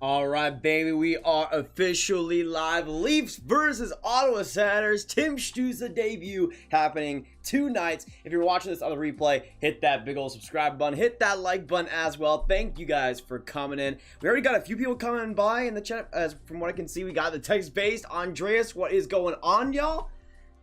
All right, baby, we are officially live. Leafs versus Ottawa Senators. Tim Stützle debut happening tonight. If you're watching this on the replay, hit that big old subscribe button. Hit that like button as well. Thank you guys for coming in. We already got a few people coming by in the chat. As from what I can see, we got the Texas-based Andreas. What is going on, y'all?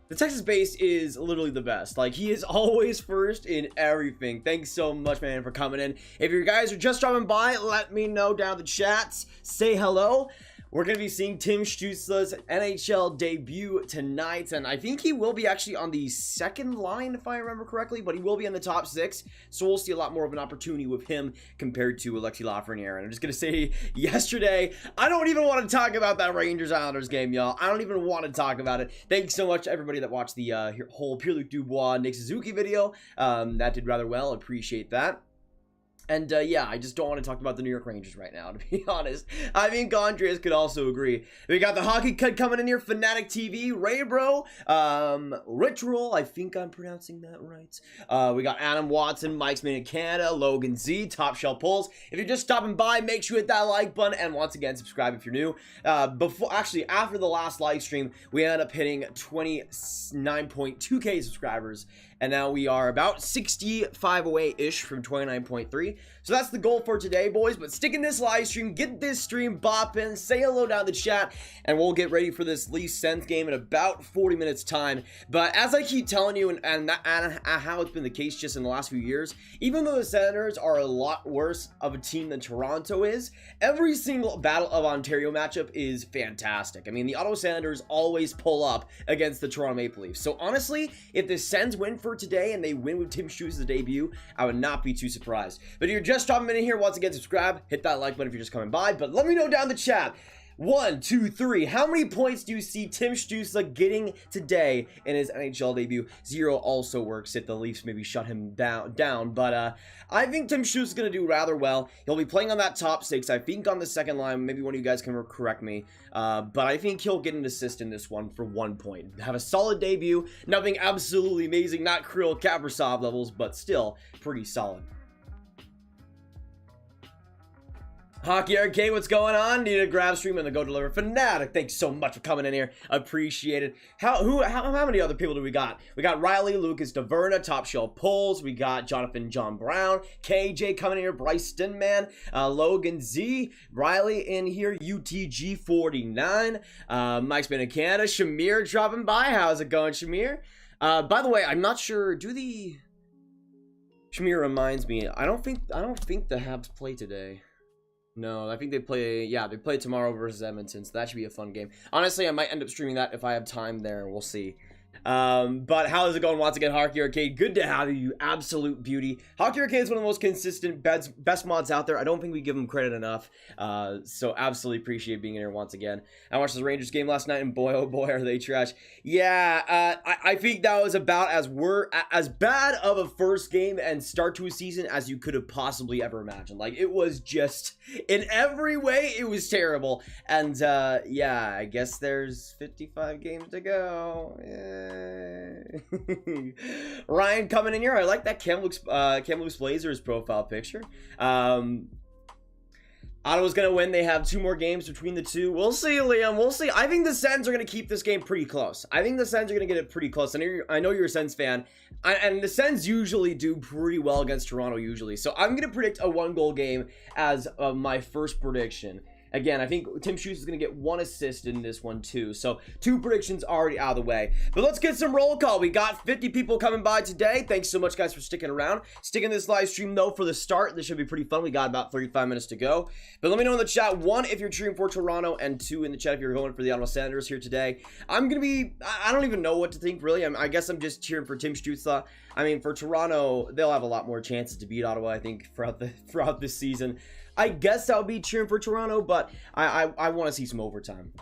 The Texas-based is literally the best. Like, he is always first in everything. Thanks so much, man, for coming in. If you guys are just dropping by, let me know down in the chats. Say hello. We're going to be seeing Tim Stützle's NHL debut tonight, and I think he will be actually on the second line, if I remember correctly, but he will be in the top six, so we'll see a lot more of an opportunity with him compared to Alexi Lafreniere. And I'm just going to say, yesterday, I don't even want to talk about that Rangers-Islanders game, y'all. I don't even want to talk about it. Thanks so much to everybody that watched the whole Pierre-Luc Dubois, Nick Suzuki video. That did rather well. Appreciate that. And, yeah, I just don't want to talk about the New York Rangers right now, to be honest. I think Andreas could also agree. We got the Hockey Cut coming in here, Fanatic TV, Ray Bro, Ritual, I think I'm pronouncing that right. We got Adam Watson, Mike's Made in Canada, Logan Z, Top Shelf Pulls. If you're just stopping by, make sure you hit that like button, and once again, subscribe if you're new. After the last live stream, we ended up hitting 29.2K subscribers. And now we are about 65 away-ish from 29.3. So that's the goal for today, boys. But stick in this live stream, get this stream bopping, say hello down in the chat, and we'll get ready for this Leafs Sens game in about 40 minutes time. But as I keep telling you, and how it's been the case just in the last few years, even though the Senators are a lot worse of a team than Toronto is, every single Battle of Ontario matchup is fantastic. I mean, the Ottawa Senators always pull up against the Toronto Maple Leafs. So honestly, if the Sens win for today and they win with Tim Stützle's debut, I would not be too surprised. But if you're just dropping in here, once again, subscribe, hit that like button if you're just coming by, but let me know down in the chat. 1, 2, 3. How many points do you see Tim Stützle getting today in his NHL debut? 0 also works if the Leafs maybe shut him down. But I think Tim Stützle is going to do rather well. He'll be playing on that top six. I think on the second line. Maybe one of you guys can correct me. But I think he'll get an assist in this one for 1 point. Have a solid debut. Nothing absolutely amazing. Not Kirill Kaprizov levels, but still pretty solid. Hockey Arcade, what's going on? Need a grab stream and the Go Deliver Fanatic. Thanks so much for coming in here. Appreciate it. How many other people do we got? We got Riley, Lucas Daverna, Top Shelf Pulls. We got Jonathan John Brown, KJ coming in here, Bryce Stinman, Logan Z, Riley in here, UTG49, Mike's been in Canada, Shamir dropping by. How's it going, Shamir? By the way, I'm not sure. Shamir reminds me. I don't think the Habs play today. No, I think they play, they play tomorrow versus Edmonton, so that should be a fun game. Honestly, I might end up streaming that if I have time there, we'll see. But how is it going once again, Hockey Arcade? Good to have you, you absolute beauty. Hockey Arcade is one of the most consistent, best mods out there. I don't think we give them credit enough, so absolutely appreciate being in here once again. I watched the Rangers game last night, and boy, oh boy, are they trash. Yeah, I think that was about as bad of a first game and start to a season as you could have possibly ever imagined. Like, it was just, in every way, it was terrible. And, yeah, I guess there's 55 games to go. Yeah. Ryan coming in here. I like that Kamloops Blazers profile picture. Ottawa's gonna win. They have 2 more games between the two. We'll see, Liam. We'll see. I think the Sens are gonna keep this game pretty close. I think the Sens are gonna get it pretty close. I know you're a Sens fan, and the Sens usually do pretty well against Toronto usually. So I'm gonna predict a 1-goal game as my first prediction. Again, I think Tim Stützle is going to get 1 assist in this one, too. So, 2 predictions already out of the way. But let's get some roll call. We got 50 people coming by today. Thanks so much, guys, for sticking around. Sticking this live stream, though, for the start. This should be pretty fun. We got about 35 minutes to go. But let me know in the chat, 1, if you're cheering for Toronto, and 2, in the chat if you're going for the Ottawa Senators here today. I'm going to be... I don't even know what to think, really. I guess I'm just cheering for Tim Stützle. I mean, for Toronto, they'll have a lot more chances to beat Ottawa, I think, throughout this season. I guess I'll be cheering for Toronto, but I want to see some overtime.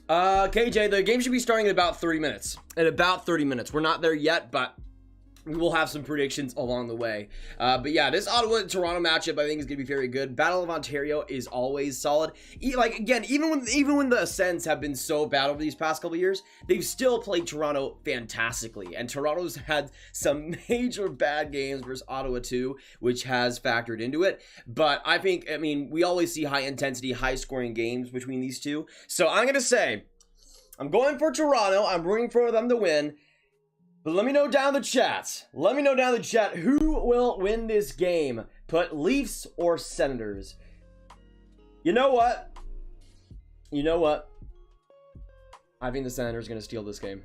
KJ, the game should be starting in about 30 minutes. We're not there yet, but we will have some predictions along the way. But yeah, this Ottawa-Toronto matchup, I think, is going to be very good. Battle of Ontario is always solid. Like, again, even when the Sens have been so bad over these past couple of years, they've still played Toronto fantastically. And Toronto's had some major bad games versus Ottawa too, which has factored into it. But I think, I mean, we always see high-intensity, high-scoring games between these two. So I'm going to say, I'm going for Toronto. I'm rooting for them to win. But let me know down in the chat. Let me know down in the chat who will win this game. Put Leafs or Senators. You know what? You know what? I think the Senators are going to steal this game.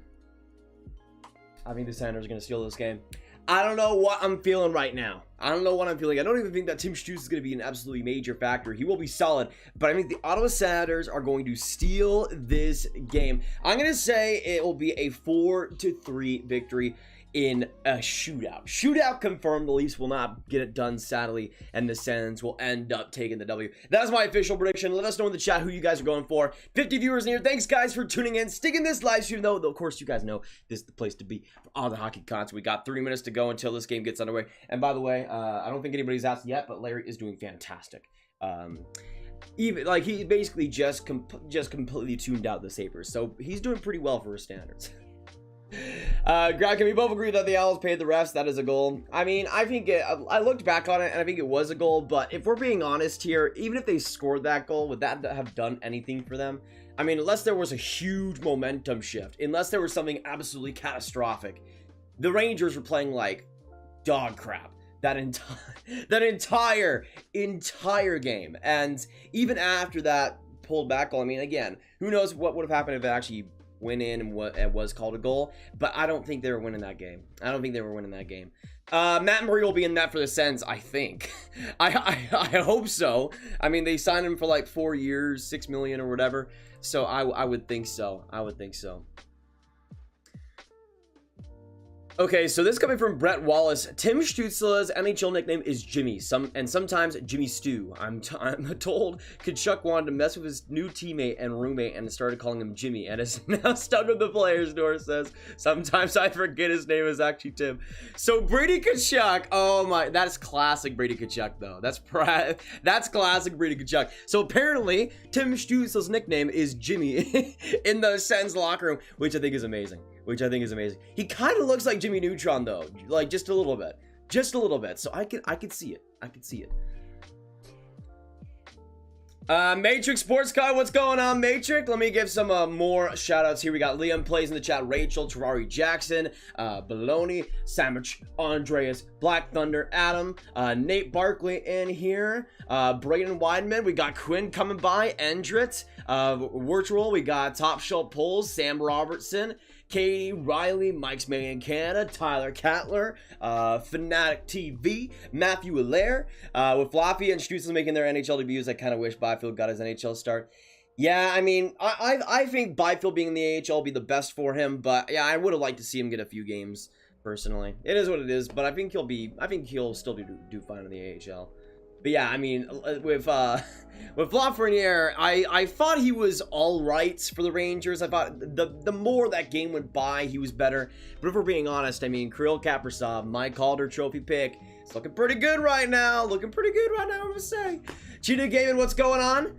I think the Senators are going to steal this game. I don't know what I'm feeling right now. I don't know what I'm feeling. I don't even think that Tim Stützle is going to be an absolutely major factor. He will be solid, but I think the Ottawa Senators are going to steal this game. I'm going to say it will be a 4-3 victory in a shootout. Shootout confirmed. The Leafs will not get it done, sadly, and the Sens will end up taking the W. That's my official prediction. Let us know in the chat who you guys are going for. 50 viewers in here. Thanks, guys, for tuning in. Sticking this live stream, though, of course, you guys know this is the place to be for all the hockey content. We got 30 minutes to go until this game gets underway. And by the way, I don't think anybody's asked yet, but Larry is doing fantastic. Even like he basically just completely tuned out the Sabres, so he's doing pretty well for his standards. Greg, can we both agree that the Owls paid the refs? That is a goal. I mean, I think I looked back on it and I think it was a goal, but if we're being honest here, even if they scored that goal, would that have done anything for them? I mean, unless there was a huge momentum shift, unless there was something absolutely catastrophic, the Rangers were playing like dog crap that entire game. And even after that pulled back goal, I mean, again, who knows what would have happened if it actually went in and what it was called a goal, but I don't think they were winning that game. Matt Murray will be in that for the Sens, I think. I hope so. I mean, they signed him for like 4 years, $6 million or whatever, so I would think so. Okay, so this coming from Brett Wallace. Tim Stützle's NHL nickname is Jimmy, sometimes Jimmy Stew. I'm told Kachuk wanted to mess with his new teammate and roommate and started calling him Jimmy, and is now stuck with the player's door. Says, sometimes I forget his name is actually Tim. So Brady Kachuk, oh my, that's classic Brady Kachuk though. That's classic Brady Kachuk. So apparently, Tim Stützle's nickname is Jimmy in the Sens locker room, which I think is amazing. He kind of looks like Jimmy Neutron though, like just a little bit. So I could see it. Matrix Sports Car, what's going on, Matrix? Let me give some more shout outs here. We got Liam plays in the chat, Rachel, Terrari Jackson, Baloney, Sandwich, Andreas, Black Thunder, Adam, Nate Barkley in here, Brayden Weidman, we got Quinn coming by, Endrit, Virtual, we got Top Shelf Pulls, Sam Robertson, Katie Riley, Mike's Made in Canada, Tyler Cattler, Fanatic TV, Matthew Allaire, with Floppy and Stützle making their NHL debuts. I kind of wish Byfield got his NHL start. Yeah, I mean, I think Byfield being in the AHL will be the best for him, but yeah, I would have liked to see him get a few games personally. It is what it is, but I think he'll still do fine in the AHL. But yeah, I mean, with Lafreniere, I thought he was all right for the Rangers. I thought the more that game went by, he was better. But if we're being honest, I mean, Kirill Kaprizov, my Calder trophy pick, it's looking pretty good right now. I'm gonna say. Cheetah Gaming, what's going on?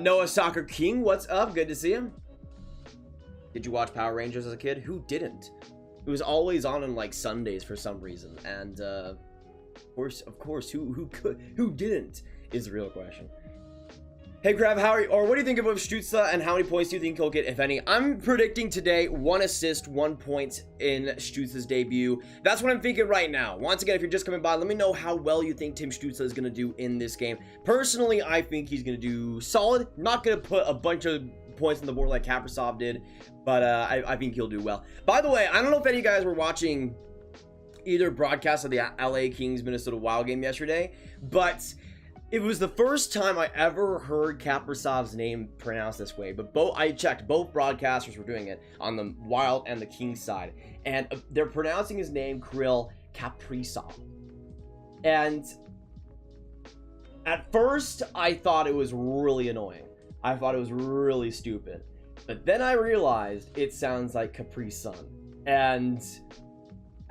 Noah Soccer King, what's up? Good to see him. Did you watch Power Rangers as a kid? Who didn't? It was always on like Sundays for some reason, and of course, who didn't is the real question. Hey Crab, how are you? Or what do you think of Stützle, and how many points do you think he'll get, if any? I'm predicting today 1 assist, 1 point in Stützle's debut. That's what I'm thinking right now. Once again, if you're just coming by, let me know how well you think Tim Stützle is going to do in this game. Personally, I think he's going to do solid. Not going to put a bunch of points on the board like Kaprizov did, but I think he'll do well. By the way, I don't know if any of you guys were watching either broadcast of the LA Kings Minnesota Wild game yesterday, but it was the first time I ever heard Kaprizov's name pronounced this way. But I checked, both broadcasters were doing it on the Wild and the Kings side, and they're pronouncing his name Kirill Kaprizov. And at first I thought it was really annoying. I thought it was really stupid, but then I realized it sounds like Capri Sun. And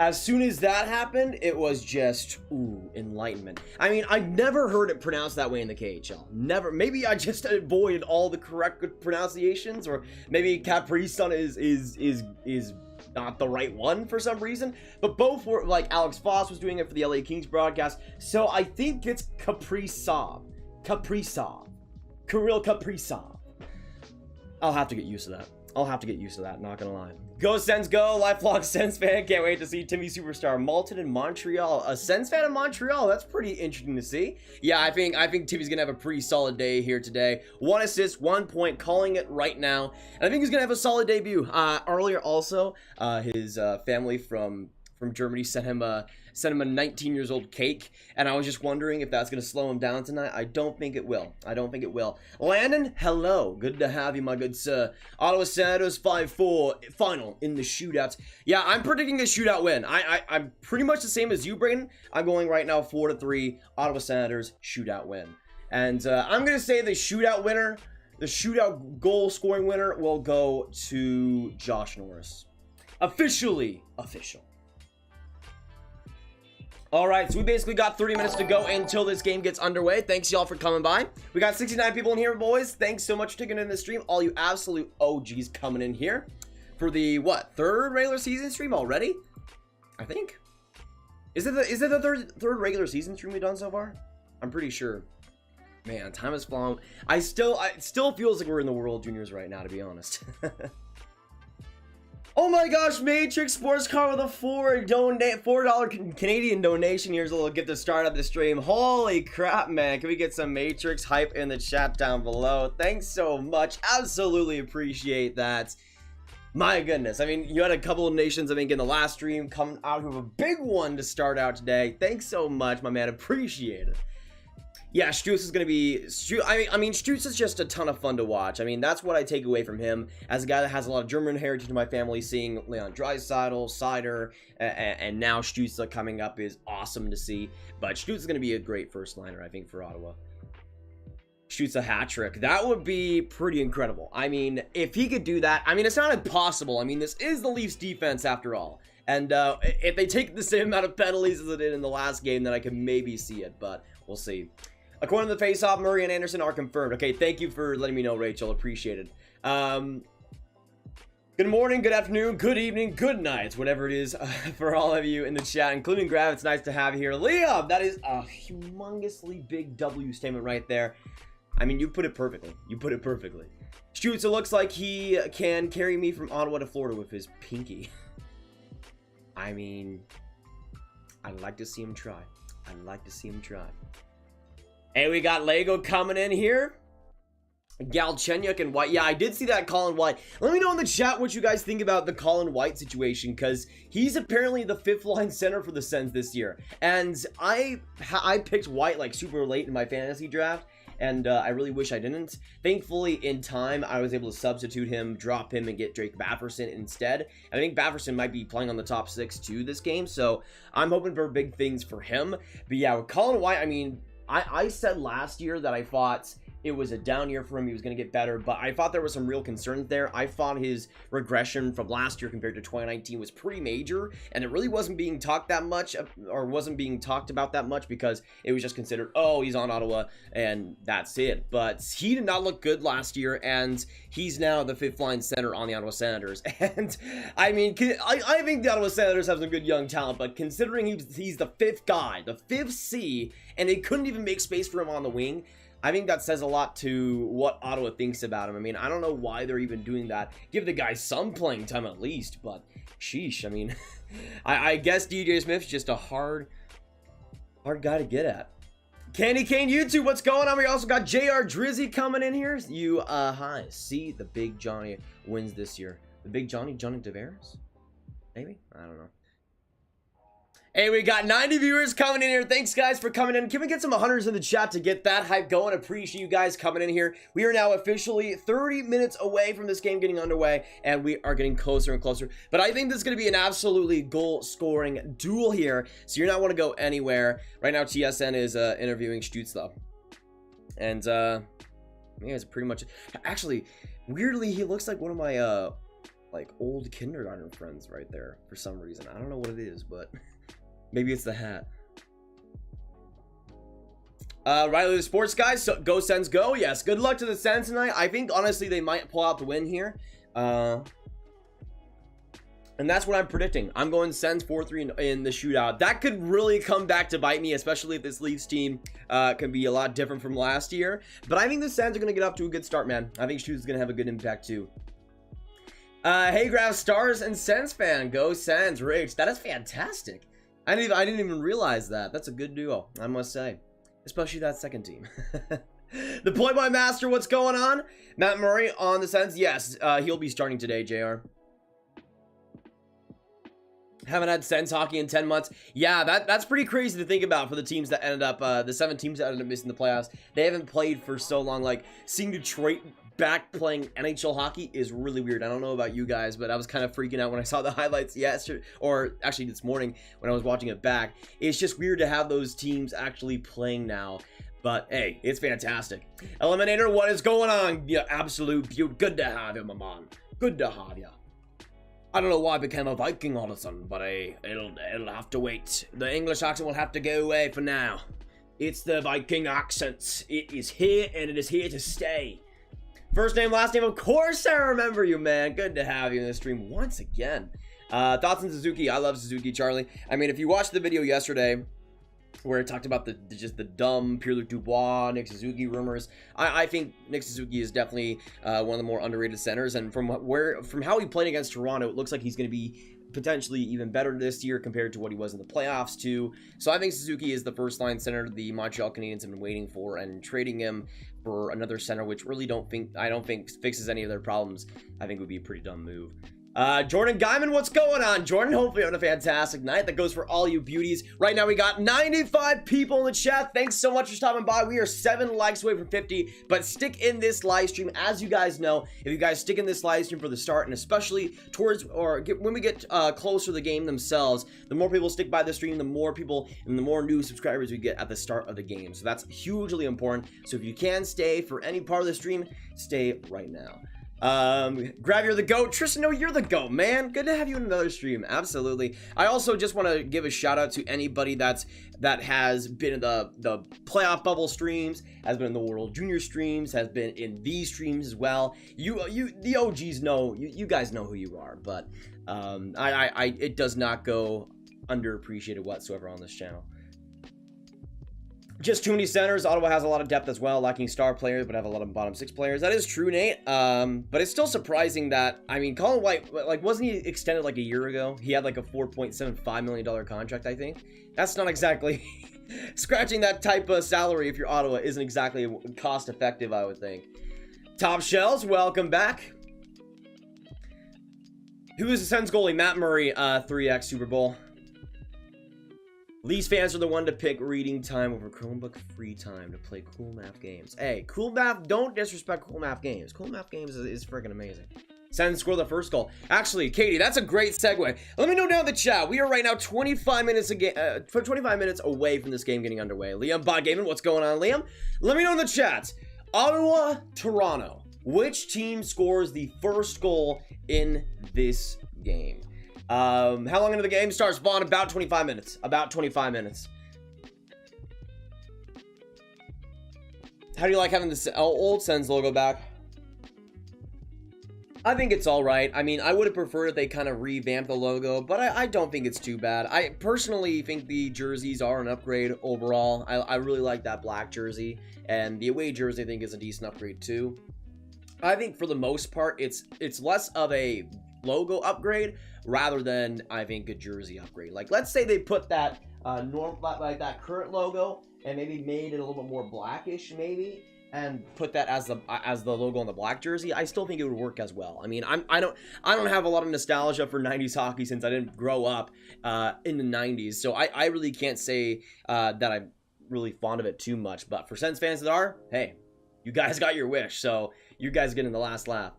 As soon as that happened, it was just, ooh, enlightenment. I mean, I've never heard it pronounced that way in the KHL. Never. Maybe I just avoided all the correct pronunciations, or maybe Capri Sun is not the right one for some reason. But both were, like, Alex Foss was doing it for the LA Kings broadcast. So I think it's Kaprizov. Kaprizov. Kirill Kaprizov. I'll have to get used to that. Not gonna lie. Go Sens go, lifelong Sens fan. Can't wait to see Timmy Superstar Malton in Montreal. A Sens fan in Montreal, that's pretty interesting to see. Yeah, I think Timmy's gonna have a pretty solid day here today. 1 assist, 1 point, calling it right now. And I think he's gonna have a solid debut. Earlier also, his family from Germany sent him a 19 years old cake, and I was just wondering if that's going to slow him down tonight. I don't think it will. Landon, hello. Good to have you, my good sir. Ottawa Senators 5-4 final in the shootouts. Yeah, I'm predicting a shootout win. I'm pretty much the same as you, Brayden. I'm going right now 4-3 Ottawa Senators shootout win. And I'm going to say the shootout winner, the shootout goal scoring winner will go to Josh Norris. Officially official. Alright, so we basically got 30 minutes to go until this game gets underway. Thanks, y'all, for coming by. We got 69 people in here, boys. Thanks so much for taking in the stream. All you absolute OGs coming in here for the, what, third regular season stream already? I think. Is it the third regular season stream we've done so far? I'm pretty sure. Man, time has flown. It still feels like we're in the World Juniors right now, to be honest. Oh my gosh, Matrix Sports Car with a $4 Canadian donation. Here's a little get to start of the stream. Holy crap, man. Can we get some Matrix hype in the chat down below? Thanks so much. Absolutely appreciate that. My goodness. I mean, you had a couple of nations, I think, in the last stream coming out with a big one to start out today. Thanks so much, my man. Appreciate it. Yeah, Stützle is going to be... I mean, Stützle is just a ton of fun to watch. I mean, that's what I take away from him. As a guy that has a lot of German heritage in my family, seeing Leon Draisaitl, Seider, and now Stützle coming up is awesome to see. But Stützle is going to be a great first liner, I think, for Ottawa. Stützle hat trick. That would be pretty incredible. I mean, if he could do that... I mean, it's not impossible. I mean, this is the Leafs defense after all. And if they take the same amount of penalties as they did in the last game, then I can maybe see it. But we'll see. According to the face-off, Murray and Anderson are confirmed. Okay, thank you for letting me know, Rachel. Appreciate it. Good morning, good afternoon, good evening, good night, whatever it is for all of you in the chat, including Grav. It's nice to have you here. Liam, that is a humongously big W statement right there. I mean, you put it perfectly. Stützle looks like he can carry me from Ottawa to Florida with his pinky. I mean, I'd like to see him try. Hey, we got Lego coming in here. Galchenyuk and White. Yeah, I did see that Colin White. Let me know in the chat what you guys think about the Colin White situation, because he's apparently the 5th line center for the Sens this year. And I picked White like super late in my fantasy draft, and I really wish I didn't. Thankfully, in time, I was able to substitute him, drop him, and get Drake Batherson instead. I think Batherson might be playing on the top 6 too this game, so I'm hoping for big things for him. But yeah, with Colin White, I mean... I said last year that I thought it was a down year for him. He was going to get better, but I thought there was some real concerns there. I thought his regression from last year compared to 2019 was pretty major, and it really wasn't being talked that much, or wasn't being talked about that much, because it was just considered, oh, he's on Ottawa, and that's it. But he did not look good last year, and he's now the 5th line center on the Ottawa Senators. And I mean, I think the Ottawa Senators have some good young talent, but considering he's the 5th guy, the 5th C, and they couldn't even make space for him on the wing, I think that says a lot to what Ottawa thinks about him. I mean, I don't know why they're even doing that. Give the guy some playing time at least, but sheesh, I mean, I guess DJ Smith's just a hard guy to get at. Candy Cane YouTube, what's going on? We also got JR Drizzy coming in here. You, hi, see the big Johnny wins this year. The big Johnny Tavares? Maybe? I don't know. Hey, we got 90 viewers coming in here. Thanks, guys, for coming in. Can we get some 100s in the chat to get that hype going? Appreciate you guys coming in here. We are now officially 30 minutes away from this game getting underway, and we are getting closer and closer. But I think this is going to be an absolutely goal-scoring duel here, so you're not want to go anywhere. Right now, TSN is interviewing Stützle. And, yeah, it's pretty much... Actually, weirdly, he looks like one of my like old kindergarten friends right there for some reason. I don't know what it is, but maybe it's the hat. Riley the Sports Guys, so go Sens go. Yes, good luck to the Sens tonight. I think honestly they might pull out the win here. And that's what I'm predicting. I'm going Sens 4-3 in the shootout. That could really come back to bite me, especially if this Leafs team can be a lot different from last year. But I think the Sens are going to get off to a good start, man. I think Stützle's going to have a good impact too. Hey, Graf Stars and Sens fan. Go Sens. Rage. That is fantastic. I didn't even realize that. That's a good duo, I must say. Especially that second team. The play-by master, what's going on? Matt Murray on the Sens. Yes, he'll be starting today, JR. Haven't had Sens hockey in 10 months. Yeah, that's pretty crazy to think about for the teams that ended up, the 7 teams that ended up missing the playoffs. They haven't played for so long. Like, seeing Detroit back playing NHL hockey is really weird. I don't know about you guys, but I was kind of freaking out when I saw the highlights yesterday, or actually this morning when I was watching it back. It's just weird to have those teams actually playing now. But hey, it's fantastic. Eliminator, what is going on? Yeah, absolute beaut. Good to have you, my man. Good to have you. I don't know why I became a Viking all of a sudden, but it'll have to wait. The English accent will have to go away for now. It's the Viking accent. It is here, and it is here to stay. First name, last name, of course I remember you, man. Good to have you in the stream once again. Thoughts on Suzuki? I love Suzuki, Charlie. I mean, if you watched the video yesterday where it talked about just the dumb Pierre-Luc Dubois, Nick Suzuki rumors, I think Nick Suzuki is definitely one of the more underrated centers, and from how he played against Toronto, it looks like he's going to be potentially even better this year compared to what he was in the playoffs too. So I think Suzuki is the first line center the Montreal Canadiens have been waiting for, and trading him for another center, which really I don't think fixes any of their problems, I think would be a pretty dumb move. Jordan Guyman, what's going on? Jordan, hopefully having a fantastic night. That goes for all you beauties. Right now we got 95 people in the chat. Thanks so much for stopping by. We are 7 likes away from 50, but stick in this live stream. As you guys know, if you guys stick in this live stream for the start, and especially towards, when we get closer to the game themselves, the more people stick by the stream, the more people and the more new subscribers we get at the start of the game. So that's hugely important. So if you can stay for any part of the stream, stay right now. Grab, you're the GOAT. Tristan, no, you're the GOAT, man. Good to have you in another stream. Absolutely. I also just want to give a shout out to anybody that has been in the playoff bubble streams, has been in the World Junior streams, has been in these streams as well. The OGs know, you guys know who you are, but it does not go underappreciated whatsoever on this channel. Just too many centers. Ottawa has a lot of depth as well, lacking star players, but have a lot of bottom 6 players. That is true, Nate. But it's still surprising that, I mean, Colin White, like, wasn't he extended like a year ago? He had like a $4.75 million contract, I think. That's not exactly scratching that type of salary if you're Ottawa isn't exactly cost effective, I would think. Top Shells, welcome back. Who is the Sens goalie? Matt Murray, 3x Super Bowl. Leafs fans are the one to pick reading time over Chromebook free time to play cool math games. Hey, cool math, don't disrespect cool math games. Cool math games is freaking amazing. Sens score the first goal. Actually, Katie, that's a great segue. Let me know down in the chat. We are right now 25 minutes away from this game getting underway. Liam Bodgamen, what's going on, Liam? Let me know in the chat. Ottawa, Toronto. Which team scores the first goal in this game? How long into the game starts? Vaughn, about 25 minutes. About 25 minutes. How do you like having the old Sens logo back? I think it's alright. I mean, I would have preferred if they kind of revamped the logo, but I don't think it's too bad. I personally think the jerseys are an upgrade overall. I really like that black jersey, and the away jersey I think is a decent upgrade too. I think for the most part, it's less of a logo upgrade rather than, I think, a jersey upgrade. Like, let's say they put that like that current logo and maybe made it a little bit more blackish, maybe, and put that as the logo on the black jersey. I still think it would work as well. I mean, I don't have a lot of nostalgia for 90s hockey since I didn't grow up in the 90s, so I really can't say that I'm really fond of it too much. But for Sens fans that are, hey, you guys got your wish, so you guys get in the last laugh.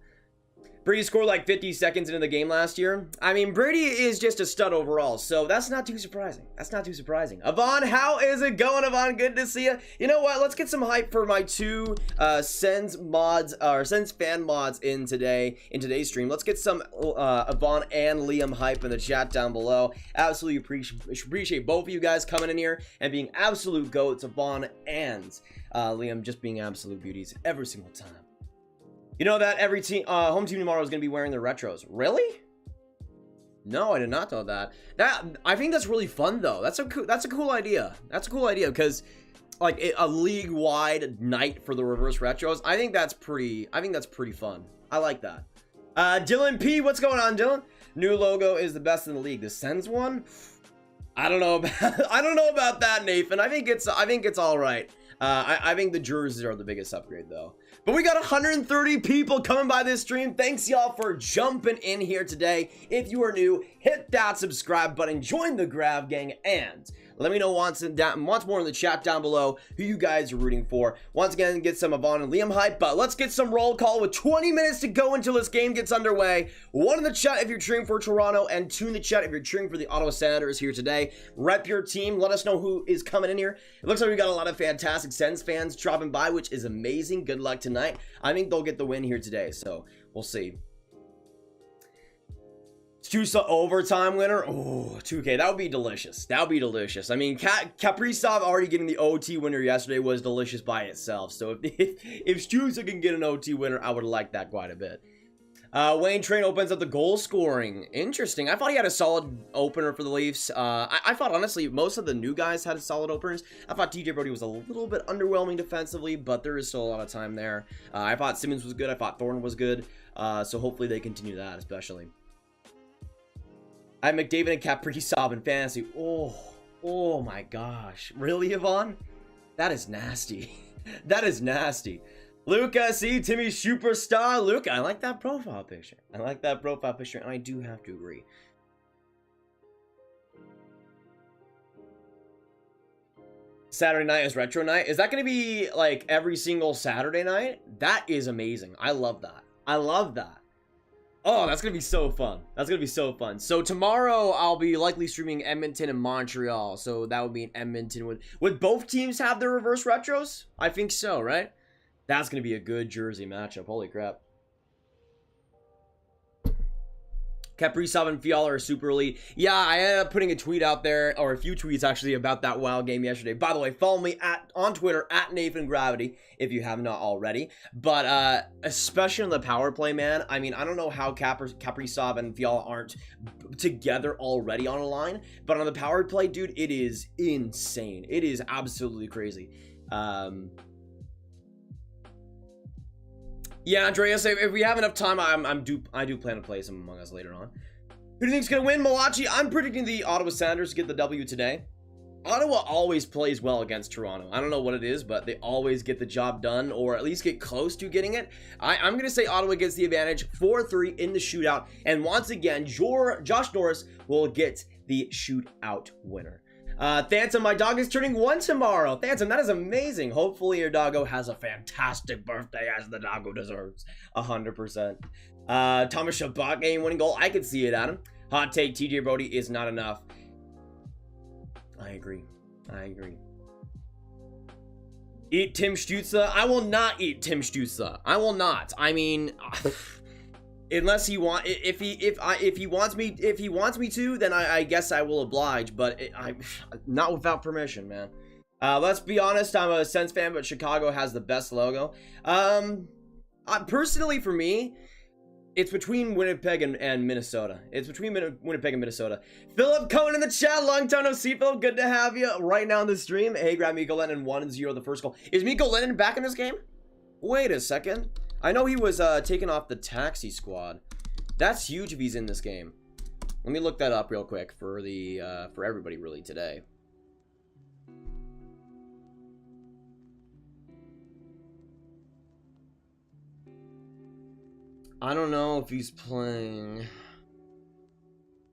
Brady scored like 50 seconds into the game last year. I mean, Brady is just a stud overall, so that's not too surprising. That's not too surprising. Avon, how is it going, Avon? Good to see you. You know what? Let's get some hype for my two Sens fan mods in today's stream. Let's get some Avon and Liam hype in the chat down below. Absolutely appreciate both of you guys coming in here and being absolute goats. Avon and Liam just being absolute beauties every single time. You know that every team, home team tomorrow is going to be wearing their retros. Really? No, I did not know that. I think that's really fun though. That's a cool idea. That's a cool idea because like a league-wide night for the reverse retros. I think that's pretty fun. I like that. Dylan P, what's going on, Dylan? New logo is the best in the league. The Sens one? I don't know about that, Nathan. I think it's all right. I think the jerseys are the biggest upgrade though. But we got 130 people coming by this stream. Thanks y'all for jumping in here today. If you are new, hit that subscribe button, join the Grab Gang, and let me know once more in the chat down below who you guys are rooting for. Once again, get some Avon and Liam hype, but let's get some roll call with 20 minutes to go until this game gets underway. 1 in the chat if you're cheering for Toronto, and 2 in the chat if you're cheering for the Ottawa Senators here today. Rep your team. Let us know who is coming in here. It looks like we got a lot of fantastic Sens fans dropping by, which is amazing. Good luck tonight. I think they'll get the win here today, so we'll see. Stützle overtime winner. Oh, 2K. That would be delicious. That would be delicious. I mean, Kaprizov already getting the OT winner yesterday was delicious by itself. So if Stützle can get an OT winner, I would like that quite a bit. Wayne Train opens up the goal scoring. Interesting. I thought he had a solid opener for the Leafs. I thought, honestly, most of the new guys had solid openers. I thought TJ Brodie was a little bit underwhelming defensively, but there is still a lot of time there. I thought Simmons was good. I thought Thorne was good. So hopefully they continue that, especially. I have McDavid and Kaprizov in fantasy. Oh my gosh. Really, Yvonne? That is nasty. That is nasty. Luca, see, Timmy superstar. Luca, I like that profile picture. I like that profile picture, and I do have to agree. Saturday night is retro night. Is that going to be like every single Saturday night? That is amazing. I love that. I love that. Oh, that's going to be so fun. That's going to be so fun. So tomorrow I'll be likely streaming Edmonton and Montreal. So that would be in Edmonton. Would both teams have their reverse retros? I think so, right? That's going to be a good jersey matchup. Holy crap. Kaprizov and Fiala are super elite. Yeah, I ended up putting a tweet out there, or a few tweets actually, about that WoW game yesterday. By the way, follow me on Twitter at NathanGravity if you have not already. But especially on the power play, man. I mean, I don't know how Kaprizov and Fiala aren't together already on a line, but on the power play, dude, it is insane. It is absolutely crazy. Yeah, Andreas, if we have enough time, I do plan to play some Among Us later on. Who do you think's gonna win? Malachi, I'm predicting the Ottawa Senators to get the W today. Ottawa always plays well against Toronto. I don't know what it is, but they always get the job done, or at least get close to getting it. I'm gonna say Ottawa gets the advantage, 4-3 in the shootout, and once again, Josh Norris will get the shootout winner. Phantom, my dog is turning 1 tomorrow. Phantom, that is amazing. Hopefully your doggo has a fantastic birthday as the doggo deserves. 100%. Thomas Chabot game winning goal. I could see it, Adam. Hot take, TJ Brodie is not enough. I agree. I agree. Eat Tim Stützle? I will not eat Tim Stützle. I will not. I mean... Unless he if he wants me to, then I guess I will oblige, but not without permission, man. Let's be honest, I'm a Sens fan, but Chicago has the best logo. Personally, for me, it's between Winnipeg and Minnesota. It's between Winnipeg and Minnesota. Philip Cohen in the chat, long time no see, Phil. Good to have you right now on the stream. Hey, grab Mikko Lennon 1-0 the first goal. Is Mikko Lennon back in this game? Wait a second. I know he was taken off the taxi squad. That's huge if he's in this game. Let me look that up real quick for everybody really today. I don't know if he's playing.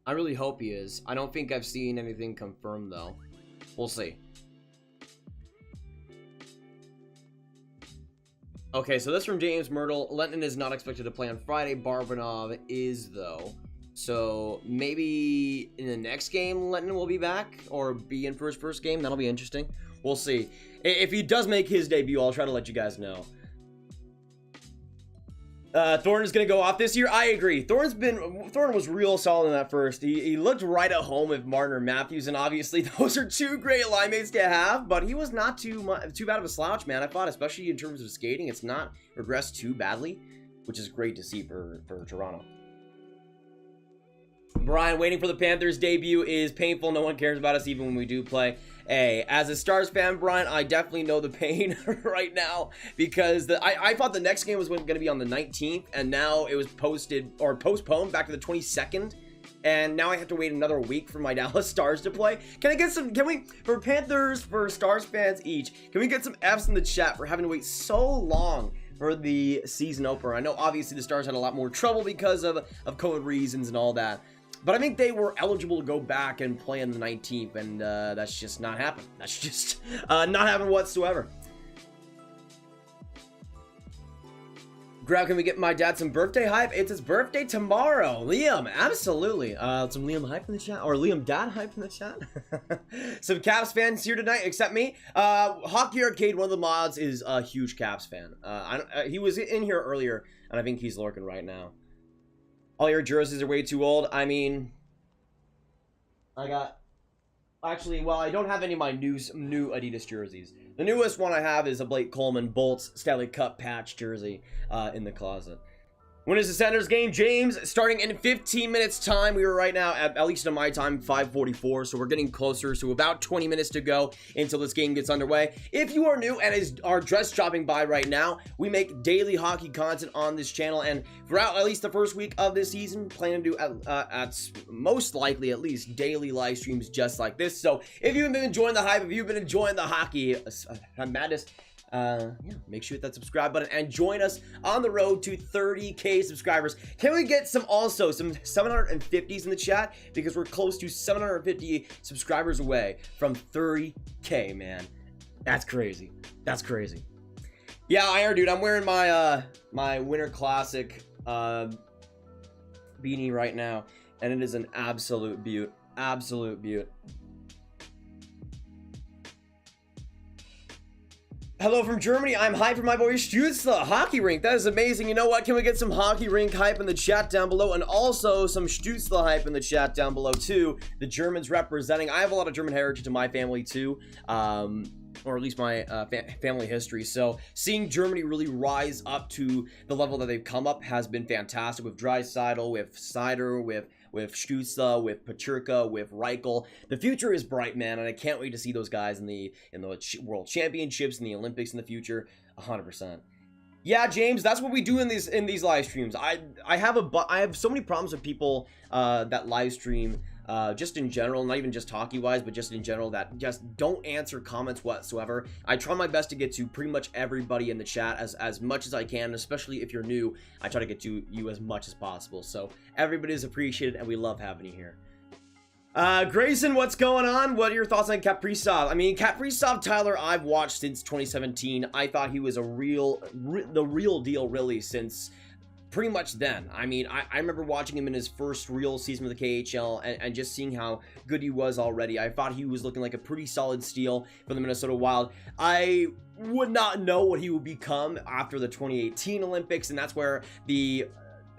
I really hope he is. I don't think I've seen anything confirmed though. We'll see. Okay, so this from James Myrtle. Lenton is not expected to play on Friday. Barbanov is, though. So maybe in the next game, Lenton will be back or be in for his first game. That'll be interesting. We'll see. If he does make his debut, I'll try to let you guys know. Thornton is going to go off this year. I agree. Thornton was real solid in that first. He looked right at home with Martin or Matthews, and obviously those are two great line mates to have, but he was not too bad of a slouch, man. I thought, especially in terms of skating, it's not regressed too badly, which is great to see for Toronto. Brian, waiting for the Panthers debut is painful. No one cares about us even when we do play. Hey, as a Stars fan, Brian, I definitely know the pain right now because I thought the next game was going to be on the 19th, and now it was postponed back to the 22nd, and now I have to wait another week for my Dallas Stars to play. For Panthers, for Stars fans each, can we get some Fs in the chat for having to wait so long for the season opener? I know obviously the Stars had a lot more trouble because of COVID reasons and all that. But I think they were eligible to go back and play on the 19th, and that's just not happening. That's just not happening whatsoever. Grab, can we get my dad some birthday hype? It's his birthday tomorrow. Liam, absolutely. Some Liam hype in the chat, or Liam dad hype in the chat. Some Caps fans here tonight, except me. Hockey Arcade, one of the mods, is a huge Caps fan. He was in here earlier, and I think he's lurking right now. All your jerseys are way too old. I mean, I don't have any of my new Adidas jerseys. The newest one I have is a Blake Coleman Bolts Stanley Cup patch jersey in the closet. When is the Senators game, James? Starting in 15 minutes time. We are right now, at least in my time, 5:44. So we're getting closer. So about 20 minutes to go until this game gets underway. If you are new and are just dropping by right now, we make daily hockey content on this channel. And throughout at least the first week of this season, plan to do at most likely at least daily live streams just like this. So if you've been enjoying the hype, if you've been enjoying the hockey madness, yeah, make sure you hit that subscribe button and join us on the road to 30K subscribers. Can we get some 750s in the chat, because we're close to 750 subscribers away from 30K, man. That's crazy. That's crazy. Yeah, Iron Dude, I'm wearing my my Winter Classic beanie right now, and it is an absolute beaut. Absolute beaut. Hello from Germany. I'm hyped for my boy Stützle hockey rink. That is amazing. You know what? Can we get some hockey rink hype in the chat down below, and also some Stützle hype in the chat down below too? The Germans representing. I have a lot of German heritage in my family too, or at least my family history. So seeing Germany really rise up to the level that they've come up has been fantastic, with Draisaitl, with Seider, with Stützle, with Paterka, with Reichel. The future is bright, man, and I can't wait to see those guys in the World Championships and the Olympics in the future. 100%. Yeah, James, that's what we do in these live streams. I have so many problems with people that live stream just in general, not even just hockey wise, but just in general, that just don't answer comments whatsoever. I try my best to get to pretty much everybody in the chat as much as I can, especially if you're new. I try to get to you as much as possible. So everybody is appreciated, and we love having you here. Grayson, what's going on? What are your thoughts on Kaprizov? I mean, Kaprizov, Tyler, I've watched since 2017. I thought he was the real deal, really, since pretty much then. I mean, I remember watching him in his first real season with the KHL and just seeing how good he was already. I thought he was looking like a pretty solid steal for the Minnesota Wild. I would not know what he would become after the 2018 Olympics, and that's where the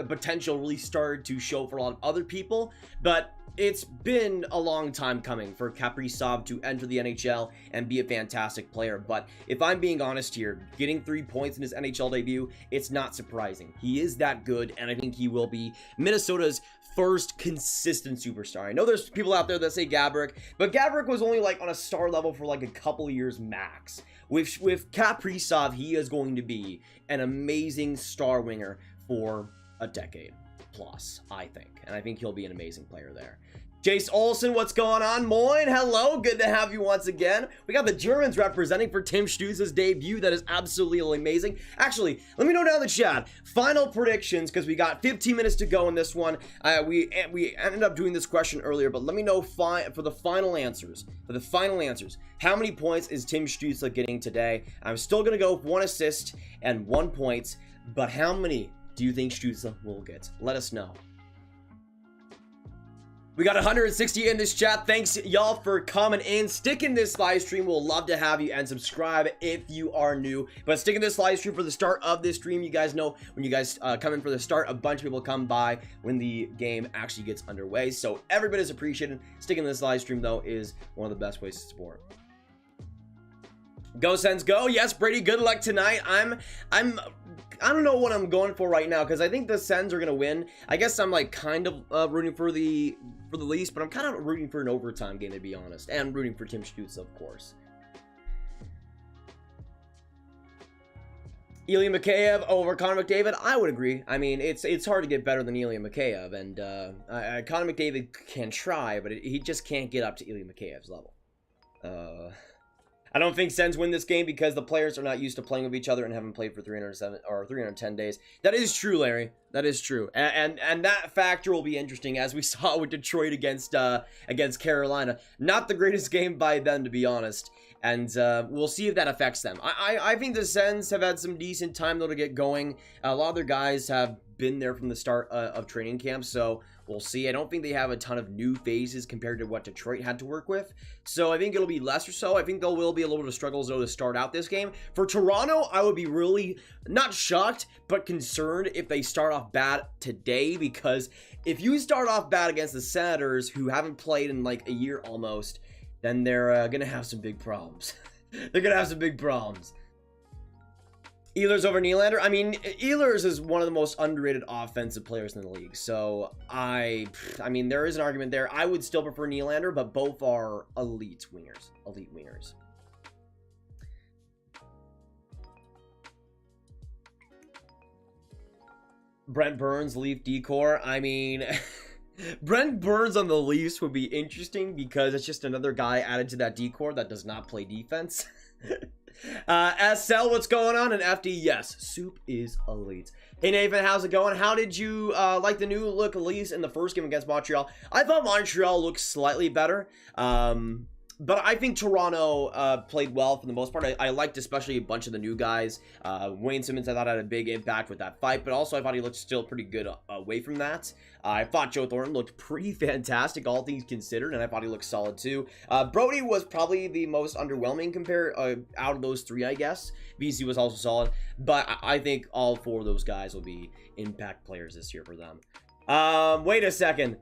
potential really started to show for a lot of other people. But it's been a long time coming for Kaprizov to enter the NHL and be a fantastic player. But if I'm being honest here, getting 3 points in his NHL debut, it's not surprising. He is that good, and I think he will be Minnesota's first consistent superstar. I know there's people out there that say Gaborik, but Gaborik was only like on a star level for like a couple of years max. With Kaprizov, he is going to be an amazing star winger for a decade plus, I think. And I think he'll be an amazing player there. Jace Olsen, what's going on? Moin, hello, good to have you once again. We got the Germans representing for Tim Stützle's debut. That is absolutely amazing. Actually, let me know down in the chat, final predictions, because we got 15 minutes to go in this one. We ended up doing this question earlier, but let me know for the final answers. How many points is Tim Stützle getting today? I'm still going to go with 1 assist and 1 point, but how many do you think Stützle will get? Let us know. We got 160 in this chat. Thanks y'all for coming in, sticking this live stream. We'll love to have you, and subscribe if you are new. But sticking this live stream for the start of this stream. You guys know when you guys come in for the start, a bunch of people come by when the game actually gets underway. So everybody is appreciated. Sticking this live stream though is one of the best ways to support. Go Sens go. Yes, Brady, good luck tonight. I don't know what I'm going for right now, because I think the Sens are going to win. I guess I'm like kind of rooting for the Leafs, but I'm kind of rooting for an overtime game, to be honest, and rooting for Tim Stützle, of course. Ilya Mikheyev over Connor McDavid, I would agree. I mean, it's hard to get better than Ilya Mikheyev, and Connor McDavid can try, but he just can't get up to Ilya Mikheyev's level. I don't think Sens win this game because the players are not used to playing with each other and haven't played for 307 or 310 days. That is true, Larry. That is true. And that factor will be interesting, as we saw with Detroit against Carolina. Not the greatest game by them, to be honest. And we'll see if that affects them. I think the Sens have had some decent time, though, to get going. A lot of their guys have been there from the start of training camp, so we'll see. I don't think they have a ton of new phases compared to what Detroit had to work with, so I think it'll be less or so. I think there will be a little bit of struggles, though, to start out this game. For Toronto, I would be really not shocked, but concerned if they start off bad today, because if you start off bad against the Senators, who haven't played in like a year almost, then they're gonna have some big problems. They're gonna have some big problems. Ehlers over Nylander. I mean, Ehlers is one of the most underrated offensive players in the league. So, I mean, there is an argument there. I would still prefer Nylander, but both are elite wingers. Elite wingers. Brent Burns, Leaf decor. I mean, Brent Burns on the Leafs would be interesting because it's just another guy added to that decor that does not play defense. SL, what's going on? And FD, yes, Soup is elite. Hey Nathan, how's it going? How did you like the new look Leafs in the first game against Montreal? I thought Montreal looked slightly better, but I think Toronto played well for the most part. I liked especially a bunch of the new guys. Wayne Simmons, I thought, had a big impact with that fight, but also I thought he looked still pretty good away from that. I thought Joe Thornton looked pretty fantastic, all things considered, and I thought he looked solid too. Brody was probably the most underwhelming out of those three, I guess. VC was also solid, but I think all four of those guys will be impact players this year for them. Wait a second.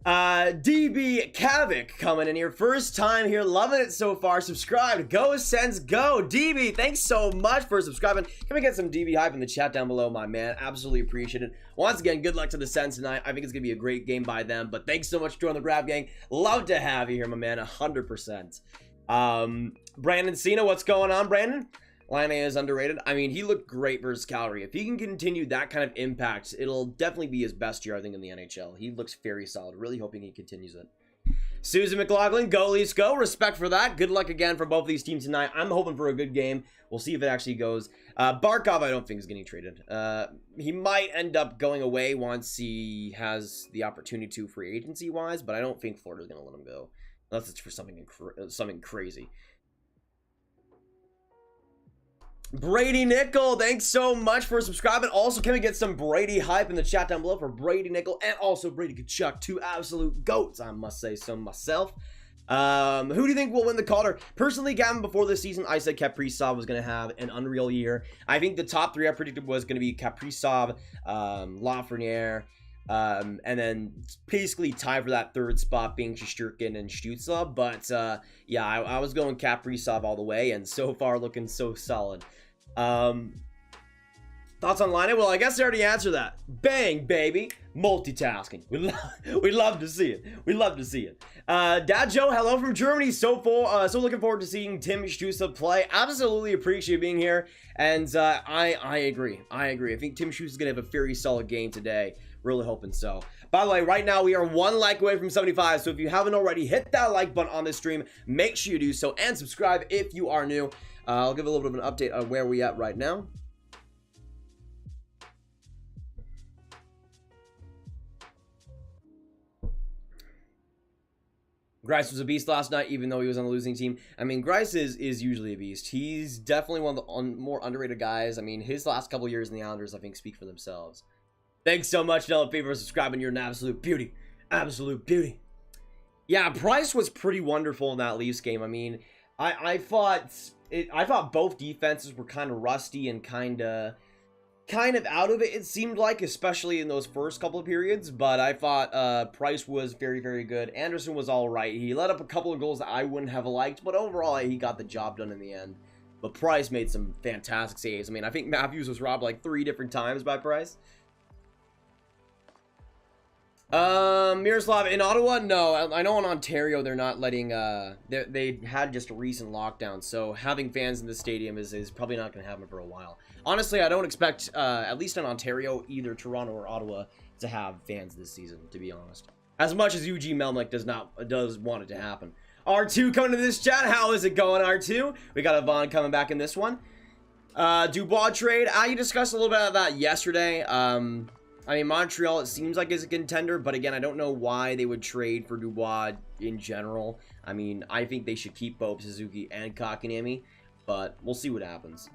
DB Kavik coming in here, first time here, loving it so far. Subscribe, go Sens go. DB, thanks so much for subscribing. Can we get some DB hype in the chat down below, my man? Absolutely appreciate it. Once again, good luck to the Sens tonight. I think it's gonna be a great game by them, but thanks so much for joining the Grab Gang. Love to have you here, my man. 100%. Brandon Cena, what's going on, Brandon? Line A is underrated. I mean, he looked great versus Calgary. If he can continue that kind of impact, it'll definitely be his best year, I think, in the NHL. He looks very solid. Really hoping he continues it. Susan McLaughlin, go Leafs go. Respect for that. Good luck again for both of these teams tonight. I'm hoping for a good game. We'll see if it actually goes. Barkov, I don't think is getting traded. He might end up going away once he has the opportunity to, free agency-wise, but I don't think Florida's going to let him go. Unless it's for something crazy. Brady Nickel, thanks so much for subscribing. Also, can we get some Brady hype in the chat down below for Brady Nickel and also Brady Kachuk, two absolute goats, I must say so myself. Who do you think will win the Calder? Personally, Gavin, before this season, I said Kaprizov was going to have an unreal year. I think the top three I predicted was going to be Kaprizov, Lafreniere, and then basically tie for that third spot being Shesterkin and Stützle. But yeah, I was going Kaprizov all the way, and so far looking so solid. Thoughts on lineup? Well, I guess I already answered that. Bang, baby. Multitasking. We love to see it. We love to see it. Dad Joe, hello from Germany. So looking forward to seeing Tim Stützle play. Absolutely appreciate being here. And I agree. I think Tim Stützle is going to have a very solid game today. Really hoping so. By the way, right now we are 1 like away from 75, so if you haven't already, hit that like button on this stream. Make sure you do so, and subscribe if you are new. I'll give a little bit of an update on where we at right now. Grice was a beast last night, even though he was on the losing team. I mean, Grice is usually a beast. He's definitely one of the more underrated guys. I mean, his last couple years in the Islanders, I think, speak for themselves. Thanks so much, LP, for subscribing. You're an absolute beauty. Absolute beauty. Yeah, Price was pretty wonderful in that Leafs game. I mean, I thought both defenses were kind of rusty and kind of out of it, it seemed like, especially in those first couple of periods. But I thought Price was very, very good. Anderson was all right. He let up a couple of goals that I wouldn't have liked, but overall he got the job done in the end. But Price made some fantastic saves. I mean, I think Matthews was robbed like 3 different times by Price. Miroslav, in Ottawa, no. I know in Ontario they're not letting, they had just a recent lockdown, so having fans in the stadium is probably not going to happen for a while. Honestly, I don't expect, at least in Ontario, either Toronto or Ottawa to have fans this season, to be honest. As much as Eugene Melnyk does want it to happen. R2 coming to this chat. How is it going, R2? We got Yvonne coming back in this one. Dubois trade. You discussed a little bit of that yesterday. I mean, Montreal, it seems like is a contender, but again, I don't know why they would trade for Dubois in general. I mean, I think they should keep both Suzuki and Kotkaniemi, but we'll see what happens.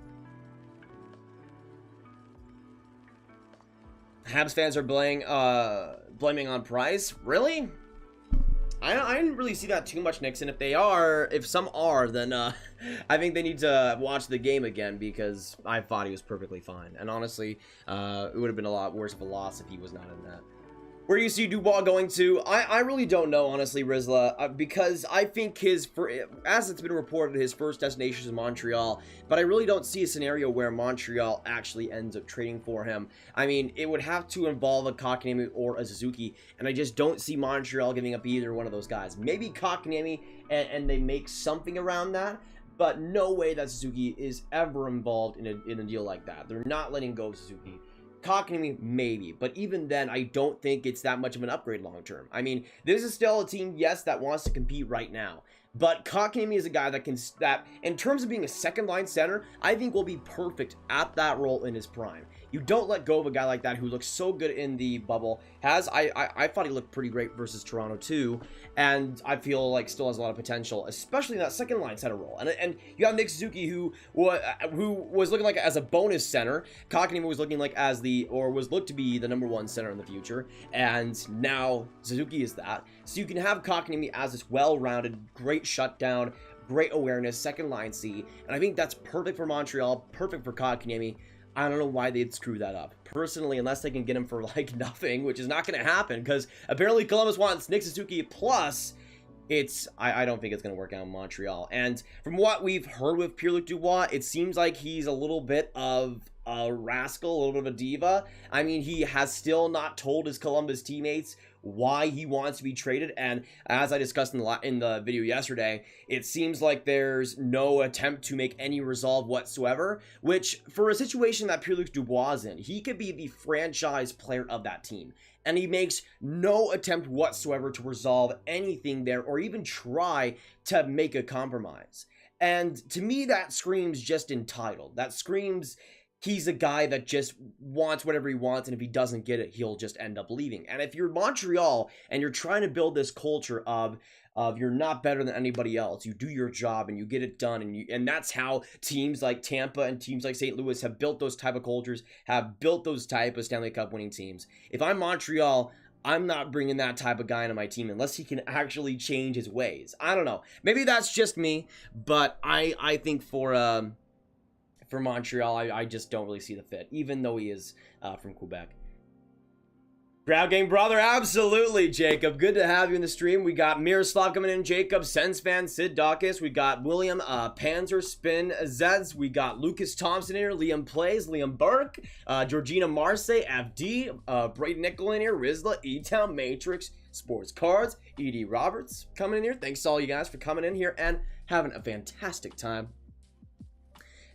Habs fans are blaming on Price. Really? I didn't really see that too much, Nixon. If some are, then I think they need to watch the game again, because I thought he was perfectly fine. And honestly, it would have been a lot worse of a loss if he was not in that. Where do you see Dubois going to? I really don't know, honestly, Rizla, because I think as it's been reported, his first destination is Montreal, but I really don't see a scenario where Montreal actually ends up trading for him. I mean, it would have to involve a Kotkaniemi or a Suzuki, and I just don't see Montreal giving up either one of those guys. Maybe Kotkaniemi, and they make something around that, but no way that Suzuki is ever involved in a deal like that. They're not letting go of Suzuki. Kotkaniemi, maybe, but even then, I don't think it's that much of an upgrade long term. I mean, this is still a team, yes, that wants to compete right now, but Kotkaniemi is a guy that in terms of being a second line center, I think will be perfect at that role in his prime. You don't let go of a guy like that who looks so good in the bubble. I thought he looked pretty great versus Toronto too, and I feel like still has a lot of potential, especially in that second line center role. And you have Nick Suzuki who was looking like as a bonus center. Kotkaniemi was looking like was looked to be the #1 center in the future, and now Suzuki is that. So you can have Kotkaniemi as this well-rounded, great shutdown, great awareness, second line C, and I think that's perfect for Montreal, perfect for Kotkaniemi. I don't know why they'd screw that up. Personally, unless they can get him for like nothing, which is not going to happen, because apparently Columbus wants Nick Suzuki, plus I don't think it's going to work out in Montreal. And from what we've heard with Pierre-Luc Dubois, it seems like he's a little bit of a rascal, a little bit of a diva. I mean, he has still not told his Columbus teammates why he wants to be traded, and as I discussed in the video yesterday, it seems like there's no attempt to make any resolve whatsoever, which for a situation that Pierre-Luc Dubois is in, he could be the franchise player of that team, and he makes no attempt whatsoever to resolve anything there or even try to make a compromise. And to me, that screams just entitled. That screams he's a guy that just wants whatever he wants, and if he doesn't get it, he'll just end up leaving. And if you're Montreal and you're trying to build this culture of you're not better than anybody else, you do your job and you get it done, and that's how teams like Tampa and teams like St. Louis have built those type of cultures, have built those type of Stanley Cup winning teams. If I'm Montreal, I'm not bringing that type of guy into my team unless he can actually change his ways. I don't know. Maybe that's just me, but I think for Montreal, I just don't really see the fit, even though he is from Quebec. Grab game, brother. Absolutely, Jacob. Good to have you in the stream. We got Miroslav coming in, Jacob, Sens fan, Sid Dawkins. We got William Panzer, Spin, Zeds. We got Lucas Thompson in here, Liam Plays, Liam Burke, Georgina Marse, FD, Braden Nickel in here, Rizla, E-Town, Matrix, Sports Cards, ED Roberts coming in here. Thanks to all you guys for coming in here and having a fantastic time.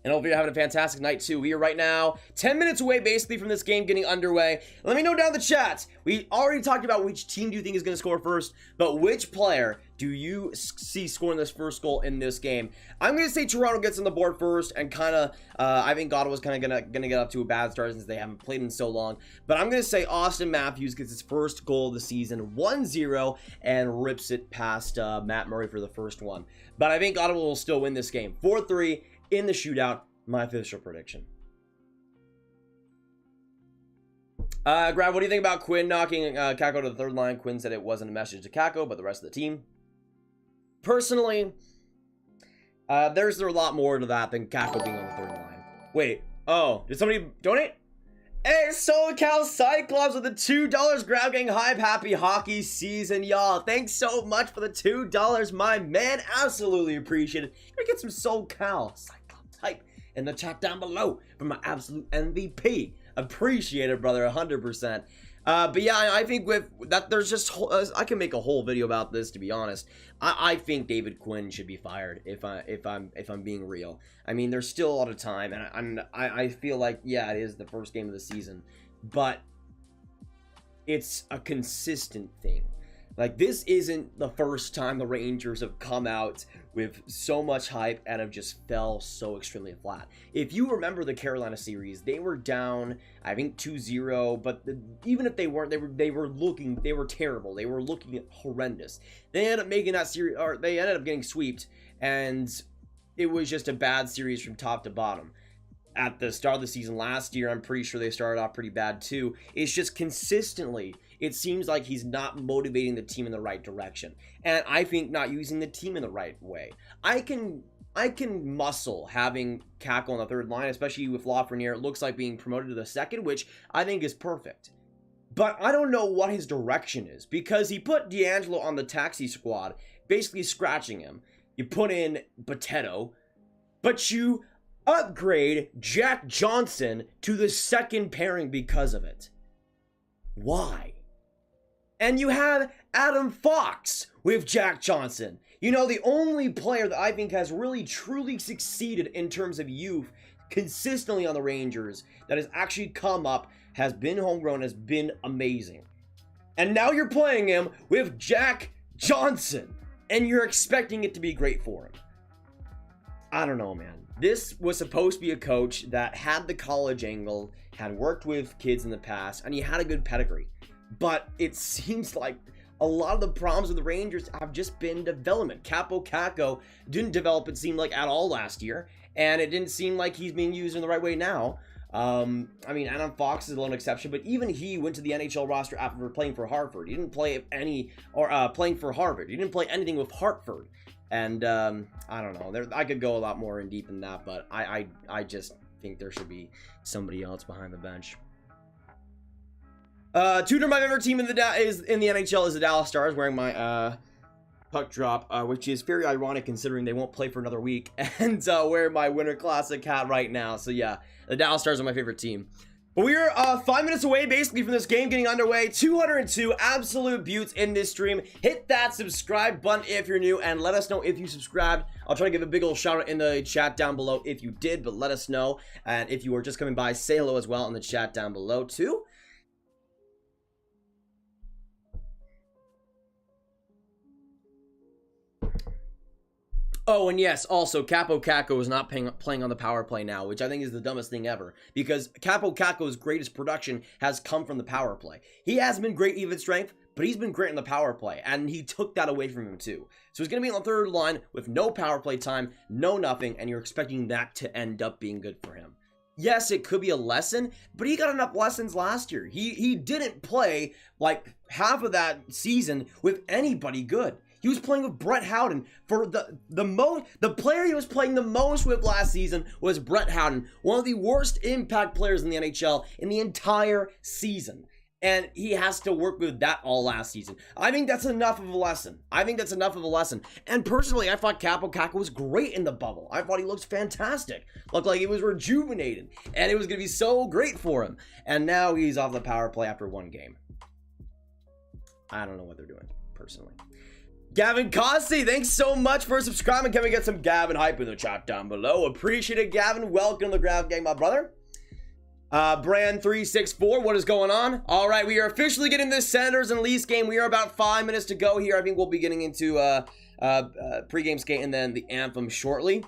And hopefully you're having a fantastic night too. We are right now 10 minutes away basically from this game getting underway. Let me know down in the chat. We already talked about which team do you think is going to score first, but which player do you see scoring this first goal in this game? I'm going to say Toronto gets on the board first, and kind of, I think Ottawa's kind of going to get up to a bad start since they haven't played in so long. But I'm going to say Austin Matthews gets his first goal of the season, 1-0, and rips it past Matt Murray for the first one. But I think Ottawa will still win this game, 4-3 in the shootout. My official prediction. Grab, what do you think about Quinn knocking Kakko to the third line? Quinn said it wasn't a message to Kakko, but the rest of the team. Personally, there's a lot more to that than Kakko being on the third line. Wait, oh, did somebody donate? Hey, SoCal Cyclops with the $2. Grab gang hype. Happy hockey season, y'all. Thanks so much for the $2, my man. Absolutely appreciate it. Gonna get some SoCal Cyclops hype in the chat down below from my absolute MVP. Appreciate it, brother, 100%. But yeah, I think with that, there's just I can make a whole video about this. To be honest, I think David Quinn should be fired if I'm being real. I mean, there's still a lot of time, and I feel like, yeah, it is the first game of the season, but it's a consistent thing. Like, this isn't the first time the Rangers have come out with so much hype and have just fell so extremely flat. If you remember the Carolina series, they were down, I think 2-0, but even if they weren't, they were terrible. They were looking horrendous. They ended up making that series, or they ended up getting swept, and it was just a bad series from top to bottom. At the start of the season last year, I'm pretty sure they started off pretty bad too. It's just consistently, it seems like he's not motivating the team in the right direction. And I think not using the team in the right way. I can muscle having Kakko on the third line, especially with Lafreniere. It looks like being promoted to the second, which I think is perfect. But I don't know what his direction is, because he put D'Angelo on the taxi squad, basically scratching him. You put in Potato, but you upgrade Jack Johnson to the second pairing because of it. Why? And you have Adam Fox with Jack Johnson. You know, the only player that I think has really truly succeeded in terms of youth consistently on the Rangers that has actually come up, has been homegrown, has been amazing. And now you're playing him with Jack Johnson, and you're expecting it to be great for him. I don't know, man. This was supposed to be a coach that had the college angle, had worked with kids in the past, and he had a good pedigree. But it seems like a lot of the problems with the Rangers have just been development. Kakko didn't develop, it seemed like, at all last year, and it didn't seem like he's being used in the right way now. I mean, Adam Fox is a lone exception, but even he went to the NHL roster after playing for Hartford. He didn't play playing for Harvard. He didn't play anything with Hartford. And I don't know. I could go a lot more in deep in that, but I just think there should be somebody else behind the bench. Tutor, my favorite team in the NHL is the Dallas Stars, wearing my puck drop, which is very ironic considering they won't play for another week, and wearing my Winter Classic hat right now. So yeah, the Dallas Stars are my favorite team. But we are 5 minutes away basically from this game getting underway. 202 absolute buttes in this stream. Hit that subscribe button if you're new, and let us know if you subscribed. I'll try to give a big old shout out in the chat down below if you did, but let us know. And if you were just coming by, say hello as well in the chat down below too. Oh, and yes, also, Kakko is not playing on the power play now, which I think is the dumbest thing ever, because Kakko's greatest production has come from the power play. He hasn't been great even strength, but he's been great in the power play, and he took that away from him too. So he's going to be on the third line with no power play time, no nothing, and you're expecting that to end up being good for him. Yes, it could be a lesson, but he got enough lessons last year. He didn't play like half of that season with anybody good. He was playing with Brett Howden. For the player he was playing the most with last season was Brett Howden, one of the worst impact players in the NHL in the entire season. And he has to work with that all last season. I think that's enough of a lesson. And personally, I thought Kakko was great in the bubble. I thought he looked fantastic. Looked like he was rejuvenated. And it was going to be so great for him. And now he's off the power play after one game. I don't know what they're doing, personally. Gavin Cossey, thanks so much for subscribing. Can we get some Gavin hype in the chat down below? Appreciate it, Gavin. Welcome to the Grab Gang, my brother. Brand364, what is going on? All right, we are officially getting this Senators and Leafs game. We are about 5 minutes to go here. I think we'll be getting into pregame skate and then the anthem shortly.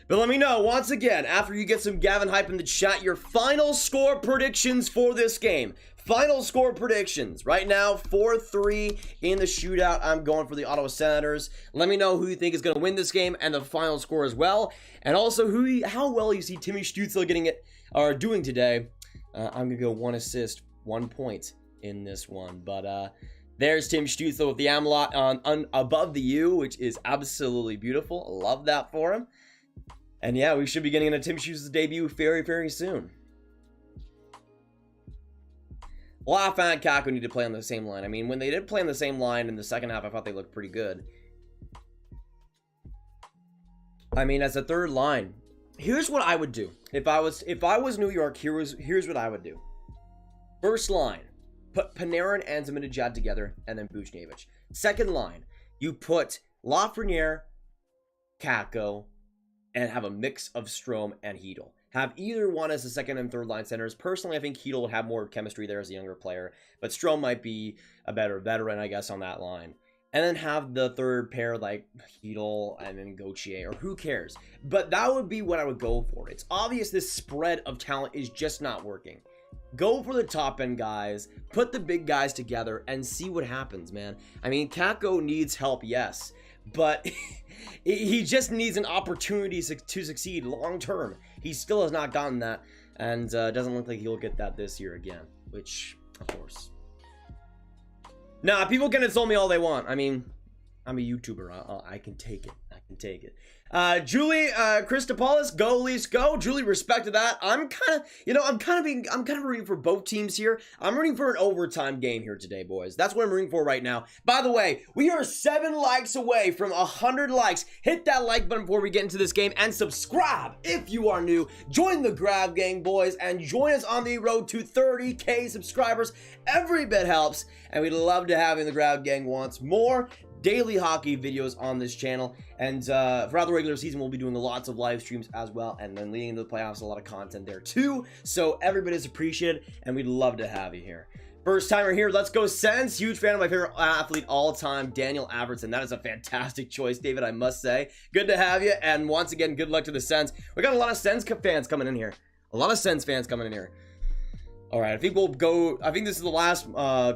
But let me know, once again, after you get some Gavin hype in the chat, your final score predictions for this game. Final score predictions. Right now, 4-3 in the shootout. I'm going for the Ottawa Senators. Let me know who you think is going to win this game and the final score as well. And also how well you see Timmy Stützle doing today. I'm going to go 1 assist, 1 point in this one. But there's Tim Stützle with the Amelot on above the U, which is absolutely beautiful. Love that for him. And yeah, we should be getting into Tim Stützle's debut very, very soon. Laugh and Kako need to play on the same line. I mean, when they did play on the same line in the second half, I thought they looked pretty good. I mean, as a third line, here's what I would do. If I was New York, here's what I would do. First line, put Panarin and Zibanejad together, and then Buchnevich. Second line, you put Lafreniere, Kako, and have a mix of Strome and Hedl. Have either one as the second and third line centers. Personally, I think Hedl would have more chemistry there as a younger player, but Strome might be a better veteran, I guess, on that line. And then have the third pair like Hedl and then Gauthier, or who cares? But that would be what I would go for. It's obvious this spread of talent is just not working. Go for the top end guys, put the big guys together, and see what happens, man. I mean, Kako needs help, yes, but he just needs an opportunity to succeed long term. He still has not gotten that, and doesn't look like he'll get that this year again, which, of course. Nah, people can insult me all they want. I mean, I'm a YouTuber. I can take it. I can take it. Julie Christopoulos, go Leafs, go. Julie, respect to that. I'm kind of rooting for both teams here. I'm rooting for an overtime game here today, boys. That's what I'm rooting for right now. By the way, we are 7 likes away from 100 likes. Hit that like button before we get into this game and subscribe if you are new. Join the Grab Gang, boys, and join us on the road to 30K subscribers. Every bit helps, and we'd love to have you in the Grab Gang once more. Daily hockey videos on this channel, and throughout the regular season we'll be doing lots of live streams as well, and then leading into the playoffs, a lot of content there too, so everybody's appreciated and we'd love to have you here. First timer here, let's go Sens. Huge fan of my favorite athlete all time, Daniel Alfredsson. That is a fantastic choice, David, I must say. Good to have you, and once again, good luck to the Sens. We got a lot of Sens fans coming in here. All right, I think we'll go. I think this is the last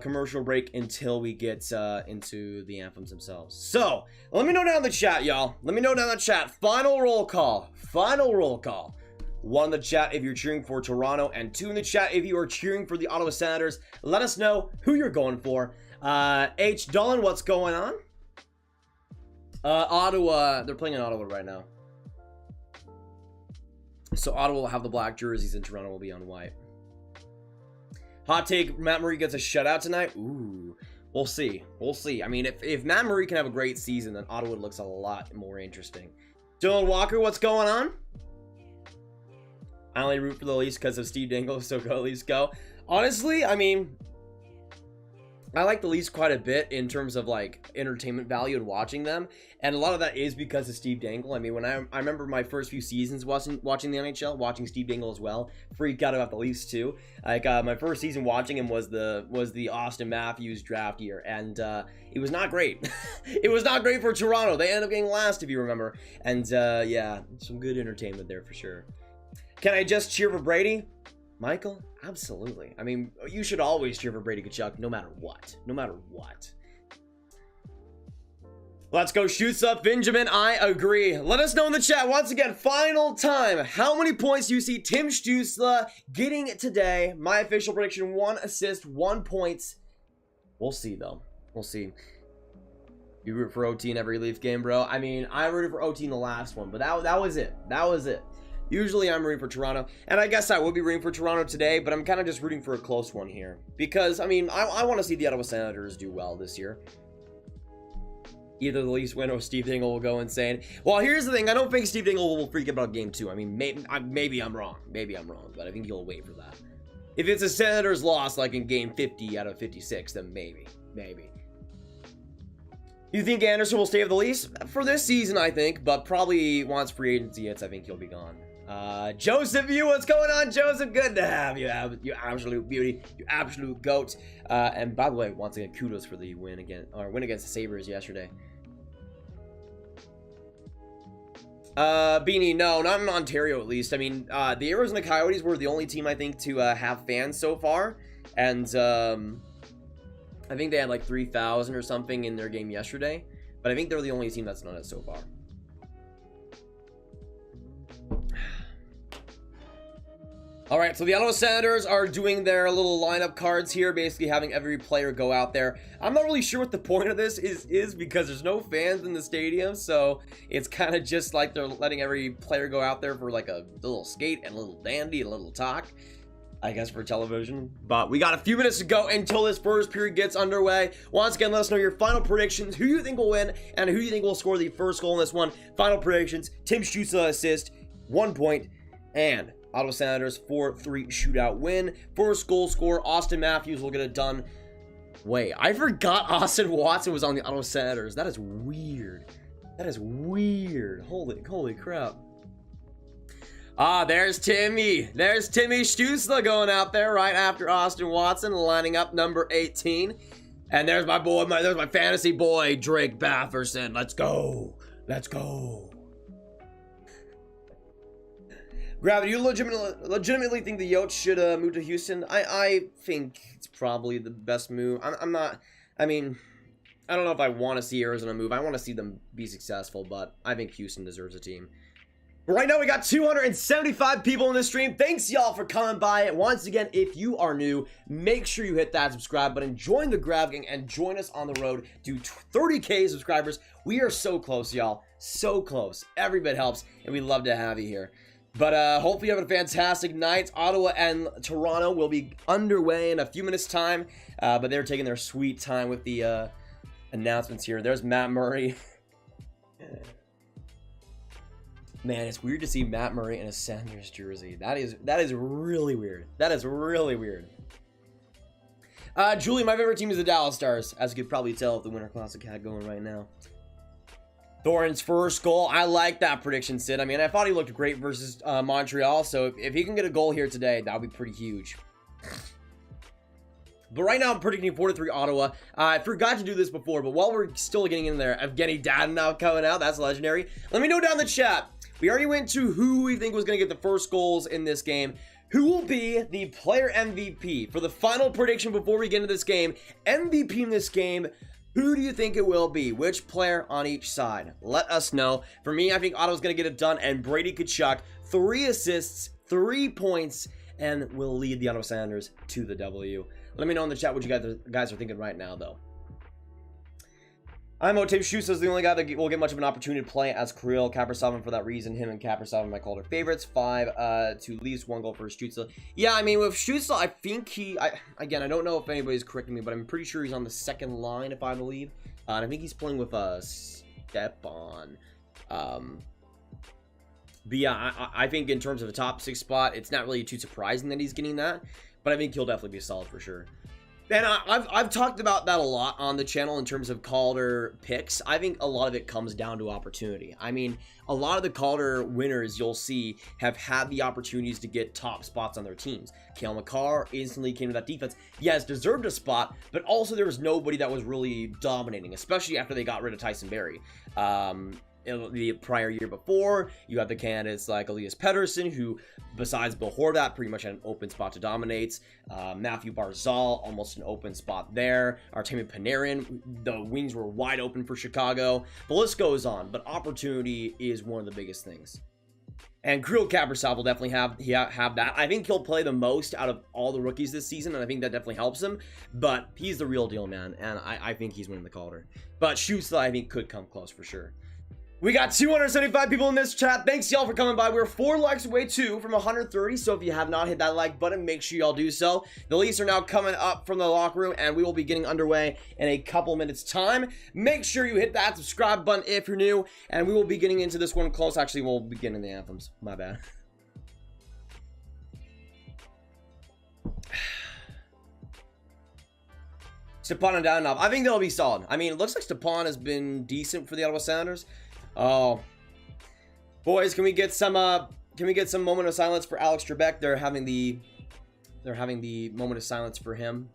commercial break until we get into the anthems themselves. So let me know down in the chat, y'all. Let me know down in the chat. Final roll call. Final roll call. 1 in the chat if you're cheering for Toronto, and 2 in the chat if you are cheering for the Ottawa Senators. Let us know who you're going for. H. Dolan, what's going on? Ottawa. They're playing in Ottawa right now. So Ottawa will have the black jerseys, and Toronto will be on white. Hot take, Matt Murray gets a shutout tonight? Ooh, we'll see. We'll see. I mean, if Matt Murray can have a great season, then Ottawa looks a lot more interesting. Dylan Walker, what's going on? I only root for the Leafs because of Steve Dangle, so go Leafs, go. Honestly, I mean, I like the Leafs quite a bit in terms of like entertainment value and watching them, and a lot of that is because of Steve Dangle. I mean, when I remember my first few seasons watching the NHL, watching Steve Dangle as well, freaked out about the Leafs too. Like my first season watching him was the Austin Matthews draft year, and it was not great. It was not great for Toronto. They ended up getting last, if you remember, and yeah, some good entertainment there for sure. Can I just cheer for Brady? Michael? Absolutely. I mean, you should always cheer for Brady Tkachuk no matter what. No matter what. Let's go shoots up, Benjamin. I agree. Let us know in the chat. Once again, final time. How many points do you see Tim Stützle getting today? My official prediction, 1 assist, 1 point. We'll see, though. We'll see. You root for OT in every Leaf game, bro? I mean, I rooted for OT in the last one, but that was it. That was it. Usually I'm rooting for Toronto, and I guess I would be rooting for Toronto today, but I'm kind of just rooting for a close one here. Because, I mean, I want to see the Ottawa Senators do well this year. Either the Leafs win or Steve Dangle will go insane. Well, here's the thing. I don't think Steve Dangle will freak about game 2. I mean, maybe I'm wrong. Maybe I'm wrong, but I think he'll wait for that. If it's a Senators loss, like in game 50 out of 56, then maybe. You think Anderson will stay with the Leafs? For this season, I think, but probably once free agency hits, I think he'll be gone. Joseph, what's going on, Joseph? Good to have you, you absolute beauty, you absolute goat. And by the way, once again, kudos for the win against the Sabres yesterday. Beanie, no, not in Ontario at least. I mean, the Arizona Coyotes were the only team I think to have fans so far, and I think they had like 3,000 or something in their game yesterday, but I think they're the only team that's done it so far. All right, so the Ottawa Senators are doing their little lineup cards here, basically having every player go out there. I'm not really sure what the point of this is because there's no fans in the stadium, so it's kind of just like they're letting every player go out there for like a little skate and a little dandy, a little talk, I guess, for television. But we got a few minutes to go until this first period gets underway. Once again, let us know your final predictions, who you think will win, and who you think will score the first goal in this one. Final predictions: Tim Stützle assist, 1 point, and Ottawa Senators 4-3 shootout win. First goal scorer, Austin Matthews, will get it done. Wait, I forgot Austin Watson was on the Ottawa Senators. That is weird. That is weird. Holy crap. There's Timmy. There's Timmy Stützle going out there right after Austin Watson, lining up number 18. And there's my boy, there's my fantasy boy, Drake Batherson. Let's go. Let's go. Gravity, you legitimately think the Yotes should move to Houston? I think it's probably the best move. I mean, I don't know if I want to see Arizona move. I want to see them be successful, but I think Houston deserves a team. Right now, we got 275 people in this stream. Thanks, y'all, for coming by. Once again, if you are new, make sure you hit that subscribe button, join the Grab Gang, and join us on the road to 30K subscribers. We are so close, y'all. So close. Every bit helps, and we'd love to have you here. But hopefully you have a fantastic night. Ottawa and Toronto will be underway in a few minutes' time. But they're taking their sweet time with the announcements here. There's Matt Murray. Man, it's weird to see Matt Murray in a Senators jersey. That is really weird. That is really weird. Julie, my favorite team is the Dallas Stars, as you could probably tell if the Winter Classic had going right now. Thornton's first goal. I like that prediction, Sid. I mean, I thought he looked great versus Montreal, so if he can get a goal here today, that would be pretty huge. But right now, I'm predicting 4-3 Ottawa. I forgot to do this before, but while we're still getting in there, Evgeny Dadonov coming out. That's legendary. Let me know down in the chat. We already went to who we think was going to get the first goals in this game. Who will be the player MVP? For the final prediction before we get into this game, MVP in this game, who do you think it will be? Which player on each side? Let us know. For me, I think Ottawa's going to get it done, and Brady Tkachuk, 3 assists, 3 points, and will lead the Ottawa Senators to the W. Let me know in the chat what you guys are thinking right now, though. I'm Tim Stützle is the only guy that will get much of an opportunity to play as Kirill Kaprizov, for that reason, him and Kaprizov are Calder favorites. 5 to least 1 goal for Stützle. Yeah, I mean, with Stützle, I think again, I don't know if anybody's correcting me, but I'm pretty sure he's on the second line, if I believe. And I think he's playing with Stepan. But yeah, I think in terms of the top 6 spot, it's not really too surprising that he's getting that, but I think he'll definitely be solid for sure. And I've talked about that a lot on the channel in terms of Calder picks. I think a lot of it comes down to opportunity. I mean, a lot of the Calder winners you'll see have had the opportunities to get top spots on their teams. Cale Makar instantly came to that defense. Yes, deserved a spot, but also there was nobody that was really dominating, especially after they got rid of Tyson Barrie. The prior year before, you had the candidates like Elias Pettersson, who, besides Bill Horvat, pretty much had an open spot to dominate. Matthew Barzal, almost an open spot there. Artemi Panarin, the wings were wide open for Chicago. The list goes on, but opportunity is one of the biggest things. And Kirill Kaprizov will definitely have that. I think he'll play the most out of all the rookies this season, and I think that definitely helps him. But he's the real deal, man, and I think he's winning the Calder. But Stützle, I think, could come close for sure. We got 275 people in this chat. Thanks, y'all, for coming by. We're 4 likes away, too, from 130. So if you have not hit that like button, make sure y'all do so. The Leafs are now coming up from the locker room, and we will be getting underway in a couple minutes' time. Make sure you hit that subscribe button if you're new, and we will be getting into this one close. Actually, we'll be getting the anthems. My bad. Stepan and Danilov. I think they'll be solid. I mean, it looks like Stepan has been decent for the Ottawa Senators. Oh, boys, can we get some moment of silence for Alex Trebek? They're having the moment of silence for him.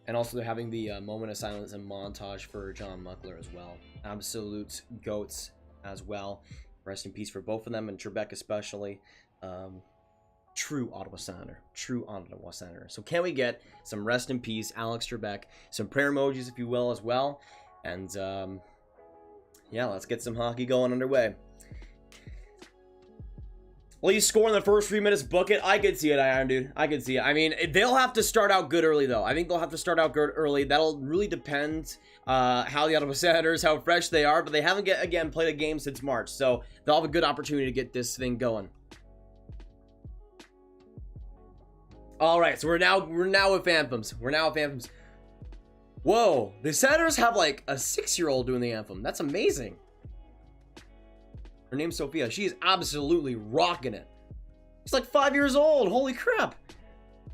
And also they're having the moment of silence and montage for John Muckler as well. Absolute goats as well. Rest in peace for both of them, and Trebek especially. True Ottawa Senator. True Ottawa Senator. So can we get some rest in peace, Alex Trebek? Some prayer emojis, if you will, as well. And, yeah, let's get some hockey going underway. Leafs score in the first 3 minutes, book it. I could see it, Iron Dude. I could see it. I mean, they'll have to start out good early, though. I think they'll have to start out good early. That'll really depend how the Ottawa Senators, how fresh they are. But they haven't, again, played a game since March. So they'll have a good opportunity to get this thing going. All right, so we're now with Anthems. We're now with Anthems. Whoa, the Senators have like a 6-year-old doing the anthem. That's amazing. Her name's Sophia. She is absolutely rocking it. She's like 5 years old. Holy crap.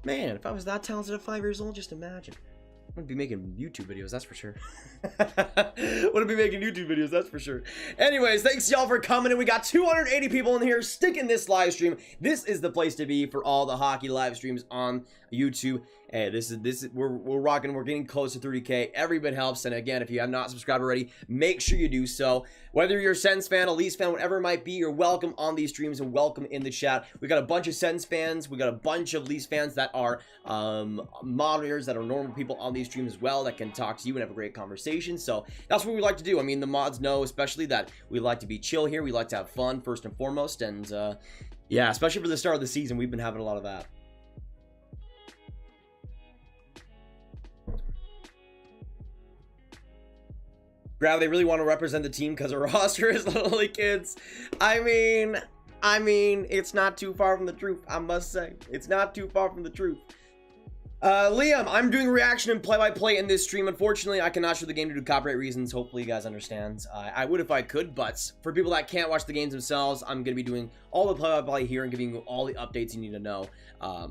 Man, if I was that talented at 5 years old, just imagine. I wouldn't be making YouTube videos, that's for sure. Wouldn't be making YouTube videos, that's for sure. Anyways, thanks y'all for coming in. We got 280 people in here sticking this live stream. This is the place to be for all the hockey live streams on YouTube. Hey, we're rocking. We're getting close to 30K. Every bit helps. And again, if you have not subscribed already, make sure you do so. Whether you're a Sens fan, a Leafs fan, whatever it might be, you're welcome on these streams and welcome in the chat. We got a bunch of Sens fans. We got a bunch of Leafs fans that are moderators, that are normal people on these streams as well, that can talk to you and have a great conversation. So that's what we like to do. I mean, the mods know especially that we like to be chill here. We like to have fun first and foremost. And yeah, especially for the start of the season, we've been having a lot of that. Grab, they really want to represent the team because our roster is literally kids. I mean, it's not too far from the truth, I must say. It's not too far from the truth. Liam, I'm doing reaction and play-by-play in this stream. Unfortunately, I cannot show the game due to copyright reasons. Hopefully, you guys understand. I would if I could, but for people that can't watch the games themselves, I'm going to be doing all the play-by-play here and giving you all the updates you need to know.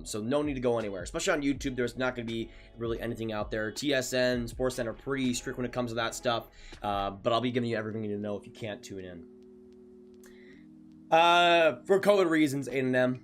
So no need to go anywhere. Especially on YouTube, there's not going to be really anything out there. TSN, SportsCenter are pretty strict when it comes to that stuff. But I'll be giving you everything you need to know if you can't tune in. For COVID reasons, 8&M.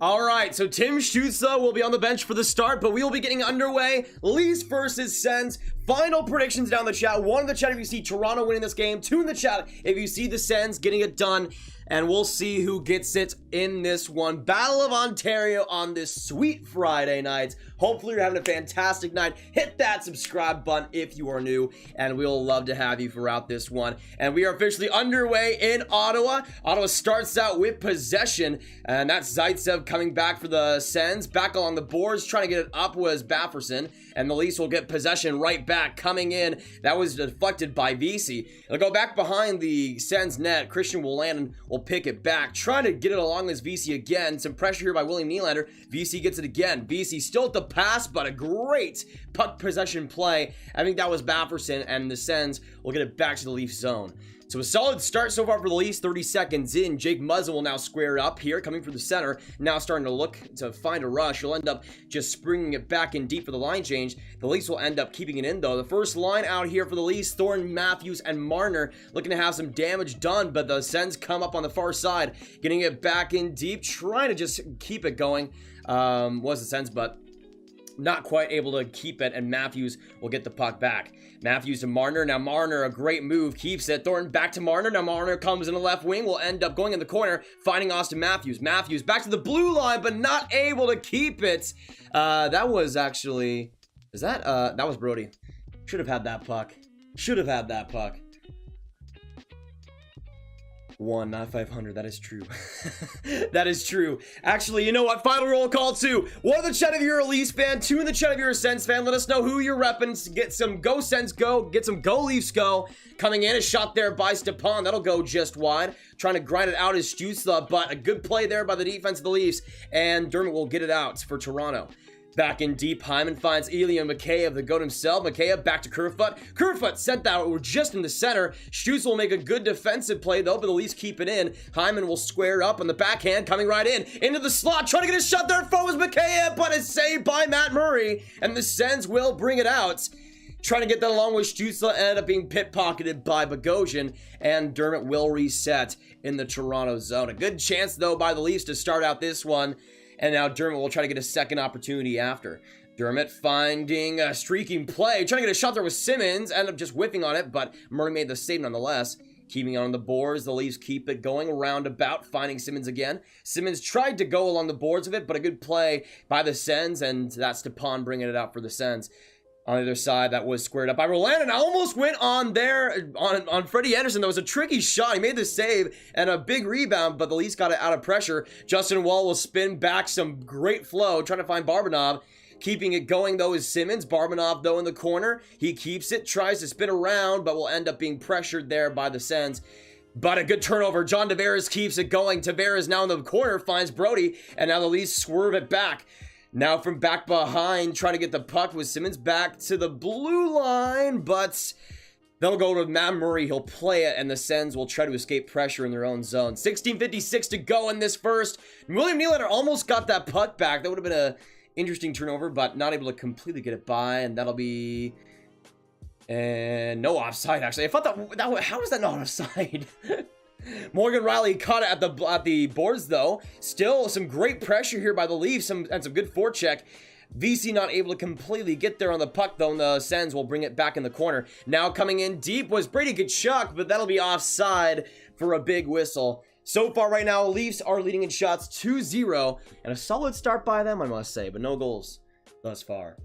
All right, so Tim Stützle will be on the bench for the start, but we will be getting underway. Leafs versus Sens. Final predictions down the chat. 1 in the chat if you see Toronto winning this game. 2 in the chat if you see the Sens getting it done. And we'll see who gets it in this one. Battle of Ontario on this sweet Friday night. Hopefully you're having a fantastic night. Hit that subscribe button if you are new, and we'll love to have you throughout this one. And we are officially underway in Ottawa. Ottawa starts out with possession, and that's Zaitsev coming back for the Sens. Back along the boards, trying to get it up was Bafferson, and the Leafs will get possession right back. Coming in, that was deflected by Vesey. It'll go back behind the Sens net. Christian Wolanin will pick it back, trying to get it along as Vesey again. Some pressure here by William Nylander. Vesey gets it again. Vesey still at the pass, but a great puck possession play. I think that was Bafferson, and the Sens will get it back to the Leafs zone. So a solid start so far for the Leafs. 30 seconds in. Jake Muzzin will now square up here, coming from the center. Now starting to look to find a rush. He'll end up just springing it back in deep for the line change. The Leafs will end up keeping it in, though. The first line out here for the Leafs, Thornton, Matthews, and Marner looking to have some damage done, but the Sens come up on the far side, getting it back in deep, trying to just keep it going. Was the Sens, but not quite able to keep it, and Matthews will get the puck back. Matthews to Marner. Now Marner, a great move, keeps it. Thornton back to Marner. Now Marner comes in the left wing, will end up going in the corner, finding Austin Matthews. Matthews back to the blue line, but not able to keep it. That was actually, that was Brody. Should have had that puck. Should have had that puck. 1, not 500. That is true. That is true. Actually, you know what? Final roll call 2. 1 in the chat if you're a Leafs fan. 2 in the chat if you're a Sens fan. Let us know who you're repping. Get some go Sens go. Get some go Leafs go. Coming in, a shot there by Stepan. That'll go just wide. Trying to grind it out is Stützle, but a good play there by the defense of the Leafs. And Dermott will get it out for Toronto. Back in deep, Hyman finds Ilya Mikheyev, the goat himself. Mikheyev back to Kerfoot. Kerfoot sent that over just in the center. Stützle will make a good defensive play, though, but the Leafs keep it in. Hyman will square up on the backhand, coming right in. Into the slot, trying to get a shot there. Forwards Mikheyev, but it's saved by Matt Murray. And the Sens will bring it out. Trying to get that along with Stützle, ended up being pit-pocketed by Bogosian, and Dermott will reset in the Toronto zone. A good chance, though, by the Leafs to start out this one. And now Dermott will try to get a second opportunity after. Dermott finding a streaking play. Trying to get a shot there with Simmons. Ended up just whiffing on it, but Murray made the save nonetheless. Keeping it on the boards. The Leafs keep it going roundabout, finding Simmons again. Simmons tried to go along the boards of it, but a good play by the Sens, and that's Stepan bringing it out for the Sens. On the other side, that was squared up by Roland, and I almost went on there on Freddie Anderson. That was a tricky shot. He made the save and a big rebound, but the Leafs got it out of pressure. Justin Wall will spin back, some great flow, trying to find Barabanov. Keeping it going, though, is Simmons. Barabanov, though, in the corner. He keeps it, tries to spin around, but will end up being pressured there by the Sens. But a good turnover. John Tavares keeps it going. Tavares now in the corner, finds Brody, and now the Leafs swerve it back. Now from back behind, trying to get the puck with Simmons back to the blue line, but they'll go to Matt Murray. He'll play it, and the Sens will try to escape pressure in their own zone. 16:56 to go in this first. William Nylander almost got that puck back. That would have been an interesting turnover, but not able to completely get it by, and that'll be... And no offside, actually. I thought that how was that not offside? Morgan Riley caught it at the boards, though. Still some great pressure here by the Leafs and some good forecheck. VC not able to completely get there on the puck, though, and the Sens will bring it back in the corner. Now coming in deep was Brady Tkachuk, but that'll be offside for a big whistle. So far right now, Leafs are leading in shots 2-0, and a solid start by them, I must say, but no goals thus far.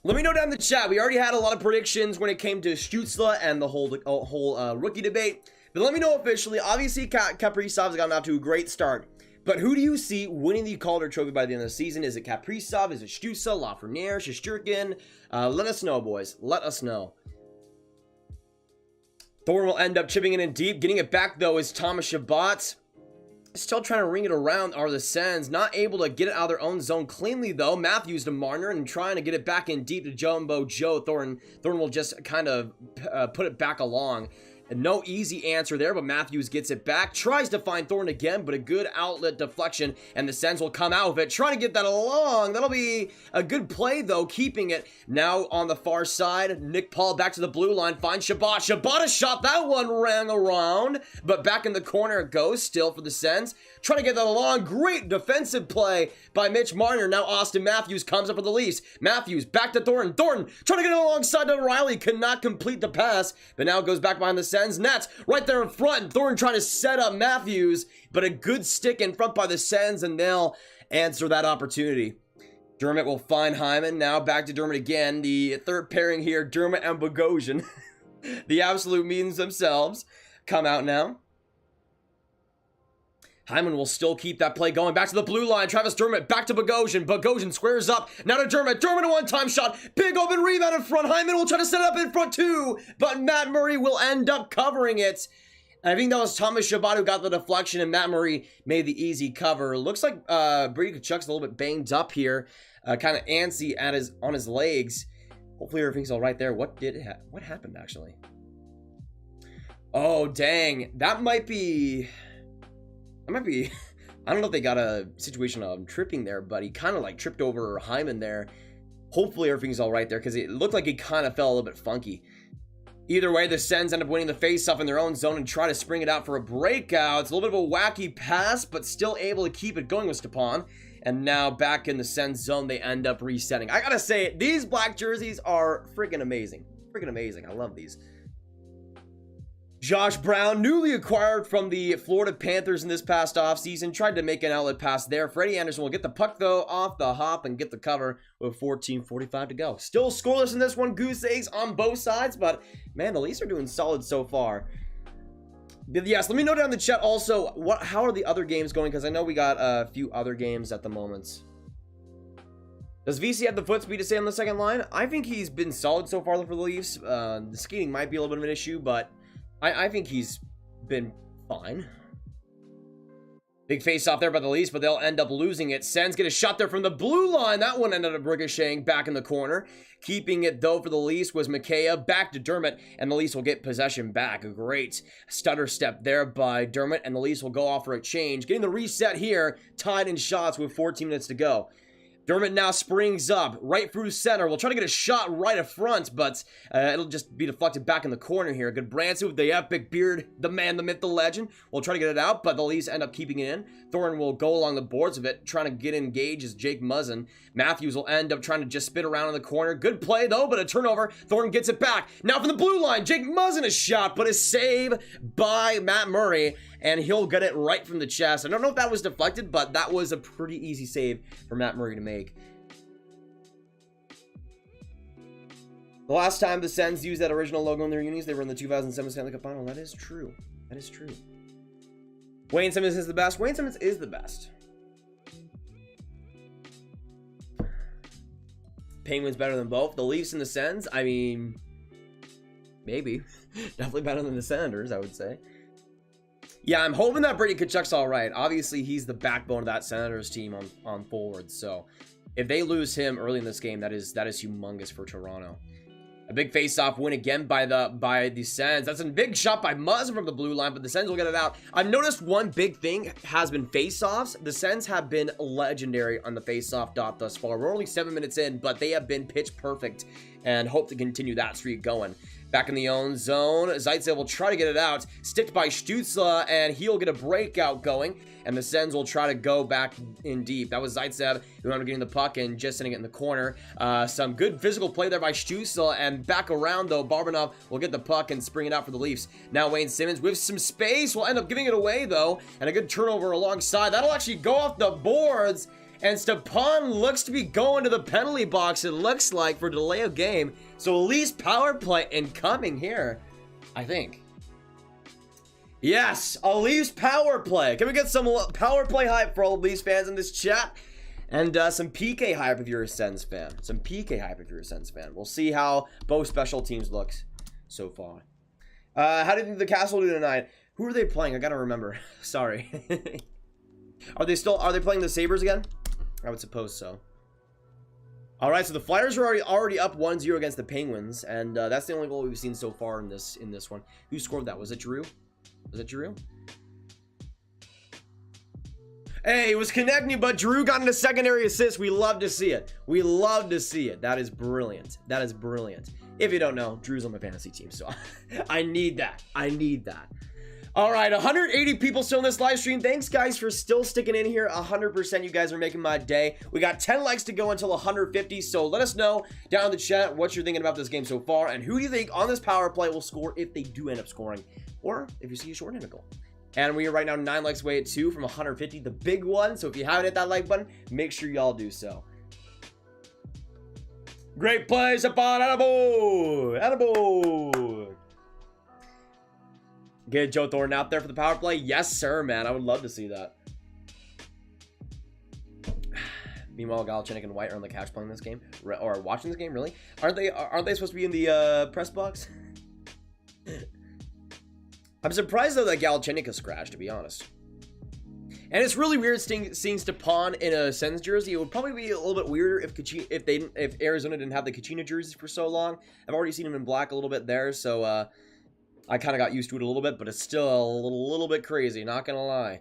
Let me know down in the chat. We already had a lot of predictions when it came to Stützle and the whole rookie debate. But let me know officially. Obviously, Kaprizov's gotten off to a great start. But who do you see winning the Calder Trophy by the end of the season? Is it Kaprizov? Is it Stützle? Lafreniere? Shesterkin? Let us know, boys. Let us know. Thorne will end up chipping in deep. Getting it back, though, is Thomas Chabot. Still trying to ring it around are the Sens. Not able to get it out of their own zone cleanly, though. Matthews to Marner and trying to get it back in deep to Jumbo Joe. Thorne will just kind of put it back along. And no easy answer there, but Matthews gets it back. Tries to find Thorne again, but a good outlet deflection, and the Sens will come out of it. Trying to get that along. That'll be a good play, though, keeping it. Now on the far side, Nick Paul back to the blue line. Finds Chabot. Chabot has shot that one, ran around, but back in the corner it goes, still for the Sens. Trying to get that along. Great defensive play by Mitch Marner. Now Austin Matthews comes up for the Leafs. Matthews back to Thornton. Thornton trying to get it alongside to Riley. Could not complete the pass, but now goes back behind the Sens nets. Right there in front. Thornton trying to set up Matthews, but a good stick in front by the Sens, and they'll answer that opportunity. Dermott will find Hyman. Now back to Dermott again. The third pairing here, Dermott and Bogosian. The absolute means themselves come out now. Hyman will still keep that play going. Back to the blue line. Travis Dermott back to Bogosian. Bogosian squares up. Now to Dermott. Dermott a one-time shot. Big open rebound in front. Hyman will try to set it up in front too, but Matt Murray will end up covering it. I think that was Thomas Chabot who got the deflection, and Matt Murray made the easy cover. Looks like Brady Tkachuk's a little bit banged up here. Kind of antsy on his legs. Hopefully everything's all right there. What happened, actually? Oh, dang. That might be... I don't know if they got a situation of tripping there, but he kind of like tripped over Hyman there. Hopefully everything's all right there, because it looked like he kind of fell a little bit funky. Either way, the Sens end up winning the face-off in their own zone and try to spring it out for a breakout. It's a little bit of a wacky pass, but still able to keep it going with Stepan. And now back in the Sens zone, they end up resetting. I gotta say, these black jerseys are freaking amazing. Freaking amazing. I love these. Josh Brown, newly acquired from the Florida Panthers in this past offseason, tried to make an outlet pass there. Freddie Anderson will get the puck, though, off the hop and get the cover with 14:45 to go. Still scoreless in this one. Goose eggs on both sides, but, man, the Leafs are doing solid so far. But yes, let me know down in the chat also, how are the other games going? Because I know we got a few other games at the moment. Does VC have the foot speed to stay on the second line? I think he's been solid so far for the Leafs. The skating might be a little bit of an issue, but... I think he's been fine. Big face-off there by the Leafs, but they'll end up losing it. Sens get a shot there from the blue line. That one ended up ricocheting back in the corner. Keeping it, though, for the Leafs was McKay. Back to Dermott, and the Leafs will get possession back. A great stutter step there by Dermott, and the Leafs will go off for a change. Getting the reset here, tied in shots with 14 minutes to go. Dermott now springs up right through center. We'll try to get a shot right up front, but it'll just be deflected back in the corner here. Good Branson with the epic beard, the man, the myth, the legend. We'll try to get it out, but the Leafs end up keeping it in. Thornton will go along the boards of it, trying to get engaged as Jake Muzzin. Matthews will end up trying to just spin around in the corner. Good play, though, but a turnover. Thornton gets it back. Now from the blue line, Jake Muzzin a shot, but a save by Matt Murray, and he'll get it right from the chest. I don't know if that was deflected, but that was a pretty easy save for Matt Murray to make. The last time the Sens used that original logo in their unis, they were in the 2007 Stanley Cup Final. That is true. That is true. Wayne Simmonds is the best. Wayne Simmonds is the best. Penguins better than both. The Leafs and the Sens, I mean, maybe. Definitely better than the Senators, I would say. Yeah, I'm hoping that Brady Tkachuk's all right. Obviously, he's the backbone of that Senators team on forward. So, if they lose him early in this game, that is humongous for Toronto. A big face-off win again by the Sens. That's a big shot by Muzzin from the blue line, but the Sens will get it out. I've noticed one big thing has been face-offs. The Sens have been legendary on the face-off dot thus far. We're only 7 minutes in, but they have been pitch perfect and hope to continue that streak going. Back in the own zone, Zaitsev will try to get it out. Sticked by Stützle, and he'll get a breakout going. And the Sens will try to go back in deep. That was Zaitsev who ended up getting the puck and just sitting it in the corner. Some good physical play there by Stützle, and back around, though, Barbanov will get the puck and spring it out for the Leafs. Now Wayne Simmonds with some space will end up giving it away, though, and a good turnover alongside. That'll actually go off the boards. And Stepan looks to be going to the penalty box, it looks like, for delay of game. So Leafs power play incoming here, I think. Yes, a Leafs power play. Can we get some power play hype for all the Leafs fans in this chat? And some PK hype if you're a Sens fan. Some PK hype if you're a Sens fan. We'll see how both special teams looks so far. How do you think the Castle do tonight? Who are they playing? I gotta remember. Sorry. Are they playing the Sabres again? I would suppose so. All right, so the Flyers are already up 1-0 against the Penguins, and that's the only goal we've seen so far in this one. Who scored that? Was it Giroux? Was it Giroux? Hey, it was Konechny, but Giroux got into secondary assist. We love to see it. We love to see it. That is brilliant. That is brilliant. If you don't know, Drew's on my fantasy team, so I need that. I need that. All right, 180 people still in this live stream. Thanks, guys, for still sticking in here. 100%, you guys are making my day. We got 10 likes to go until 150, so let us know down in the chat what you're thinking about this game so far, and who do you think on this power play will score if they do end up scoring, or if you see a short-handed goal. And we are right now 9 likes away at 2 from 150, the big one, so if you haven't hit that like button, make sure y'all do so. Great play, Stepan, attaboy, attaboy. Get Joe Thornton out there for the power play? Yes, sir, man. I would love to see that. Meanwhile, Galchenyuk and White are on the couch playing this game, or watching this game. Really? Aren't they supposed to be in the press box? I'm surprised though that Galchenyuk has scratched, to be honest. And it's really weird seeing Stepan in a Sens jersey. It would probably be a little bit weirder if Arizona didn't have the Kachina jerseys for so long. I've already seen him in black a little bit there, so I kind of got used to it a little bit, but it's still a little bit crazy, not gonna lie.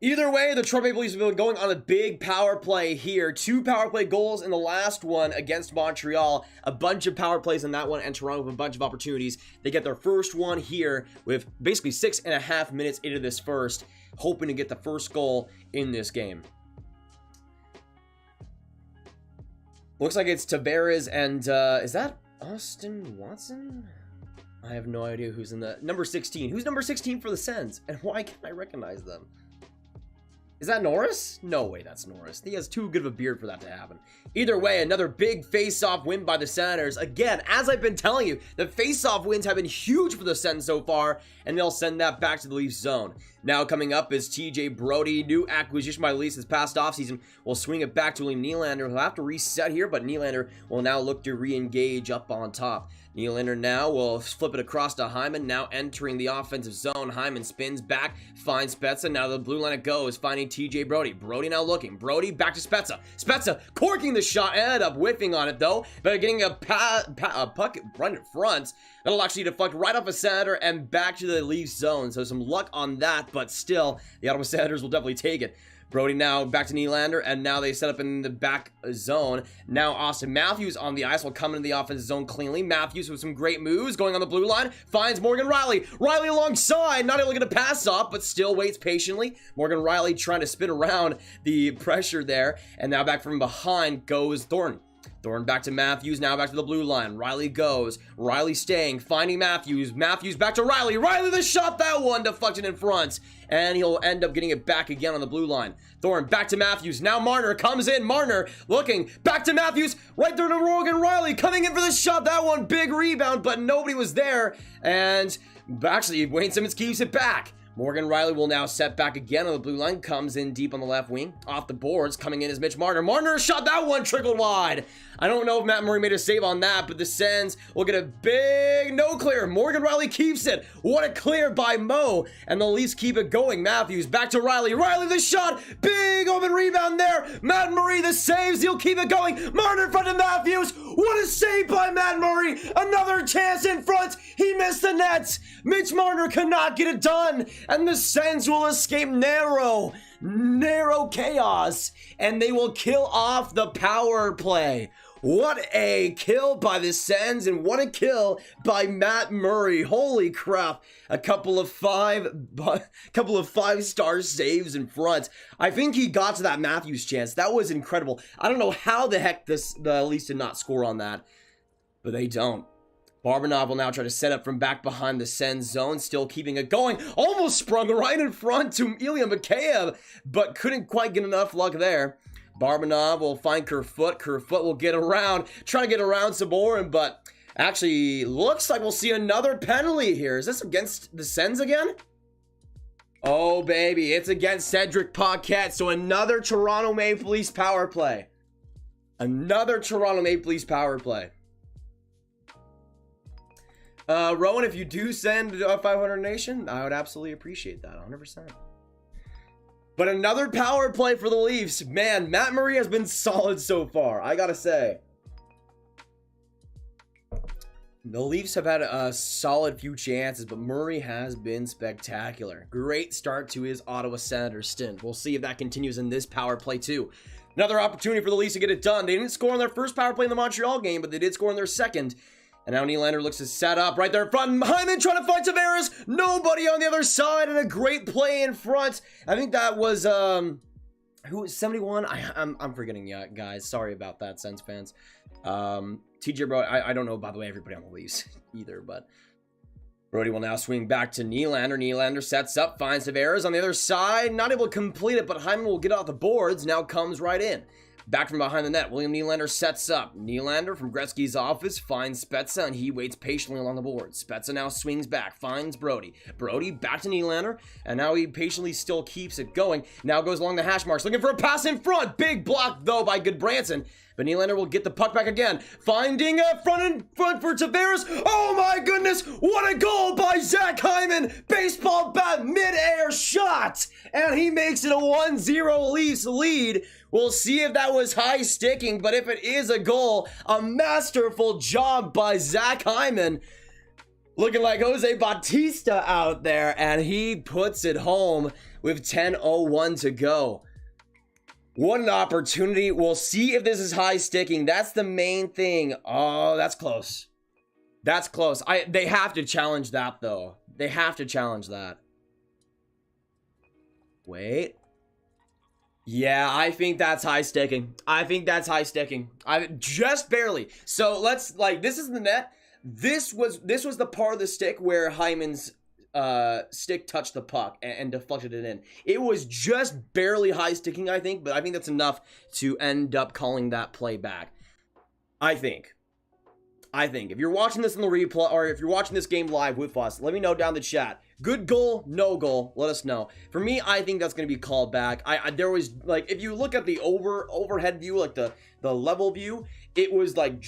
Either way, the Toronto Maple Leafs have been going on a big power play here. 2 power play goals in the last one against Montreal. A bunch of power plays in that one, and Toronto with a bunch of opportunities. They get their first one here with basically 6.5 minutes into this first, hoping to get the first goal in this game. Looks like it's Tavares and, is that Austin Watson? I have no idea who's in the number 16. Who's number 16 for the Sens? And why can't I recognize them? Is that Norris? No way that's Norris. He has too good of a beard for that to happen. Either way, another big face-off win by the Senators. Again, as I've been telling you, the face-off wins have been huge for the Sens so far, and they'll send that back to the Leafs zone. Now coming up is TJ Brodie. New acquisition by the Leafs this past offseason. We'll swing it back to William Nylander. He'll have to reset here, but Nylander will now look to re-engage up on top. Nylander now will flip it across to Hyman, now entering the offensive zone. Hyman spins back, finds Spezza. Now the blue line it goes, finding TJ Brodie. Brodie now looking. Brodie back to Spezza. Spezza corking the shot, ended up whiffing on it though, but getting a puck right in front. That'll actually deflect right off a center and back to the Leafs zone. So some luck on that, but still, the Ottawa Senators will definitely take it. Brodie now back to Nylander, and now they set up in the back zone. Now Austin Matthews on the ice will come into the offensive zone cleanly. Matthews with some great moves going on the blue line, finds Morgan Rielly. Rielly alongside, not able to get a pass off, but still waits patiently. Morgan Rielly trying to spin around the pressure there, and now back from behind goes Thornton. Thornton back to Matthews, now back to the blue line. Rielly goes. Rielly staying, finding Matthews. Matthews back to Rielly. Rielly the shot, that one deflected in front. And he'll end up getting it back again on the blue line. Thornton back to Matthews. Now Marner comes in. Marner looking back to Matthews. Right there to Morgan Rielly. Coming in for the shot. That one, big rebound, but nobody was there. And actually, Wayne Simmons keeps it back. Morgan Rielly will now set back again on the blue line. Comes in deep on the left wing. Off the boards. Coming in is Mitch Marner. Marner shot that one. Trickled wide. I don't know if Matt Murray made a save on that, but the Sens will get a big no clear. Morgan Rielly keeps it. What a clear by Mo. And the Leafs keep it going. Matthews back to Rielly. Rielly the shot. Big open rebound there. Matt Murray the saves. He'll keep it going. Marner in front of Matthews. What a save by Matt Murray. Another chance in front. He missed the nets. Mitch Marner cannot get it done. And the Sens will escape narrow chaos. And they will kill off the power play. What a kill by the Sens, and what a kill by Matt Murray. Holy crap. A couple of five-star saves in front. I think he got to that Matthews chance. That was incredible. I don't know how the heck the Leafs did not score on that, but they don't. Barabanov will now try to set up from back behind the Sens zone, still keeping it going. Almost sprung right in front to Ilya Mikheyev, but couldn't quite get enough luck there. Barabanov will find Kerfoot. Kerfoot will get around, try to get around Saborin, but actually looks like we'll see another penalty here. Is this against the Sens again? Oh, baby, it's against Cedric Paquette. So another Toronto Maple Leafs power play. Another Toronto Maple Leafs power play. Rowan, if you do send a 500 Nation, I would absolutely appreciate that, 100%. But another power play for the Leafs. Man, Matt Murray has been solid so far, I gotta say. The Leafs have had a solid few chances, but Murray has been spectacular. Great start to his Ottawa Senators stint. We'll see if that continues in this power play too. Another opportunity for the Leafs to get it done. They didn't score on their first power play in the Montreal game, but they did score in their second. And now Nylander looks to set up right there in front. Hyman trying to find Tavares. Nobody on the other side, and a great play in front. I think that was, who was 71? I'm forgetting, guys. Sorry about that, Sens fans. TJ Brodie, I don't know, by the way, everybody on the Leafs either, but Brodie will now swing back to Nylander. Nylander sets up, finds Tavares on the other side. Not able to complete it, but Hyman will get off the boards. Now comes right in. Back from behind the net, William Nylander sets up. Nylander from Gretzky's office finds Spezza, and he waits patiently along the boards. Spezza now swings back, finds Brodie. Brodie back to Nylander, and now he patiently still keeps it going. Now goes along the hash marks, looking for a pass in front. Big block, though, by Goodbranson. But Nylander will get the puck back again. Finding a front for Tavares. Oh my goodness, what a goal by Zach Hyman. Baseball bat mid-air shot. And he makes it a 1-0 Leafs lead. We'll see if that was high sticking, but if it is a goal, a masterful job by Zach Hyman. Looking like Jose Bautista out there, and he puts it home with 10:01 to go. What an opportunity. We'll see if this is high sticking. That's the main thing. Oh, that's close. That's close. They have to challenge that, though. They have to challenge that. Wait. Yeah, I think that's high sticking. I think that's high sticking. Just barely. So let's, like, this is the net. This was the part of the stick where Hyman's stick touched the puck and deflected it in. It was just barely high sticking, I think, but I think that's enough to end up calling that play back. I think. I think. If you're watching this in the replay, or if you're watching this game live with us, let me know down in the chat. Good goal, no goal, let us know. For me, I think that's going to be called back. There was, like, if you look at the overhead view, like the level view, it was like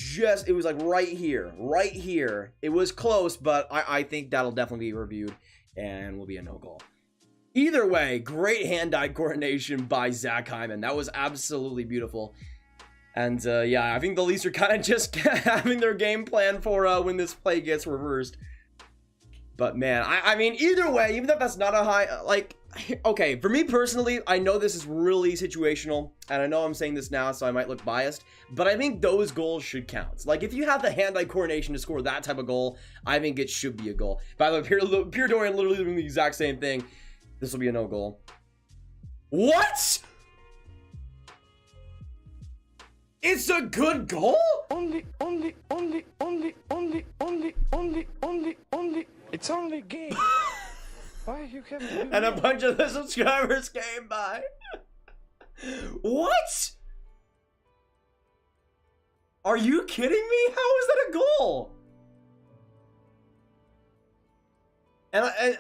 right here. It was close, but I think that'll definitely be reviewed and will be a no goal. Either way, great hand-eye coordination by Zach Hyman. That was absolutely beautiful. And yeah, I think the Leafs are kind of just having their game plan for when this play gets reversed. But man, I mean, either way, even if that's not a high, like, okay, for me personally, I know this is really situational, and I know I'm saying this now, so I might look biased, but I think those goals should count. Like, if you have the hand-eye coordination to score that type of goal, I think it should be a goal. By the way, Pierre Dorian literally doing the exact same thing. This will be a no goal. What? It's a good goal? Only. It's only game. Why you can't do And a bunch of the subscribers came by. What? Are you kidding me? How is that a goal? And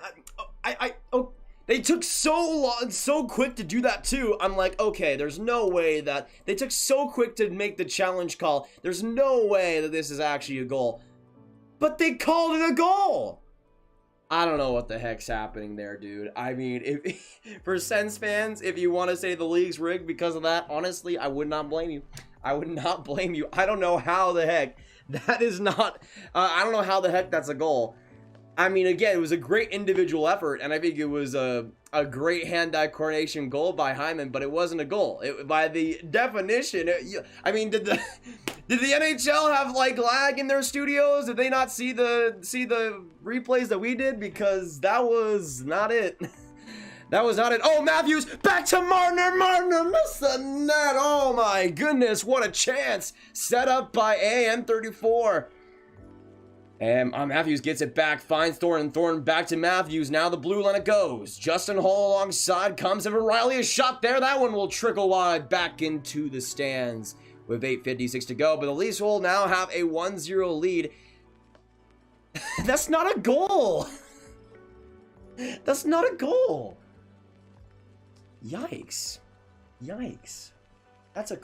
oh, they took so long, so quick to do that too. I'm like, okay, there's no way that they took so quick to make the challenge call. There's no way that this is actually a goal. But they called it a goal. I don't know what the heck's happening there, dude. I mean, if, for Sens fans, if you want to say the league's rigged because of that, honestly, I would not blame you. I would not blame you. I don't know how the heck that is not, I don't know how the heck that's a goal. I mean, again, it was a great individual effort, and I think it was a great hand-eye coordination goal by Hyman, but it wasn't a goal. By the definition, I mean, did the NHL have like lag in their studios? Did they not see the replays that we did? Because that was not it. That was not it. Oh, Matthews back to Marner. Marner missed the net. Oh my goodness, what a chance! Set up by AM34. And Matthews gets it back, finds Thornton, and Thornton back to Matthews. Now the blue line it goes. Justin Hall alongside comes in for Riley. A shot there. That one will trickle wide back into the stands with 8:56 to go. But the Leafs will now have a 1-0 lead. That's not a goal. That's not a goal. Yikes. Yikes. That's a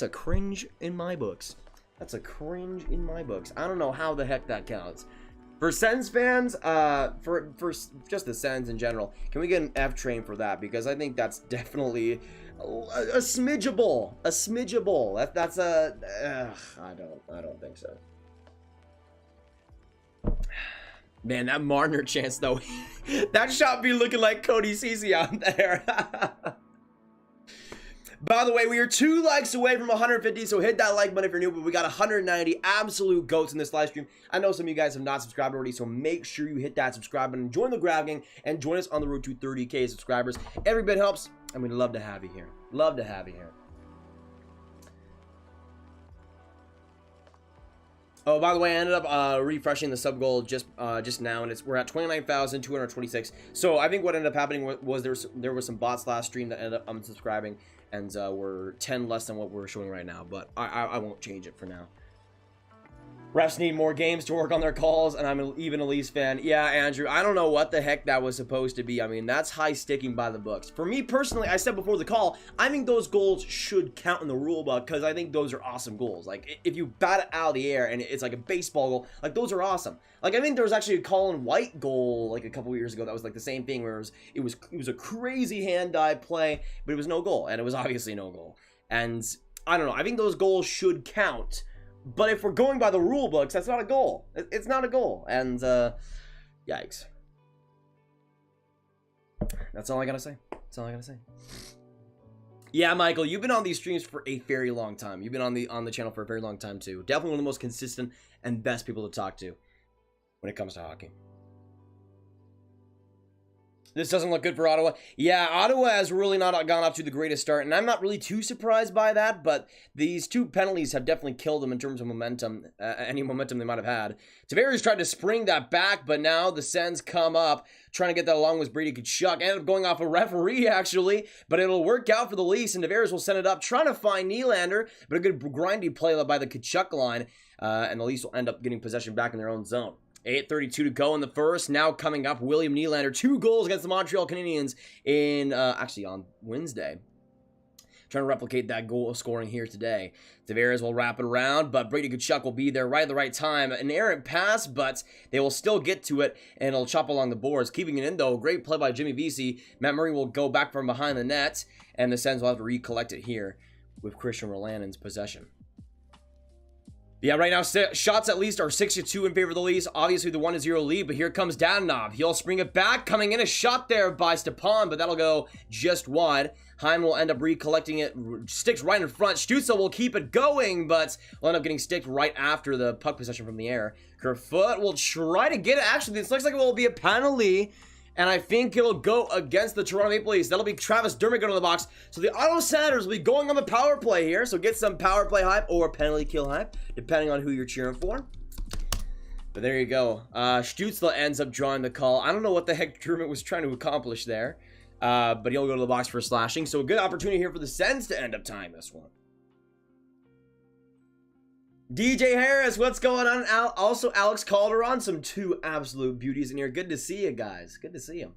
cringe in my books. That's a cringe in my books. I don't know how the heck that counts. For Sens fans, for just the Sens in general, can we get an F train for that? Because I think that's definitely a smidgeable. A smidgeable. That's a. I don't think so. Man, that Marner chance though, that shot be looking like Cody Ceci out there. By the way, we are 2 likes away from 150, so hit that like button if you're new, but we got 190 absolute goats in this live stream. I know some of you guys have not subscribed already, so make sure you hit that subscribe button, join the Grab Gang, and join us on the road to 30K subscribers. Every bit helps, and we'd love to have you here. Love to have you here. Oh, by the way, I ended up refreshing the sub goal just now, and we're at 29,226. So I think what ended up happening was there was some bots last stream that ended up unsubscribing, and we're 10 less than what we're showing right now. But I won't change it for now. Refs need more games to work on their calls, and I'm even a Leafs fan. Yeah, Andrew, I don't know what the heck that was supposed to be. I mean, that's high sticking by the books. For me personally, I said before the call, I think those goals should count in the rule book because I think those are awesome goals. Like, if you bat it out of the air and it's like a baseball goal, like, those are awesome. Like, I think there was actually a Colin White goal like a couple years ago that was like the same thing where it was a crazy hand-eye play, but it was no goal, and it was obviously no goal. And I don't know, I think those goals should count. But if we're going by the rule books, that's not a goal. It's not a goal. And, yikes. That's all I gotta say. That's all I gotta say. Yeah, Michael, you've been on these streams for a very long time. You've been on the channel for a very long time, too. Definitely one of the most consistent and best people to talk to when it comes to hockey. This doesn't look good for Ottawa. Yeah, Ottawa has really not gone off to the greatest start, and I'm not really too surprised by that, but these 2 penalties have definitely killed them in terms of momentum, any momentum they might have had. Tavares tried to spring that back, but now the Sens come up, trying to get that along with Brady Tkachuk. Ended up going off a referee, actually, but it'll work out for the Leafs, and Tavares will send it up, trying to find Nylander, but a good grindy play by the Tkachuk line. and the Leafs will end up getting possession back in their own zone. 8:32 to go in the first. Now coming up, William Nylander, 2 goals against the Montreal Canadiens in, actually on Wednesday. Trying to replicate that goal scoring here today. Tavares will wrap it around, but Brady Tkachuk will be there right at the right time. An errant pass, but they will still get to it, and it'll chop along the boards. Keeping it in, though. Great play by Jimmy Vesey. Matt Murray will go back from behind the net, and the Sens will have to recollect it here with Christian Rolanen's possession. Yeah, right now, shots at least are 6-2 in favor of the Leafs. Obviously, the 1-0 lead, but here comes Dadonov. He'll spring it back. Coming in, a shot there by Stepan, but that'll go just wide. Heim will end up recollecting it. Sticks right in front. Stützle will keep it going, but will end up getting sticked right after the puck possession from the air. Kerfoot will try to get it. Actually, this looks like it will be a penalty, and I think it'll go against the Toronto Maple Leafs. That'll be Travis Dermott going to the box. So the Ottawa Senators will be going on the power play here. So get some power play hype or penalty kill hype, depending on who you're cheering for. But there you go. Stützle ends up drawing the call. I don't know what the heck Dermott was trying to accomplish there. But he'll go to the box for slashing. So a good opportunity here for the Sens to end up tying this one. DJ Harris, what's going on? Also, Alex Calderon, some 2 absolute beauties in here. Good to see you guys. Good to see you.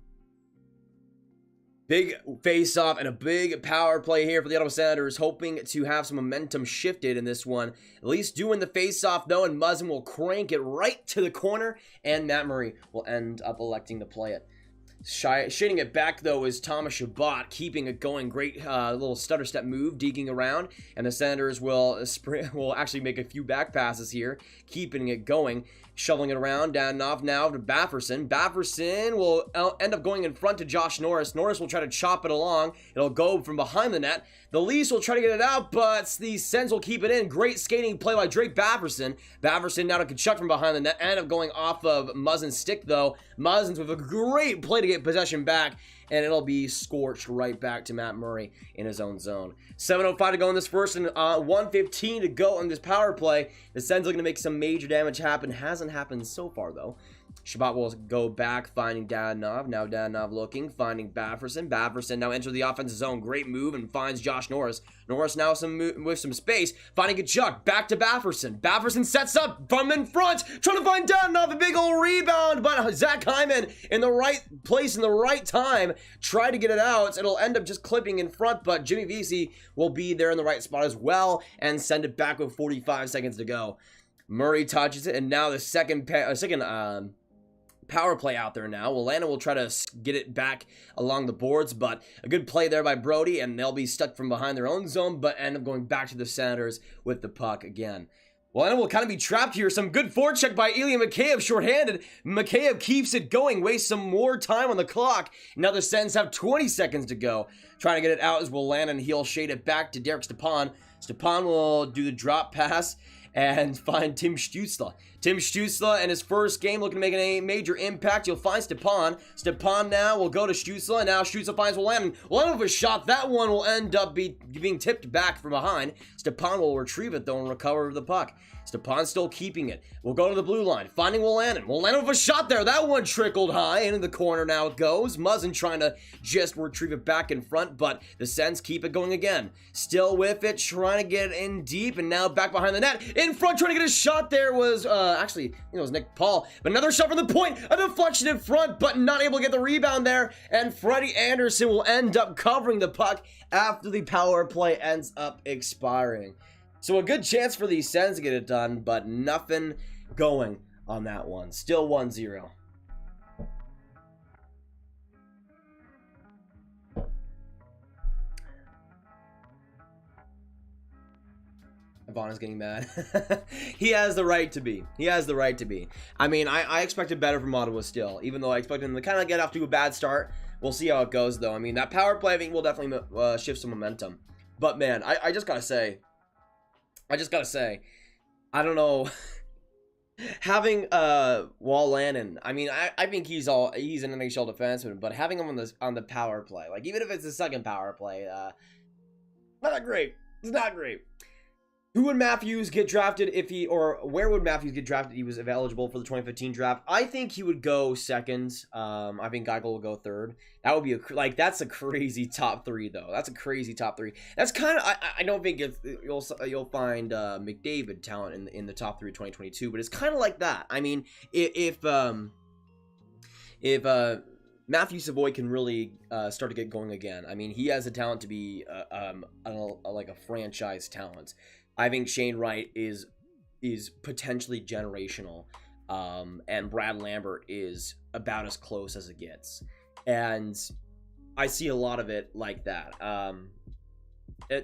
Big face-off and a big power play here for the Ottawa Senators, hoping to have some momentum shifted in this one. At least doing the face-off, though, and Muzzin will crank it right to the corner, and Matt Murray will end up electing to play it. Shading it back, though, is Thomas Chabot, keeping it going. Great little stutter step move, digging around, and the Senators will actually make a few back passes here, keeping it going. Shoveling it around, down off now to Bafferson. Bafferson will end up going in front to Josh Norris. Norris will try to chop it along. It'll go from behind the net. The Leafs will try to get it out, but the Sens will keep it in. Great skating play by Drake Bafferson. Bafferson now to Tkachuk from behind the net. End up going off of Muzzin's stick, though. Muzzin's with a great play to get possession back, and it'll be scorched right back to Matt Murray in his own zone. 7:05 to go in this first, and 1:15 to go on this power play. The Sens looking to make some major damage happen. Hasn't happened so far, though. Chabot will go back, finding Dadonov. Now Dadonov looking, finding Bafferson. Bafferson now enters the offensive zone. Great move and finds Josh Norris. Norris now with some space, finding Tkachuk. Back to Bafferson. Bafferson sets up from in front, trying to find Dadonov. A big old rebound, but Zach Hyman in the right place in the right time. Try to get it out. It'll end up just clipping in front, but Jimmy Vesey will be there in the right spot as well and send it back with 45 seconds to go. Murray touches it, and now the second power play out there now. Atlanta will try to get it back along the boards, but a good play there by Brody, and they'll be stuck from behind their own zone, but end up going back to the Senators with the puck again. Atlanta will kind of be trapped here. Some good forecheck by Ilya Mikheyev, shorthanded. Mikheyev keeps it going, wastes some more time on the clock. Now the Sens have 20 seconds to go. Trying to get it out as Willan, and he'll shade it back to Derek Stepan. Stepan will do the drop pass and find Tim Stützle. Tim Stützle in his first game looking to make a major impact. You'll find Stepan. Stepan now will go to Stützle, and now Stützle finds Willan. Willan with a shot. That one will end up being tipped back from behind. Stepan will retrieve it, though, and recover the puck. Stepan still keeping it. We'll go to the blue line, finding Willan. Willan with a shot there. That one trickled high. Into the corner now it goes. Muzzin trying to just retrieve it back in front, but the Sens keep it going again. Still with it, trying to get it in deep, and now back behind the net. In front, trying to get a shot there was, actually, it was Nick Paul. But another shot from the point. A deflection in front, but not able to get the rebound there. And Freddie Anderson will end up covering the puck after the power play ends up expiring. So a good chance for the Sens to get it done, but nothing going on that one. Still 1-0. Vaughn is getting mad. He has the right to be. He has the right to be. I mean, I expected better from Ottawa still, even though I expected them to kind of get off to a bad start. We'll see how it goes, though. I mean, that power play, I think, will definitely shift some momentum. But, man, I just gotta say, I don't know. Having Wall Lannon, I mean, I think he's an NHL defenseman, but having him on the power play, like even if it's the second power play, not that great. It's not great. Who would Matthews get drafted if he, or where would Matthews get drafted if he was eligible for the 2015 draft? I think he would go second. I think Geigel will go third. That would be that's a crazy top three though. That's a crazy top three. That's kind of, I don't think you'll find McDavid talent in the top three of 2022, but it's kind of like that. I mean, if Matthew Savoy can really start to get going again. I mean, he has the talent to be like a franchise talent. I think Shane Wright is potentially generational, and Brad Lambert is about as close as it gets. And I see a lot of it like that,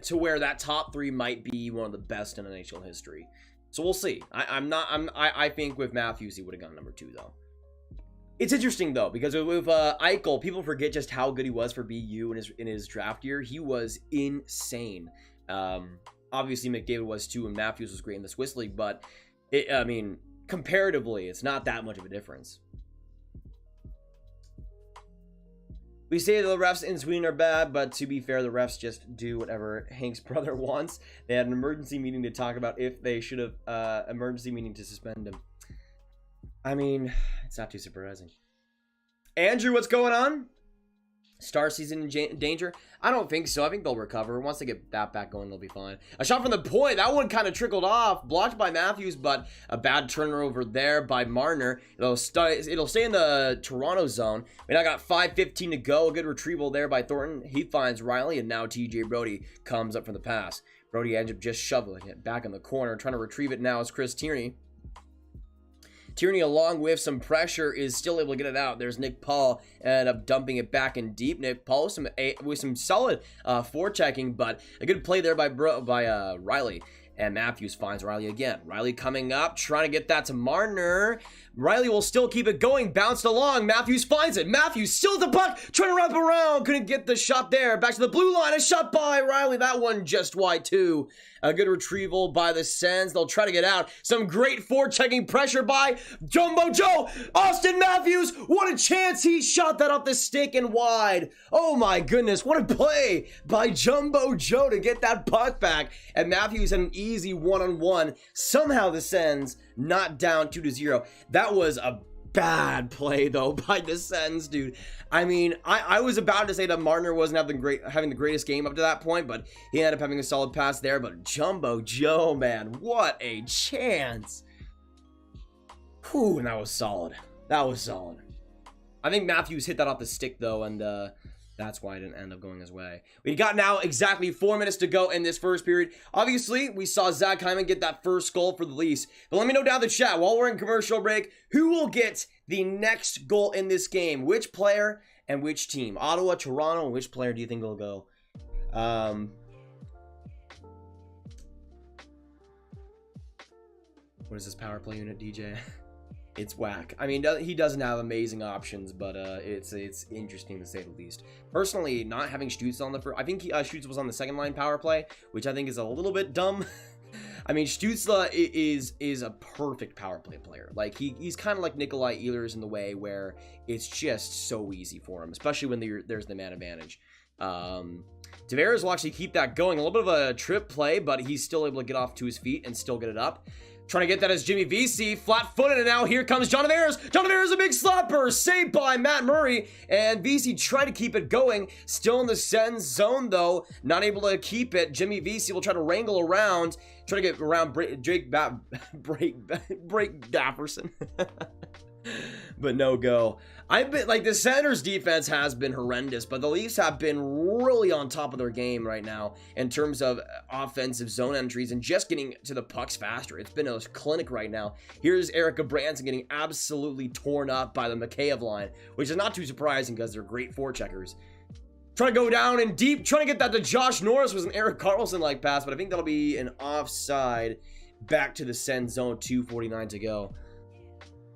to where that top three might be one of the best in NHL history. So we'll see. I think with Matthews he would have gone number 2 though. It's interesting though, because with Eichel, people forget just how good he was for BU in his draft year. He was insane. Obviously McDavid was too, and Matthews was great in the Swiss League, but I mean, comparatively, it's not that much of a difference. We say the refs in Sweden are bad, but to be fair, the refs just do whatever Hank's brother wants. They had an emergency meeting to talk about if they should have emergency meeting to suspend him. I mean, it's not too surprising. Andrew, what's going on? Star season in danger? I don't think so. I think they'll recover. Once they get that back going, they'll be fine. A shot from the point. That one kind of trickled off. Blocked by Matthews, but a bad turnover there by Marner. It'll stay in the Toronto zone. We now got 5:15 to go. A good retrieval there by Thornton. He finds Riley, and now TJ Brody comes up from the pass. Brody ends up just shoveling it back in the corner. Trying to retrieve it now is Chris Tierney. Tierney, along with some pressure, is still able to get it out. There's Nick Paul, end up dumping it back in deep. Nick Paul with some solid forechecking, but a good play there by Riley. And Matthews finds Riley again. Riley coming up, trying to get that to Marner. Riley will still keep it going, bounced along. Matthews finds it. Matthews still the puck, trying to wrap around. Couldn't get the shot there. Back to the blue line. A shot by Riley. That one just wide too. A good retrieval by the Sens. They'll try to get out. Some great forechecking pressure by Jumbo Joe. Austin Matthews. What a chance. He shot that off the stick and wide. Oh my goodness. What a play by Jumbo Joe to get that puck back. And Matthews had an easy one-on-one. Somehow the Sens not down 2-0. That was a bad play though by the Sens, dude. I mean, I was about to say that Marner wasn't having the greatest game up to that point, but he ended up having a solid pass there. But Jumbo Joe, man, what a chance. Whew, and that was solid. That was solid. I think Matthews hit that off the stick though, and that's why it didn't end up going his way. We got now exactly 4 minutes to go in this first period. Obviously, we saw Zach Hyman get that first goal for the Leafs. But let me know down in the chat, while we're in commercial break, who will get the next goal in this game? Which player and which team? Ottawa, Toronto, which player do you think will go? What is this power play unit, DJ? It's whack. I mean, he doesn't have amazing options, but it's interesting to say the least. Personally, not having Stützle on the first, I think Stützle was on the second line power play, which I think is a little bit dumb. I mean, Stützle is a perfect power play player. Like he's kind of like Nikolai Ehlers in the way where it's just so easy for him, especially when there's the man advantage. Tavares will actually keep that going. A little bit of a trip play, but he's still able to get off to his feet and still get it up. Trying to get that as Jimmy Vesey, flat-footed, and now here comes John Tavares. John Tavares, a big slapper, saved by Matt Murray, and Vesey tried to keep it going. Still in the Sens zone, though, not able to keep it. Jimmy Vesey will try to wrangle around, try to get around Drake Dafferson. But no go. I've been like, the Senators defense has been horrendous, but the Leafs have been really on top of their game right now in terms of offensive zone entries and just getting to the pucks faster. It's been a clinic right now. Here's Erica Branson getting absolutely torn up by the Mikheyev line, which is not too surprising because they're great forecheckers. Trying to go down and deep, trying to get that to Josh Norris. Was an Erik Karlsson-like pass, but I think that'll be an offside. Back to the Sens zone, 2:49 to go.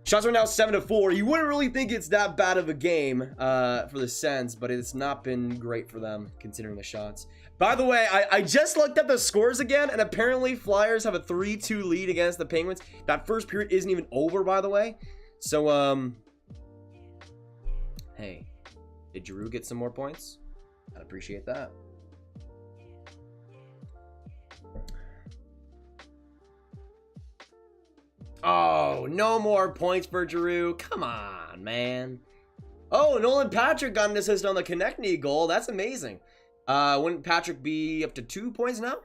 Shots are now 7-4. You wouldn't really think it's that bad of a game for the Sens, but it's not been great for them considering the shots. By the way, I just looked at the scores again, and apparently Flyers have a 3-2 lead against the Penguins. That first period isn't even over, by the way. So, hey, did Giroux get some more points? I'd appreciate that. Oh, no more points for Giroux. Come on, man. Oh, Nolan Patrick got an assist on the Konechny goal. That's amazing. Wouldn't Patrick be up to 2 points now?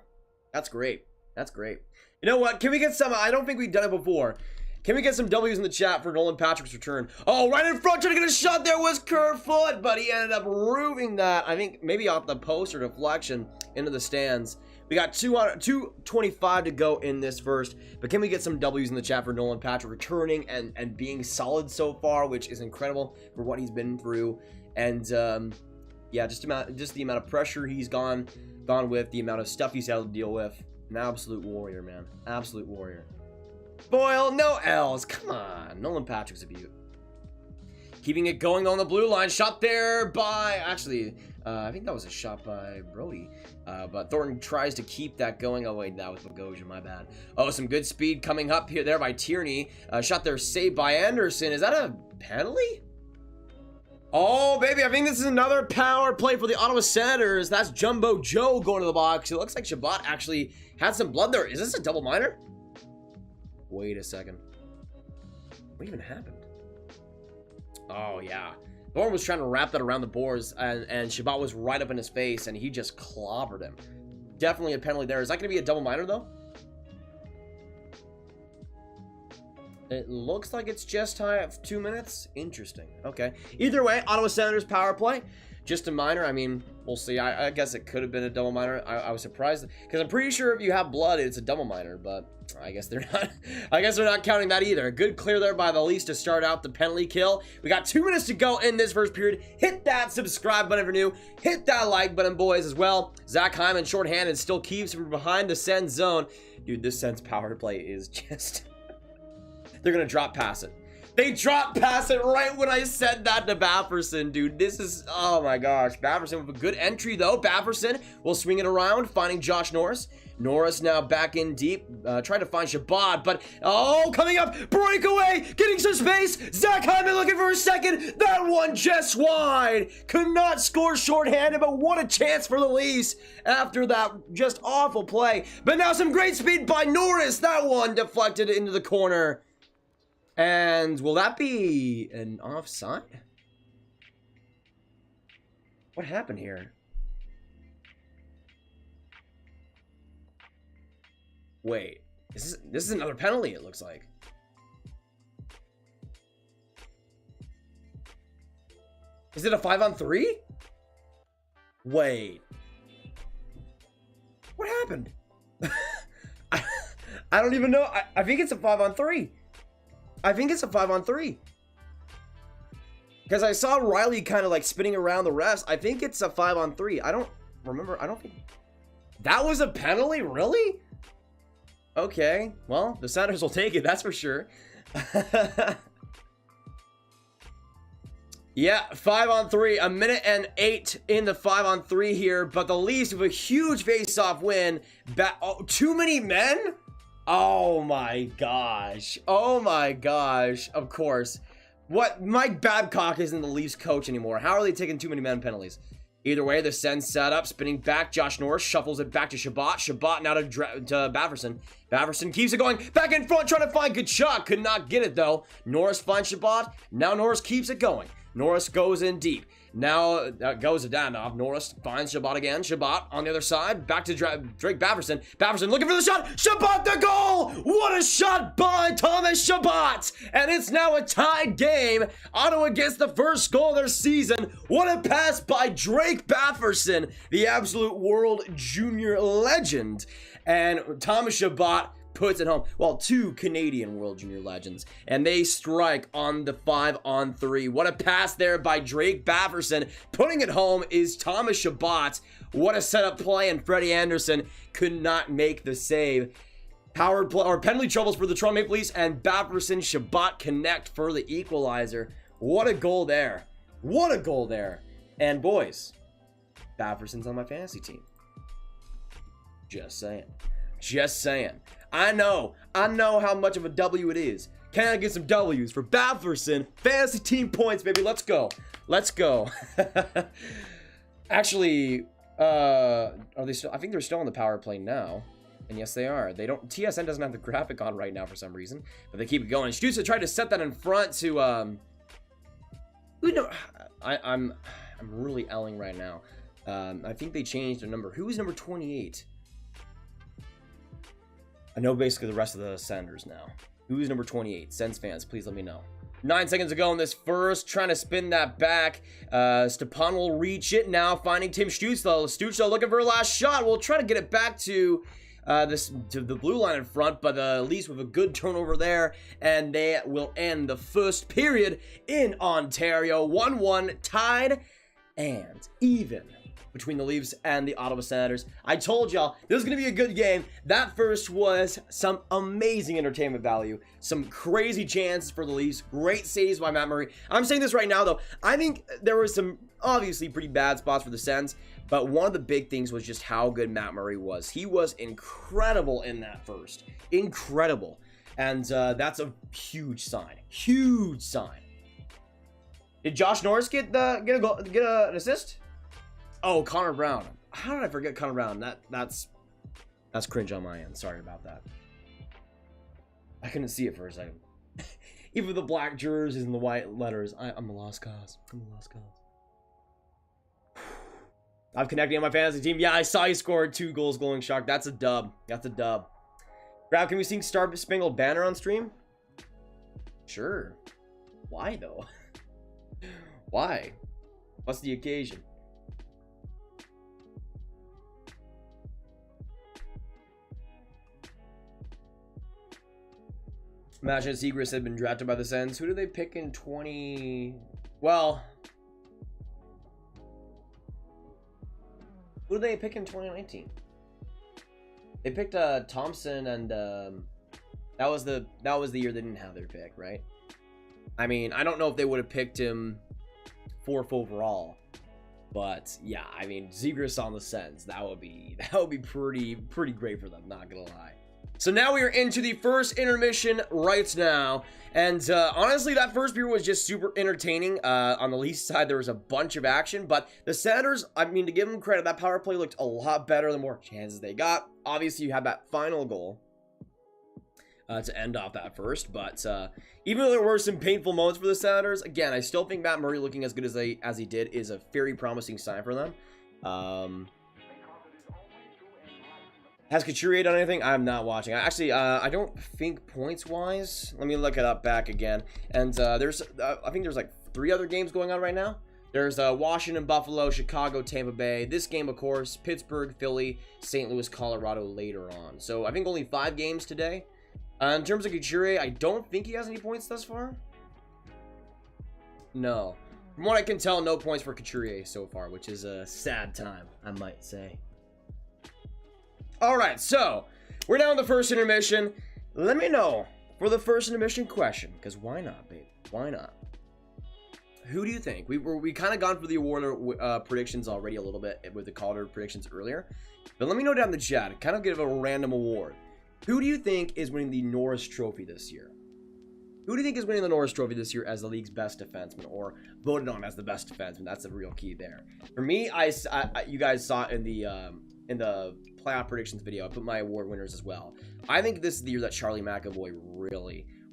That's great. That's great. You know what? Can we get some... I don't think we've done it before. Can we get some W's in the chat for Nolan Patrick's return? Oh, right in front, trying to get a shot there was Kerfoot, but he ended up roofing that. I think maybe off the post or deflection into the stands. We got 2:25 to go in this first, but can we get some W's in the chat for Nolan Patrick returning and being solid so far, which is incredible for what he's been through. And yeah, just the amount of pressure he's gone with, the amount of stuff he's had to deal with. An absolute warrior, man. Absolute warrior. Boyle, no L's. Come on. Nolan Patrick's a beaut. Keeping it going on the blue line. Shot there by... Actually, I think that was a shot by Brody. But Thornton tries to keep that going. Oh, wait, that was Bogosian. My bad. Oh, some good speed coming up here there by Tierney. Shot there saved by Anderson. Is that a penalty? Oh, baby, I think this is another power play for the Ottawa Senators. That's Jumbo Joe going to the box. It looks like Shabbat actually had some blood there. Is this a double minor? Wait a second. What even happened? Oh, yeah. Thornton was trying to wrap that around the boards, and Shabbat was right up in his face, and he just clobbered him. Definitely a penalty there. Is that going to be a double minor, though? It looks like it's just high at 2 minutes. Interesting. Okay. Either way, Ottawa Senators power play. Just a minor. I mean, we'll see. I guess it could have been a double minor. I was surprised because I'm pretty sure if you have blood, it's a double minor, but I guess they're not. I guess they're not counting that either. Good clear there by the Leafs to start out the penalty kill. We got 2 minutes to go in this first period. Hit that subscribe button if you're new. Hit that like button, boys, as well. Zach Hyman shorthanded still keeps from behind the Sens zone. Dude, this Sens power play is just... They're going to drop pass it. They drop pass it right when I said that to Bafferson, dude. This is, oh my gosh. Bafferson with a good entry, though. Bafferson will swing it around, finding Josh Norris. Norris now back in deep, trying to find Shabbat, but, oh, coming up, breakaway, getting some space. Zach Hyman looking for a second. That one just wide. Could not score shorthanded, but what a chance for the Leafs after that just awful play. But now some great speed by Norris. That one deflected into the corner. And will that be an offside? What happened here? Wait, this is another penalty, it looks like. Is it a 5-on-3? Wait. What happened? I don't even know. I think it's a 5-on-3. I think it's a 5-on-3. Because I saw Riley kind of like spinning around the refs. I think it's a 5-on-3. I don't remember. I don't think... That was a penalty? Really? Okay. Well, the Senators will take it. That's for sure. Yeah, 5-on-3. 1:08 in the 5-on-3 here. But the Leafs with a huge face-off win. Too many men? Oh my gosh. Oh my gosh. Of course. What? Mike Babcock isn't the Leafs coach anymore. How are they taking too many men penalties? Either way, the Sens set up, spinning back. Josh Norris shuffles it back to Shabbat. Shabbat now to Bafferson. Bafferson keeps it going. Back in front, trying to find good shot. Could not get it, though. Norris finds Shabbat. Now Norris keeps it going. Norris goes in deep. Now goes to Danov. Norris finds Shabbat again. Shabbat on the other side. Back to Drake Bafferson. Bafferson looking for the shot. Shabbat the goal! What a shot by Thomas Shabbat! And it's now a tied game. Ottawa gets the first goal of their season. What a pass by Drake Bafferson, the absolute world junior legend. And Thomas Shabbat puts it home. Well, 2 Canadian World Junior legends. And they strike on the 5-on-3. What a pass there by Drake Bafferson. Putting it home is Thomas Shabbat. What a setup play, and Freddie Anderson could not make the save. Power play or penalty troubles for the Toronto Maple Leafs, and Bafferson Shabbat connect for the equalizer. What a goal there. What a goal there. And boys, Bafferson's on my fantasy team. Just saying. Just saying. I know how much of a W it is. Can I get some W's for Bafferson? Fantasy team points, baby. Let's go. Let's go. Actually, are they still? I think they're still on the power play now. And yes, they are. They don't. TSN doesn't have the graphic on right now for some reason, but they keep it going. Stützle tried to set that in front to who know? I'm really L'ing right now. I think they changed their number. Who is number 28? I know basically the rest of the Senators now. Who is number 28? Sens fans, please let me know. 9 seconds to go in this first, trying to spin that back. Stepan will reach it now, finding Tim Stützle. Stützle looking for a last shot. We'll try to get it back to the blue line in front, but at least with a good turnover there, and they will end the first period in Ontario. 1-1, tied and even between the Leafs and the Ottawa Senators. I told y'all this was going to be a good game. That first was some amazing entertainment value. Some crazy chances for the Leafs. Great saves by Matt Murray. I'm saying this right now, though. I think there were some obviously pretty bad spots for the Sens, but one of the big things was just how good Matt Murray was. He was incredible in that first. Incredible. And that's a huge sign. Huge sign. Did Josh Norris get an assist? Oh, Connor Brown. How did I forget Connor Brown? That's cringe on my end. Sorry about that. I couldn't see it for a second. Even with the black jerseys and the white letters, I'm a lost cause. I'm a lost cause. I've connected on my fantasy team. Yeah, I saw you scored 2 goals, Glowing Shark. That's a dub. That's a dub. Grab, can we sing Star Spangled Banner on stream? Sure. Why, though? Why? What's the occasion? Imagine Zegras had been drafted by the Sens. Who do they pick in 20... Well... Who did they pick in 2019? They picked Thompson, and that was the year they didn't have their pick, right? I mean, I don't know if they would have picked him 4th overall, but yeah, I mean, Zegras on the Sens, that would be pretty great for them, not gonna lie. So now we are into the first intermission right now, and honestly, that first period was just super entertaining. On the Leafs side, there was a bunch of action, but the Senators, I mean, to give them credit, that power play looked a lot better the more chances they got. Obviously, you had that final goal to end off that first, but even though there were some painful moments for the Senators, again, I still think Matt Murray looking as good as he did is a very promising sign for them. Has Couturier done anything? I'm not watching. I don't think points-wise. Let me look it up back again. And I think there's like 3 other games going on right now. There's Washington, Buffalo, Chicago, Tampa Bay. This game, of course, Pittsburgh, Philly, St. Louis, Colorado later on. So I think only 5 games today. In terms of Couturier, I don't think he has any points thus far. No. From what I can tell, no points for Couturier so far, which is a sad time, I might say. All right, so we're down to the first intermission. Let me know for the first intermission question, because why not, babe? Why not? Who do you think? We kind of gone through the award predictions already a little bit with the Calder predictions earlier, but let me know down in the chat. Kind of give a random award. Who do you think is winning the Norris Trophy this year? Who do you think is winning the Norris Trophy this year as the league's best defenseman, or voted on as the best defenseman? That's the real key there. For me, you guys saw it in the playoff predictions video. I put my award winners as well. I think this is the year that Charlie McAvoy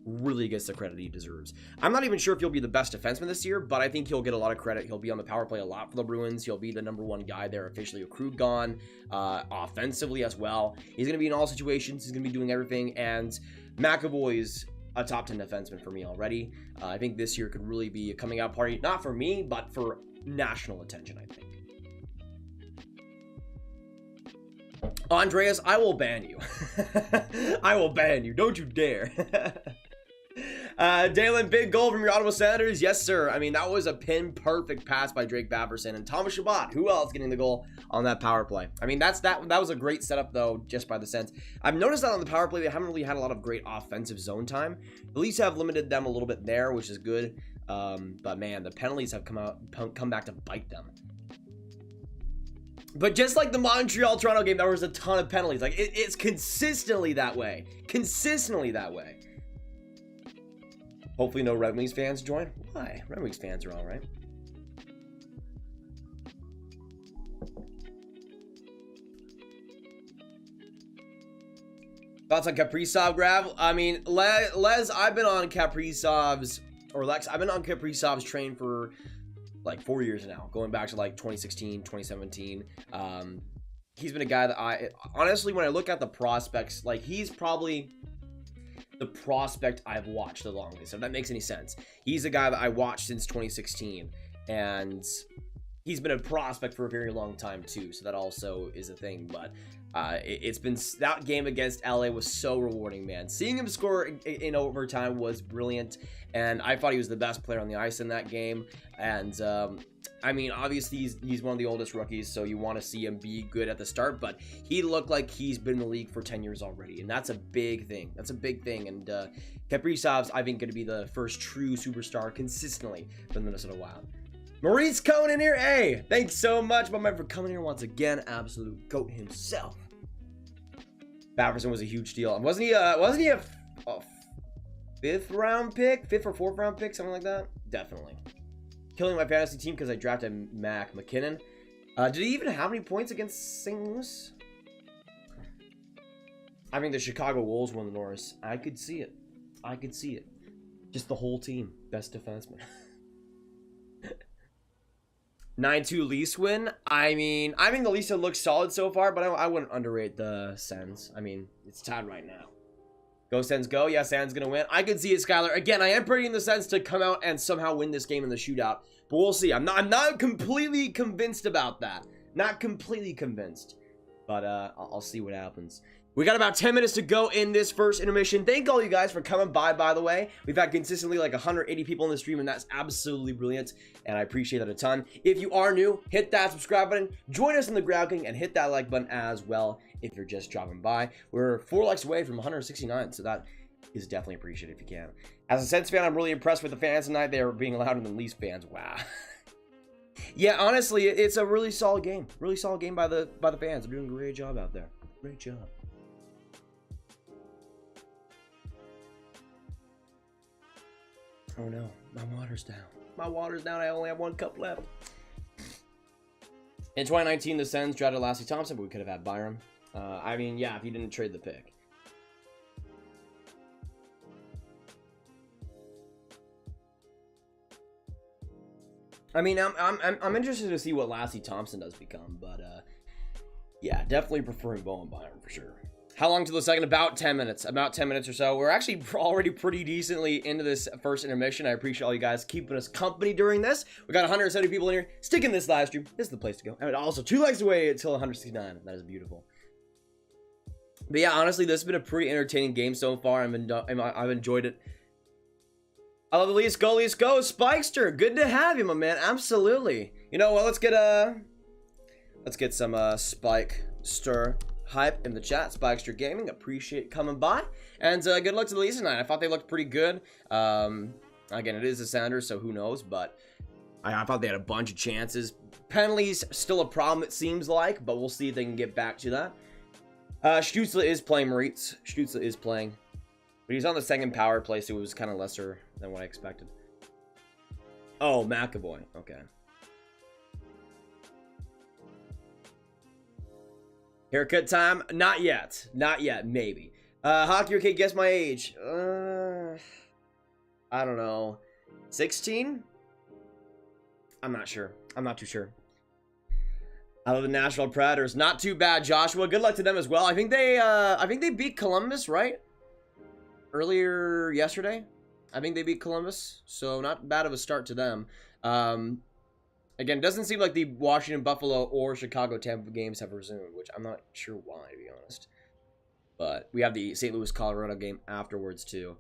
really gets the credit he deserves. I'm not even sure if he'll be the best defenseman this year, but I think he'll get a lot of credit. He'll be on the power play a lot for the Bruins. He'll be the #1 guy there, officially. Krug gone, offensively as well. He's going to be in all situations. He's going to be doing everything, and McAvoy's a top 10 defenseman for me already. I think this year could really be a coming out party, not for me, but for national attention, I think. Andreas, I will ban you. I will ban you. Don't you dare. Dalen, big goal from your Ottawa Senators. Yes, sir. I mean, that was a pin-perfect pass by Drake Batherson and Thomas Chabot. Who else getting the goal on that power play? I mean, that was a great setup, though, just by the Sens. I've noticed that on the power play, they haven't really had a lot of great offensive zone time. The Leafs have limited them a little bit there, which is good. But, man, the penalties have come back to bite them. But just like the Montreal-Toronto game, there was a ton of penalties. Like, it's consistently that way. Consistently that way. Hopefully no Red Wings fans join. Why? Red Wings fans are all right. Thoughts on Kaprizov, Grav? I mean, Les, I've been on Kaprizov's, or Lex, I've been on Kaprizov's train for like 4 years now, going back to like 2016, 2017. He's been a guy that I, honestly, when I look at the prospects, like he's probably the prospect I've watched the longest, if that makes any sense. He's a guy that I watched since 2016, and he's been a prospect for a very long time too, so that also is a thing. But it's been, that game against LA was so rewarding, man. Seeing him score in overtime was brilliant, and I thought he was the best player on the ice in that game. And I mean, obviously he's one of the oldest rookies, so you want to see him be good at the start, but he looked like he's been in the league for 10 years already, and that's a big thing. That's a big thing. And Kaprizov's, I think, going to be the first true superstar consistently for the Minnesota Wild. Maurice coming in here. Hey, thanks so much, my man, for coming here once again. Absolute GOAT himself. Batherson was a huge deal. Wasn't he a fifth round pick? Fifth or fourth round pick? Something like that? Definitely. Killing my fantasy team because I drafted Mac McKinnon. Did he even have any points against St. Louis? I think the Chicago Wolves won the Norris. I could see it. I could see it. Just the whole team. Best defenseman. 9-2 Leafs win. I mean, I think the Leafs have looked solid so far, but I wouldn't underrate the Sens. I mean, it's tied right now. Go Sens go. Yeah, Sens gonna win. I could see it, Skylar. Again, I am predicting the Sens to come out and somehow win this game in the shootout, but we'll see. I'm not completely convinced about that. Not completely convinced, but I'll see what happens. We got about 10 minutes to go in this first intermission. Thank all you guys for coming by the way. We've had consistently like 180 people in the stream, and that's absolutely brilliant, and I appreciate that a ton. If you are new, hit that subscribe button. Join us in the Ground King, and hit that like button as well if you're just dropping by. We're 4 likes away from 169, so that is definitely appreciated if you can. As a Sens fan, I'm really impressed with the fans tonight. They are being louder than Leafs fans. Wow. Yeah, honestly, it's a really solid game. Really solid game by the fans. They're doing a great job out there. Great job. Oh no, my water's down. My water's down. I only have 1 cup left. In 2019, the Sens drafted Lassie Thompson, but we could have had Byram. I mean, yeah, if you didn't trade the pick. I mean, I'm interested to see what Lassie Thompson does become, but yeah, definitely preferring Bowen Byram for sure. How long till the second? About 10 minutes. About 10 minutes or so. We're actually already pretty decently into this first intermission. I appreciate all you guys keeping us company during this. We got 170 people in here. Stick in this live stream. This is the place to go. And also 2 likes away until 169. That is beautiful. But yeah, honestly, this has been a pretty entertaining game so far. I've enjoyed it. I love the Leafs. Go, Leafs, go. Spikester, good to have you, my man. Absolutely. You know what? Let's get some Spikester hype in the chat. Spikester Gaming, appreciate coming by, and good luck to the Leafs tonight. I thought they looked pretty good. Again, it is the Sounders, so who knows, but I thought they had a bunch of chances. Penalties still a problem, it seems like, but we'll see if they can get back to that. Stützle is playing, Moritz. Stützle is playing, but he's on the second power play, so it was kind of lesser than what I expected. Oh, McAvoy. Okay. Haircut time? Not yet. Not yet. Maybe. Hockey, okay, guess my age. I don't know. 16? I'm not sure. I'm not too sure. I love the Nashville Predators. Not too bad, Joshua. Good luck to them as well. I think they beat Columbus, right? Earlier yesterday. I think they beat Columbus. So not bad of a start to them. Again, it doesn't seem like the Washington, Buffalo, or Chicago, Tampa games have resumed, which I'm not sure why, to be honest. But we have the St. Louis, Colorado game afterwards, too.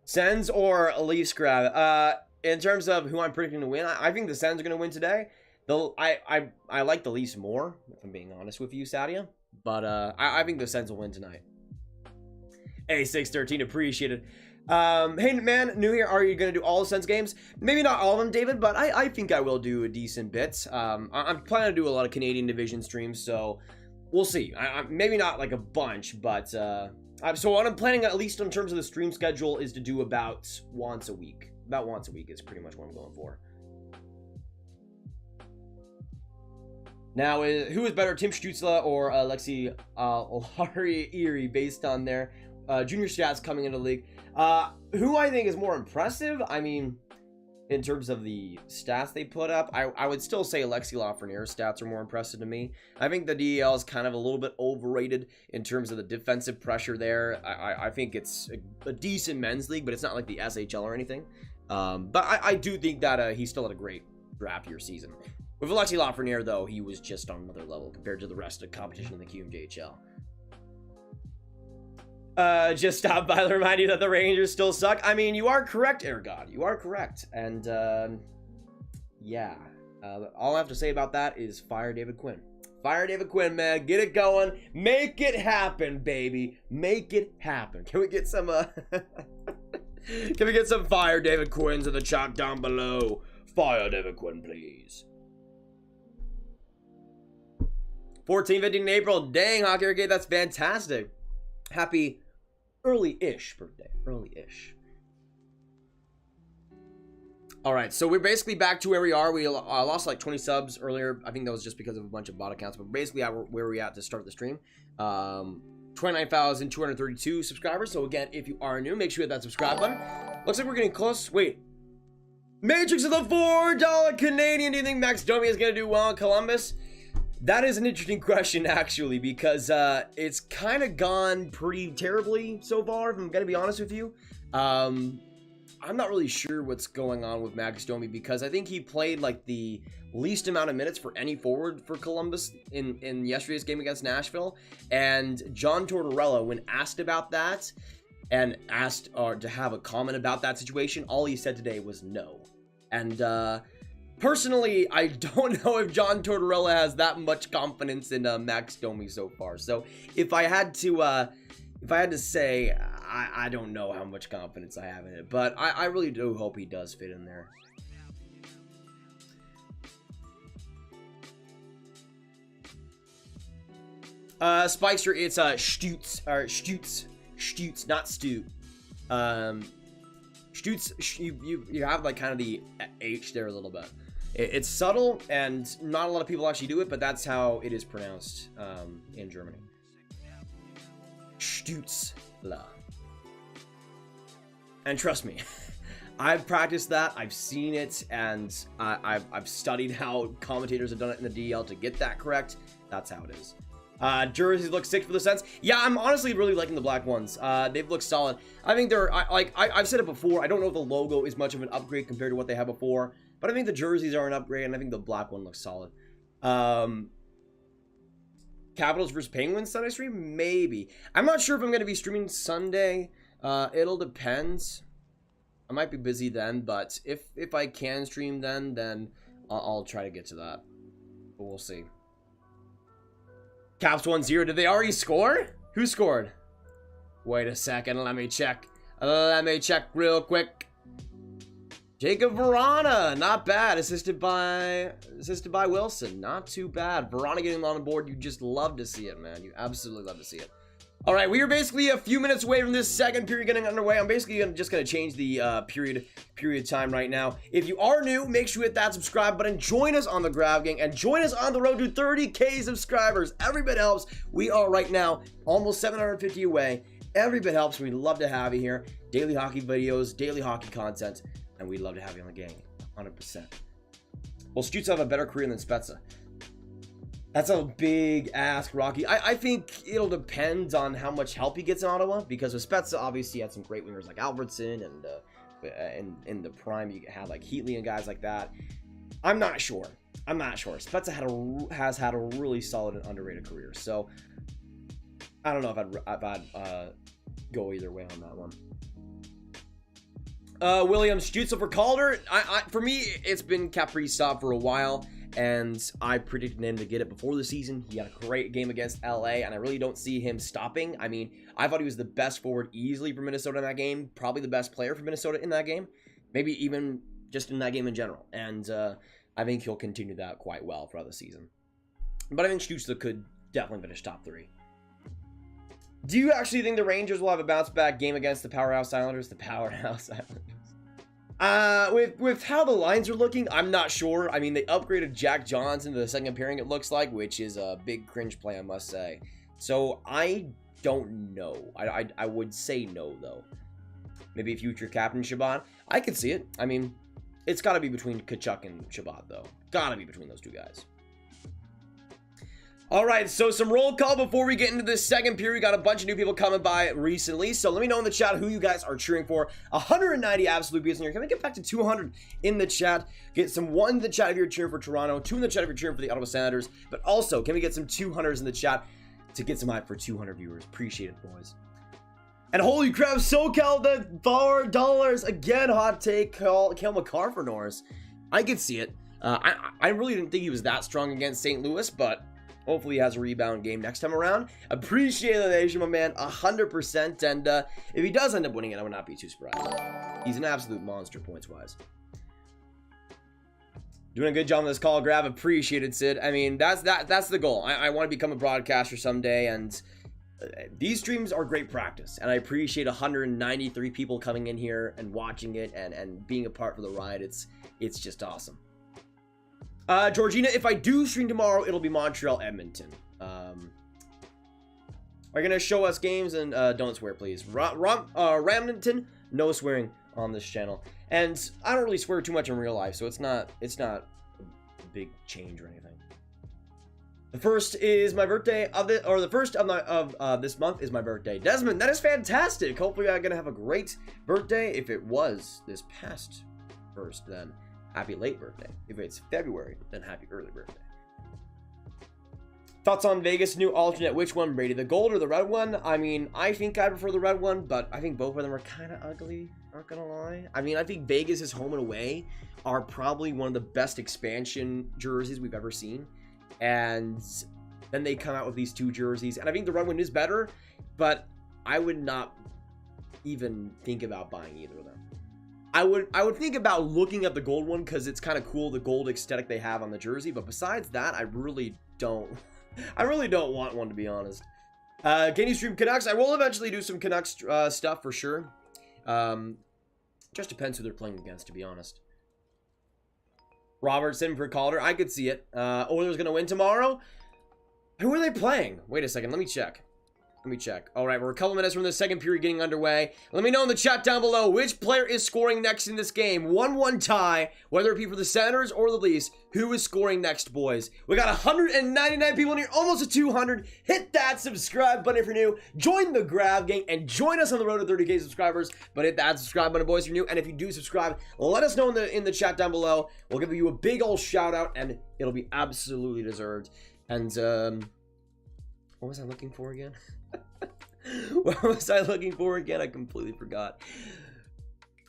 Sens or Leafs grab? In terms of who I'm predicting to win, I think the Sens are going to win today. I like the Leafs more, if I'm being honest with you, Sadia. But I think the Sens will win tonight. A613, appreciate it. Hey man, new here, are you gonna do all the Sens games? Maybe not all of them, David, but I think I will do a decent bit. I'm planning to do a lot of Canadian division streams, so we'll see. Maybe not like a bunch, but so what I'm planning, at least in terms of the stream schedule, is to do about once a week. About once a week is pretty much what I'm going for. Now, who is better, Tim Stützle or Alexi Ohari based on their junior stats coming into the league? Who I think is more impressive? I mean, in terms of the stats they put up, I would still say Alexi Lafreniere's stats are more impressive to me. I think the DEL is kind of a little bit overrated in terms of the defensive pressure there. I think it's a decent men's league, but it's not like the SHL or anything. But I do think that he still had a great draft year season. With Alexi Lafreniere, though, he was just on another level compared to the rest of the competition in the QMJHL. Just stop by to remind you that the Rangers still suck. I mean, you are correct, Airgod. You are correct. And, yeah. All I have to say about that is fire David Quinn. Fire David Quinn, man. Get it going. Make it happen, baby. Make it happen. Can we get some, Can we get some fire David Quinns in the chat down below? Fire David Quinn, please. 14-15 in April. Dang, Hockey Arcade, that's fantastic. Happy early-ish birthday. Early-ish. All right, so we're basically back to where we are. We lost like 20 subs earlier. I think that was just because of a bunch of bot accounts, but basically where we at to start the stream. 29,232 subscribers. So again, if you are new, make sure you hit that subscribe button. Looks like we're getting close. Wait. Matrix of the $4 Canadian. Do you think Max Domi is going to do well in Columbus? That is an interesting question, actually, because it's kind of gone pretty terribly so far, if I'm going to be honest with you. I'm not really sure what's going on with Max Domi, because I think he played like the least amount of minutes for any forward for Columbus in yesterday's game against Nashville. And John Tortorella, when asked about that and asked to have a comment about that situation, all he said today was no. And personally, I don't know if John Tortorella has that much confidence in Max Domi so far. So if I had to say, I don't know how much confidence I have in it, but I really do hope he does fit in there. Spikester, it's Stütz, or Stütz, not Stu. Stütz, you have like kind of the H there a little bit. It's subtle, and not a lot of people actually do it, but that's how it is pronounced in Germany. Stützle. And trust me, I've practiced that, I've seen it, and I've studied how commentators have done it in the DL to get that correct. That's how it is. Jerseys look sick for the Sens. Yeah, I'm honestly really liking the black ones. They've looked solid. I think they're, I've said it before, I don't know if the logo is much of an upgrade compared to what they had before, but I think the jerseys are an upgrade, and I think the black one looks solid. Capitals versus Penguins Sunday stream? Maybe. I'm not sure if I'm going to be streaming Sunday. It'll depend. I might be busy then, but if I can stream then I'll try to get to that. But we'll see. Caps 1-0. Did they already score? Who scored? Wait a second. Let me check. Let me check real quick. Jacob Verana. Not bad. Assisted by Wilson. Not too bad. Verana getting on the board. You just love to see it, man. You absolutely love to see it. All right, we are basically a few minutes away from this second period getting underway. I'm basically just going to change the period time right now. If you are new, make sure you hit that subscribe button. Join us on the Grab Gang and join us on the road to 30K subscribers. Every bit helps. We are right now almost 750 away. Every bit helps. We'd love to have you here. Daily hockey videos, daily hockey content, and we'd love to have you on the gang, 100%. Well, Stützle have a better career than Spezza. That's a big ask, Rocky. I think it'll depend on how much help he gets in Ottawa, because with Spezza, obviously, he had some great wingers like Albertson, and in the prime, you had like Heatley and guys like that. I'm not sure. Spezza has had a really solid and underrated career, so I don't know if I'd go either way on that one. William Stützle for Calder. For me, it's been Kaprizov for a while, and I predicted him to get it before the season. He had a great game against LA, and I really don't see him stopping. I mean, I thought he was the best forward easily for Minnesota in that game, probably the best player for Minnesota in that game, maybe even just in that game in general. And I think he'll continue that quite well throughout the season. But I think Stützle could definitely finish top 3. Do you actually think the Rangers will have a bounce back game against the Powerhouse Islanders? The Powerhouse Islanders. With how the lines are looking, I'm not sure. I mean, they upgraded Jack Johns into the second pairing, it looks like, which is a big cringe play, I must say. So, I don't know. I would say no, though. Maybe future captain Shabbat. I could see it. I mean, it's got to be between Tkachuk and Shabbat, though. Got to be between those two guys. All right, so some roll call before we get into this second period. We got a bunch of new people coming by recently, so let me know in the chat who you guys are cheering for. 190 absolute beats in here. Can we get back to 200 in the chat? Get some 1 in the chat if you're cheering for Toronto, 2 in the chat if you're cheering for the Ottawa Senators, but also, can we get some 200s in the chat to get some hype for 200 viewers? Appreciate it, boys. And holy crap, SoCal, the $4 again, hot take, Cale Makar for Norris. I could see it. I really didn't think he was that strong against St. Louis, but hopefully he has a rebound game next time around. Appreciate the nation, my man, 100%. And if he does end up winning it, I would not be too surprised. He's an absolute monster points-wise. Doing a good job on this call, Grab. Appreciate it, Sid. I mean, that's the goal. I want to become a broadcaster someday, and these streams are great practice. And I appreciate 193 people coming in here and watching it and being a part for the ride. It's just awesome. Georgina, if I do stream tomorrow, it'll be Montreal, Edmonton. Are you gonna show us games? And don't swear, please. Ramnington, no swearing on this channel. And I don't really swear too much in real life, so it's not a big change or anything. The first is my birthday the first of this month is my birthday. Desmond, that is fantastic. Hopefully I'm gonna have a great birthday. If it was this past first, then happy late birthday. If it's February, then happy early birthday. Thoughts on Vegas new alternate? Which one, Brady? The gold or the red one? I mean, I think I prefer the red one, but I think both of them are kind of ugly, not gonna lie. I mean, I think Vegas' home and away are probably one of the best expansion jerseys we've ever seen. And then they come out with these two jerseys, and I think the red one is better, but I would not even think about buying either of them. I would think about looking at the gold one because it's kind of cool, the gold aesthetic they have on the jersey. But besides that, I really don't want one, to be honest. Can you stream Canucks? I will eventually do some Canucks stuff for sure. Just depends who they're playing against, to be honest. Robertson for Calder, I could see it. Oilers gonna win tomorrow. Who are they playing? Wait a second, let me check. All right, we're a couple minutes from the second period getting underway. Let me know in the chat down below which player is scoring next in this game. 1-1 tie, whether it be for the Senators or the Leafs. Who is scoring next, boys? We got 199 people in here, almost to 200. Hit that subscribe button if you're new. Join the Grab Gang and join us on the road to 30K subscribers. But hit that subscribe button, boys, if you're new. And if you do subscribe, let us know in the chat down below. We'll give you a big old shout out, and it'll be absolutely deserved. And what was I looking for again? What was I looking for again? I completely forgot.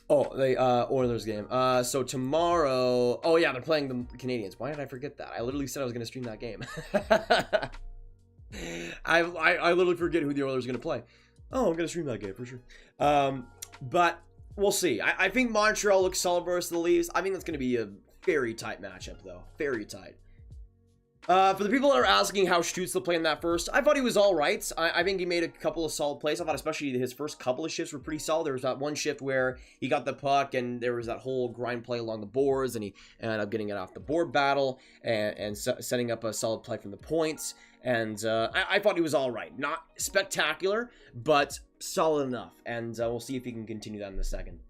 Oh, the Oilers game. So tomorrow. Oh yeah, they're playing the Canadiens. Why did I forget that? I literally said I was going to stream that game. I literally forget who the Oilers are going to play. Oh, I'm going to stream that game for sure. But we'll see. I think Montreal looks solid versus the Leafs. I think that's going to be a very tight matchup, though. Very tight. For the people that are asking how Stützle played in that first, I thought he was all right. I think he made a couple of solid plays. I thought especially his first couple of shifts were pretty solid. There was that one shift where he got the puck and there was that whole grind play along the boards, and he ended up getting it off the board battle and setting up a solid play from the points. And I thought he was all right. Not spectacular, but solid enough. And we'll see if he can continue that in a second.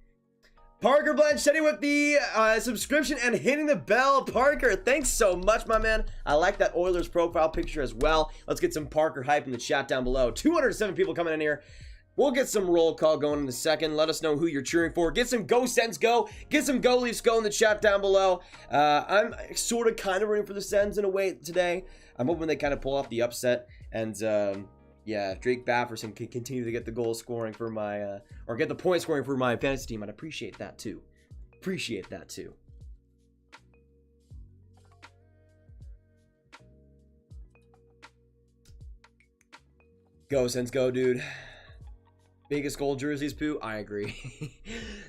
Parker Blanche setting with the subscription and hitting the bell. Parker, thanks so much, my man. I like that Oilers profile picture as well. Let's get some Parker hype in the chat down below. 207 people coming in here. We'll get some roll call going in a second. Let us know who you're cheering for. Get some Go Sens Go. Get some Go Leafs Go in the chat down below. I'm sort of kind of rooting for the Sens in a way today. I'm hoping they kind of pull off the upset. And yeah, Drake Bafferson can continue to get the goal scoring for my, or get the point scoring for my fantasy team. I'd appreciate that too. Appreciate that too. Go, Sens, go, dude. Biggest gold jerseys, Pooh. I agree.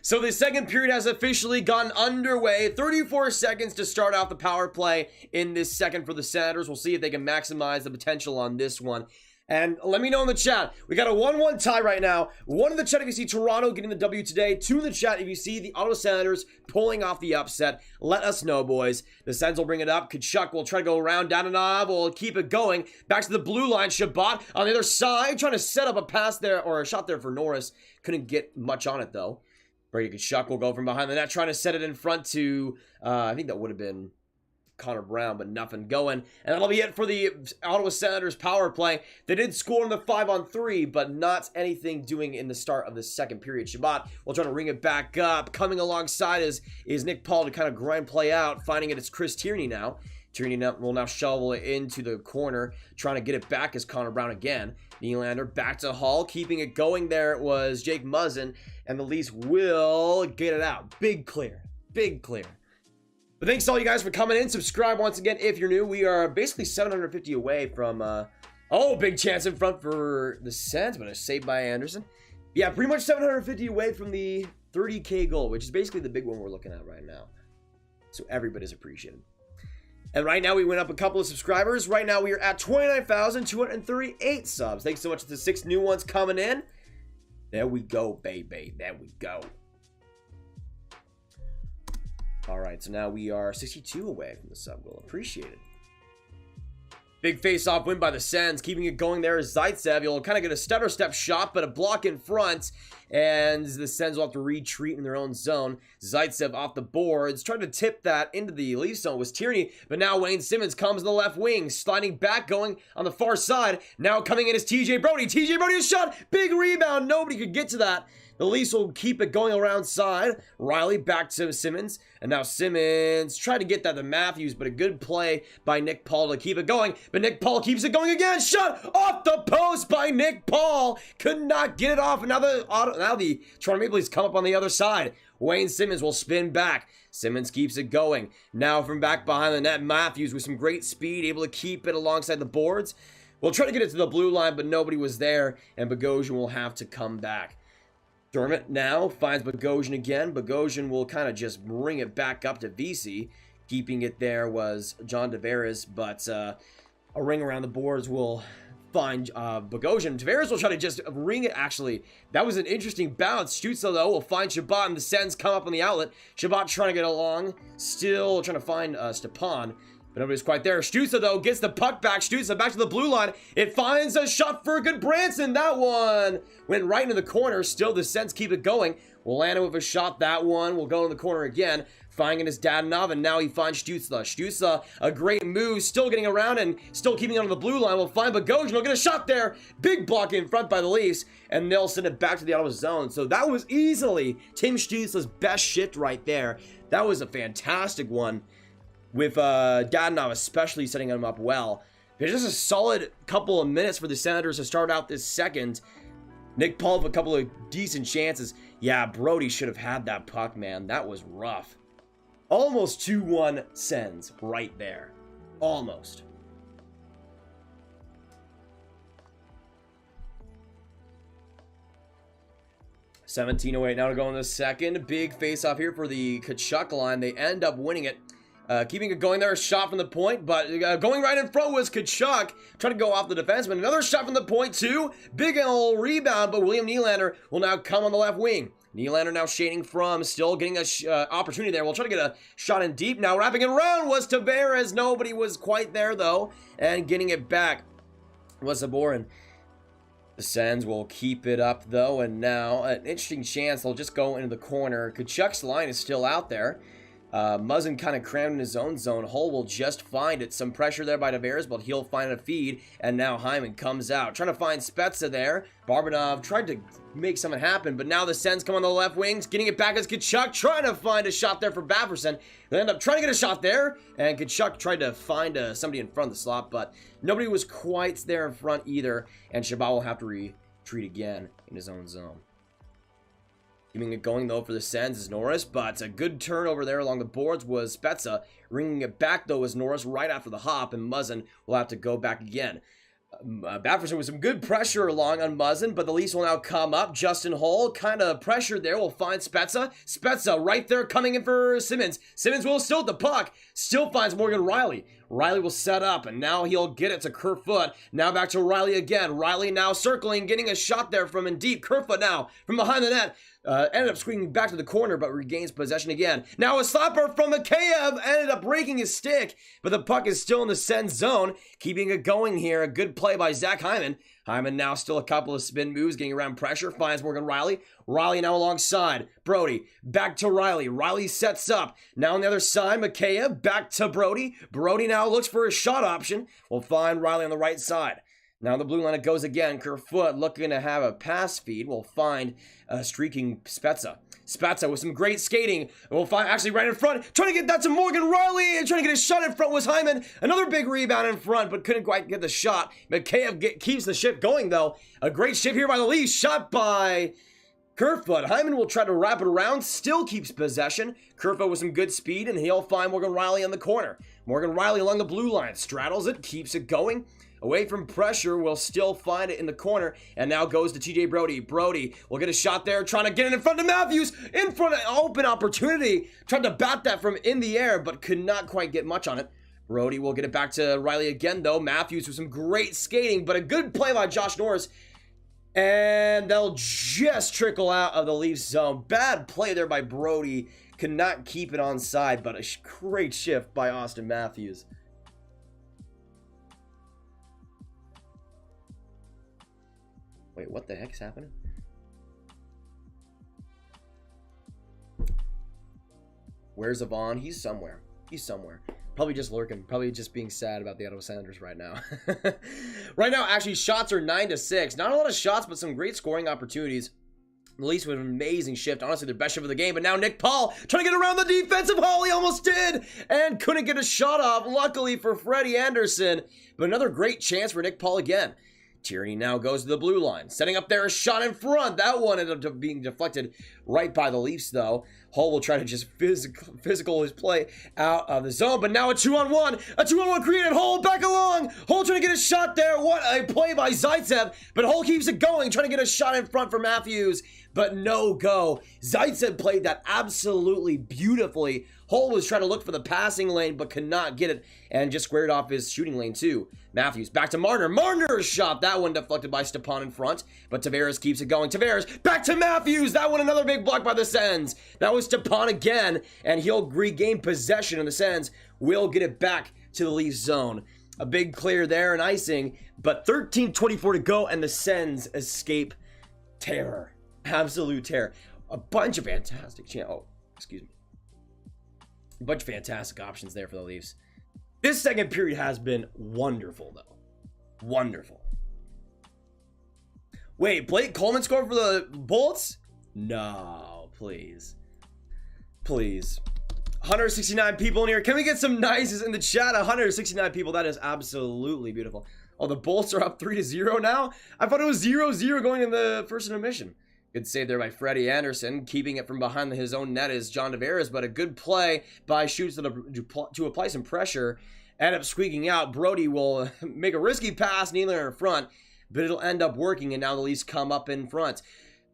So the second period has officially gotten underway. 34 seconds to start off the power play in this second for the Senators. We'll see if they can maximize the potential on this one. And let me know in the chat. We got a 1-1 tie right now. 1 in the chat if you see Toronto getting the W today. 2 in the chat if you see the Ottawa Senators pulling off the upset. Let us know, boys. The Sens will bring it up. Kachuk will try to go around. Dadonov will keep it going. Back to the blue line. Shabbat on the other side, trying to set up a pass there, or a shot there for Norris. Couldn't get much on it, though. Brady Kachuk will go from behind the net, trying to set it in front to, I think that would have been Connor Brown, but nothing going. And that'll be it for the Ottawa Senators power play. They did score in the 5-on-3, but not anything doing in the start of the second period. Shabbat will try to ring it back up. Coming alongside is Nick Paul to kind of grind play out, finding it's Chris Tierney now. Tierney will now shovel it into the corner, trying to get it back as Connor Brown again. Nylander back to Hall, keeping it going there. It was Jake Muzzin, and the Leafs will get it out. Big clear. Big clear. But thanks to all you guys for coming in. Subscribe once again if you're new. We are basically 750 away from, big chance in front for the Sens, but a save by Anderson. Yeah, pretty much 750 away from the 30K goal, which is basically the big one we're looking at right now. So everybody's appreciated. And right now we went up a couple of subscribers. Right now we are at 29,238 subs. Thanks so much to the 6 new ones coming in. There we go, baby. There we go. All right, so now we are 62 away from the sub goal. Appreciate it. Big face-off win by the Sens. Keeping it going there is Zaitsev. You'll kind of get a stutter step shot, but a block in front. And the Sens will have to retreat in their own zone. Zaitsev off the boards. Trying to tip that into the Leaf zone was Tierney. But now Wayne Simmons comes in the left wing. Sliding back, going on the far side. Now coming in is TJ Brodie. TJ Brodie is shot. Big rebound. Nobody could get to that. The Leafs will keep it going around side. Riley back to Simmons. And now Simmons tried to get that to Matthews, but a good play by Nick Paul to keep it going. But Nick Paul keeps it going again. Shot off the post by Nick Paul. Could not get it off. And now the Toronto Maple Leafs come up on the other side. Wayne Simmons will spin back. Simmons keeps it going. Now from back behind the net, Matthews with some great speed, able to keep it alongside the boards. We'll try to get it to the blue line, but nobody was there. And Bogosian will have to come back. Dermott now finds Bogosian again. Bogosian will kind of just bring it back up to VC. Keeping it there was John Tavares, but a ring around the boards will find Bogosian. Tavares will try to just ring it. Actually, that was an interesting bounce. Stützle, though, will find Shabbat, and the Sens come up on the outlet. Shabbat trying to get along. Still trying to find Stepan. But nobody's quite there. Stützle, though, gets the puck back. Stützle back to the blue line. It finds a shot for good Branson. That one went right into the corner. Still, the Sens keep it going. Willana with a shot. That one will go in the corner again. Finding his Dadonov, and now he finds Stützle. Stützle, a great move. Still getting around and still keeping it on the blue line. We'll find Bogosian. He'll get a shot there. Big block in front by the Leafs. And they'll send it back to the Ottawa zone. So that was easily Tim Stützle's best shift right there. That was a fantastic one. With Dadonov especially setting him up well. There's just a solid couple of minutes for the Senators to start out this second. Nick Paul with a couple of decent chances. Yeah, Brodie should have had that puck, man. That was rough. Almost 2-1 Sens right there. Almost. $17:08 now to go in the second. Big face-off here for the Kachuk line. They end up winning it. Keeping it going there, a shot from the point, but going right in front was Kachuk, trying to go off the defenseman. Another shot from the point, too. Big old rebound, but William Nylander will now come on the left wing. Nylander now shading from, still getting a opportunity there. We'll try to get a shot in deep. Now wrapping it around was Tavares. Nobody was quite there, though, and getting it back was Zaborin. The Sens will keep it up, though, and now an interesting chance. They'll just go into the corner. Kachuk's line is still out there. Muzzin kind of crammed in his own zone. Hull will just find it. Some pressure there by Tavares, but he'll find a feed. And now Hyman comes out. Trying to find Spezza there. Barbadov tried to make something happen, but now the Sens come on the left wings. Getting it back as Kachuk. Trying to find a shot there for Bafferson. They end up trying to get a shot there. And Kachuk tried to find somebody in front of the slot, but nobody was quite there in front either. And Shabbat will have to retreat again in his own zone. Keeping it going, though, for the Sens is Norris, but a good turnover there along the boards was Spezza. Ringing it back, though, was Norris right after the hop, and Muzzin will have to go back again. Bafferson with some good pressure along on Muzzin, but the Leafs will now come up. Justin Holl kind of pressured there. Will find Spezza. Spezza right there coming in for Simmons. Simmons will still the puck. Still finds Morgan Rielly. Rielly will set up, and now he'll get it to Kerfoot. Now back to Rielly again. Rielly now circling, getting a shot there from in deep. Kerfoot now from behind the net. Ended up swinging back to the corner, but regains possession again. Now a slapper from Mikheyev ended up breaking his stick, but the puck is still in the Sens zone, keeping it going here. A good play by Zach Hyman. Hyman now still a couple of spin moves, getting around pressure, finds Morgan Rielly. Rielly now alongside Brody. Back to Rielly. Rielly sets up. Now on the other side, Mikheyev back to Brody. Brody now looks for a shot option. We'll find Rielly on the right side. Now the blue line it goes again. Kerfoot looking to have a pass feed. We'll find streaking Spezza. Spezza with some great skating. We'll find actually right in front. Trying to get that to Morgan Rielly and trying to get a shot in front was Hyman. Another big rebound in front, but couldn't quite get the shot. Mikheyev keeps the ship going though. A great ship here by the Leafs. Shot by Kerfoot. Hyman will try to wrap it around. Still keeps possession. Kerfoot with some good speed, and he'll find Morgan Rielly in the corner. Morgan Rielly along the blue line. Straddles it. Keeps it going. Away from pressure, will still find it in the corner, and now goes to TJ Brody. Brody will get a shot there, trying to get it in front of Matthews, in front of open opportunity. Tried to bat that from in the air, but could not quite get much on it. Brody will get it back to Rielly again, though. Matthews with some great skating, but a good play by Josh Norris. And they'll just trickle out of the Leafs zone. Bad play there by Brody. Could not keep it onside, but a great shift by Austin Matthews. Wait, what the heck's happening? Where's Avon? He's somewhere. He's somewhere. Probably just lurking. Probably just being sad about the Ottawa Senators right now. Right now, actually, shots are 9-6. Not a lot of shots, but some great scoring opportunities. The Leafs with an amazing shift. Honestly, their best shift of the game. But now Nick Paul trying to get around the defensive hole. He almost did. And couldn't get a shot off. Luckily for Freddie Anderson. But another great chance for Nick Paul again. Tierney now goes to the blue line. Setting up there a shot in front. That one ended up being deflected right by the Leafs, though. Hull will try to just physical his play out of the zone. But now a 2-on-1. A 2-on-1 created. Hull back along. Hull trying to get a shot there. What a play by Zaitsev. But Hull keeps it going. Trying to get a shot in front for Matthews. But no go. Zaitsev played that absolutely beautifully. Hull was trying to look for the passing lane, but could not get it, and just squared off his shooting lane too. Matthews back to Marner. Marner's shot. That one deflected by Stepan in front, but Tavares keeps it going. Tavares back to Matthews. That one another big block by the Sens. That was Stepan again, and he'll regain possession, and the Sens will get it back to the Leafs zone. A big clear there and icing, but 13:24 to go, and the Sens escape terror. Absolute terror. A bunch of fantastic a bunch of fantastic options there for the Leafs. This second period has been wonderful, though. Wonderful. Wait, Blake Coleman scored for the Bullets? No, please. Please. 169 people in here. Can we get some nices in the chat? 169 people. That is absolutely beautiful. Oh, the Bolts are up 3-0 now? I thought it was 0-0 going in the first intermission. Good save there by Freddie Anderson. Keeping it from behind his own net is John Tavares, but a good play by Stützle to apply some pressure. End up squeaking out. Brody will make a risky pass, Nylander in front, but it'll end up working, and now the Leafs come up in front.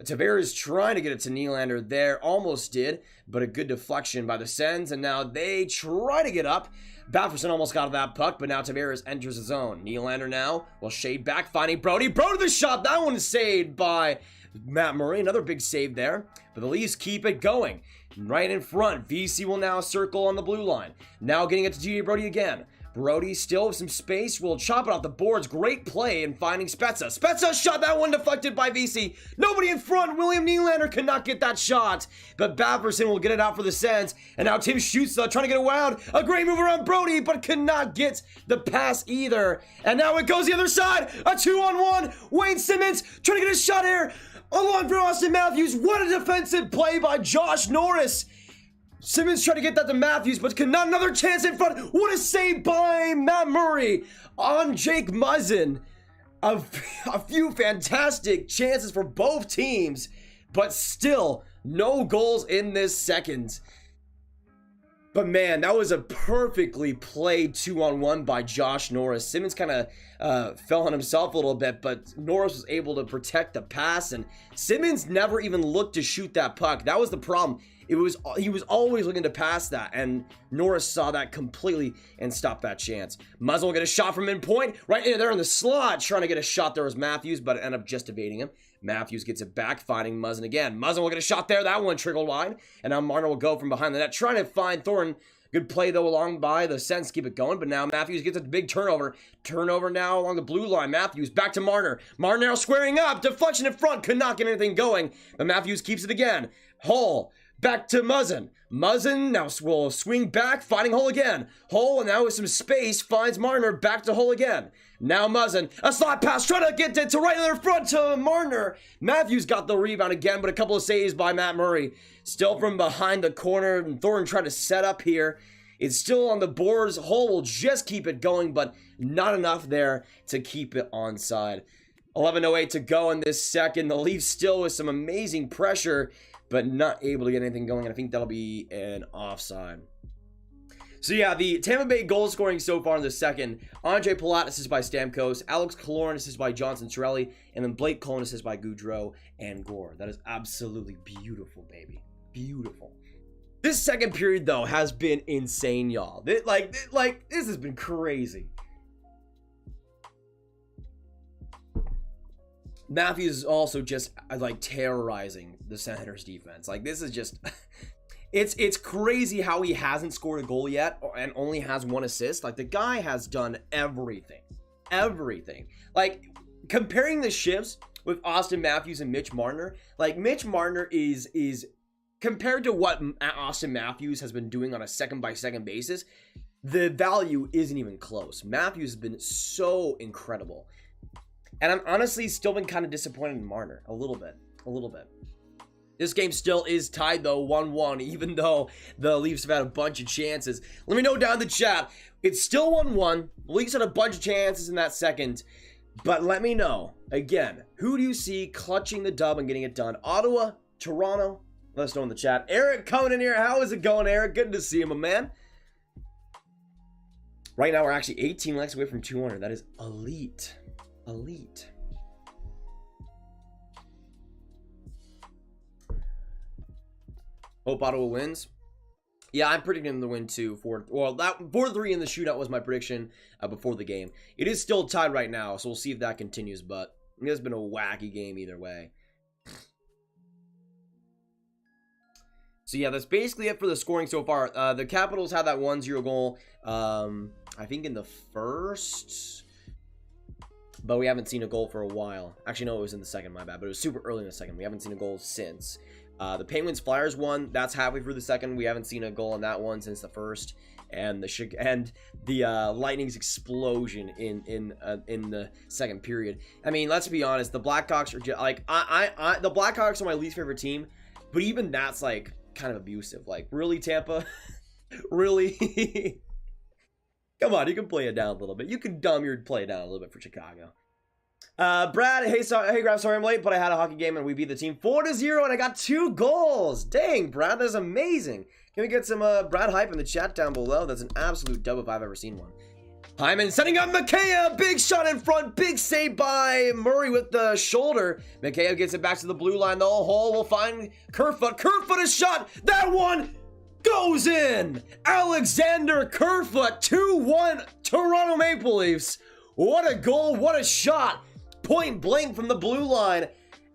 Tavares trying to get it to Nylander there. Almost did, but a good deflection by the Sens, and now they try to get up. Bafferson almost got that puck, but now Tavares enters the zone. Nylander now will shade back, finding Brody. Brody the shot. That one is saved by Matt Murray. Another big save there, but the Leafs keep it going. Right in front, VC will now circle on the blue line. Now getting it to TJ Brody again. Brody still with some space, will chop it off the boards. Great play in finding Spezza. Spezza shot, that one deflected by VC. Nobody in front. William Nylander could not get that shot, but Bafferson will get it out for the Sens. And now Tim Stützle trying to get around. A great move around Brody, but could not get the pass either. And now it goes the other side. A 2-on-1. Wayne Simmons trying to get a shot here. Along for Austin Matthews. What a defensive play by Josh Norris. Simmons tried to get that to Matthews, but could not. Another chance in front. What a save by Matt Murray on Jake Muzzin. A few fantastic chances for both teams, but still no goals in this second. But man, that was a perfectly played 2-on-1 by Josh Norris. Simmons kind of fell on himself a little bit, but Norris was able to protect the pass, and Simmons never even looked to shoot that puck. That was the problem. He was always looking to pass that, and Norris saw that completely and stopped that chance. Muzzin will get a shot from midpoint, right in there in the slot, trying to get a shot. There was Matthews, but ended up just evading him. Matthews gets it back, finding Muzzin again. Muzzin will get a shot there. That one trickled wide, and now Marner will go from behind the net, trying to find Thornton. Good play, though, along by the Sens, keep it going, but now Matthews gets a big turnover. Turnover now along the blue line. Matthews back to Marner. Marner now squaring up. Deflection in front. Could not get anything going, but Matthews keeps it again. Hull back to Muzzin. Muzzin now will swing back, finding Hull again. Hull, and now with some space, finds Marner. Back to Hull again. Now Muzzin, a slot pass, trying to get it to right in their front to Marner. Matthews got the rebound again, but a couple of saves by Matt Murray. Still from behind the corner, and Thornton trying to set up here. It's still on the boards. Hull will just keep it going, but not enough there to keep it onside. 11:08 to go in this second. The Leafs still with some amazing pressure, but not able to get anything going, and I think that'll be an offside. So yeah, the Tampa Bay goal scoring so far in the second: Andre Palat assisted by Stamkos, Alex Killorn assisted by Johnson Torelli, and then Blake Cohen assisted by Gaudreau and Gore. That is absolutely beautiful, baby. Beautiful. This second period, though, has been insane, y'all. This has been crazy. Matthews is also just, like, terrorizing the Senators defense. Like, this is just... It's crazy how he hasn't scored a goal yet and only has one assist. Like, the guy has done everything. Everything. Like, comparing the shifts with Austin Matthews and Mitch Marner, like, Mitch Marner is compared to what Austin Matthews has been doing on a second-by-second basis, the value isn't even close. Matthews has been so incredible. And I'm honestly still been kind of disappointed in Marner. A little bit. This game still is tied, though, 1-1, even though the Leafs have had a bunch of chances. Let me know down in the chat. It's still 1-1. The Leafs had a bunch of chances in that second. But let me know, again, who do you see clutching the dub and getting it done? Ottawa? Toronto? Let us know in the chat. Eric coming in here. How is it going, Eric? Good to see you, my man. Right now, we're actually 18 likes away from 200. That is elite. Elite. Hope Ottawa wins. Yeah, I'm predicting them to win too. 4-3 in the shootout was my prediction before the game. It is still tied right now, so we'll see if that continues, but it has been a wacky game either way. So yeah, that's basically it for the scoring so far. The Capitals had that 1-0 goal, I think in the first, but we haven't seen a goal for a while. Actually, no, it was in the second, my bad, but it was super early in the second. We haven't seen a goal since. The Penguins Flyers won. That's halfway through the second. We haven't seen a goal on that one since the first. And the Lightning's explosion in the second period. I mean, let's be honest. The Blackhawks are just, like, the Blackhawks are my least favorite team, but even that's like kind of abusive. Like, really, Tampa? Really? Come on, you can play it down a little bit. You can dumb your play down a little bit for Chicago. Brad, hey Graf, sorry I'm late, but I had a hockey game and we beat the team 4-0 and I got 2 goals. Dang, Brad, that's amazing. Can we get some Brad hype in the chat down below? That's an absolute dub if I've ever seen one. Hyman setting up Mikheyev, big shot in front, big save by Murray with the shoulder. Mikheyev gets it back to the blue line. The hole will find Kerfoot. Kerfoot is shot. That one goes in. Alexander Kerfoot, 2-1 Toronto Maple Leafs. What a goal, what a shot. Point blank from the blue line.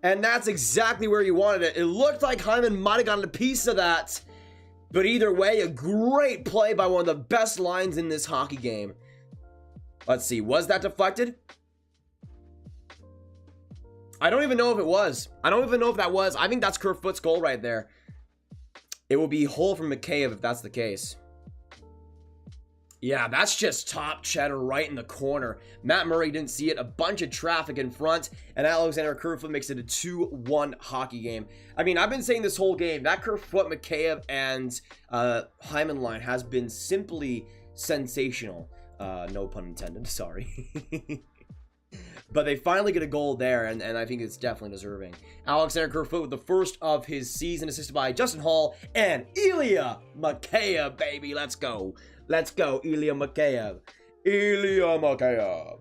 And that's exactly where you wanted it. It looked like Hyman might have gotten a piece of that. But either way, a great play by one of the best lines in this hockey game. Let's see, was that deflected? I don't even know if it was. I don't even know if that was. I think that's Kerfoot's goal right there. It will be Hull from Mikheyev if that's the case. Yeah, that's just top cheddar right in the corner. Matt Murray didn't see it. A bunch of traffic in front. And Alexander Kerfoot makes it a 2-1 hockey game. I mean, I've been saying this whole game, that Kerfoot, Mikheyev, and Hyman line has been simply sensational. No pun intended, sorry. But they finally get a goal there, and I think it's definitely deserving. Alexander Kerfoot with the first of his season, assisted by Justin Hall and Ilya Mikheyev, baby. Let's go. Let's go, Ilya Mikheyev. Ilya Mikheyev.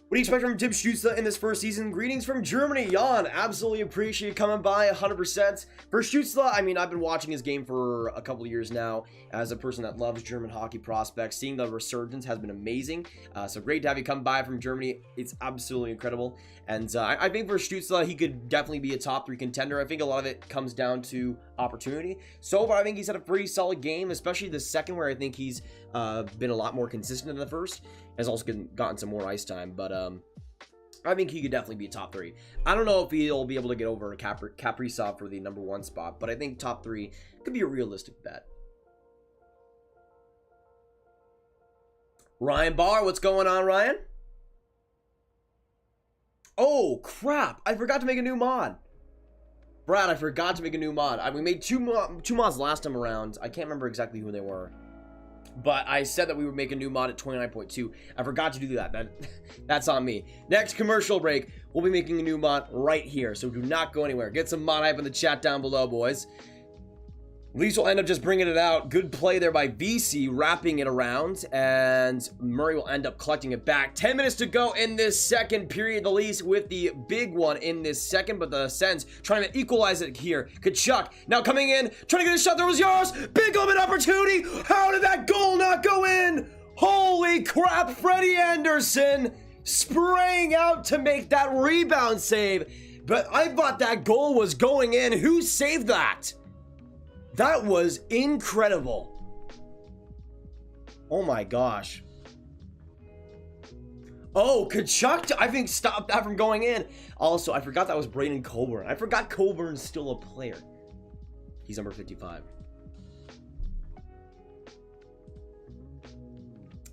What do you expect from Tim Stützle in this first season? Greetings from Germany, Jan. Absolutely appreciate you coming by, 100%. For Stützle, I mean, I've been watching his game for a couple of years now. As a person that loves German hockey prospects, seeing the resurgence has been amazing. So great to have you come by from Germany. It's absolutely incredible. And I think for Stützle, he could definitely be a top 3 contender. I think a lot of it comes down to opportunity. So far, I think he's had a pretty solid game, especially the second, where I think he's been a lot more consistent than the first. Has also gotten some more ice time, but I think he could definitely be top 3. I don't know if he'll be able to get over Kaprizov for the number 1 spot, but I think top 3 could be a realistic bet. Ryan Barr, what's going on, Ryan? Oh, crap. I forgot to make a new mod. Brad, I forgot to make a new mod. We made two mods last time around. I can't remember exactly who they were. But I said that we would make a new mod at 29.2. I forgot to do that. That's on me. Next commercial break, we'll be making a new mod right here. So do not go anywhere. Get some mod hype in the chat down below, boys. Leafs will end up just bringing it out. Good play there by VC, wrapping it around. And Murray will end up collecting it back. 10 minutes to go in this second period. The Leafs with the big one in this second. But the Sens trying to equalize it here. Kachuk now coming in. Trying to get a shot. There was yours. Big open opportunity. How did that goal not go in? Holy crap. Freddie Anderson spraying out to make that rebound save. But I thought that goal was going in. Who saved that? That was incredible. Oh my gosh. Oh, Kachuk, I think, stopped that from going in. Also, I forgot that was Braden Coburn. I forgot Coburn's still a player. He's number 55.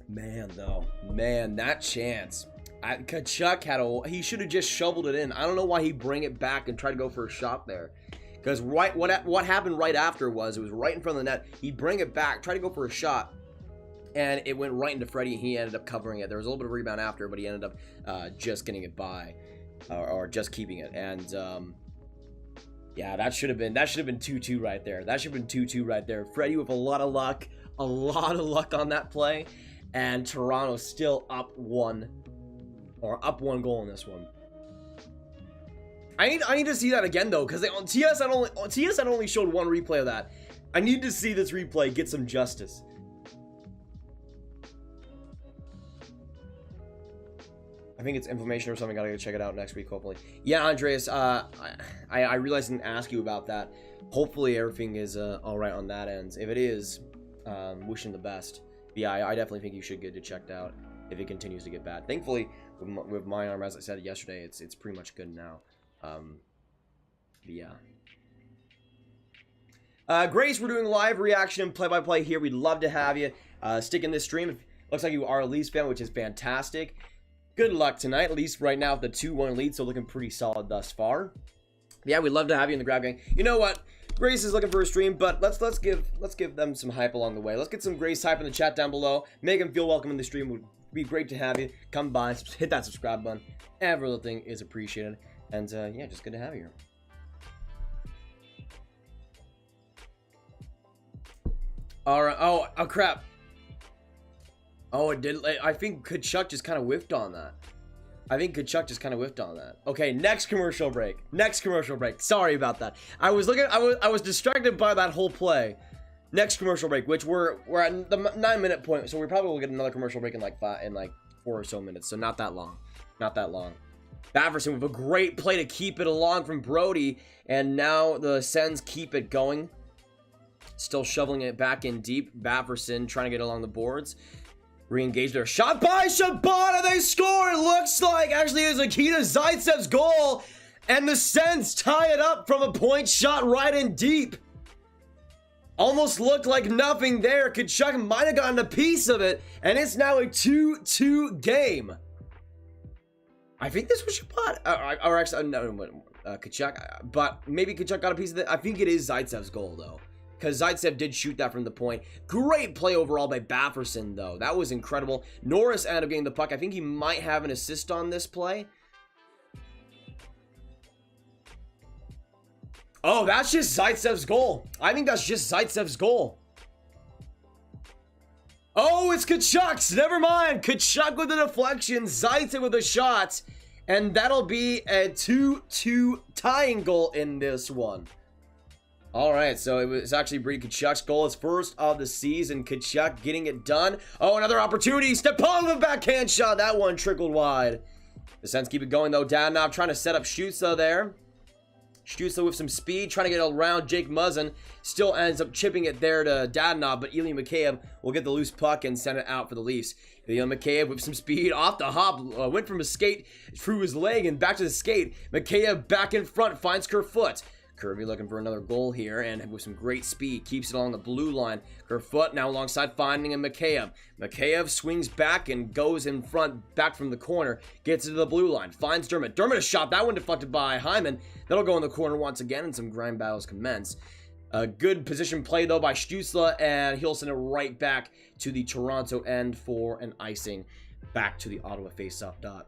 Man, though. Man, that chance. Kachuk had he should have just shoveled it in. I don't know why he bring it back and try to go for a shot there. Because what happened right after was, it was right in front of the net. He'd bring it back, try to go for a shot, and it went right into Freddie, and he ended up covering it. There was a little bit of rebound after, but he ended up just getting it by, or just keeping it. And yeah, that should have been 2-2 right there. That should have been 2-2 right there. Freddie with a lot of luck on that play, and Toronto still up one goal in this one. I need to see that again though, because on TSN only showed one replay of that. I need to see this replay get some justice. I think it's inflammation or something. Gotta go check it out next week, hopefully. Yeah, Andreas, I realized I didn't ask you about that. Hopefully everything is all right on that end. If it is, wishing the best. But yeah, I definitely think you should get it checked out if it continues to get bad. Thankfully, with my arm, as I said yesterday, it's pretty much good now. But yeah. Grace, we're doing live reaction and play-by-play here. We'd love to have you stick in this stream. Looks like you are a Leafs fan, which is fantastic. Good luck tonight. At least right now, the 2-1 lead, so looking pretty solid thus far. Yeah, we'd love to have you in the grab gang. You know what? Grace is looking for a stream, but let's give them some hype along the way. Let's get some Grace hype in the chat down below. Make them feel welcome in the stream. Would be great to have you. Come by, hit that subscribe button. Every little thing is appreciated. And yeah, just good to have you here. All right. Oh crap. Oh, it did. I think Kachuk just kind of whiffed on that. Okay, next commercial break. Sorry about that. I was distracted by that whole play. Next commercial break, which we're at the 9-minute point, so we probably will get another commercial break in like 4 or so minutes. So not that long. Batherson with a great play to keep it along from Brody, and now the Sens keep it going. Still shoveling it back in deep. Batherson trying to get along the boards. Re-engage there. Shot by Shabbat, they score! It looks like actually it's Nikita Zaitsev's goal, and the Sens tie it up from a point shot right in deep. Almost looked like nothing there. Kachuk might have gotten a piece of it, and it's now a 2-2 game. I think this was Shabbat, or actually, no, Kachuk, but maybe Kachuk got a piece of it. I think it is Zaitsev's goal, though. because Zaitsev did shoot that from the point. Great play overall by Bafferson, though. That was incredible. Norris ended up getting the puck. I think he might have an assist on this play. Oh, that's just Zaitsev's goal. I think that's just Zaitsev's goal. Oh, it's Tkachuk's. Never mind. Tkachuk with a deflection. Zaitsev with a shot. And that'll be a 2-2 tying goal in this one. All right, so it was actually Brady Tkachuk's goal. His first of the season. Tkachuk getting it done. Oh, another opportunity. Stepan with a backhand shot. That one trickled wide. The Sens keep it going, though. Dadonov trying to set up Stützle there. Stützle with some speed, trying to get around Jake Muzzin. Still ends up chipping it there to Dadonov, but Ilya Mikheyev will get the loose puck and send it out for the Leafs. Ilya Mikheyev with some speed off the hop, went from his skate through his leg and back to the skate. Mikheyev back in front, finds Kerfoot. Kirby looking for another goal here, and with some great speed, keeps it along the blue line. Kerfoot now alongside finding a Mikheyev. Mikheyev swings back and goes in front, back from the corner, gets into the blue line, finds Dermott. Dermott a shot, that one deflected by Hyman. That'll go in the corner once again, and some grind battles commence. A good position play, though, by Stützle, and he'll send it right back to the Toronto end for an icing back to the Ottawa faceoff dot.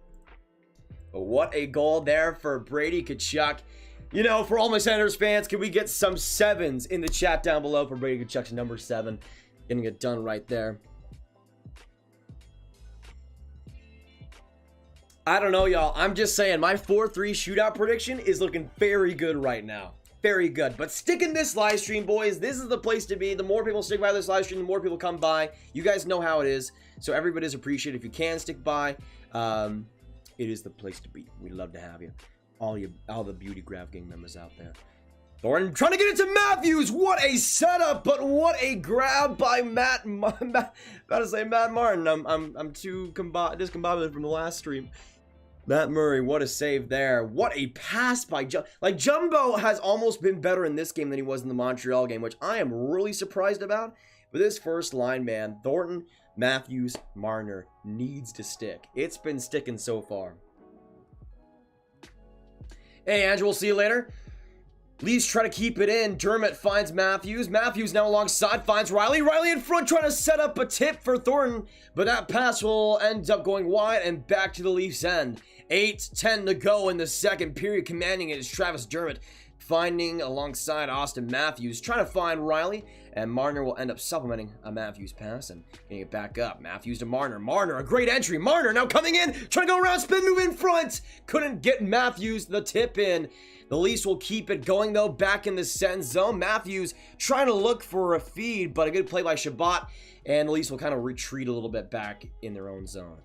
But what a goal there for Brady Tkachuk. You know, for all my Senators fans, can we get some 7s in the chat down below for Brady Tkachuk's number 7? Getting it done right there. I don't know, y'all. I'm just saying, my 4-3 shootout prediction is looking very good right now. Very good. But stick in this live stream, boys. This is the place to be. The more people stick by this live stream, the more people come by. You guys know how it is. So everybody's appreciated. If you can stick by, it is the place to be. We'd love to have you. All the Beauty Graph Gang members out there. Thornton trying to get it to Matthews. What a setup, but what a grab by Matt Martin. I'm too discombobulated from the last stream. Matt Murray, what a save there. What a pass by Jumbo has almost been better in this game than he was in the Montreal game, which I am really surprised about. But this first line, man, Thornton, Matthews, Marner needs to stick. It's been sticking so far. Hey, Andrew, we'll see you later. Leafs try to keep it in. Dermott finds Matthews. Matthews now alongside finds Riley. Riley in front trying to set up a tip for Thornton. But that pass will end up going wide and back to the Leafs end. 8:10 to go in the second period. Commanding it is Travis Dermott. Finding alongside Austin Matthews. Trying to find Riley. And Marner will end up supplementing a Matthews pass and getting it back up. Matthews to Marner. Marner, a great entry. Marner now coming in. Trying to go around, spin move in front. Couldn't get Matthews the tip in. The Leafs will keep it going, though, back in the Sens zone. Matthews trying to look for a feed, but a good play by Shabbat. And the Leafs will kind of retreat a little bit back in their own zone.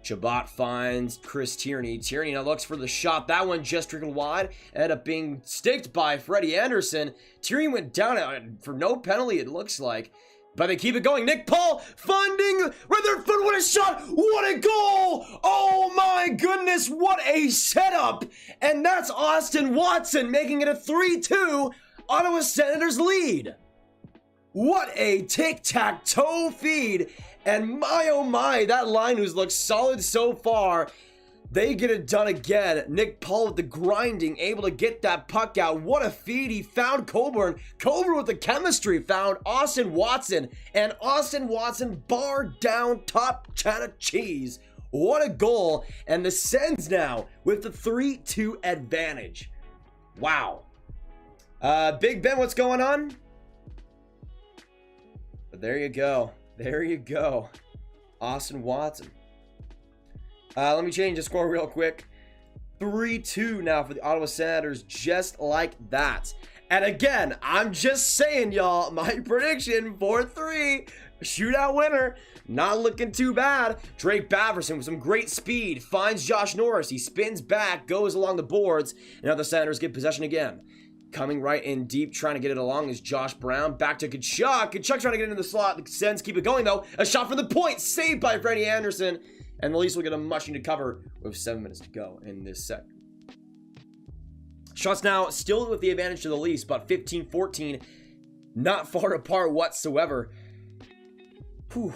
Shabbat finds Chris Tierney. Tierney now looks for the shot. That one just trickled wide. Ended up being sticked by Freddie Anderson. Tierney went down for no penalty, it looks like. But they keep it going. Nick Paul finding Rutherford. What a shot. What a goal. Oh my goodness. What a setup. And that's Austin Watson making it a 3-2 Ottawa Senators lead. What a tic-tac-toe feed. And my oh my, that line who's looked solid so far. They get it done again. Nick Paul with the grinding, able to get that puck out. What a feed. He found Coburn. Coburn with the chemistry found Austin Watson. And Austin Watson barred down top china cheese. What a goal. And the Sens now with the 3-2 advantage. Wow. Big Ben, what's going on? But there you go. There you go. Austin Watson. Let me change the score real quick. 3-2 now for the Ottawa Senators, just like that. And again, I'm just saying, y'all, my prediction, 4-3, shootout winner. Not looking too bad. Drake Baverson with some great speed finds Josh Norris. He spins back, goes along the boards, and now the Senators get possession again. Coming right in deep, trying to get it along is Josh Brown. Back to Tkachuk. Tkachuk trying to get into the slot. The Sens keep it going, though. A shot from the point, saved by Freddie Anderson. And the Leafs will get a much needed cover with 7 minutes to go in this set. Shots now still with the advantage to the Leafs, about 15-14. Not far apart whatsoever. Whew.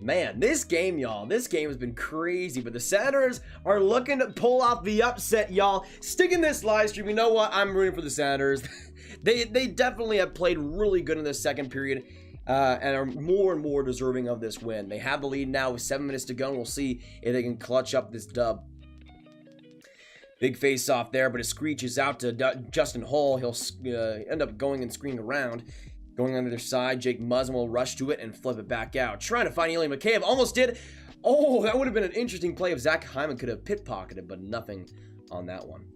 Man, this game, y'all, this game has been crazy, but the Senators are looking to pull off the upset, y'all. Sticking this live stream, you know what? I'm rooting for the Senators. They definitely have played really good in this second period and are more and more deserving of this win. They have the lead now with 7 minutes to go, and we'll see if they can clutch up this dub. Big face off there, but it screeches out to Justin Hull. He'll end up going and screening around. Going on the other side, Jake Muzzin will rush to it and flip it back out. Trying to find Ilya Mikheyev. Almost did. Oh, that would have been an interesting play if Zach Hyman could have pit-pocketed, but nothing on that one.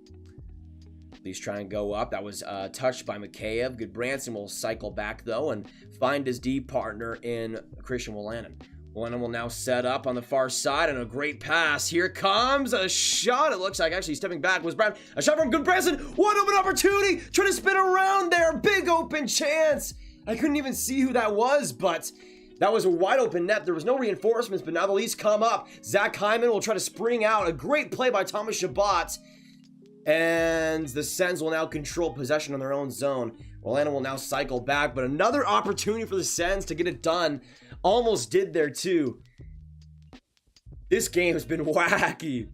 He's trying to go up. That was touched by Mikheyev. Good Branson will cycle back, though, and find his D partner in Christian Wolanin. Wolanin will now set up on the far side, and a great pass. Here comes a shot. It looks like actually stepping back was Brown. A shot from Good Branson. One open opportunity. Trying to spin around there. Big open chance. I couldn't even see who that was, but that was a wide open net. There was no reinforcements, but now the Leafs come up. Zach Hyman will try to spring out. A great play by Thomas Chabot. And the Sens will now control possession on their own zone. Wolanin will now cycle back, but another opportunity for the Sens to get it done. Almost did there too. This game has been wacky.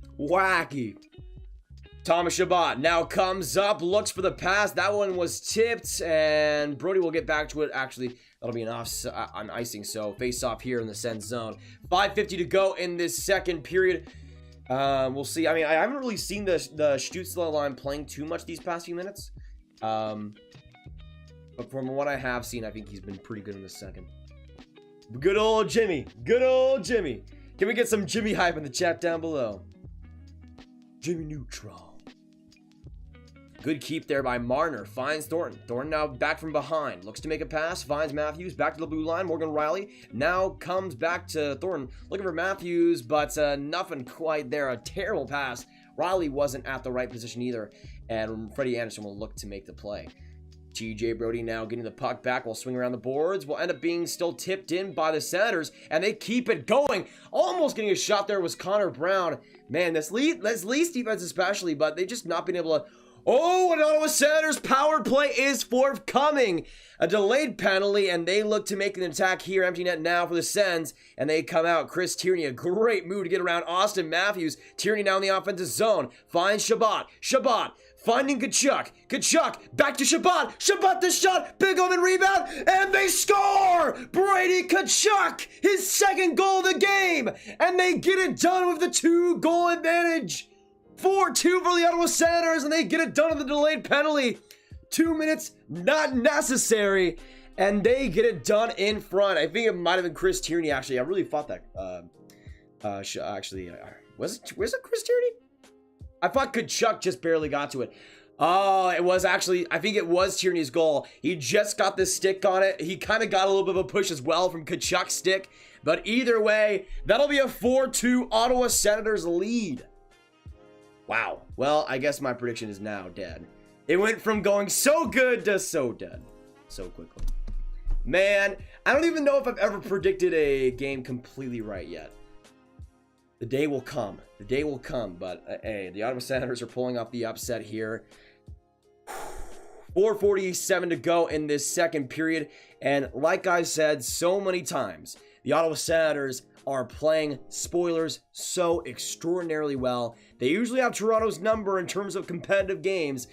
Thomas Chabot now comes up, looks for the pass. That one was tipped, and Brody will get back to it. Actually, that'll be an icing, so face off here in the Sens zone. 5:50 to go in this second period. We'll see. I mean, I haven't really seen the Stützle line playing too much these past few minutes. But from what I have seen, I think he's been pretty good in the second. Good old Jimmy. Good old Jimmy. Can we get some Jimmy hype in the chat down below? Jimmy Neutron. Good keep there by Marner. Finds Thornton. Thornton now back from behind. Looks to make a pass. Finds Matthews. Back to the blue line. Morgan Riley now comes back to Thornton. Looking for Matthews, but nothing quite there. A terrible pass. Riley wasn't at the right position either. And Freddie Anderson will look to make the play. TJ Brody now getting the puck back. Will swing around the boards. Will end up being still tipped in by the Senators. And they keep it going. Almost getting a shot there was Connor Brown. Man, this Leafs defense especially, but they've just not been able to... Oh, an Ottawa Senators power play is forthcoming. A delayed penalty, and they look to make an attack here. Empty net now for the Sens, and they come out. Chris Tierney, a great move to get around Austin Matthews. Tierney now in the offensive zone. Finds Chabot. Chabot finding Tkachuk. Tkachuk back to Chabot. Chabot the shot. Big open rebound, and they score! Brady Tkachuk, his second goal of the game, and they get it done with the 2-goal advantage. 4-2 for the Ottawa Senators, and they get it done on the delayed penalty. 2 minutes not necessary, and they get it done in front. I think it might have been Chris Tierney, actually. I really thought that. Was it Chris Tierney? I thought Tkachuk just barely got to it. Oh, it was actually, I think it was Tierney's goal. He just got the stick on it. He kind of got a little bit of a push as well from Tkachuk's stick. But either way, that'll be a 4-2 Ottawa Senators lead. Wow. Well, I guess my prediction is now dead. It went from going so good to so dead so quickly. Man, I don't even know if I've ever predicted a game completely right yet. The day will come. The day will come. But, hey, the Ottawa Senators are pulling off the upset here. 4:47 to go in this second period. And like I said so many times, the Ottawa Senators are playing spoilers so extraordinarily well. They usually have Toronto's number in terms of competitive games,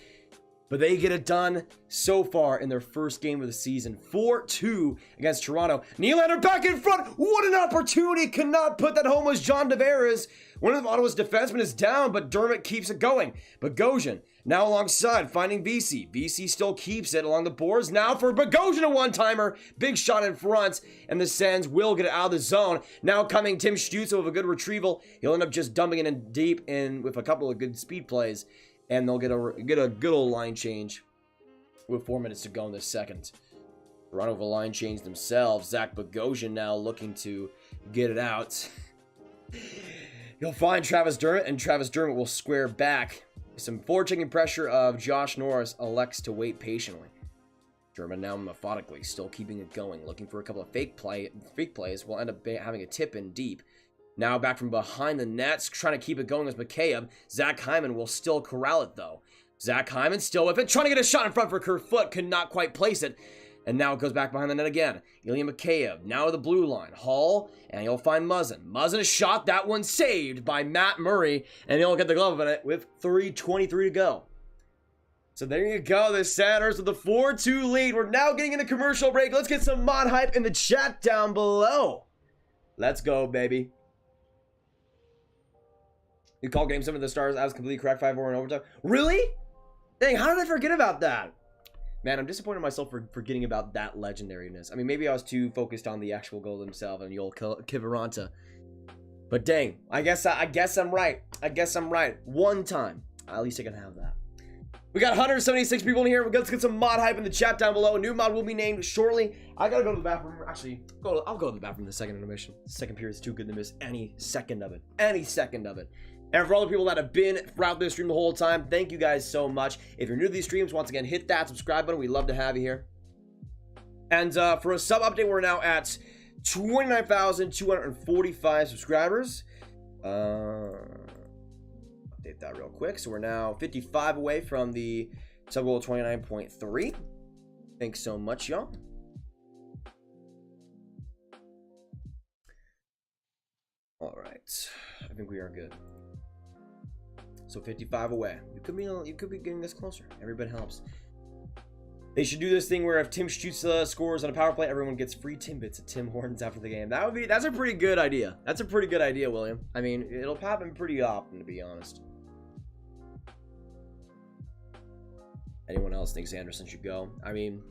but they get it done so far in their first game of the season. 4-2 against Toronto. Nylander back in front. What an opportunity. Cannot put that home as John Tavares. One of Ottawa's defensemen is down, but Dermott keeps it going. Bogosian now alongside, finding BC. BC still keeps it along the boards. Now for Bogosian, a one-timer. Big shot in front, and the Sens will get it out of the zone. Now coming Tim Stützle with a good retrieval. He'll end up just dumping it in deep in with a couple of good speed plays, and they'll get a good old line change with 4 minutes to go in this second. Toronto with a line change themselves. Zach Bogosian now looking to get it out. He'll find Travis Dermott, and Travis Dermott will square back. Some forechecking pressure of Josh Norris elects to wait patiently. Dermott now methodically, still keeping it going, looking for a couple of fake plays. Will end up having a tip in deep. Now back from behind the nets, trying to keep it going as Mikheyev. Zach Hyman will still corral it though. Zach Hyman still with it, trying to get a shot in front for Kerfoot, could not quite place it. And now it goes back behind the net again. Ilya Mikheyev, now to the blue line. Hall, and you'll find Muzzin. Muzzin a shot. That one saved by Matt Murray. And he'll get the glove on it with 3:23 to go. So there you go. The Senators with the 4-2 lead. We're now getting into commercial break. Let's get some mod hype in the chat down below. Let's go, baby. You call Game 7 of the Stars. I was completely correct. 5-4 in overtime. Really? Dang, how did I forget about that? Man, I'm disappointed in myself for forgetting about that legendariness. I mean, maybe I was too focused on the actual goal himself and the old Kiviranta. But dang, I guess I'm right. I guess I'm right. One time. At least I can have that. We got 176 people in here. Let's get some mod hype in the chat down below. A new mod will be named shortly. I gotta go to the bathroom. Actually, I'll go to the bathroom in the second intermission. Second period is too good to miss any second of it. Any second of it. And for all the people that have been throughout this stream the whole time, thank you guys so much. If you're new to these streams, once again, hit that subscribe button. We'd love to have you here. And for a sub update, we're now at 29,245 subscribers. Update that real quick. So we're now 55 away from the sub goal of 29.3. Thanks so much, y'all. All right, I think we are good. So 55 away. You could be getting this closer. Every bit helps. They should do this thing where if Tim Stützle scores on a power play, everyone gets free Timbits at Tim Hortons after the game. That's a pretty good idea. That's a pretty good idea, William. I mean, it'll happen pretty often, to be honest. Anyone else thinks Anderson should go? I mean,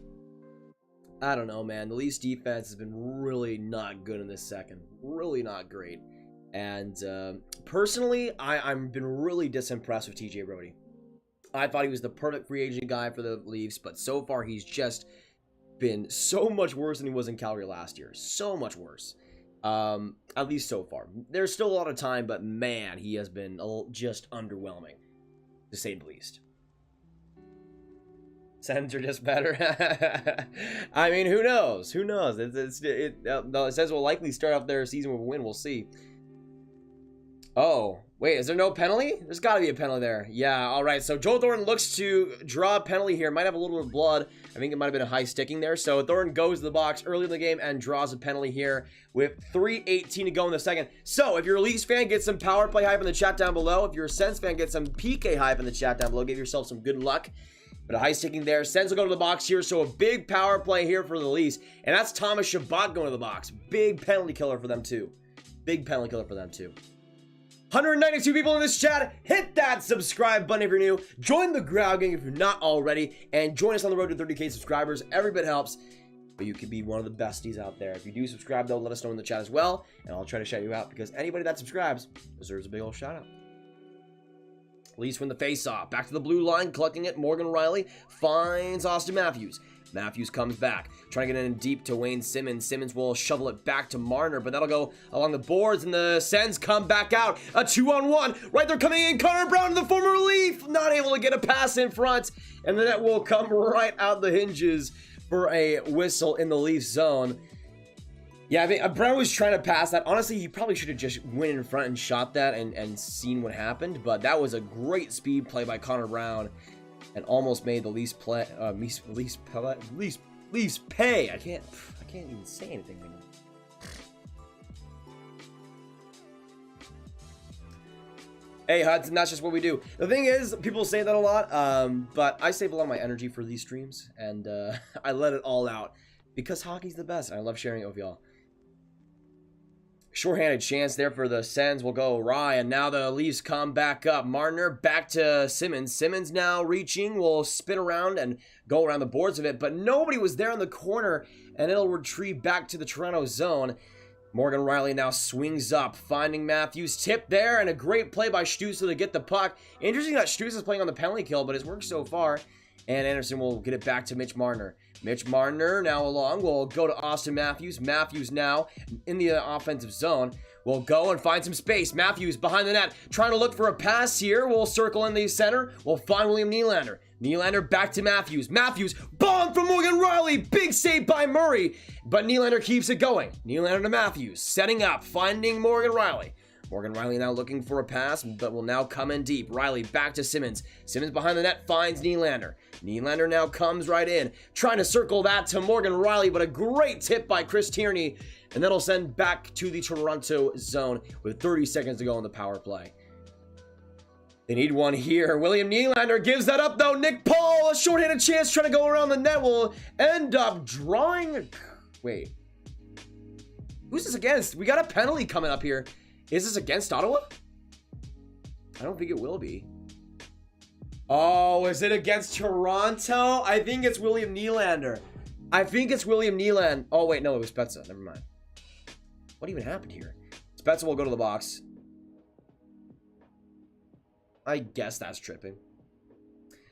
I don't know, man. The Leafs defense has been really not good in this second. Really not great. And personally, I've been really disimpressed with TJ Brodie. I thought he was the perfect free agent guy for the Leafs, but so far he's just been so much worse than he was in Calgary last year. So much worse. At least so far. There's still a lot of time, but man, he has been just underwhelming, to say the least. Sens are just better. I mean, who knows? Who knows? It says we'll likely start off their season with a win. We'll see. Oh, wait, is there no penalty? There's got to be a penalty there. Yeah, all right. So Joe Thornton looks to draw a penalty here. Might have a little bit of blood. I think it might have been a high sticking there. So Thornton goes to the box early in the game and draws a penalty here with 3:18 to go in the second. So if you're a Leafs fan, get some power play hype in the chat down below. If you're a Sens fan, get some PK hype in the chat down below. Give yourself some good luck. But a high sticking there. Sens will go to the box here. So a big power play here for the Leafs. And that's Thomas Chabot going to the box. Big penalty killer for them too. Big penalty killer for them too. 192 people in this chat. Hit that subscribe button if you're new. Join the Growl Gang if you're not already. And join us on the road to 30K subscribers. Every bit helps. But you could be one of the besties out there. If you do subscribe, though, let us know in the chat as well. And I'll try to shout you out because anybody that subscribes deserves a big old shout out. Leafs win the face-off. Back to the blue line, collecting it. Morgan Rielly finds Austin Matthews. Matthews comes back, trying to get in deep to Wayne Simmons. Simmons will shovel it back to Marner, but that'll go along the boards, and the Sens come back out. A 2-on-1. Right there coming in. Connor Brown, the former Leaf, not able to get a pass in front, and the net will come right out the hinges for a whistle in the Leaf zone. Yeah, I think Brown was trying to pass that. Honestly, he probably should have just went in front and shot that and seen what happened. But that was a great speed play by Connor Brown, and almost made the Leafs play. Leafs pay. I can't even say anything anymore. Hey Hudson, that's just what we do. The thing is, people say that a lot, but I save a lot of my energy for these streams, and I let it all out because hockey's the best. And I love sharing it with y'all. Shorthanded chance there for the Sens will go awry, and now the Leafs come back up. Marner back to Simmons. Simmons now reaching, will spin around and go around the boards of it, but nobody was there in the corner, and it'll retrieve back to the Toronto zone. Morgan Rielly now swings up, finding Matthews. Tip there, and a great play by Stützle to get the puck. Interesting that Stützle is playing on the penalty kill, but it's worked so far. And Anderson will get it back to Mitch Marner. Mitch Marner now along will go to Austin Matthews. Matthews now in the offensive zone will go and find some space. Matthews behind the net trying to look for a pass here. Will circle in the center. We'll find William Nylander. Nylander back to Matthews. Matthews, bomb from Morgan Rielly. Big save by Murray. But Nylander keeps it going. Nylander to Matthews. Setting up. Finding Morgan Rielly. Morgan Rielly now looking for a pass, but will now come in deep. Rielly back to Simmons. Simmons behind the net finds Nylander. Nylander now comes right in, trying to circle that to Morgan Rielly, but a great tip by Chris Tierney, and that'll send back to the Toronto zone with 30 seconds to go on the power play. They need one here. William Nylander gives that up, though. Nick Paul, a shorthanded chance trying to go around the net, will end up drawing. Wait. Who's this against? We got a penalty coming up here. Is this against Ottawa? I don't think it will be. Oh, is it against Toronto? I think it's William Nylander. I think it's William Nylander. Oh, wait, no, it was Spezza. Never mind. What even happened here? Spezza will go to the box. I guess that's tripping.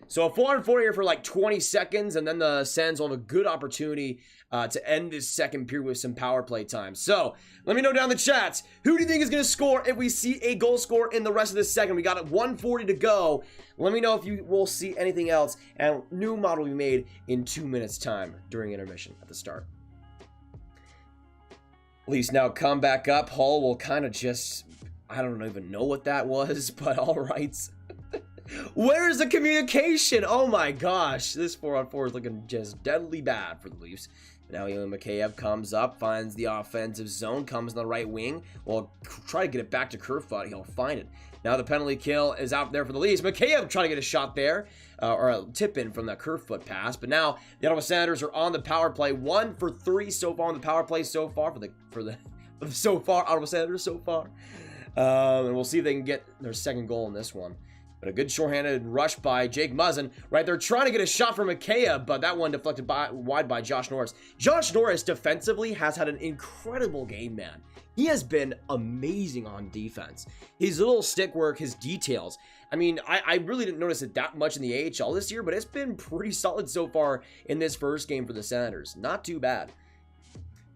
So a 4-on-4 here for like 20 seconds, and then the Sens will have a good opportunity to end this second period with some power play time. So let me know down in the chats, who do you think is going to score if we see a goal score in the rest of this second? We got 1:40 to go. Let me know if you will see anything else, and new model will be made in 2 minutes time during intermission at the start. Leafs now come back up. Hull will kind of just, I don't even know what that was, but all right. Where's the communication? Oh my gosh, this 4-on-4 is looking just deadly bad for the Leafs. Now Ilya Mikheyev comes up, finds the offensive zone, comes on the right wing. Well, try to get it back to Kerfoot. He'll find it. Now the penalty kill is out there for the Leafs. Mikheyev trying to get a shot there, or a tip in from that Kerfoot pass. But now the Ottawa Senators are on the power play. 1 for 3 so far on the power play so far Ottawa Senators so far. And we'll see if they can get their second goal in this one. But a good shorthanded rush by Jake Muzzin. Right there, trying to get a shot from Mikheyev, but that one deflected wide by Josh Norris. Josh Norris defensively has had an incredible game, man. He has been amazing on defense. His little stick work, his details. I mean, I really didn't notice it that much in the AHL this year, but it's been pretty solid so far in this first game for the Senators. Not too bad.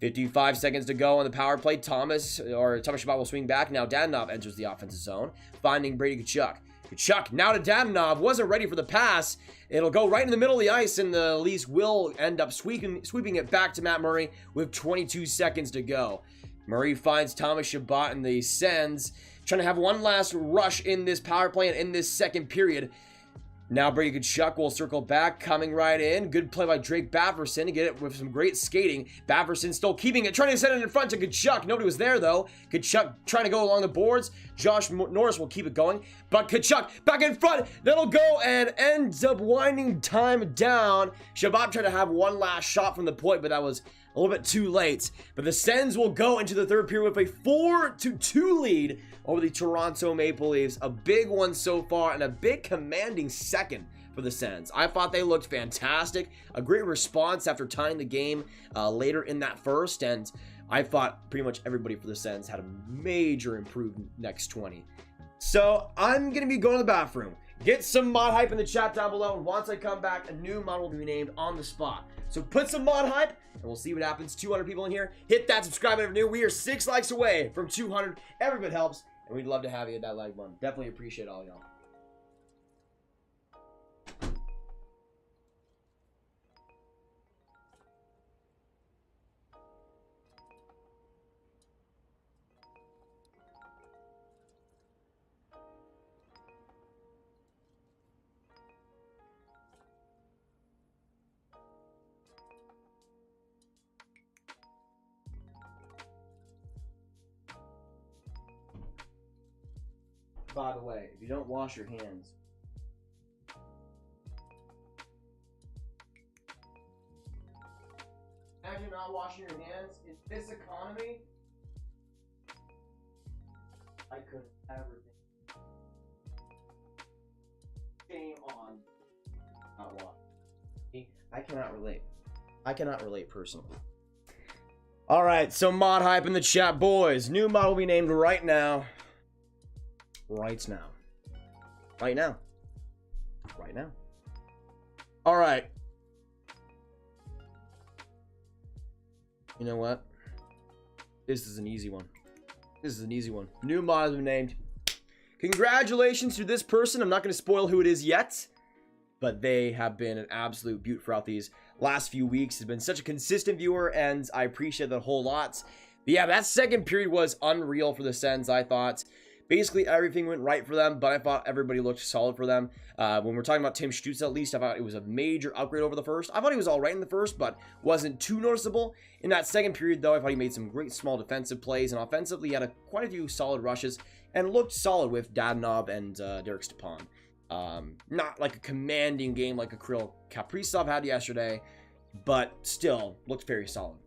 55 seconds to go on the power play. Thomas Chabot will swing back. Now Dadonov enters the offensive zone, finding Brady Tkachuk. Tkachuk now to Dadonov, wasn't ready for the pass. It'll go right in the middle of the ice, and the Leafs will end up sweeping it back to Matt Murray with 22 seconds to go. Murray finds Thomas Chabot and the Sens, trying to have one last rush in this power play and in this second period. Now Brady Tkachuk will circle back, coming right in. Good play by Drake Bafferson to get it with some great skating. Bafferson still keeping it, trying to send it in front to Tkachuk. Nobody was there, though. Tkachuk trying to go along the boards. Josh Norris will keep it going. But Tkachuk back in front. That'll go and ends up winding time down. Chabot tried to have one last shot from the point, but that was a little bit too late. But the Sens will go into the third period with a 4-2 lead over the Toronto Maple Leafs. A big one so far, and a big commanding second for the Sens. I thought they looked fantastic. A great response after tying the game later in that first, and I thought pretty much everybody for the Sens had a major improved next 20. So I'm going to be going to the bathroom. Get some mod hype in the chat down below, and once I come back, a new mod will be named on the spot. So put some mod hype, and we'll see what happens. 200 people in here. Hit that subscribe button if you're new. We are 6 likes away from 200. Every bit helps, and we'd love to have you at that like button. Definitely appreciate all y'all. By the way, if you don't wash your hands, imagine not washing your hands in this economy. I couldn't ever think. Shame on not washing. I cannot relate. I cannot relate personally. All right, so mod hype in the chat, boys. New mod will be named right now. Right now. Right now. Right now. All right. You know what? This is an easy one. This is an easy one. New mod has been named. Congratulations to this person. I'm not going to spoil who it is yet, but they have been an absolute beaut throughout these last few weeks. Has been such a consistent viewer, and I appreciate that a whole lot. But yeah, that second period was unreal for the Sens, I thought. Basically, everything went right for them, but I thought everybody looked solid for them. When we're talking about Tim Stützle, at least, I thought it was a major upgrade over the first. I thought he was all right in the first, but wasn't too noticeable. In that second period, though, I thought he made some great small defensive plays, and offensively, he had quite a few solid rushes, and looked solid with Dadonov and Derek Stepan. Not like a commanding game like a Kirill Kaprizov had yesterday, but still looked very solid.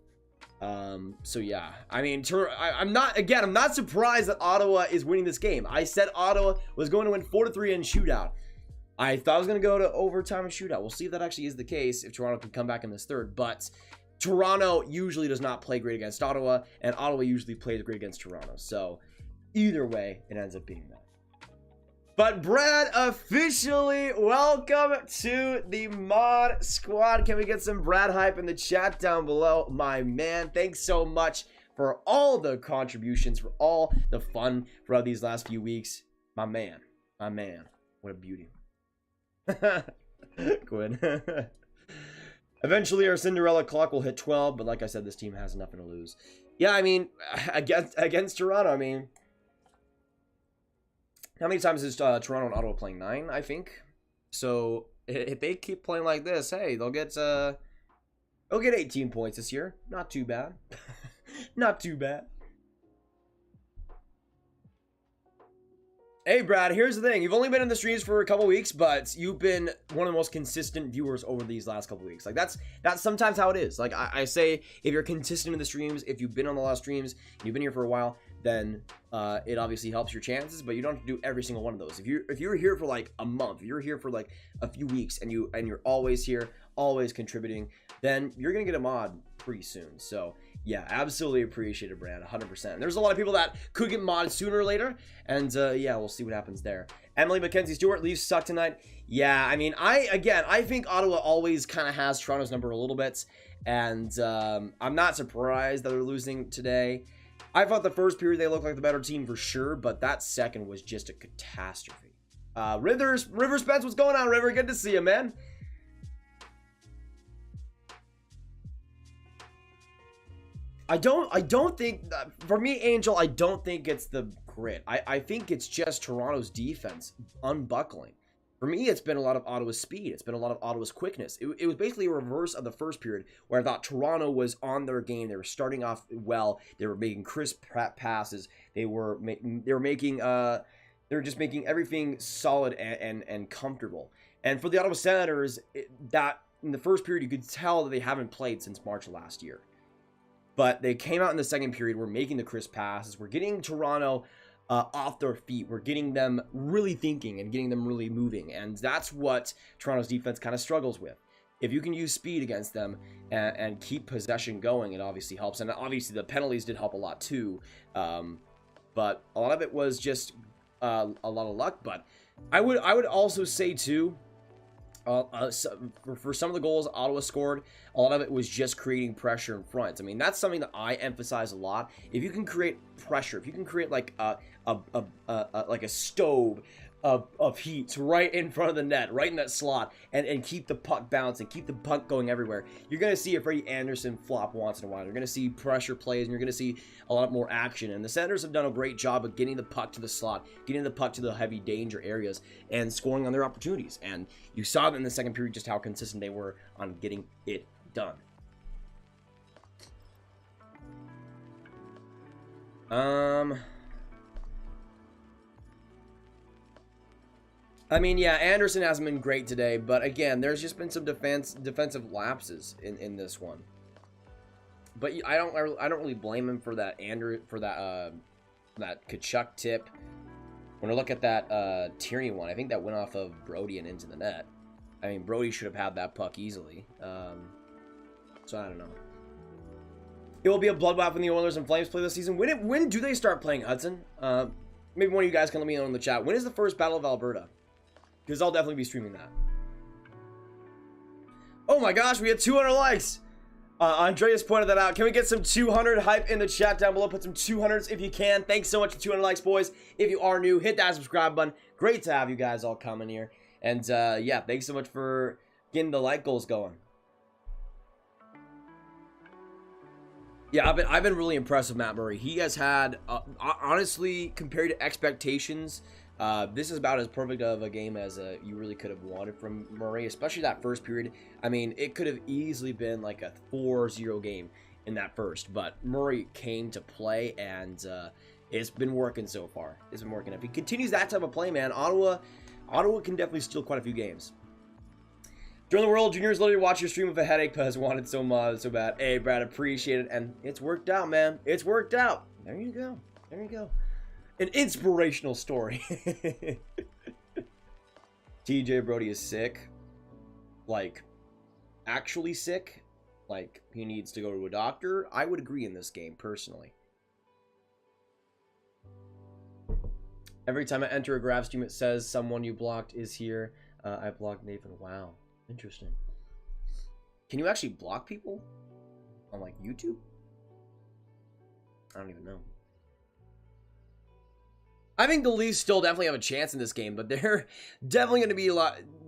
So yeah, I mean, I'm not surprised that Ottawa is winning this game. I said Ottawa was going to win 4-3 in shootout. I thought it was going to go to overtime and shootout. We'll see if that actually is the case, if Toronto can come back in this third. But Toronto usually does not play great against Ottawa, and Ottawa usually plays great against Toronto. So either way, it ends up being that. But Brad, officially welcome to the Mod Squad. Can we get some Brad hype in the chat down below? My man, thanks so much for all the contributions, for all the fun throughout these last few weeks. My man, what a beauty. Quinn. Eventually our Cinderella clock will hit 12, but like I said, this team has nothing to lose. Yeah, I mean, against Toronto, I mean, how many times is Toronto and Ottawa playing? 9, I think. So if they keep playing like this, hey, they'll get 18 points this year. Not too bad. Not too bad. Hey, Brad, here's the thing. You've only been in the streams for a couple weeks, but you've been one of the most consistent viewers over these last couple weeks. Like, that's sometimes how it is. Like, I say, if you're consistent in the streams, if you've been on the last streams, you've been here for a while, then it obviously helps your chances, but you don't have to do every single one of those. If you're here for like a month, if you're here for like a few weeks, and you're always here, always contributing, then you're gonna get a mod pretty soon. So yeah, absolutely appreciate it, Brad, 100%. And there's a lot of people that could get modded sooner or later, and yeah, we'll see what happens there. Emily Mackenzie Stewart, Leafs suck tonight. Yeah, I mean, I think Ottawa always kind of has Toronto's number a little bit, and I'm not surprised that they're losing today. I thought the first period they looked like the better team for sure, but that second was just a catastrophe. River Spence, what's going on, River? Good to see you, man. I don't think, for me, Angel, I don't think it's the grit. I think it's just Toronto's defense unbuckling. For me, it's been a lot of Ottawa's speed. It's been a lot of Ottawa's quickness. It was basically a reverse of the first period, where I thought Toronto was on their game. They were starting off well. They were making crisp passes. They were just making everything solid and comfortable. And for the Ottawa Senators, that in the first period, you could tell that they haven't played since March of last year. But they came out in the second period. We're making the crisp passes. We're getting Toronto off their feet. We're getting them really thinking and getting them really moving. And that's what Toronto's defense kind of struggles with. If you can use speed against them and keep possession going, it obviously helps. And obviously the penalties did help a lot too. But a lot of it was just a lot of luck. But I would also say too, for some of the goals Ottawa scored, a lot of it was just creating pressure in front. I mean, that's something that I emphasize a lot. If you can create pressure, if you can create like a stove of heat right in front of the net, right in that slot, and keep the puck bouncing, keep the puck going everywhere, you're going to see a Freddie Anderson flop once in a while. You're going to see pressure plays, and you're going to see a lot more action. And the Senators have done a great job of getting the puck to the slot, getting the puck to the heavy danger areas, and scoring on their opportunities. And you saw in the second period just how consistent they were on getting it done. I mean, yeah, Anderson hasn't been great today, but again, there's just been some defensive lapses in this one. But I don't really blame him for that that Kachuk tip. When I look at that Tierney one, I think that went off of Brody and into the net. I mean, Brody should have had that puck easily. So I don't know. It will be a bloodbath when the Oilers and Flames play this season. When do they start playing, Hudson? Maybe one of you guys can let me know in the chat. When is the first Battle of Alberta? Because I'll definitely be streaming that. Oh my gosh, we had 200 likes. Andreas pointed that out. Can we get some 200 hype in the chat down below? Put some 200s if you can. Thanks so much for 200 likes, boys. If you are new, hit that subscribe button. Great to have you guys all coming here. And yeah, thanks so much for getting the like goals going. Yeah, I've been really impressed with Matt Murray. He has had, honestly, compared to expectations, this is about as perfect of a game as you really could have wanted from Murray, especially that first period. I mean, it could have easily been like a 4-0 game in that first, but Murray came to play, and it's been working so far. It's been working. If he continues that type of play, man, Ottawa can definitely steal quite a few games. During the World Juniors, literally watch your stream with a headache because wanted so much, so bad. Hey, Brad, appreciate it, and it's worked out, man. It's worked out. There you go. There you go. An inspirational story. TJ Brody is sick. Like, actually sick. Like, he needs to go to a doctor. I would agree in this game, personally. Every time I enter a grab stream, it says someone you blocked is here. I blocked Nathan. Wow. Interesting. Can you actually block people on, like, YouTube? I don't even know. I think the Leafs still definitely have a chance in this game, but they're definitely going to be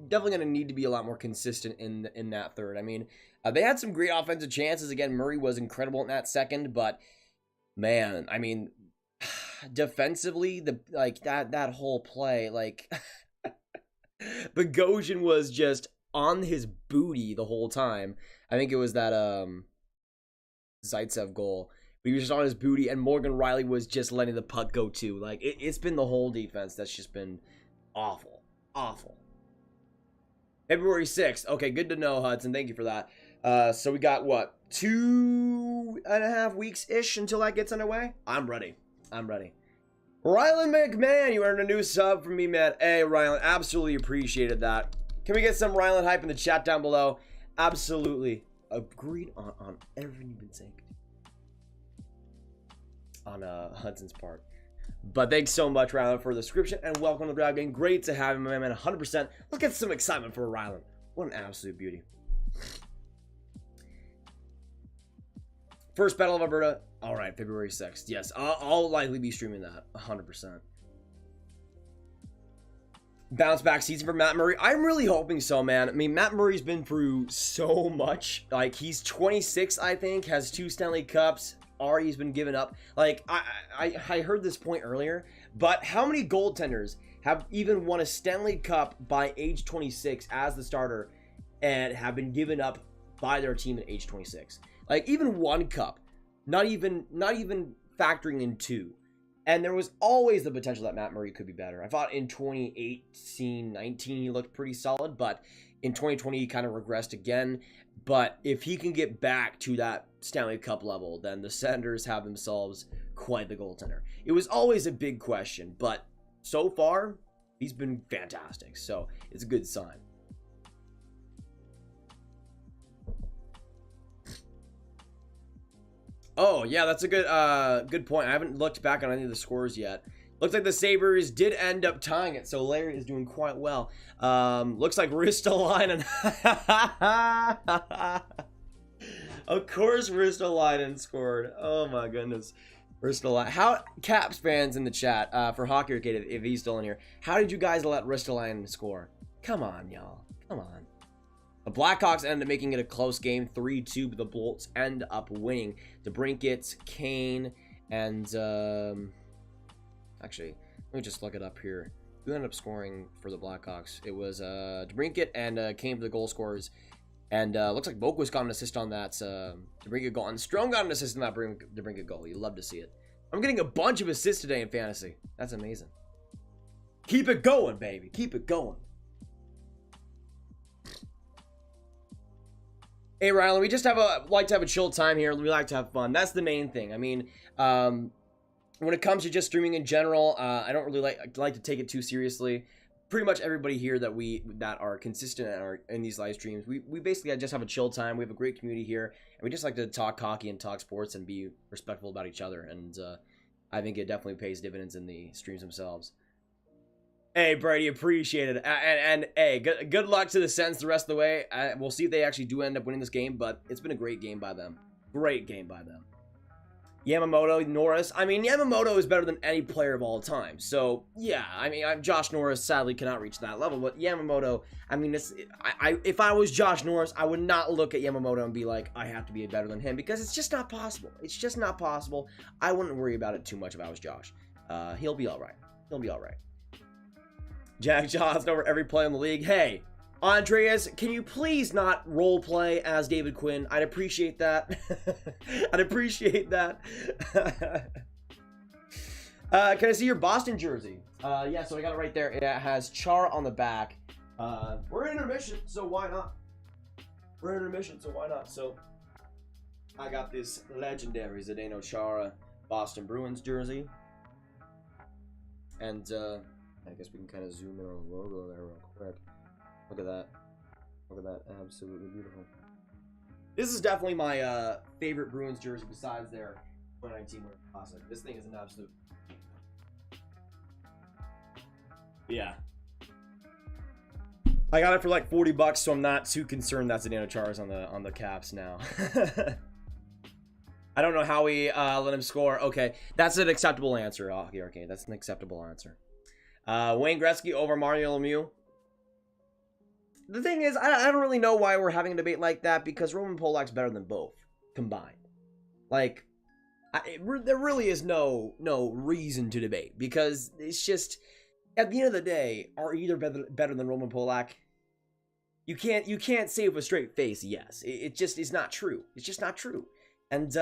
definitely going to need to be a lot more consistent in that third. I mean, they had some great offensive chances. Again, Murray was incredible in that second, but man, I mean, defensively, that whole play, like, Bogosian was just on his booty the whole time. I think it was that Zaitsev goal. But he was just on his booty, and Morgan Riley was just letting the puck go too. Like, it's been the whole defense that's just been awful. Awful. February 6th. Okay, good to know, Hudson. Thank you for that. So we got, what, 2.5 weeks-ish until that gets underway? I'm ready. I'm ready. Rylan McMahon, you earned a new sub from me, man. Hey, Rylan, absolutely appreciated that. Can we get some Rylan hype in the chat down below? Absolutely. Agreed on everything you've been saying. On Hudson's part. But thanks so much, Rylan, for the description, and welcome to the grab game. Great to have him, my man, 100%. Let's get some excitement for Rylan. What an absolute beauty. First Battle of Alberta. All right, February 6th. Yes, I'll likely be streaming that, 100%. Bounce back season for Matt Murray. I'm really hoping so, man. I mean, Matt Murray's been through so much. Like, he's 26, I think, has 2 Stanley Cups. Already has been given up. Like, I heard this point earlier, but how many goaltenders have even won a Stanley Cup by age 26 as the starter and have been given up by their team at age 26? Like, even 1 cup, not even factoring in 2. And there was always the potential that Matt Murray could be better. I thought in 2018-19 he looked pretty solid, but in 2020 he kind of regressed again. But if he can get back to that Stanley Cup level, then the Senators have themselves quite the goaltender. It was always a big question, but so far, he's been fantastic. So it's a good sign. Oh, yeah, that's a good point. I haven't looked back on any of the scores yet. Looks like the Sabres did end up tying it, so Larry is doing quite well. Looks like Ristolainen. Of course Ristolainen scored. Oh my goodness. Ristolainen. How, Caps fans in the chat, for Hockey Arcade, if he's still in here, how did you guys let Ristolainen score? Come on, y'all. Come on. The Blackhawks ended up making it a close game, 3-2, but the Bolts end up winning. DeBrincat, Kane, and, actually, let me just look it up here. Who ended up scoring for the Blackhawks? It was DeBrincat and Kane for the goal scorers. And looks like Boquist got an assist on that DeBrincat goal. And Strome got an assist on that DeBrincat goal. You love to see it. I'm getting a bunch of assists today in fantasy. That's amazing. Keep it going, baby. Keep it going. Hey, Rylan, we just like to have a chill time here. We like to have fun. That's the main thing. I mean, when it comes to just streaming in general, I don't really like to take it too seriously. Pretty much everybody here that are consistent and are in these live streams, we basically just have a chill time. We have a great community here, and we just like to talk hockey and talk sports and be respectful about each other. And I think it definitely pays dividends in the streams themselves. Hey, Brady, appreciate it. And hey, good luck to the Sens the rest of the way. We'll see if they actually do end up winning this game, but it's been a great game by them. Great game by them. Yamamoto, Norris. I mean, Yamamoto is better than any player of all time. So, yeah, I mean, Josh Norris sadly cannot reach that level. But Yamamoto, I mean, if I was Josh Norris, I would not look at Yamamoto and be like, I have to be better than him. Because it's just not possible. It's just not possible. I wouldn't worry about it too much if I was Josh. He'll be all right. He'll be all right. Jack Johnson over every play in the league. Hey, Andreas, can you please not role play as David Quinn? I'd appreciate that. I'd appreciate that. Can I see your Boston jersey? Yeah, so I got it right there. It has Char on the back. We're in intermission, so why not? We're in intermission, so why not? So I got this legendary Zdeno Chara Boston Bruins jersey. And I guess we can kind of zoom in on the logo there real quick. Look at that. Look at that. Absolutely beautiful. This is definitely my favorite Bruins jersey besides their 2019 Winter Classic. This thing is an absolute... Yeah. I got it for like $40, so I'm not too concerned that Zdeno Chara's on the Caps now. I don't know how we let him score. Okay, that's an acceptable answer. Oh, okay, that's an acceptable answer. Wayne Gretzky over Mario Lemieux. The thing is, I don't really know why we're having a debate like that, because Roman Polak's better than both combined. Like, there really is no reason to debate, because it's just, at the end of the day, are either better than Roman Polak? You can't say with a straight face yes. It just is not true. It's just not true. And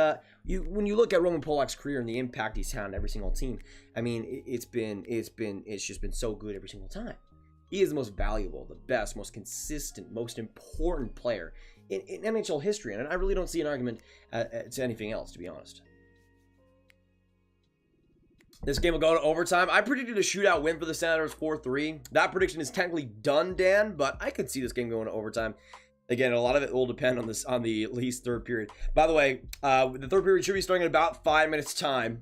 when you look at Roman Polak's career and the impact he's had on every single team, I mean, it's just been so good every single time. He is the most valuable, the best, most consistent, most important player in NHL history, and I really don't see an argument to anything else, to be honest. This game will go to overtime. I predicted a shootout win for the Senators 4-3. That prediction is technically done, Dan, but I could see this game going to overtime. Again, a lot of it will depend on the Leafs third period. By the way, the third period should be starting in about 5 minutes time.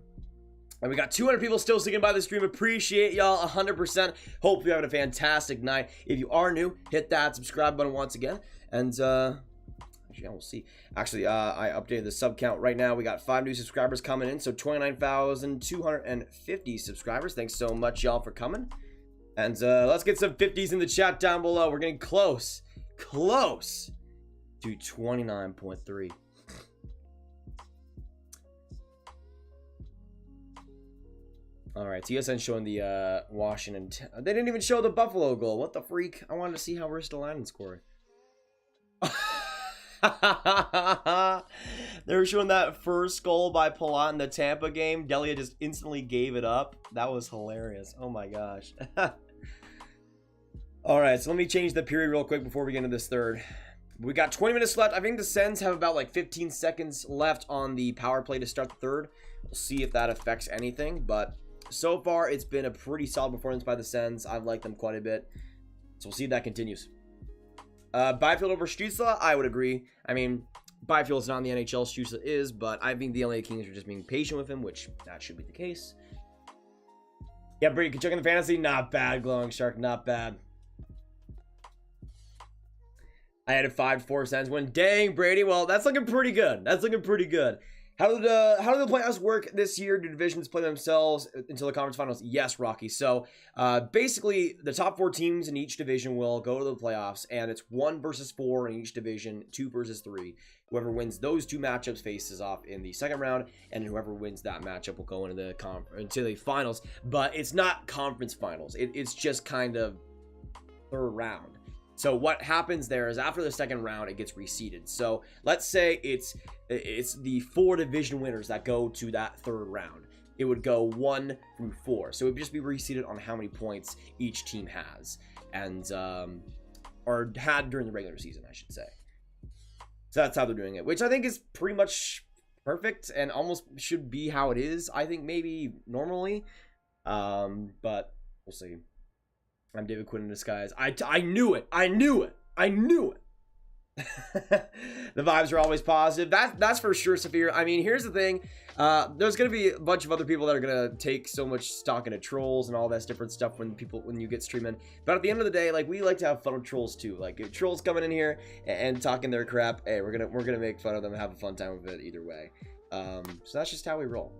And we got 200 people still sticking by the stream. Appreciate y'all 100%. Hope you're having a fantastic night. If you are new, hit that subscribe button once again. And actually, we'll see. Actually, I updated the sub count right now. We got 5 new subscribers coming in, so 29,250 subscribers. Thanks so much, y'all, for coming. And let's get some 50s in the chat down below. We're getting close to 29.3. All right, TSN showing the Washington. They didn't even show the Buffalo goal. What the freak? I wanted to see how Ristolainen scored. They were showing that first goal by Palat in the Tampa game. Delia just instantly gave it up. That was hilarious. Oh my gosh. All right, so let me change the period real quick before we get into this third. We got 20 minutes left. I think the Sens have about like 15 seconds left on the power play to start the third. We'll see if that affects anything, but so far it's been a pretty solid performance by the Sens. I've liked them quite a bit, so we'll see if that continues. Byfield over Stützle, I would agree. I mean, Byfield's not in the NHL, Stützle is, but I think the LA Kings are just being patient with him, which that should be the case. Yeah, Brady, can check in the fantasy. Not bad, Glowing Shark, not bad. I had a 5-4 Sens win. Dang, Brady. Well, that's looking pretty good. That's looking pretty good. How do the playoffs work this year? Do divisions play themselves until the conference finals? Yes, Rocky. So basically, the top 4 teams in each division will go to the playoffs, and it's 1 versus 4 in each division, 2 versus 3. Whoever wins those 2 matchups faces off in the second round, and whoever wins that matchup will go into the finals. But it's not conference finals. It's just kind of third round. So what happens there is after the second round, it gets reseeded. So let's say it's the 4 division winners that go to that third round. It would go 1 through 4. So it would just be reseeded on how many points each team has, and or had during the regular season, I should say. So that's how they're doing it, which I think is pretty much perfect and almost should be how it is. I think maybe normally, but we'll see. I'm David Quinn in disguise. I knew it. I knew it. I knew it. The vibes are always positive. That's for sure, Saphir. I mean, here's the thing. There's gonna be a bunch of other people that are gonna take so much stock into trolls and all that different stuff when you get streaming. But at the end of the day, like, we like to have fun with trolls too. Like, if trolls coming in here and talking their crap, hey, we're gonna make fun of them and have a fun time with it either way. So that's just how we roll.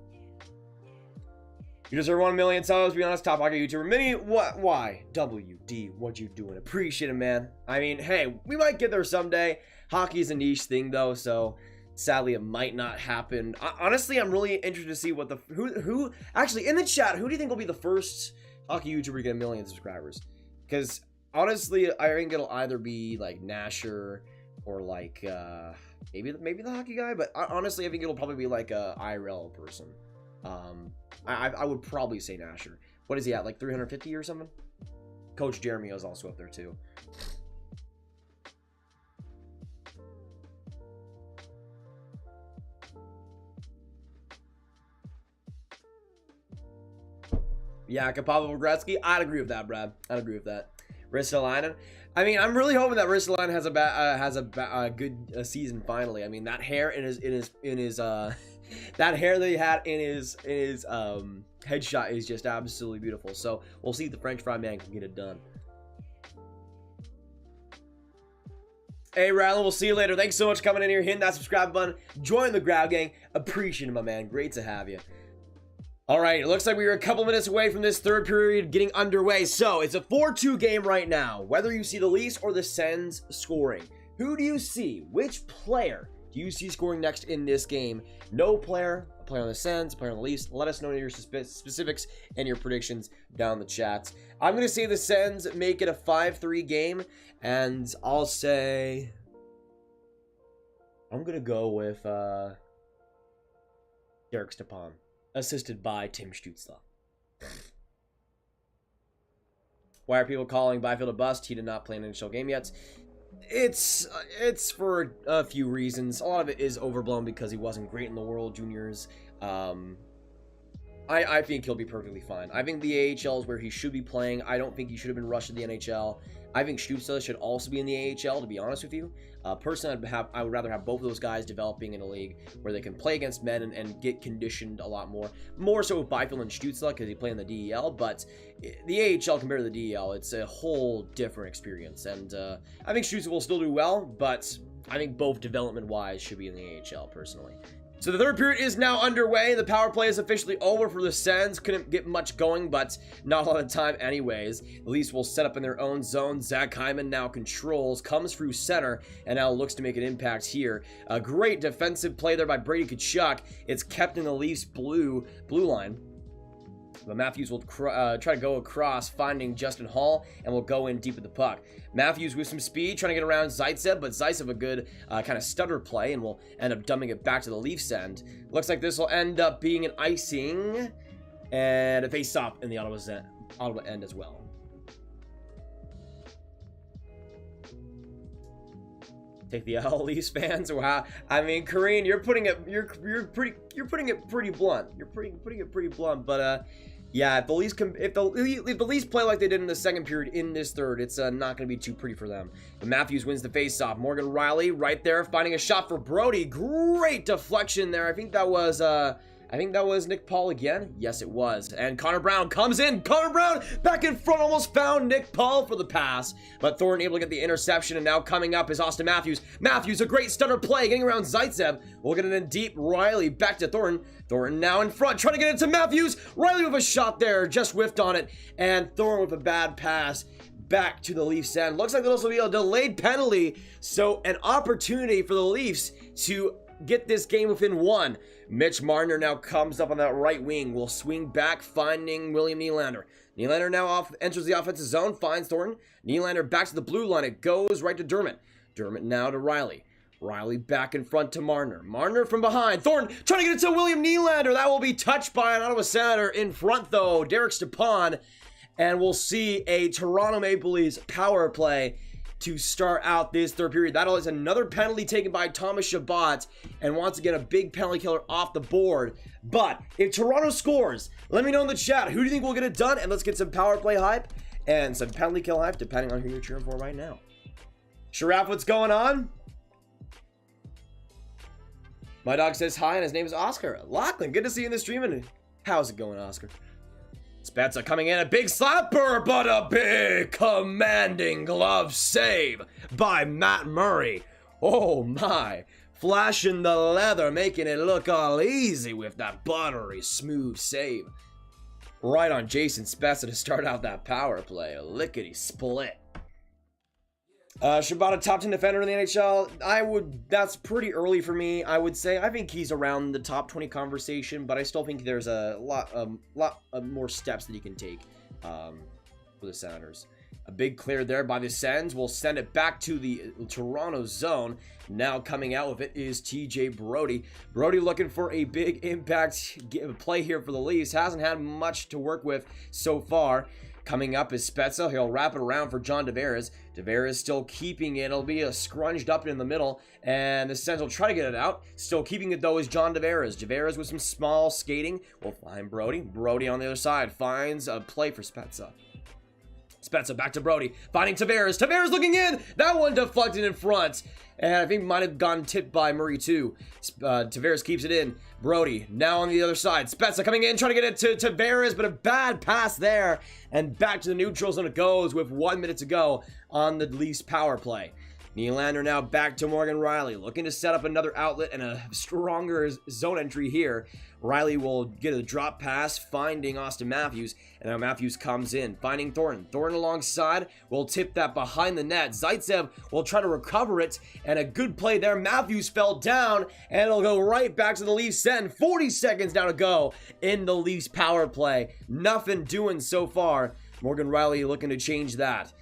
You deserve 1 million subs, be honest, top hockey YouTuber. Mini, what, why? WD, what you doing? Appreciate it, man. I mean, hey, we might get there someday. Hockey is a niche thing, though, so sadly, it might not happen. Honestly, I'm really interested to see what the, who, actually, in the chat, who do you think will be the first hockey YouTuber to get 1 million subscribers? Because, honestly, I think it'll either be, like, Nasher, or, like, maybe the hockey guy, but honestly, I think it'll probably be, like, a IRL person. I would probably say Nasher. What is he at, like 350 or something? Coach Jeremy is also up there too. Yeah, Kapava Gretzky. I'd agree with that, Brad. I'd agree with that. Ristolainen. I mean, I'm really hoping that Ristolainen has a good season finally. I mean, that hair in his that hair that he had in his headshot is just absolutely beautiful. So we'll see if the French fry man can get it done. Hey, Rylan, we'll see you later. Thanks so much for coming in here, hitting that subscribe button, join the Grab Gang. Appreciate it, my man. Great to have you. All right, it looks like we were a couple minutes away from this third period getting underway. So it's a 4-2 game right now. Whether you see the Leafs or the Sens scoring, who do you see? Which player do you see scoring next in this game? No player, a player on the Sens, a player on the Leafs. Let us know your specifics and your predictions down in the chats. I'm going to say the Sens make it a 5-3 game, and I'll say I'm going to go with Derek Stepan, assisted by Tim Stützle. Why are people calling Byfield a bust? He did not play an NHL game yet. It's for a few reasons. A lot of it is overblown because he wasn't great in the World Juniors. I think he'll be perfectly fine. I think the AHL is where he should be playing. I don't think he should have been rushed to the NHL. I think Stützle should also be in the AHL, to be honest with you. Personally, I would rather have both of those guys developing in a league where they can play against men and get conditioned a lot more. More so with Byfield and Stützle because he play in the DEL, but the AHL compared to the DEL, it's a whole different experience. And I think Stützle will still do well, but I think both development-wise should be in the AHL, personally. So the third period is now underway. The power play is officially over for the Sens. Couldn't get much going, but not a lot of time anyways. The Leafs will set up in their own zone. Zach Hyman now controls, comes through center, and now looks to make an impact here. A great defensive play there by Brady Tkachuk. It's kept in the Leafs blue line. But Matthews will try to go across, finding Justin Hall, and will go in deep with the puck. Matthews with some speed, trying to get around Zaitsev, but Zaitsev a good kind of stutter play, and will end up dumping it back to the Leafs end. Looks like this will end up being an icing, and a face-off in the Ottawa end as well. Take the L, Leafs fans. Wow. I mean, Kareen, you're putting it pretty blunt. You're putting it pretty blunt, but yeah, if the Leafs play like they did in the second period in this third, it's not going to be too pretty for them. But Matthews wins the faceoff. Morgan Riley right there, finding a shot for Brody. Great deflection there. I think that was Nick Paul again. Yes, it was. And Connor Brown comes in. Connor Brown back in front, almost found Nick Paul for the pass. But Thornton able to get the interception, and now coming up is Austin Matthews. Matthews, a great stutter play, getting around Zaitsev. We'll get it in deep. Riley back to Thornton. Thornton now in front, trying to get it to Matthews. Riley with a shot there, just whiffed on it. And Thornton with a bad pass back to the Leafs end. Looks like this will be a delayed penalty. So an opportunity for the Leafs to get this game within one. Mitch Marner now comes up on that right wing. Will swing back, finding William Nylander. Nylander now enters the offensive zone, finds Thornton. Nylander back to the blue line. It goes right to Dermott. Dermott now to Riley. Riley back in front to Marner. Marner from behind. Thornton trying to get it to William Nylander. That will be touched by an Ottawa Senator in front, though. Derek Stepan. And we'll see a Toronto Maple Leafs power play to start out this third period. That is another penalty taken by Thomas Chabot, and once again a big penalty killer off the board. But if Toronto scores, let me know in the chat, who do you think will get it done? And let's get some power play hype and some penalty kill hype, depending on who you're cheering for right now. Sharaf, what's going on? My dog says hi, and his name is Oscar. Lachlan, good to see you in the stream. And how's it going, Oscar? Spezza coming in, a big slapper, but a big commanding glove save by Matt Murray. Oh my. flashing the leather, making it look all easy with that buttery smooth save. Right on Jason Stützle to start out that power play. A lickety split. Shabbat, top 10 defender in the NHL. That's pretty early for me, I would say. I think he's around the top 20 conversation, but I still think there's a lot of more steps that he can take for the Senators. A big clear there by the Sens. We'll send it back to the Toronto zone. Now coming out with it is TJ Brodie. Brodie looking for a big impact play here for the Leafs. Hasn't had much to work with so far. Coming up is Stützle. He'll wrap it around for John Tavares. Tavares still keeping it. It'll be a scrunched up in the middle. And the Sens will try to get it out. Still keeping it, though, is John Tavares. Tavares with some small skating. Will find Brodie. Brodie on the other side finds a play for Stützle. Stützle back to Brodie. Finding Tavares. Tavares looking in. That one deflected in front. And I think might have gotten tipped by Murray, too. Tavares keeps it in. Brodie now on the other side. Stützle coming in, trying to get it to Tavares, but a bad pass there. And back to the neutral zone it goes with 1 minute to go on the Leafs power play. Nylander now back to Morgan Rielly, looking to set up another outlet and a stronger zone entry here. Rielly will get a drop pass, finding Austin Matthews, and now Matthews comes in, finding Thornton. Thornton alongside will tip that behind the net. Zaitsev will try to recover it, and a good play there. Matthews fell down, and it'll go right back to the Leafs end. 40 seconds now to go in the Leafs power play. Nothing doing so far. Morgan Rielly looking to change that.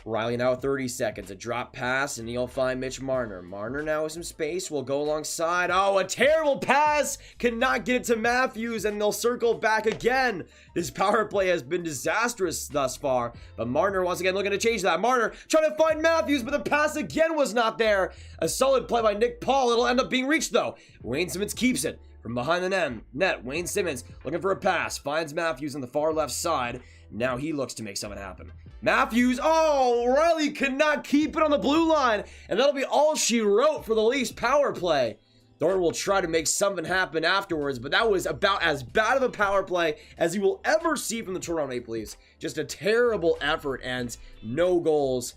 Rielly now 30 seconds. A drop pass, and he'll find Mitch Marner. Marner now with some space. Will go alongside. Oh, a terrible pass. Cannot get it to Matthews, and they'll circle back again. This power play has been disastrous thus far, but Marner once again looking to change that. Marner trying to find Matthews, but the pass again was not there. A solid play by Nick Paul. It'll end up being reached, though. Wayne Simmonds keeps it. From behind the net, Wayne Simmonds looking for a pass. Finds Matthews on the far left side. Now he looks to make something happen. Matthews, oh, Rielly could not keep it on the blue line. And that'll be all she wrote for the Leafs power play. Thornton will try to make something happen afterwards, but that was about as bad of a power play as you will ever see from the Toronto Maple Leafs. Just a terrible effort and no goals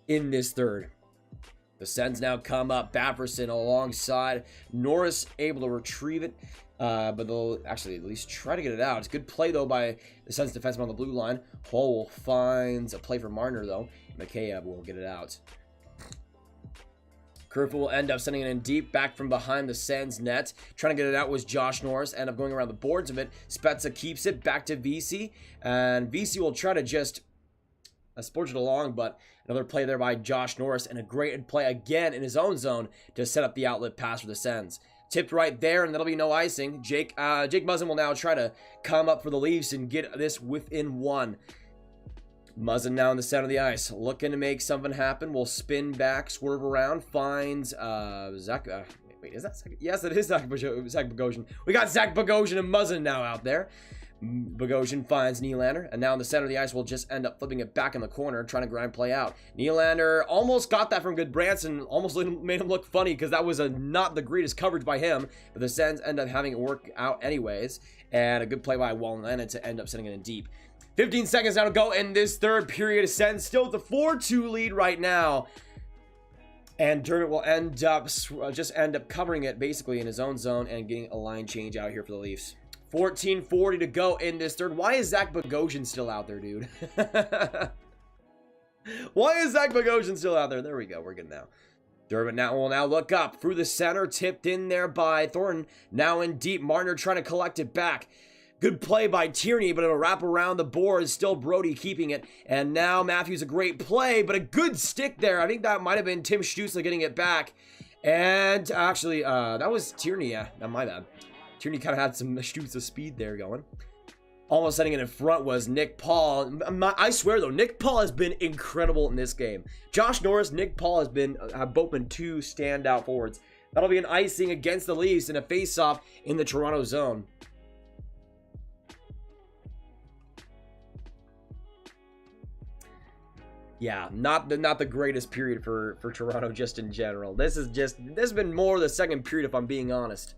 in this third. The Sens now come up. Bafferson alongside. Norris able to retrieve it. But they'll actually at least try to get it out. It's a good play, though, by the Sens defenseman on the blue line. Hull finds a play for Marner, though. Mikheyev will get it out. Kerfoot will end up sending it in deep, back from behind the Sens net. Trying to get it out was Josh Norris. End up going around the boards of it. Stützle keeps it back to VC. And VC will try to just sporge it along, but another play there by Josh Norris. And a great play again in his own zone to set up the outlet pass for the Sens. Tipped right there, and that'll be no icing. Jake Muzzin will now try to come up for the Leafs and get this within one. Muzzin now in the center of the ice, looking to make something happen. Will spin back, swerve around, finds Zach. Wait, is that Zach? Yes, it is Zach Bogosian. We got Zach Bogosian and Muzzin now out there. Bogosian finds Nylander, and now in the center of the ice will just end up flipping it back in the corner, trying to grind play out. Nylander almost got that from Goodbranson, almost made him look funny because that was not the greatest coverage by him, but the Sens end up having it work out anyways, and a good play by Wallner to end up sending it in deep. 15 seconds now to go in this third period. Sens still with the 4-2 lead right now. And Dermott will end up covering it basically in his own zone and getting a line change out here for the Leafs. 14:40 to go in this third. Why is Zach Bogosian still out there, dude? Why is Zach Bogosian still out there? There we go. We're good now. Dermott will now look up through the center. Tipped in there by Thornton. Now in deep. Marner trying to collect it back. Good play by Tierney, but it'll wrap around the boards. Still Brodie keeping it. And now Matthews, a great play, but a good stick there. I think that might have been Tim Stützle getting it back. And actually, that was Tierney. Yeah, not my bad. Tierney kind of had some Stützle speed there going. Almost setting it in front was Nick Paul. I swear, though, Nick Paul has been incredible in this game. Josh Norris, Nick Paul have both been two standout forwards. That'll be an icing against the Leafs in a face-off in the Toronto zone. Yeah, not the greatest period for Toronto just in general. This has been more the second period, if I'm being honest.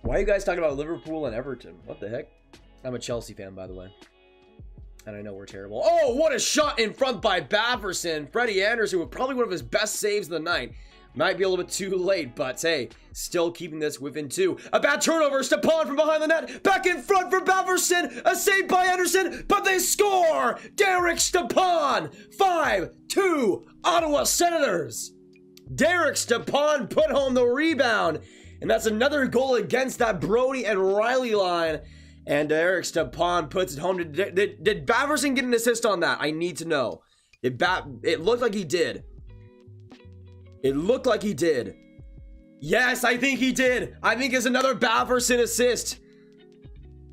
Why are you guys talking about Liverpool and Everton? What the heck? I'm a Chelsea fan, by the way. And I know we're terrible. Oh, what a shot in front by Bafferson. Freddie Anderson with probably one of his best saves of the night. Might be a little bit too late, but hey, still keeping this within 2. A bad turnover. Stepan from behind the net. Back in front for Bafferson. A save by Anderson, but they score. Derek Stepan. 5-2 Ottawa Senators. Derek Stepan put home the rebound. And that's another goal against that Brody and Riley line. And Derek Stepan puts it home. Did Bafferson get an assist on that? I need to know. It looked like he did. It looked like he did. Yes, I think he did. I think it's another Bafferson assist.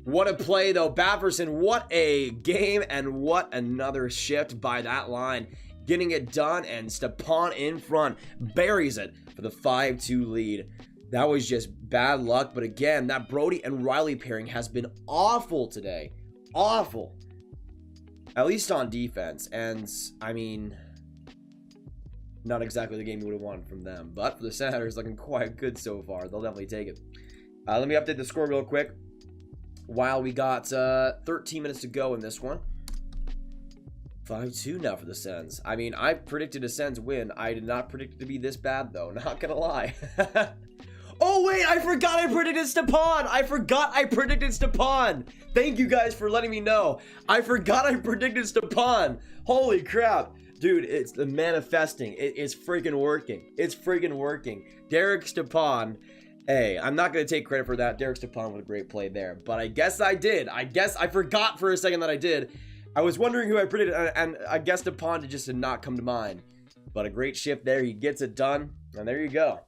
What a play, though. Bafferson, what a game and what another shift by that line. Getting it done, and Stepan in front buries it for the 5-2 lead. That was just bad luck, but again, that Brody and Riley pairing has been awful today. Awful. At least on defense, and I mean, not exactly the game you would have wanted from them, but for the Senators, looking quite good so far. They'll definitely take it. Let me update the score real quick. While we got 13 minutes to go in this one. 5-2 now for the Sens. I mean, I predicted a Sens win. I did not predict it to be this bad, though. Not gonna lie. Oh, wait, I forgot I predicted Stepan. I forgot I predicted Stepan. Thank you guys for letting me know. I forgot I predicted Stepan. Holy crap. Dude, it's the manifesting. It's freaking working. It's freaking working. Derek Stepan. Hey, I'm not going to take credit for that. Derek Stepan with a great play there. But I guess I did. I guess I forgot for a second that I did. I was wondering who I predicted, and I guess Stepan just did not come to mind. But a great shift there. He gets it done. And there you go.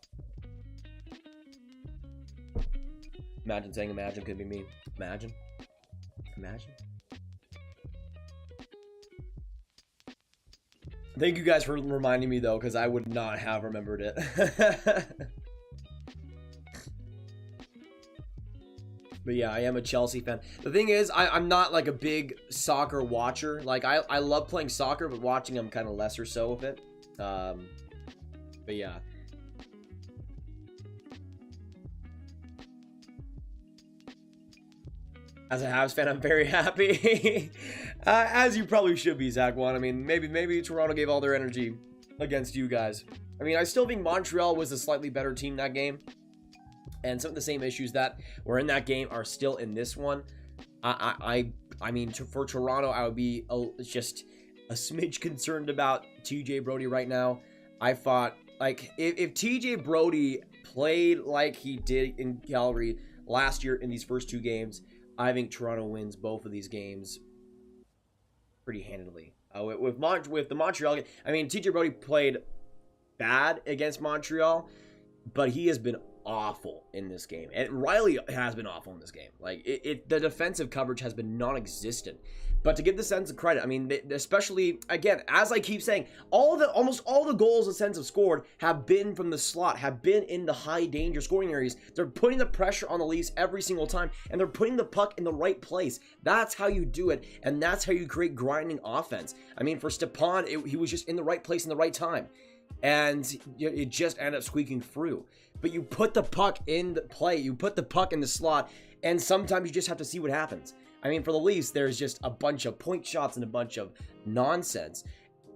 Imagine saying imagine could be me. Imagine. Imagine. Thank you guys for reminding me, though, because I would not have remembered it. But yeah, I am a Chelsea fan. The thing is, I'm not like a big soccer watcher. Like, I love playing soccer, but watching I'm kind of lesser so of it. But yeah. As a Habs fan, I'm very happy. As you probably should be, Zach One. I mean, maybe Toronto gave all their energy against you guys. I mean, I still think Montreal was a slightly better team that game. And some of the same issues that were in that game are still in this one. I mean, for Toronto, I would be just a smidge concerned about TJ Brody right now. I thought, like, if TJ Brody played like he did in Calgary last year in these first 2 games, I think Toronto wins both of these games pretty handily. With the Montreal game, I mean, TJ Brody played bad against Montreal, but he has been awful in this game, and Riley has been awful in this game. Like, the defensive coverage has been non-existent. But to give the Sens of credit, I mean, especially, again, as I keep saying, almost all the goals the Sens have scored have been from the slot, have been in the high danger scoring areas. They're putting the pressure on the Leafs every single time, and they're putting the puck in the right place. That's how you do it, and that's how you create grinding offense. I mean, for Stepan, he was just in the right place in the right time, and it just ended up squeaking through. But you put the puck in the play, you put the puck in the slot, and sometimes you just have to see what happens. I mean, for the Leafs, there's just a bunch of point shots and a bunch of nonsense.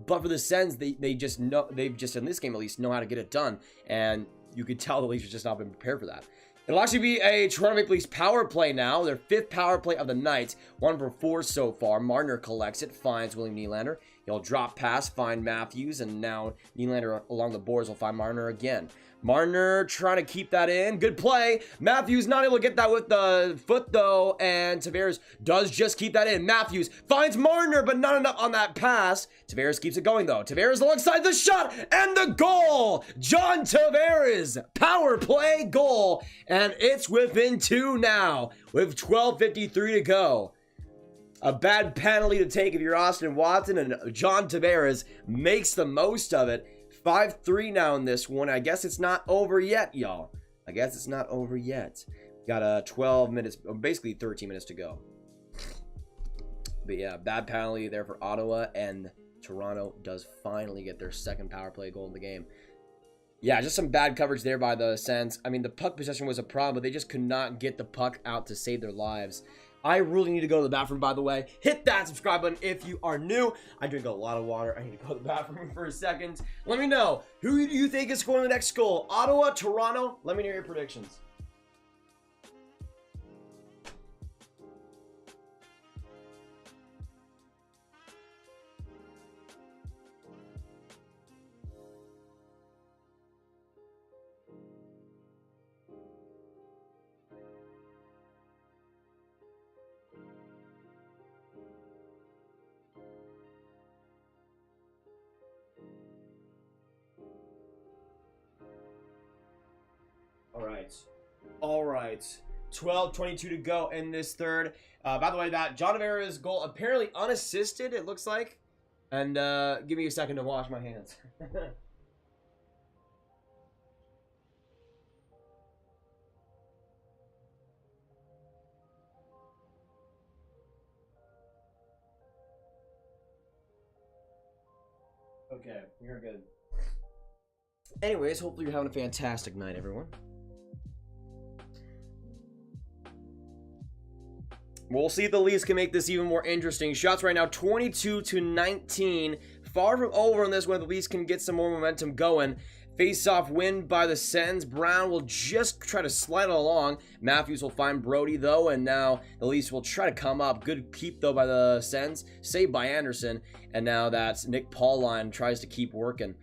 But for the Sens, they've just in this game at least know how to get it done. And you could tell the Leafs have just not been prepared for that. It'll actually be a Toronto Maple Leafs power play now. Their 5th power play of the night. 1 for 4 so far. Marner collects it, finds William Nylander. He'll drop pass, find Matthews, and now Nylander along the boards will find Marner again. Marner trying to keep that in. Good play. Matthews not able to get that with the foot, though, and Tavares does just keep that in. Matthews finds Marner, but not enough on that pass. Tavares keeps it going, though. Tavares alongside the shot, and the goal! John Tavares, power play goal, and it's within 2 now, with 12:53 to go. A bad penalty to take if you're Austin Watson, and John Tavares makes the most of it. 5-3 now in this one. I guess it's not over yet, y'all. I guess it's not over yet. Got 12 minutes, basically 13 minutes to go. But yeah, bad penalty there for Ottawa, and Toronto does finally get their 2nd power play goal in the game. Yeah, just some bad coverage there by the Sens. I mean, the puck possession was a problem, but they just could not get the puck out to save their lives. I really need to go to the bathroom, by the way. Hit that subscribe button if you are new. I drink a lot of water. I need to go to the bathroom for a second. Let me know, who do you think is scoring the next goal? Ottawa, Toronto? Let me know your predictions. All right. 12:22 to go in this third. By the way, that John Tavares goal apparently unassisted, it looks like. And give me a second to wash my hands. Okay, you're good. Anyways, hopefully you're having a fantastic night, everyone. We'll see if the Leafs can make this even more interesting. Shots right now, 22-19. Far from over on this one. The Leafs can get some more momentum going. Face-off win by the Sens. Brown will just try to slide it along. Matthews will find Brody, though, and now the Leafs will try to come up. Good keep, though, by the Sens. Saved by Anderson, and now that's Nick Pauline tries to keep working.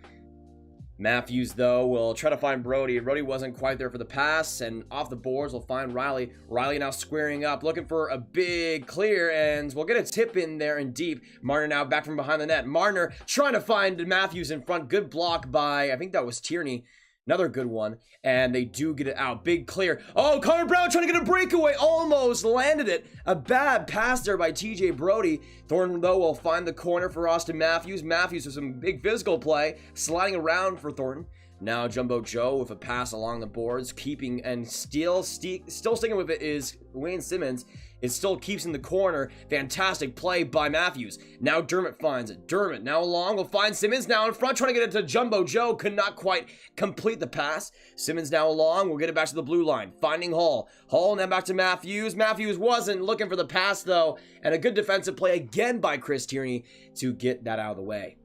Matthews, though, will try to find Brody. Brody wasn't quite there for the pass, and off the boards, we'll find Riley. Riley now squaring up, looking for a big clear, and we'll get a tip in there and deep. Marner now back from behind the net. Marner trying to find Matthews in front. Good block by, I think that was Tierney. Another good one, and they do get it out. Big clear. Oh, Connor Brown trying to get a breakaway. Almost landed it. A bad pass there by TJ Brody. Thornton, though, will find the corner for Austin Matthews. Matthews with some big physical play, sliding around for Thornton. Now Jumbo Joe with a pass along the boards, keeping and still sticking with it is Wayne Simmons. It still keeps in the corner. Fantastic play by Matthews. Now Dermott finds it. Dermott now along will find Simmons now in front, trying to get it to Jumbo Joe. Could not quite complete the pass. Simmons now along. We'll get it back to the blue line. Finding Hall. Hall now back to Matthews. Matthews wasn't looking for the pass, though. And a good defensive play again by Chris Tierney to get that out of the way.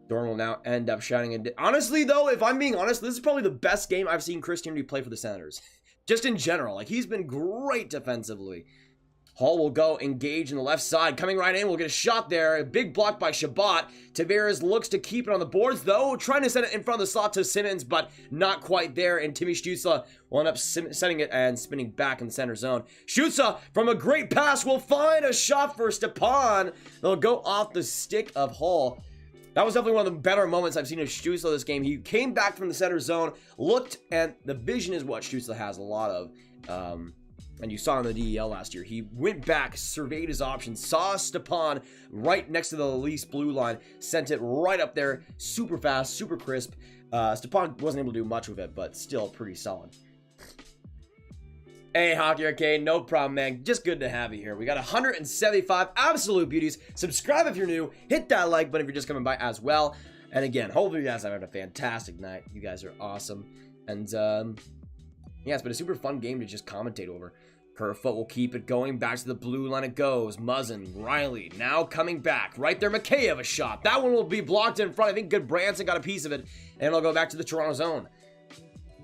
Dorn will now end up shouting it. Honestly, though, if I'm being honest, this is probably the best game I've seen Chris Tierney play for the Senators. Just in general. Like, he's been great defensively. Hall will go engage in the left side. Coming right in, we'll get a shot there. A big block by Shabbat. Tavares looks to keep it on the boards, though. Trying to send it in front of the slot to Simmons, but not quite there. And Timmy Stützle will end up setting it and spinning back in the center zone. Stützle, from a great pass, will find a shot for Stepan. They'll go off the stick of Hall. That was definitely one of the better moments I've seen of Stützle this game. He came back from the center zone, looked, and the vision is what Stützle has a lot of. And you saw in the DEL last year. He went back, surveyed his options, saw Stepan right next to the Leafs blue line, sent it right up there, super fast, super crisp. Stepan wasn't able to do much with it, but still pretty solid. Hey, Hockey Arcade, no problem, man. Just good to have you here. We got 175 absolute beauties. Subscribe if you're new. Hit that like button if you're just coming by as well. And again, hopefully you guys have had a fantastic night. You guys are awesome. And, yeah, it's been a super fun game to just commentate over. Kerfoot will keep it going. Back to the blue line it goes. Muzzin, Riley, now coming back. Right there, Mikheyev, a shot. That one will be blocked in front. I think good Branson got a piece of it. And it'll go back to the Toronto zone.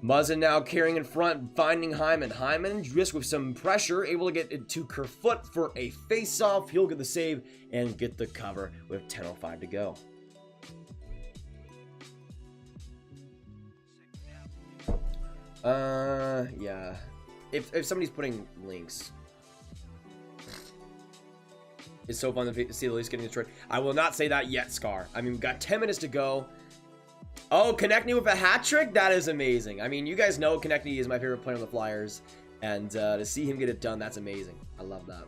Muzzin now carrying in front, finding Hyman. Hyman just with some pressure, able to get it to Kerfoot for a face-off. He'll get the save and get the cover with 10:05 to go. Yeah. If somebody's putting links, it's so fun to see the Leafs getting destroyed. I will not say that yet, Scar. I mean, we've got 10 minutes to go. Oh, Konechny with a hat trick? That is amazing. I mean, you guys know Konechny is my favorite player on the Flyers, and to see him get it done, that's amazing. I love that.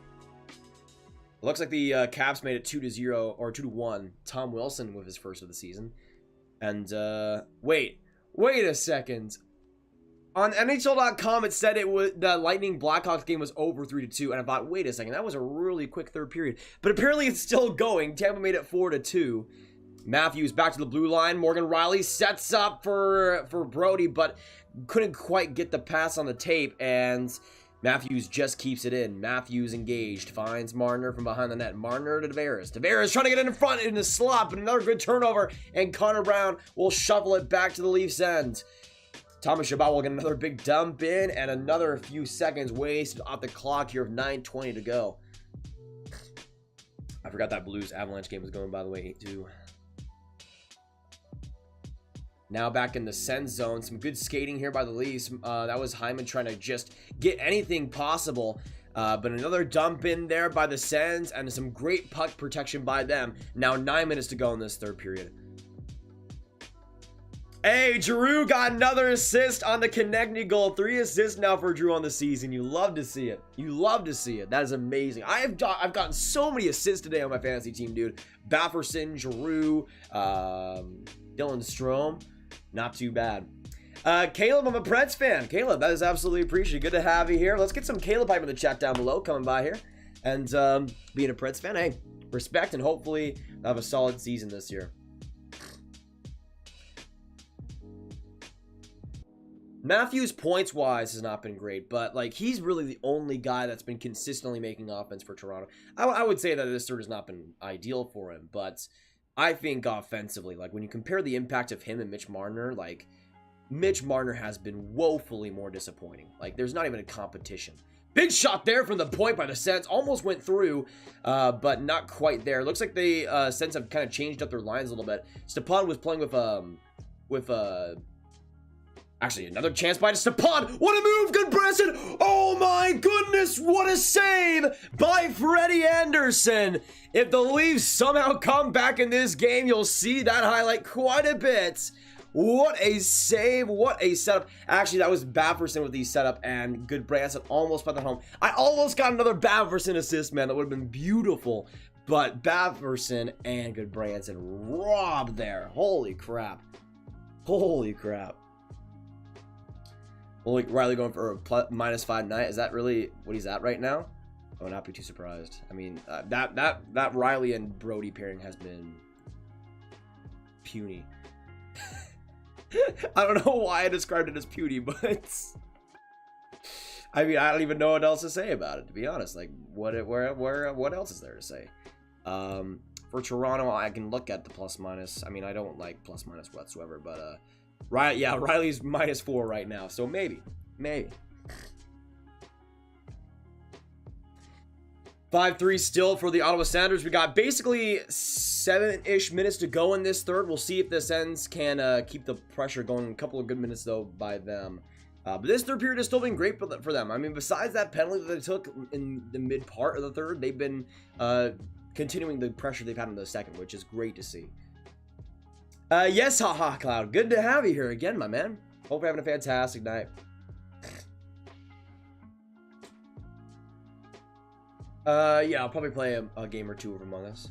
It looks like the Caps made it 2-0 or 2-1. Tom Wilson with his first of the season. And wait a second. On NHL.com, it said it was the Lightning Blackhawks game was over 3-2, and I thought, wait a second, that was a really quick third period. But apparently, it's still going. Tampa made it 4-2. Matthews back to the blue line. Morgan Riley sets up for Brody, but couldn't quite get the pass on the tape, and Matthews just keeps it in. Matthews engaged. Finds Marner from behind the net. Marner to Tavares. Tavares trying to get in front in the slot, but another good turnover. And Connor Brown will shovel it back to the Leafs' end. Thomas Chabot will get another big dump in, and another few seconds wasted off the clock here of 9:20 to go. I forgot that Blues Avalanche game was going, by the way, 8-2. Now back in the send zone. Some good skating here by the Leafs. That was Hyman trying to just get anything possible. But another dump in there by the Sens, and some great puck protection by them. Now 9 minutes to go in this third period. Hey, Giroux got another assist on the Konechny goal. 3 assists now for Drew on the season. You love to see it. You love to see it. That is amazing. I've gotten so many assists today on my fantasy team, dude. Bafferson, Giroux, Dylan Strome. Not too bad. Caleb, I'm a Preds fan. Caleb, that is absolutely appreciated. Good to have you here. Let's get some Caleb hype in the chat down below coming by here. And being a Preds fan, hey, respect, and hopefully have a solid season this year. Matthews points-wise has not been great, but like he's really the only guy that's been consistently making offense for Toronto. I would say that this third has not been ideal for him, but I think offensively, like when you compare the impact of him and Mitch Marner, like Mitch Marner has been woefully more disappointing. Like there's not even a competition. Big shot there from the point by the Sens. Almost went through, but not quite there. Looks like the Sens have kind of changed up their lines a little bit. Stepan was playing with actually, another chance by Stepan. What a move, good Branson. Oh my goodness, what a save by Freddie Anderson. If the Leafs somehow come back in this game, you'll see that highlight quite a bit. What a save, what a setup. Actually, that was Bafferson with the setup, and good Branson almost put that home. I almost got another Bafferson assist, man. That would have been beautiful. But Bafferson and good Branson robbed there. Holy crap. Holy crap. Well, Riley going for a -5 night. Is that really what he's at right now? I would not be too surprised. I mean, that Riley and Brody pairing has been puny. I don't know why I described it as puny, but I mean, I don't even know what else to say about it, to be honest. Like, what else is there to say? For Toronto, I can look at the plus-minus. I mean, I don't like plus-minus whatsoever, but Riley's -4 right now, so maybe. 5-3 still for the Ottawa Senators. We got basically 7-ish minutes to go in this third. We'll see if the Sens can keep the pressure going. A couple of good minutes, though, by them. But this third period has still been great for them. I mean, besides that penalty that they took in the mid part of the third, they've been continuing the pressure they've had in the second, which is great to see. Yes, haha, Cloud. Good to have you here again, my man. Hope you're having a fantastic night. Yeah, I'll probably play a game or two of Among Us.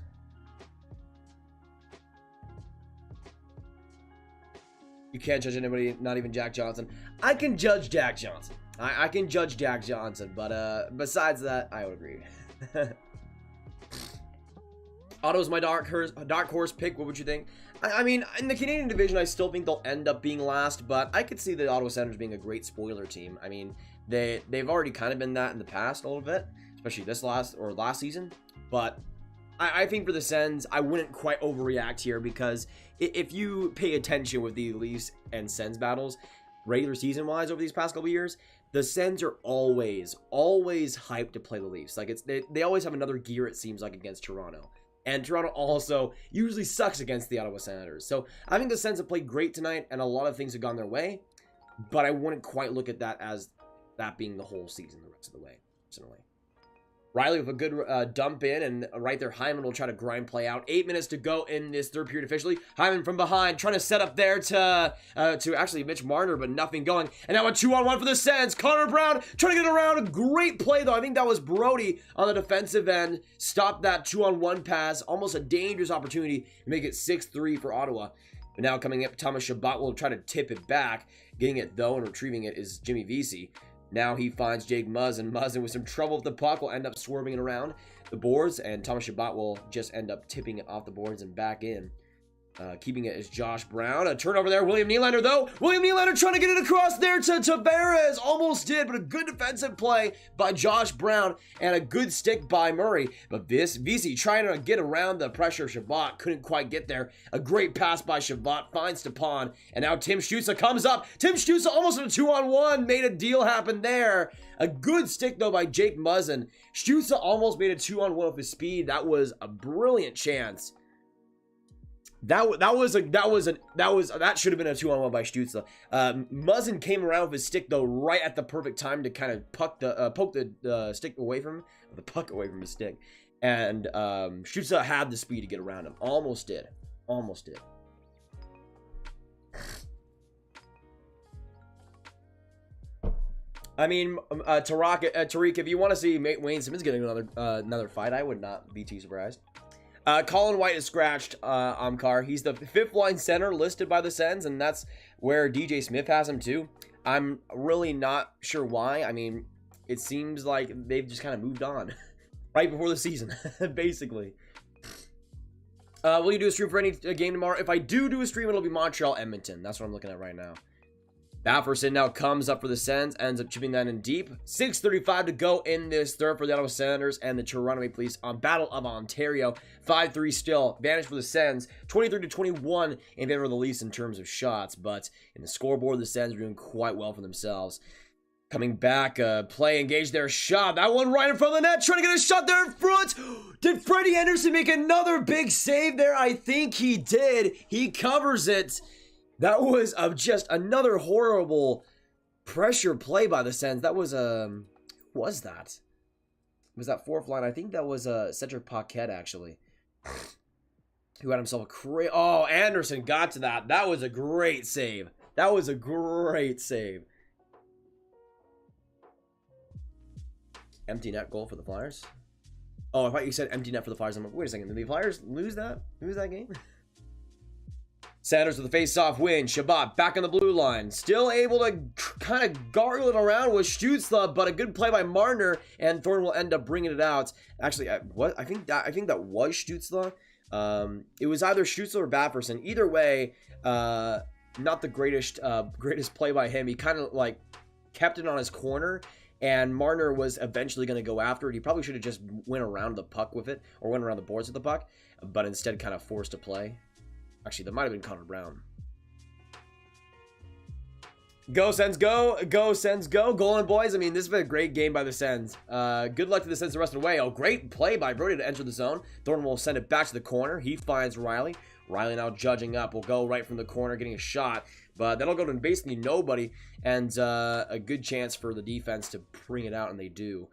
You can't judge anybody, not even Jack Johnson. I can judge Jack Johnson. I can judge Jack Johnson, but besides that, I would agree. Otto's my dark horse pick. What would you think? I mean, in the Canadian division, I still think they'll end up being last, but I could see the Ottawa Senators being a great spoiler team. I mean, they've already kind of been that in the past a little bit, especially this last season. But I think for the Sens, I wouldn't quite overreact here, because if you pay attention with the Leafs and Sens battles, regular season-wise over these past couple years, the Sens are always hyped to play the Leafs. Like they always have another gear, it seems like, against Toronto. And Toronto also usually sucks against the Ottawa Senators. So I think the Sens have played great tonight, and a lot of things have gone their way. But I wouldn't quite look at that as that being the whole season the rest of the way, personally. Riley with a good dump in, and right there, Hyman will try to grind play out. 8 minutes to go in this third period officially. Hyman from behind, trying to set up there to actually Mitch Marner, but nothing going. And now a 2-on-1 for the Sens. Connor Brown trying to get around. A great play, though. I think that was Brody on the defensive end. Stopped that 2-on-1 pass. Almost a dangerous opportunity to make it 6-3 for Ottawa. But now coming up, Thomas Chabot will try to tip it back. Getting it, though, and retrieving it is Jimmy Vesey. Now he finds Jake Muzzin. Muzzin with some trouble with the puck will end up swerving it around the boards, and Thomas Chabot will just end up tipping it off the boards and back in. Keeping it is Josh Brown. A turnover there. William Nylander, though. William Nylander trying to get it across there to Tavares. Almost did, but a good defensive play by Josh Brown and a good stick by Murray. But this VC trying to get around the pressure of Shabbat. Couldn't quite get there. A great pass by Shabbat. Finds Stepan. And now Tim Stützle comes up. Tim Stützle almost in a 2-on-1. Made a deal happen there. A good stick, though, by Jake Muzzin. Stützle almost made a 2-on-1 with his speed. That was a brilliant chance. That should have been a 2-on-1 by Stützle. Muzzin came around with his stick though right at the perfect time to kind of poke the stick away from him, the puck away from his stick, and Stützle had the speed to get around him. Almost did. I mean, Tariq, if you want to see Wayne Simmons getting another fight, I would not be too surprised. Colin White is scratched, Amkar. He's the 5th line center listed by the Sens, and that's where DJ Smith has him too. I'm really not sure why. I mean, it seems like they've just kind of moved on right before the season, basically. Will you do a stream for any game tomorrow? If I do a stream, it'll be Montreal, Edmonton. That's what I'm looking at right now. Bafferson now comes up for the Sens, ends up chipping that in deep. 6:35 to go in this third for the Ottawa Senators and the Toronto Maple Leafs on Battle of Ontario. 5-3 still. Advantage for the Sens. 23-21 in favor of the Leafs in terms of shots, but in the scoreboard, the Sens are doing quite well for themselves. Coming back, play engaged their shot. That one right in front of the net, trying to get a shot there in front. Did Freddie Anderson make another big save there? I think he did. He covers it. That was just another horrible pressure play by the Sens. That was, who was that? Was that 4th line? I think that was Cedric Paquette, actually. Who had himself a great... Oh, Anderson got to that. That was a great save. Empty net goal for the Flyers. Oh, I thought you said empty net for the Flyers. I'm like, wait a second. Did the Flyers lose that game? Sanders with a face-off win. Shabbat back on the blue line. Still able to kind of gargle it around with Stützle, but a good play by Marner, and Thorne will end up bringing it out. Actually, I think that was Stützle. It was either Stützle or Bafferson. Either way, not the greatest play by him. He kind of like kept it on his corner, and Marner was eventually going to go after it. He probably should have just went around the puck with it, or went around the boards with the puck, but instead kind of forced a play. Actually, that might have been Connor Brown. Go, Sens, go. Go, Sens, go. Goal on, boys. I mean, this has been a great game by the Sens. Good luck to the Sens the rest of the way. Oh, great play by Brody to enter the zone. Thornton will send it back to the corner. He finds Riley. Riley now judging up. Will go right from the corner, getting a shot. But that'll go to basically nobody. And a good chance for the defense to bring it out, and they do.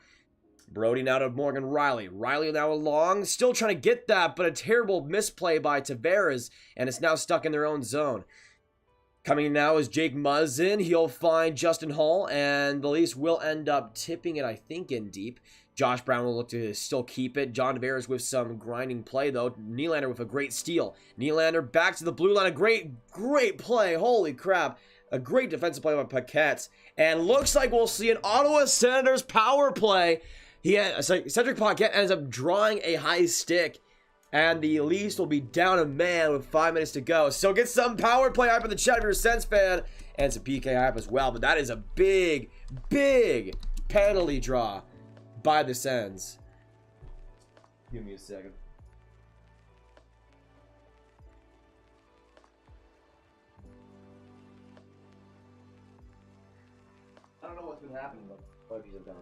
Brody now to Morgan Riley. Riley now along, still trying to get that, but a terrible misplay by Tavares, and it's now stuck in their own zone. Coming now is Jake Muzzin. He'll find Justin Hall, and the Leafs will end up tipping it, I think, in deep. Josh Brown will look to still keep it. John Tavares with some grinding play, though. Nylander with a great steal. Nylander back to the blue line. A great play. Holy crap. A great defensive play by Paquette. And looks like we'll see an Ottawa Senators power play. Cedric Paquette ends up drawing a high stick, and the Leafs will be down a man with 5 minutes to go. So get some power play hype in the chat if you're a Sens fan, and some PK hype as well. But that is a big penalty draw by the Sens. Give me a second. I don't know what's been happening, but he's down.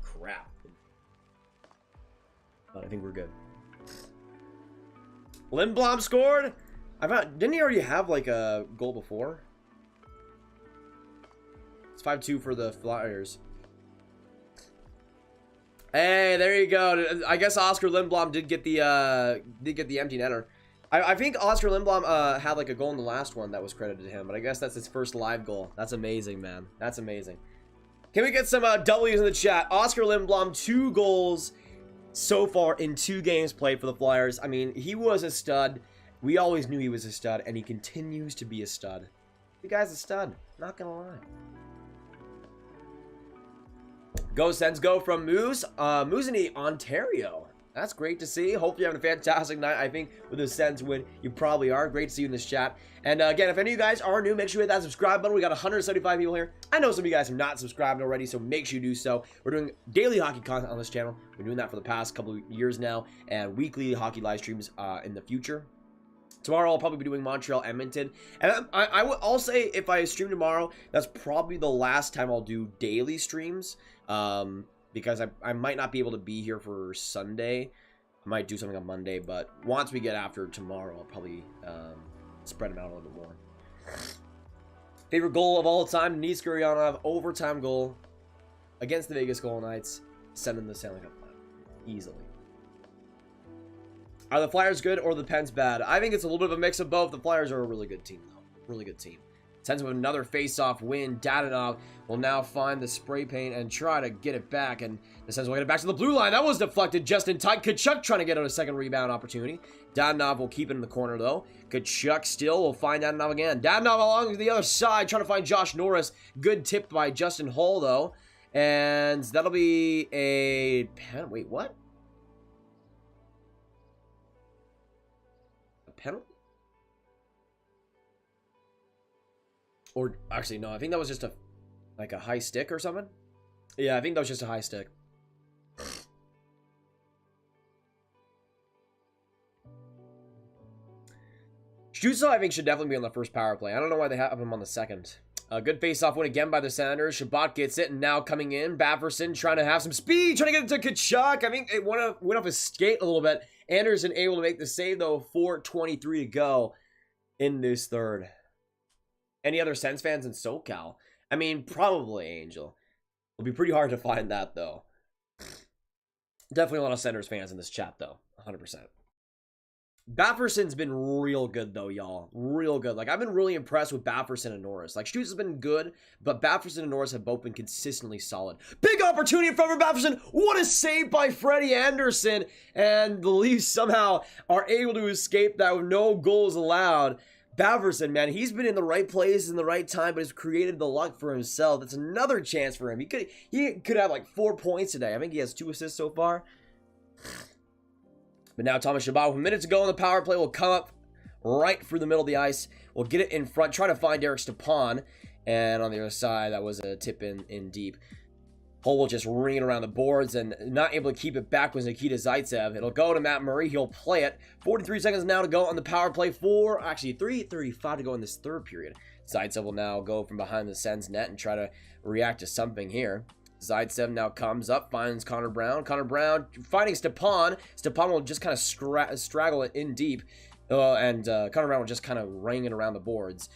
Crap. But I think we're good. Lindblom scored. Didn't he already have like a goal before? It's 5-2 for the Flyers. Hey, there you go. I guess Oscar Lindblom did get the empty netter. I think Oscar Lindblom had like a goal in the last one that was credited to him, but I guess that's his first live goal. That's amazing, man. That's amazing. Can we get some W's in the chat? Oscar Lindblom, 2 goals so far in 2 games played for the Flyers. I mean, he was a stud. We always knew he was a stud, and he continues to be a stud. The guy's a stud. Not gonna lie. Go Sens, go from Moose. Moose in Ontario. That's great to see. Hopefully you're having a fantastic night. I think with the Sens win, you probably are. Great to see you in this chat. And again, if any of you guys are new, make sure you hit that subscribe button. We got 175 people here. I know some of you guys are not subscribed already, so make sure you do so. We're doing daily hockey content on this channel. We're doing that for the past couple of years now, and weekly hockey live streams in the future. Tomorrow I'll probably be doing Montreal, Edmonton. And I'll say if I stream tomorrow, that's probably the last time I'll do daily streams. Because I might not be able to be here for Sunday. I might do something on Monday, but once we get after tomorrow, I'll probably spread them out a little bit more. Favorite goal of all time, Denis Gurianov, overtime goal against the Vegas Golden Knights, sending the Stanley Cup final easily. Are the Flyers good or the Pens bad? I think it's a little bit of a mix of both. The Flyers are a really good team, though. Really good team. Sends with another face-off win. Dadonov will now find the spray paint and try to get it back. And the Sens will get it back to the blue line. That was deflected just in time. Tkachuk trying to get out a second rebound opportunity. Dadonov will keep it in the corner, though. Tkachuk still will find Dadonov again. Dadonov along to the other side, trying to find Josh Norris. Good tip by Justin Hull, though. And that'll be a pen. Wait, what? A penalty? Or, actually, no, I think that was just like a high stick or something. Yeah, I think that was just a high stick. Stützle, I think, should definitely be on the first power play. I don't know why they have him on the second. A good face-off win again by the Senators. Shabbat gets it, and now coming in. Bafferson trying to have some speed, trying to get it to Tkachuk. I think it went off his skate a little bit. Anderson able to make the save, though. 4:23 to go in this third. Any other Sens fans in SoCal? I mean, probably Angel. It'll be pretty hard to find that, though. Definitely a lot of Senators fans in this chat, though. 100%. Bafferson's been real good, though, y'all. Real good. Like, I've been really impressed with Bafferson and Norris. Like, Stützle's been good, but Bafferson and Norris have both been consistently solid. Big opportunity in front of Bafferson. What a save by Freddie Anderson. And the Leafs somehow are able to escape that with no goals allowed. Bafferson, man, he's been in the right place in the right time, but has created the luck for himself. That's another chance for him. He could have like 4 points today. I think he has 2 assists so far. But now Thomas Chabot, with minutes to go on the power play, will come up right through the middle of the ice. We'll get it in front, try to find Derek Stepan. And on the other side, that was a tip in deep. Hull will just ring it around the boards, and not able to keep it back was Nikita Zaitsev. It'll go to Matt Murray. He'll play it. 43 seconds now to go on the power play. 3:35 to go in this third period. Zaitsev will now go from behind the Sens net and try to react to something here. Zaitsev now comes up, finds Connor Brown. Connor Brown finding Stepan. Stepan will just kind of straggle it in deep. And Connor Brown will just kind of ring it around the boards.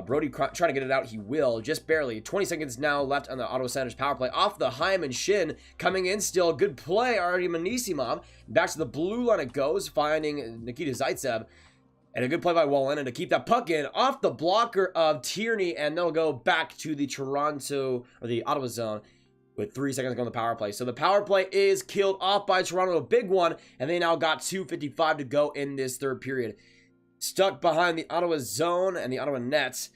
Brody trying to get it out. He will. Just barely. 20 seconds now left on the Ottawa Senators power play. Off the Hyman shin. Coming in still. Good play. Artem Anisimov. Back to the blue line it goes. Finding Nikita Zaitsev. And a good play by Wallin to keep that puck in. Off the blocker of Tierney. And they'll go back to the the Ottawa zone with 3 seconds to go on the power play. So the power play is killed off by Toronto. A big one. And they now got 2:55 to go in this third period. Stuck behind the Ottawa zone and the Ottawa nets.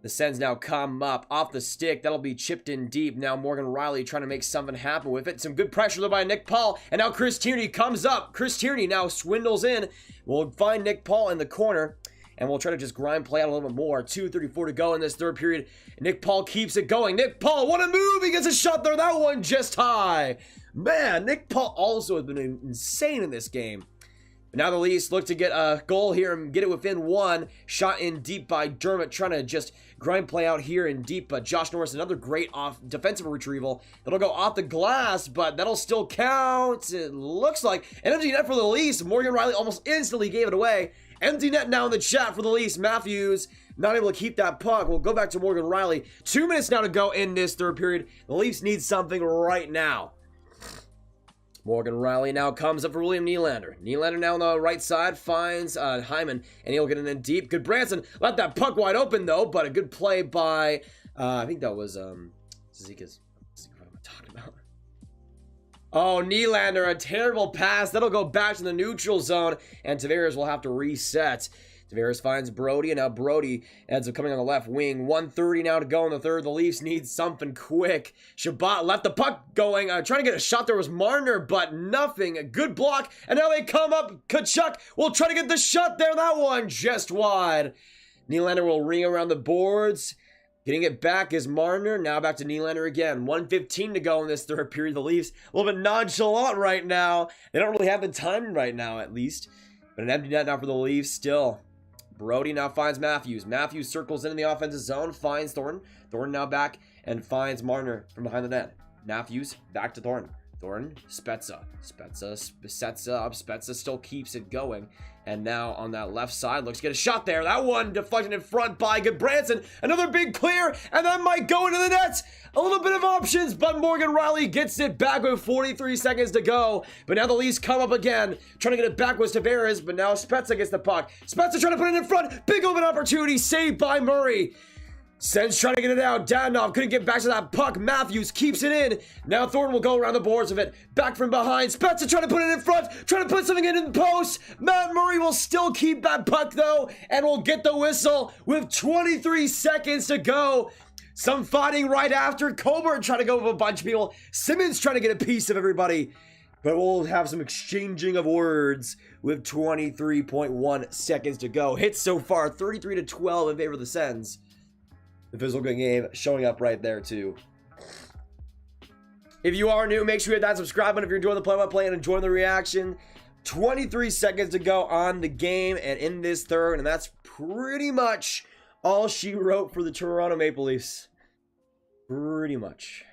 The Sens now come up off the stick. That'll be chipped in deep. Now Morgan Riley trying to make something happen with it. Some good pressure there by Nick Paul. And now Chris Tierney comes up. Chris Tierney now swindles in. We'll find Nick Paul in the corner. And we'll try to just grind play out a little bit more. 2:34 to go in this third period. Nick Paul keeps it going. Nick Paul, what a move. He gets a shot there. That one just high. Man, Nick Paul also has been insane in this game. Now the Leafs look to get a goal here and get it within one. Shot in deep by Dermott, trying to just grind play out here in deep. But Josh Norris, another great off defensive retrieval. That'll go off the glass, but that'll still count. It looks like an empty net for the Leafs. Morgan Riley almost instantly gave it away. Empty net now in the chat for the Leafs. Matthews not able to keep that puck. We'll go back to Morgan Riley. 2 minutes now to go in this third period. The Leafs need something right now. Morgan Riley now comes up for William Nylander. Nylander now on the right side finds Hyman, and he'll get it in deep. Good Branson. Let that puck wide open, though, but a good play by, I think that was Zika's. What am I talking about? Oh, Nylander, a terrible pass. That'll go back to the neutral zone, and Tavares will have to reset. Tavares finds Brody, and now Brody ends up coming on the left wing. 1:30 now to go in the third. The Leafs need something quick. Shabbat left the puck going, trying to get a shot. There was Marner, but nothing. A good block, and now they come up. Tkachuk will try to get the shot there. That one just wide. Nylander will ring around the boards. Getting it back is Marner. Now back to Nylander again. 1:15 to go in this third period. The Leafs a little bit nonchalant right now. They don't really have the time right now, at least. But an empty net now for the Leafs still. Brody now finds Matthews. Matthews circles into the offensive zone. Finds Thornton. Thornton now back and finds Marner from behind the net. Matthews back to Thornton. Thornton, Spezza sets up. Spezza still keeps it going. And now on that left side, looks to get a shot there. That one deflected in front by Goodbranson. Another big clear, and that might go into the net. A little bit of options, but Morgan Riley gets it back with 43 seconds to go. But now the Leafs come up again, trying to get it back with Tavares, but now Spezza gets the puck. Spezza trying to put it in front. Big open opportunity, saved by Murray. Sens trying to get it out. Dadonov couldn't get back to that puck. Matthews keeps it in. Now Thornton will go around the boards of it. Back from behind. Spezza trying to put it in front. Trying to put something in the post. Matt Murray will still keep that puck though. And will get the whistle with 23 seconds to go. Some fighting right after. Coburn trying to go with a bunch of people. Simmons trying to get a piece of everybody. But we'll have some exchanging of words with 23.1 seconds to go. Hits so far 33-12 in favor of the Sens. The physical game showing up right there too. If you are new, make sure you hit that subscribe button if you're enjoying the play-by-play and enjoying the reaction. 23 seconds to go on the game and in this third, and that's pretty much all she wrote for the Toronto Maple Leafs. Pretty much.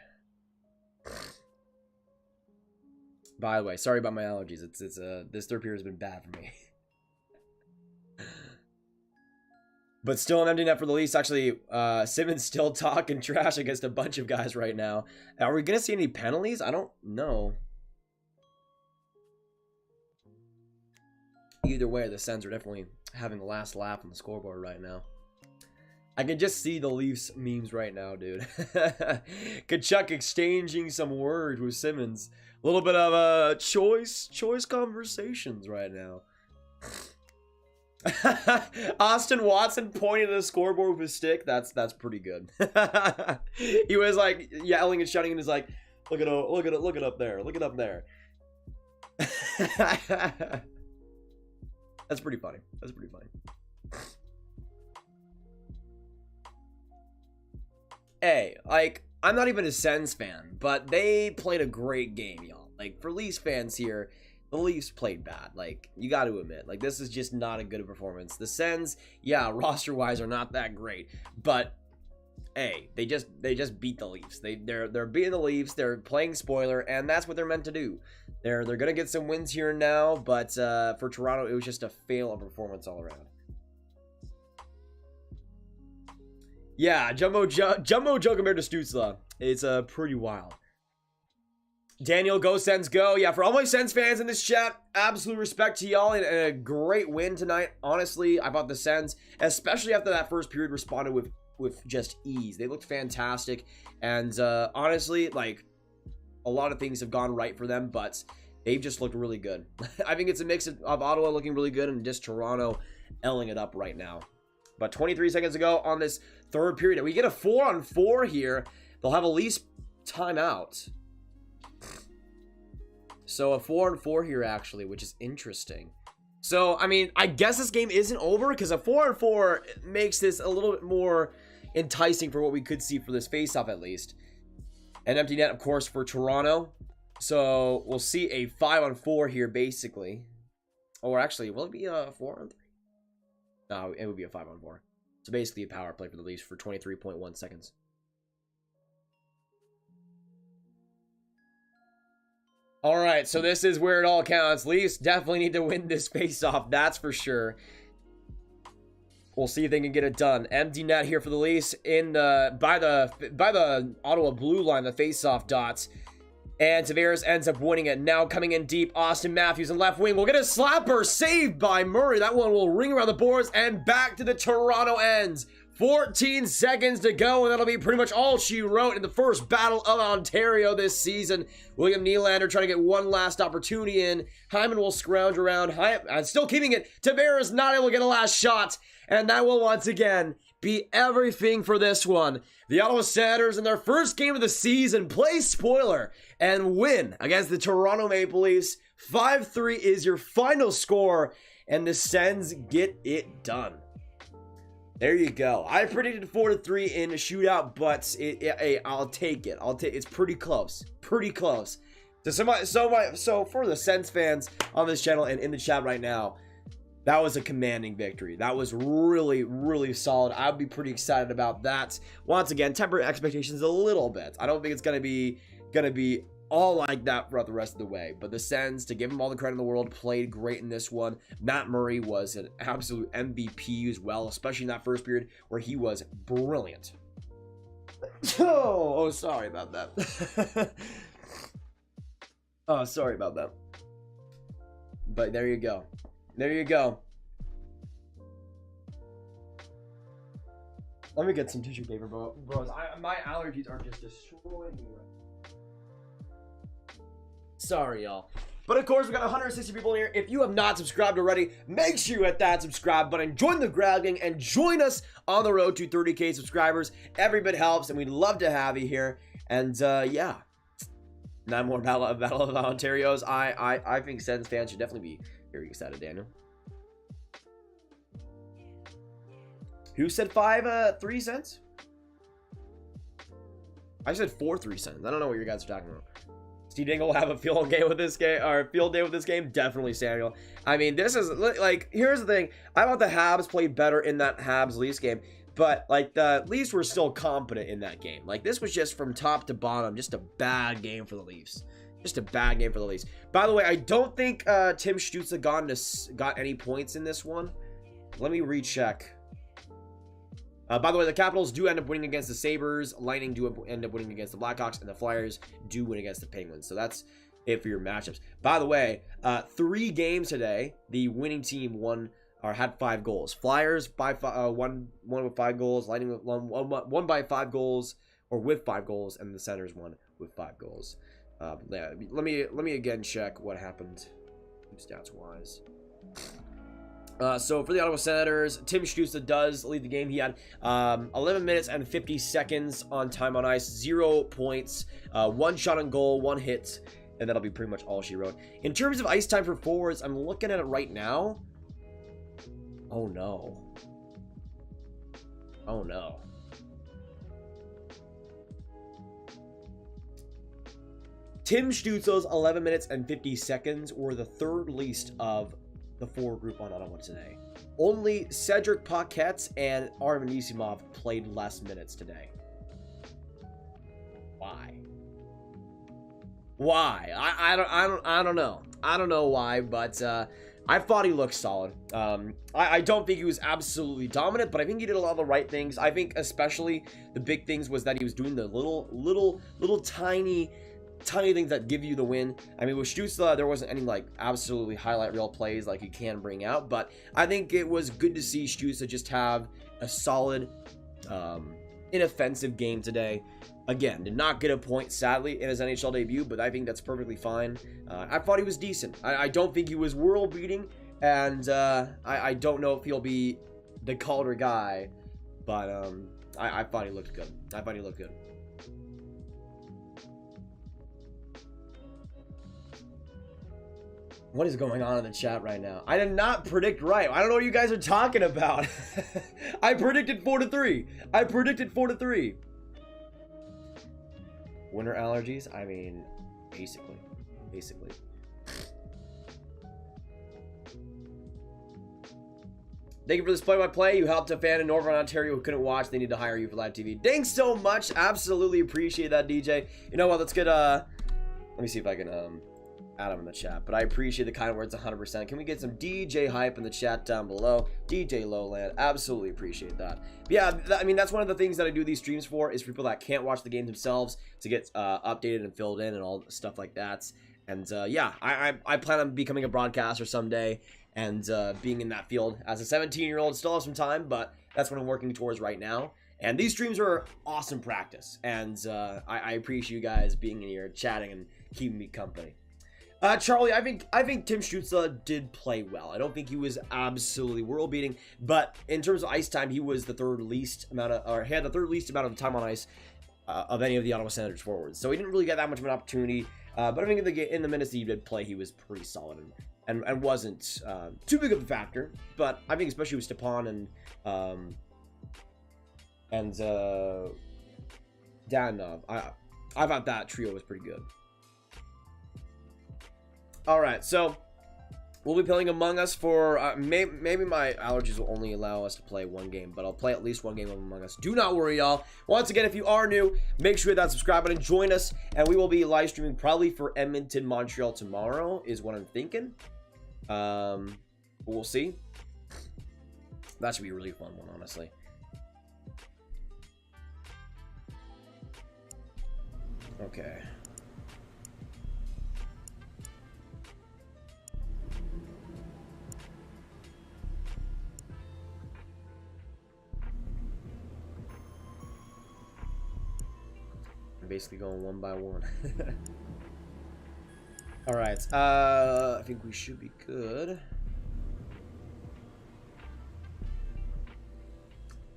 By the way, sorry about my allergies. This third period has been bad for me. But still an empty net for the Leafs. Actually, Simmons still talking trash against a bunch of guys right now. Are we going to see any penalties? I don't know. Either way, the Sens are definitely having the last laugh on the scoreboard right now. I can just see the Leafs memes right now, dude. Tkachuk exchanging some words with Simmons. A little bit of choice conversations right now. Austin Watson pointing to the scoreboard with his stick. That's pretty good. He was like yelling and shouting and he's like, look it up there. Look it up there. That's pretty funny. That's pretty funny. Hey, like, I'm not even a Sens fan, but they played a great game, y'all. Like, for Leafs fans here, the Leafs played bad. Like, you got to admit, like, this is just not a good performance. The Sens, yeah, roster-wise are not that great, but hey, they just beat the Leafs. They're beating the Leafs. They're playing spoiler, and that's what they're meant to do. They're gonna get some wins here and now, but for Toronto, it was just a fail of performance all around. Yeah, Jumbo Joe compared to Stützle. It's pretty wild. Daniel, go Sens, go. Yeah, for all my Sens fans in this chat, absolute respect to y'all and a great win tonight. Honestly, I thought the Sens, especially after that first period, responded with just ease. They looked fantastic, and honestly, like, a lot of things have gone right for them, but they've just looked really good. I think it's a mix of Ottawa looking really good and just Toronto L-ing it up right now. But 23 seconds to go on this third period. We get a 4-on-4 here. They'll have a Leafs timeout. So a 4-on-4 here, actually, which is interesting. So, I mean, I guess this game isn't over because a 4-on-4 makes this a little bit more enticing for what we could see for this face-off, at least. An empty net, of course, for Toronto. So we'll see a 5-on-4 here, basically. Or actually, will it be a 4-on-3? No, it would be a 5-on-4. So basically a power play for the Leafs for 23.1 seconds. All right, so this is where it all counts. Leafs definitely need to win this face-off, that's for sure. We'll see if they can get it done. Empty net here for the Leafs in the by the Ottawa blue line, the face-off dots. And Tavares ends up winning it. Now coming in deep, Austin Matthews in left wing will get a slapper saved by Murray. That one will ring around the boards and back to the Toronto ends. 14 seconds to go, and that'll be pretty much all she wrote in the first Battle of Ontario this season. William Nylander trying to get one last opportunity in. Hyman will scrounge around. Still keeping it. Tavares not able to get a last shot, and that will once again be everything for this one. The Ottawa Senators in their first game of the season play spoiler and win against the Toronto Maple Leafs. 5-3 is your final score, and the Sens get it done. There you go. I predicted 4-3 in a shootout, but I'll take it. It's pretty close. Pretty close. So for the Sens fans on this channel and in the chat right now, that was a commanding victory. That was really, really solid. I'd be pretty excited about that. Once again, temper expectations a little bit. I don't think it's gonna be all like that throughout the rest of the way. But the Sens, to give them all the credit in the world, played great in this one. Matt Murray was an absolute MVP as well, especially in that first period where he was brilliant. Oh, sorry about that. Oh, sorry about that. But there you go. There you go. Let me get some tissue paper, bros. My allergies are just destroying me right now. Sorry, y'all. But of course, we got 160 people in here. If you have not subscribed already, make sure you hit that subscribe button. Join the Grab Gang and join us on the road to 30K subscribers. Every bit helps, and we'd love to have you here. And yeah, 9 more Battle of Ontario's. I think Sens fans should definitely be very excited. Daniel, who said 3 cents? I said 3 cents. I don't know what you guys are talking about. Steve Dingle will have a field day with this game. Definitely, Samuel. I mean, this is like, here's the thing. I thought the Habs played better in that Habs-Leafs game, but like the Leafs were still competent in that game. Like, this was just from top to bottom, just a bad game for the Leafs. Just a bad game for the Leafs. By the way, I don't think Tim Stützle got any points in this one. Let me recheck. By the way, the Capitals do end up winning against the Sabres, Lightning do end up winning against the Blackhawks, and the Flyers do win against the Penguins. So that's it for your matchups. By the way, 3 games today, the winning team won or had 5 goals. Flyers by one with 5 goals, Lightning won by 5 goals or with 5 goals, and the Senators won with 5 goals. Yeah, let me again check what happened stats wise. So for the Ottawa Senators, Tim Stützle does lead the game. He had 11 minutes and 50 seconds on time on ice, 0 points, 1 shot on goal, 1 hit, and that'll be pretty much all she wrote. In terms of ice time for forwards, I'm looking at it right now. Oh no. Oh no. Tim Stützle's 11 minutes and 50 seconds were the 3rd least of the forward group on Ottawa today. Only Cedric Paquette and Artem Anisimov played less minutes today. Why? I don't know. I don't know why, but I thought he looked solid. I don't think he was absolutely dominant, but I think he did a lot of the right things. I think especially the big things was that he was doing the little tiny things that give you the win. I mean, with Stützle, there wasn't any like absolutely highlight reel plays like you can bring out, but I think it was good to see Stützle just have a solid, inoffensive game today. Again, did not get a point, sadly, in his NHL debut, but I think that's perfectly fine. I thought he was decent. I don't think he was world-beating, and I don't know if he'll be the Calder guy, but I thought he looked good. What is going on in the chat right now? I did not predict right. I don't know what you guys are talking about. I predicted 4-3. Winter allergies? I mean, basically. Thank you for this play-by-play. You helped a fan in Northern Ontario who couldn't watch. They need to hire you for live TV. Thanks so much. Absolutely appreciate that, DJ. You know what? Let's get let me see if I can add him in the chat, but I appreciate the kind words 100%. Can we get some DJ hype in the chat down below? DJ Lowland, absolutely appreciate that. But yeah, I mean, that's one of the things that I do these streams for, is for people that can't watch the games themselves to get updated and filled in and all stuff like that. And yeah, I plan on becoming a broadcaster someday and being in that field. As a 17-year-old, still have some time, but That's what I'm working towards right now. And these streams are awesome practice. And I appreciate you guys being in here, chatting, and keeping me company. Charlie, I think Tim Stützle did play well. I don't think he was absolutely world-beating, but in terms of ice time, he was the third least amount of, or had the third least amount of time on ice of any of the Ottawa Senators forwards. So he didn't really get that much of an opportunity. But I think in the minutes that he did play, he was pretty solid and wasn't too big of a factor. But I think especially with Stepan and Danov, I thought that trio was pretty good. All right, so we'll be playing Among Us for maybe my allergies will only allow us to play one game, but I'll play at least one game of Among Us. Do not worry, y'all. Once again, if you are new, make sure you hit that subscribe button, join us, and we will be live streaming probably for Edmonton, Montreal tomorrow is what I'm thinking. We'll see. That should be a really fun one, honestly. Okay. I'm basically going one by one. All right. I think we should be good.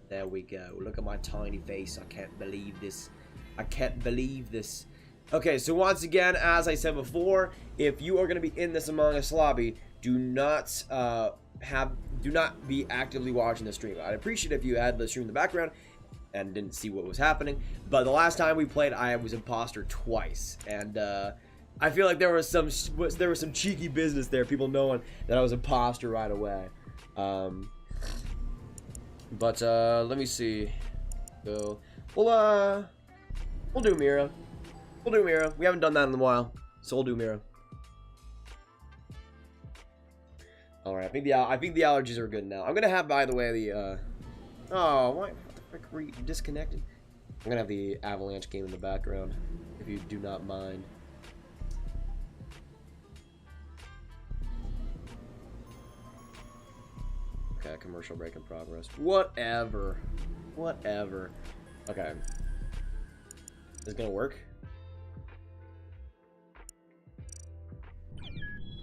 There we go. Look at my tiny face. I can't believe this. I can't believe this. Okay, so once again, as I said before, if you are going to be in this Among Us lobby, do not be actively watching the stream. I'd appreciate if you had the stream in the background and didn't see what was happening. But the last time we played, I was imposter twice, and I feel like there was some cheeky business there, people knowing that I was imposter right away. But let me see. So we'll do Mira. We'll do Mira. We haven't done that in a while, so we'll do Mira. All right. I think the allergies are good now. I'm gonna have, by the way, the oh, why the frick were you disconnected? I'm gonna have the Avalanche game in the background, if you do not mind. Okay, commercial break in progress. Whatever. Whatever. Okay. Is this gonna work?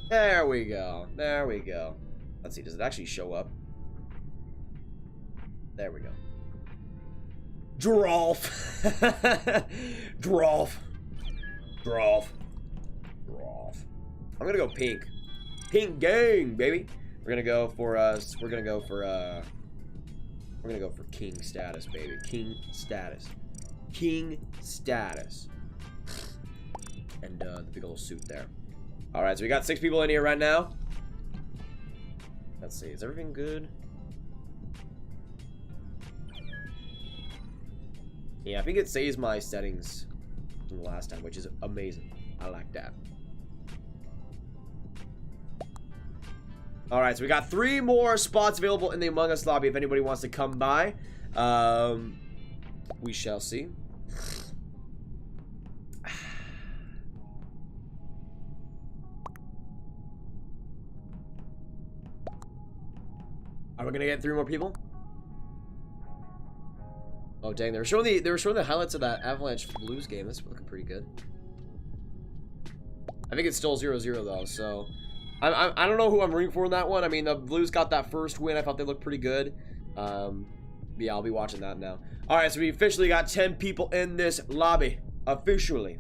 There we go. There we go. Let's see, does it actually show up? There we go. Drolf. Drolf. Drolf. Drolf. I'm gonna go pink. Pink gang, baby. We're gonna go for king status, baby. King status. King status. And the big old suit there. Alright, so we got 6 people in here right now. Let's see, is everything good? Yeah, I think it saves my settings from the last time, which is amazing. I like that. Alright, so we got 3 more spots available in the Among Us lobby if anybody wants to come by. We shall see. Are we gonna get 3 more people? Oh dang, they were showing the highlights of that Avalanche Blues game. That's looking pretty good. I think it's still 0-0 though, so I don't know who I'm rooting for in that one. I mean, the Blues got that first win. I thought they looked pretty good. Yeah, I'll be watching that now. All right, so we officially got 10 people in this lobby. Officially.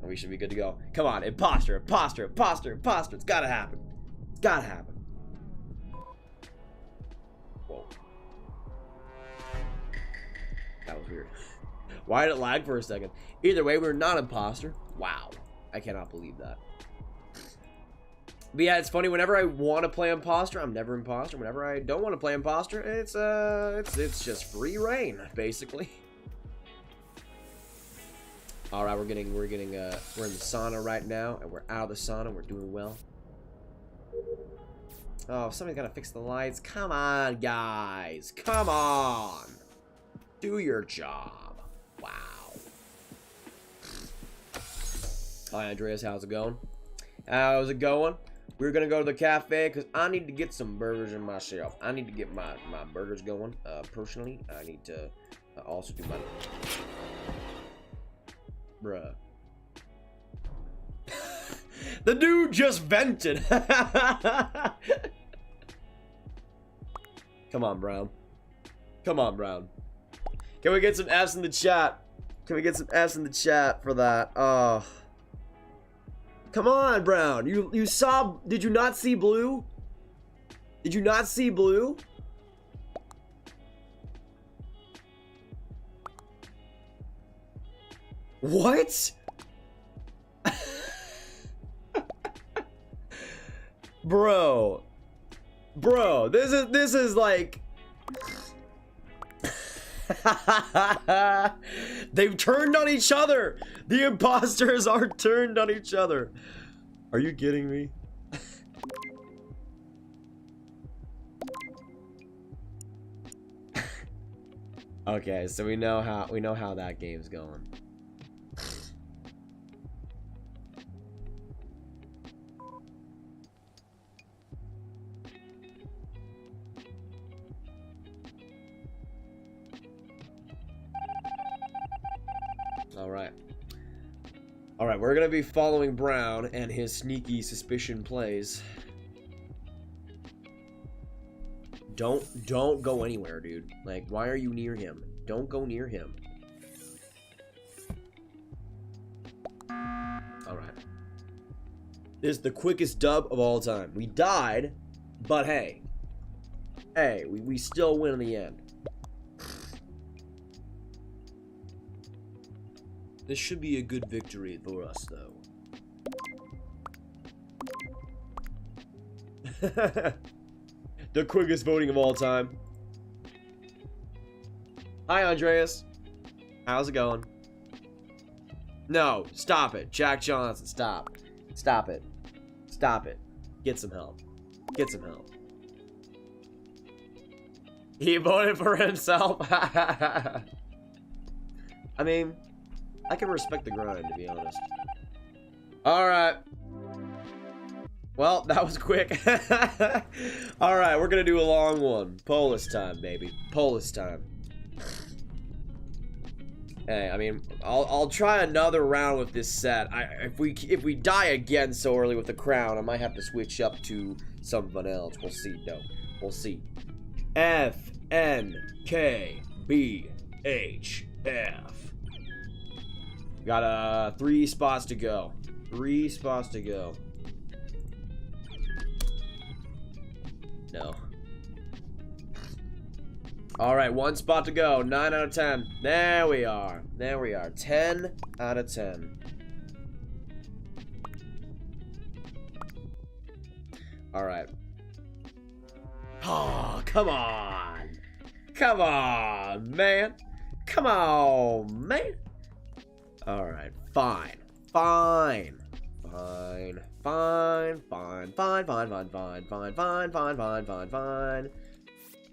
And we should be good to go. Come on, imposter, imposter, imposter, imposter. It's gotta happen. It's gotta happen. Whoa. That was weird. Why did it lag for a second? Either way, we're not imposter. Wow. I cannot believe that. But yeah, it's funny. Whenever I want to play imposter, I'm never imposter. Whenever I don't want to play imposter, it's just free reign, basically. All right, we're in the sauna right now, and we're out of the sauna. We're doing well. Oh, somebody's gotta fix the lights. Come on, guys. Come on. Do your job. Wow. Hi, Andreas. How's it going? How's it going? We're gonna go to the cafe because I need to get some burgers in myself. I need to get my burgers going. Personally, I need to also do my... Bruh. The dude just vented. Come on, Brown. Come on, Brown. Can we get some F's in the chat? Can we get some F's in the chat for that? Oh. Come on, Brown. You saw... Did you not see blue? Did you not see blue? What? Bro. Bro, this is like... They've turned on each other. The imposters are turned on each other. Are you kidding me? Okay, so we know how that game's going. All right, we're gonna be following Brown and his sneaky suspicion plays. Don't go anywhere, dude. Like, why are you near him? Don't go near him. All right. This is the quickest dub of all time. We died, but hey. Hey, we still win in the end. This should be a good victory for us, though. The quickest voting of all time. Hi, Andreas. How's it going? No, stop it. Jack Johnson, stop. Stop it. Stop it. Get some help. Get some help. He voted for himself. I mean... I can respect the grind, to be honest. Alright. Well, that was quick. Alright, we're gonna do a long one. Polish time, baby. Polish time. Hey, I mean, I'll try another round with this set. If we die again so early with the crown, I might have to switch up to something else. We'll see, though. We'll see. F N K B H F. Got 3 spots to go. 3 spots to go. No. Alright, 1 spot to go. 9 out of 10. There we are. There we are. 10 out of 10. Alright. Oh, come on. Come on, man. Come on, man. Alright, fine. Fine. Fine. Fine. Fine. Fine. Fine. Fine. Fine. Fine. Fine. Fine. Fine. Fine. Fine.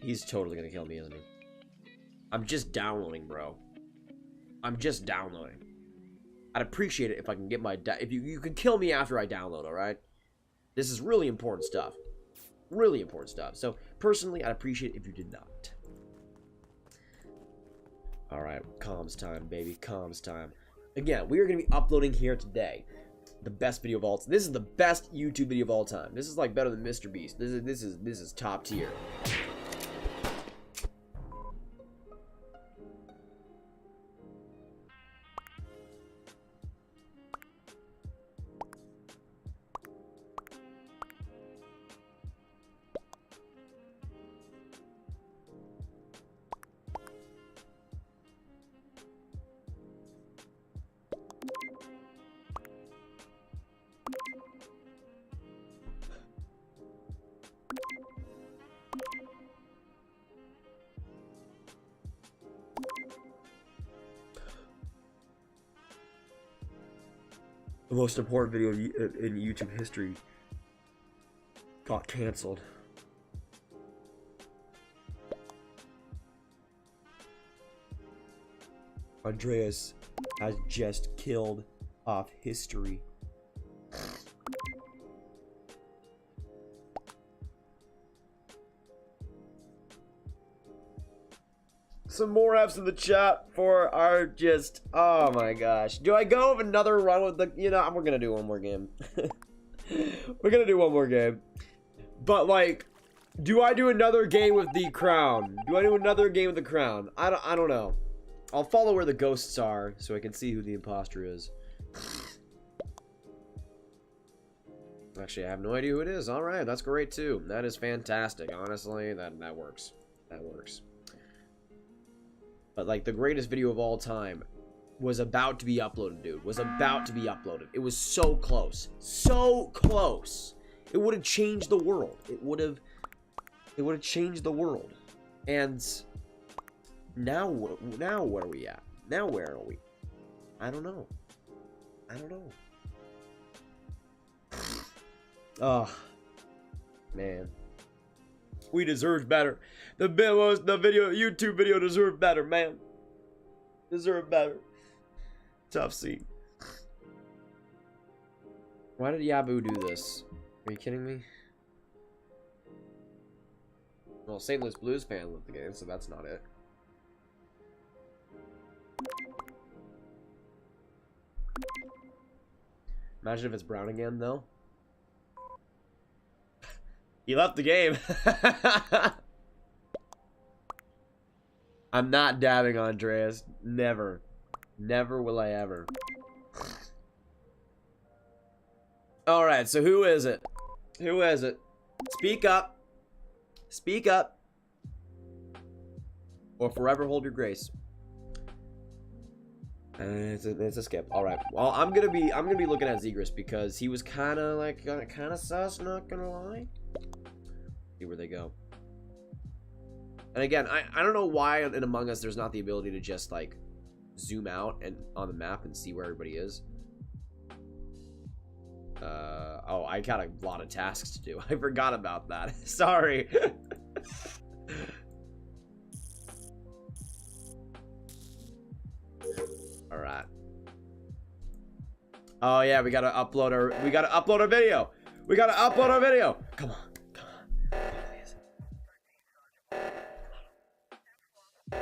He's totally gonna kill me, isn't he? I'm just downloading, bro. I'm just downloading. I'd appreciate it if I can get my... if you can kill me after I download, alright? This is really important stuff. Really important stuff. So, personally, I'd appreciate it if you did not. Alright, comms time, baby. Comms time. Again, we are going to be uploading here today the best video of all time. This is the best YouTube video of all time. This is like better than Mr. Beast. This is top tier. The most important video in YouTube history got canceled. Andreas has just killed off history. some more F's in the chat for our just, oh my gosh. Do I go with another run with the, you know, we're gonna do one more game. We're gonna do one more game. But like, do I do another game with the crown? Do I do another game with the crown? I don't know. I'll follow where the ghosts are so I can see who the imposter is. Actually, I have no idea who it is. All right, that's great too. That is fantastic. Honestly, that works. That works. But like the greatest video of all time was about to be uploaded, dude. Was about to be uploaded. It was so close. So close. It would have changed the world. It would have changed the world. And now where are we at? Now where are we? I don't know. I don't know. Oh, man. We deserved better. The YouTube video deserved better, man. Deserved better. Tough scene. Why did Yabu do this? Are you kidding me? Well, St. Louis Blues fan left the game, so that's not it. Imagine if it's Brown again, though. He left the game. I'm not dabbing Andreas. Never. Never will I ever. Alright, so who is it? Who is it? Speak up. Speak up. Or forever hold your grace. It's a skip. All right. Well, I'm gonna be looking at Zegras because he was kind of sus. Not gonna lie. See where they go. And again, I don't know why in Among Us there's not the ability to just like zoom out and on the map and see where everybody is. Oh, I got a lot of tasks to do. I forgot about that. Sorry. All right. Oh yeah, we gotta upload our video. We gotta upload our video. Come on, come on. Please. Good.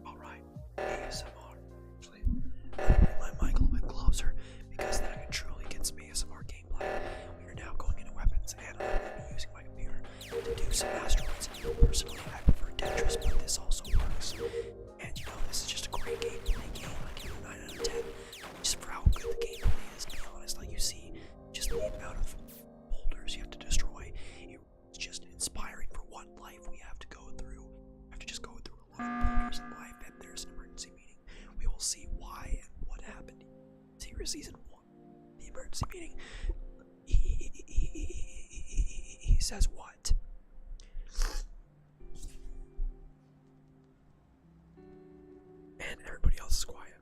All right. ASMR. Actually, I'm gonna bring my mic a little bit closer because then I can truly get some ASMR gameplay. We are now going into weapons, and I'm gonna be using my computer to do some asteroids. Personally, I prefer Tetris, but this also works. And you know, this is just a great gameplay game. I give it a 9 out of 10. Just for how good the gameplay is, to be honest. Like you see, just the amount of boulders you have to destroy. It's just inspiring for what life we have to go through. We have to just go through a lot of boulders in life, and there's an emergency meeting. We will see why and what happened. Secret Season 1. The emergency meeting. He says what? And everybody else is quiet.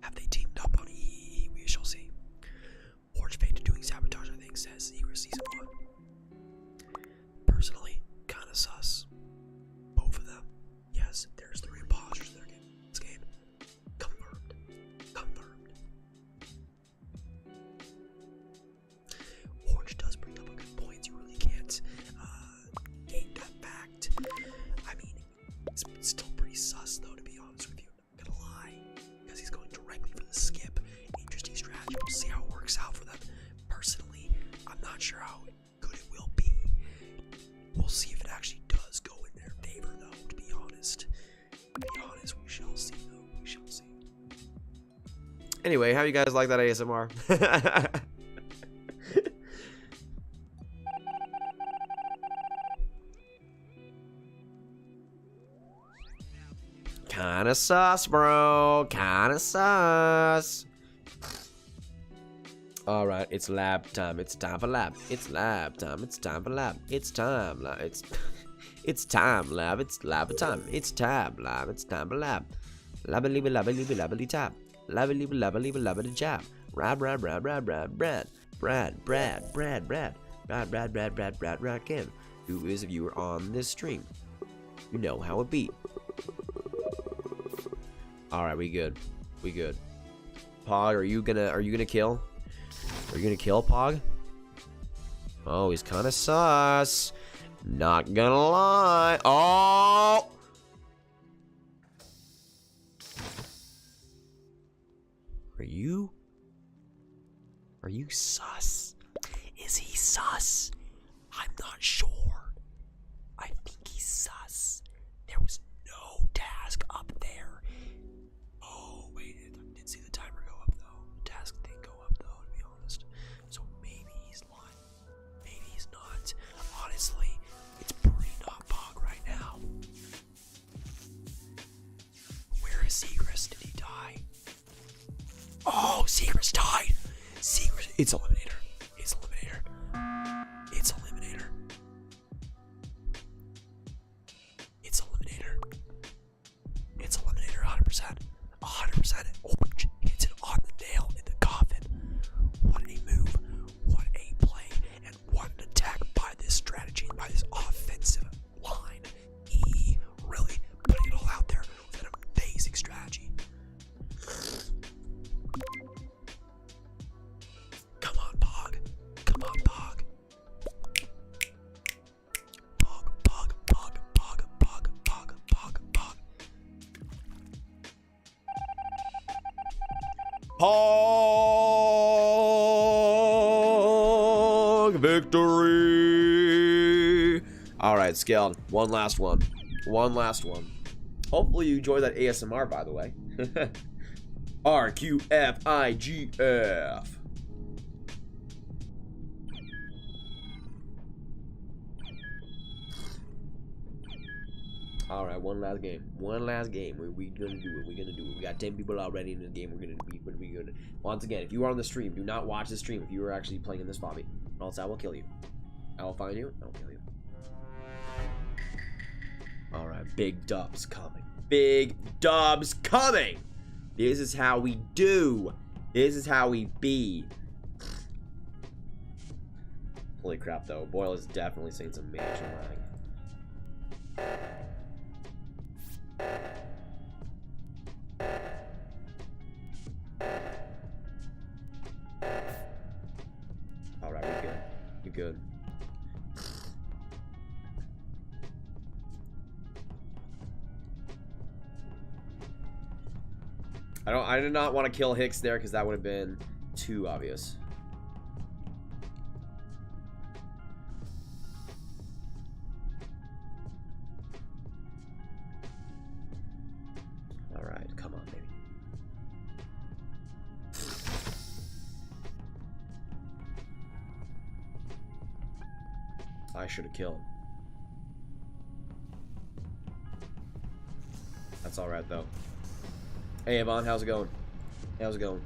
Have they teamed up on E? We shall see. Forge Fate to doing sabotage, I think, says Secret Season 1. Personally, kinda sus. Both of them. Yes, there's 3 imposters in this game. Confirmed. Confirmed. Forge does bring up a good point. You really can't gain that fact. I mean, it's still pretty sus, though, to be honest with you. I'm not gonna lie. Because he's going directly for the skip. Interesting strategy. We'll see how it works out for them. Personally, I'm not sure how good it will be. We'll see if it actually does go in their favor, though, to be honest. To be honest, we shall see, though. We shall see. Anyway, how you guys like that ASMR? Kinda sus, bro. Kinda sus. Alright, it's lab time. It's time for lab. It's lab time. It's time for lab. It's time. It's time, lab. It's lab time. It's tab, lab. It's time for lab. Labba-libba, labba-libba, labba-li tab. Labba-libba, labba-libba, labba-li jab. Brad, Brad, Brad, Brad, Brad, Brad. Brad, Brad, Brad, Brad. Brad, Brad, Brad, Brad, Brad, Brad, Kim. Who is a viewer on this stream? You know how it be. Alright, we good. We good. Pog, are you gonna kill? Are you gonna kill Pog? Oh, he's kind of sus. Not gonna lie. Oh! Are you sus? Is he sus? I'm not sure. I think he's sus. There was no task up there. Oh, wait, I didn't see the timer go up, though. The task didn't go up, though, to be honest. So maybe he's lying. Maybe he's not. Honestly, it's pretty not Pog right now. Where is Seagrass? Did he die? Oh, Seagrass died! Seagrass, it's Eliminator. It's Eliminator. It's Eliminator. It's Eliminator. It's Eliminator 100%. 100%. Oh, hits it on the nail in the coffin. What a move. What a play. And what an attack by this strategy, by this offensive line. He really putting it all out there with an amazing strategy. Come on, Pog. Come on, Pog. Pog, Pog, Pog, Pog, Pog, Pog, Pog, Pog. Pog victory. All right, Scaled. One last one. One last one. Hopefully you enjoy that ASMR, by the way. RQFIGF. All right, one last game. One last game. We gonna do it. We gonna do it. We got 10 people already in the game. We're gonna be good. Once again, if you are on the stream, do not watch the stream if you are actually playing in this lobby, or else I will kill you. I will find you. I will kill you. All right, big dubs coming. Big dubs coming. This is how we do. This is how we be. Holy crap, though. Boyle is definitely seeing some major lag. Alright, we're good. We're good. I did not want to kill Hicks there because that would have been too obvious. All right, come on, baby. I should have killed. That's all right though. Hey, Yvonne, how's it going? How's it going?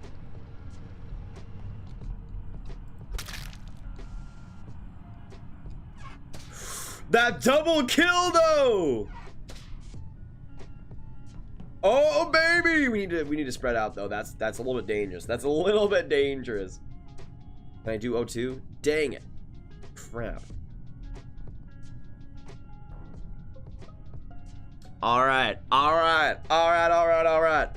That double kill, though! Oh, baby! We need to spread out, though. That's a little bit dangerous. That's a little bit dangerous. Can I do O2? Dang it. Crap. Alright. Alright. Alright, alright, alright.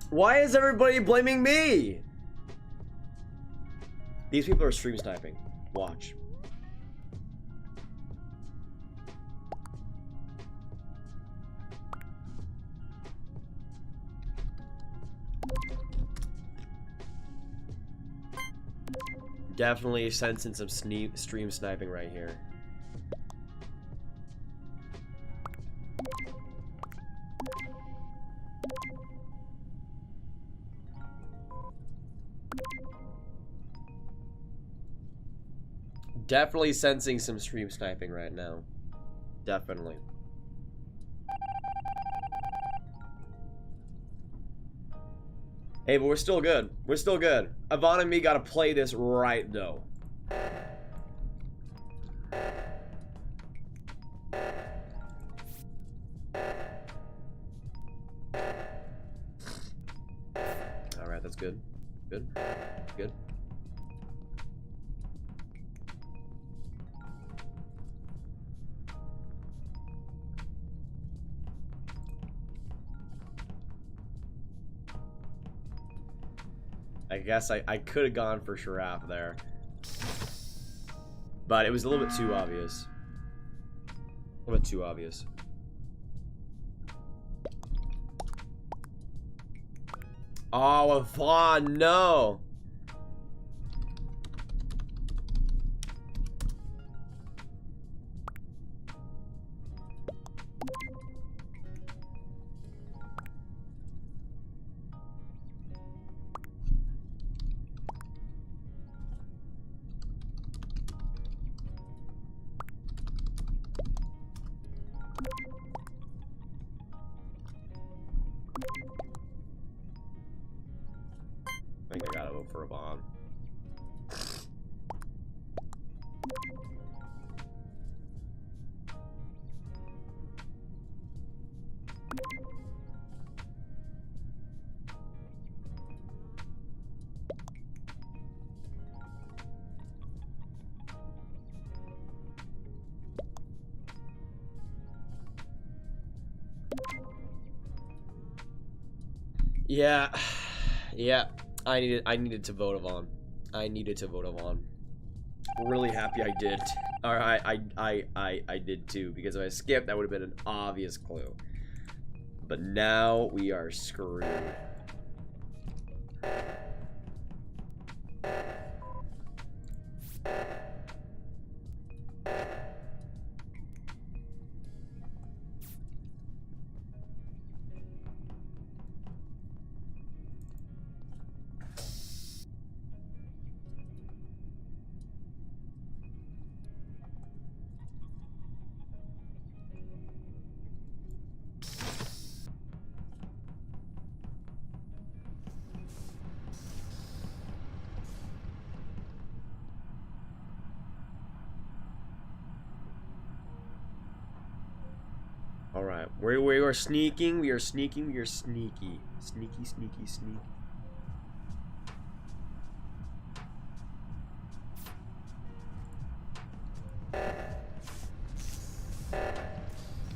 Why is everybody blaming me? These people are stream sniping. Watch. Definitely sensing some stream sniping right here. Definitely sensing some stream sniping right now. Definitely. Hey, but we're still good. We're still good. Yvonne and me gotta play this right, though. good. Good. Good. I guess I could have gone for Sharaf there. But it was a little bit too obvious. A little bit too obvious. Oh, Vaughn, no. I think I gotta vote for a bomb. Yeah. Yeah. I needed to vote Avon. I needed to vote Avon. Really happy I did. Alright, I did too, because if I skipped, that would have been an obvious clue. But now we are screwed. Alright, we are sneaking, we are sneaking, we are sneaky. Sneaky, sneaky, sneaky.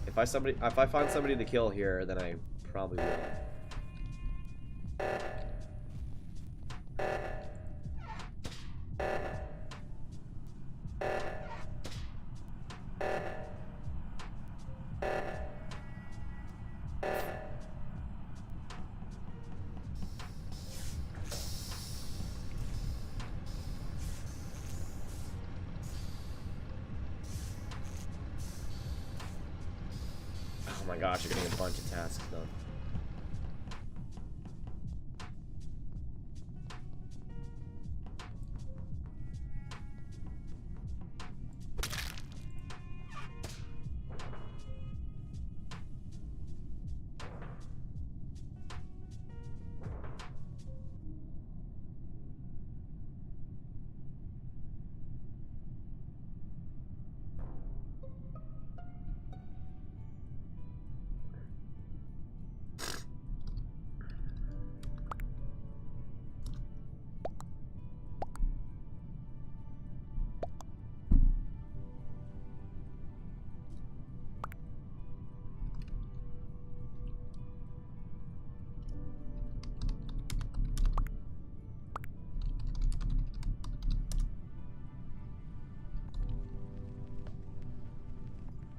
If I find somebody to kill here, then I probably will. Oh my gosh, you're getting a bunch of tasks done.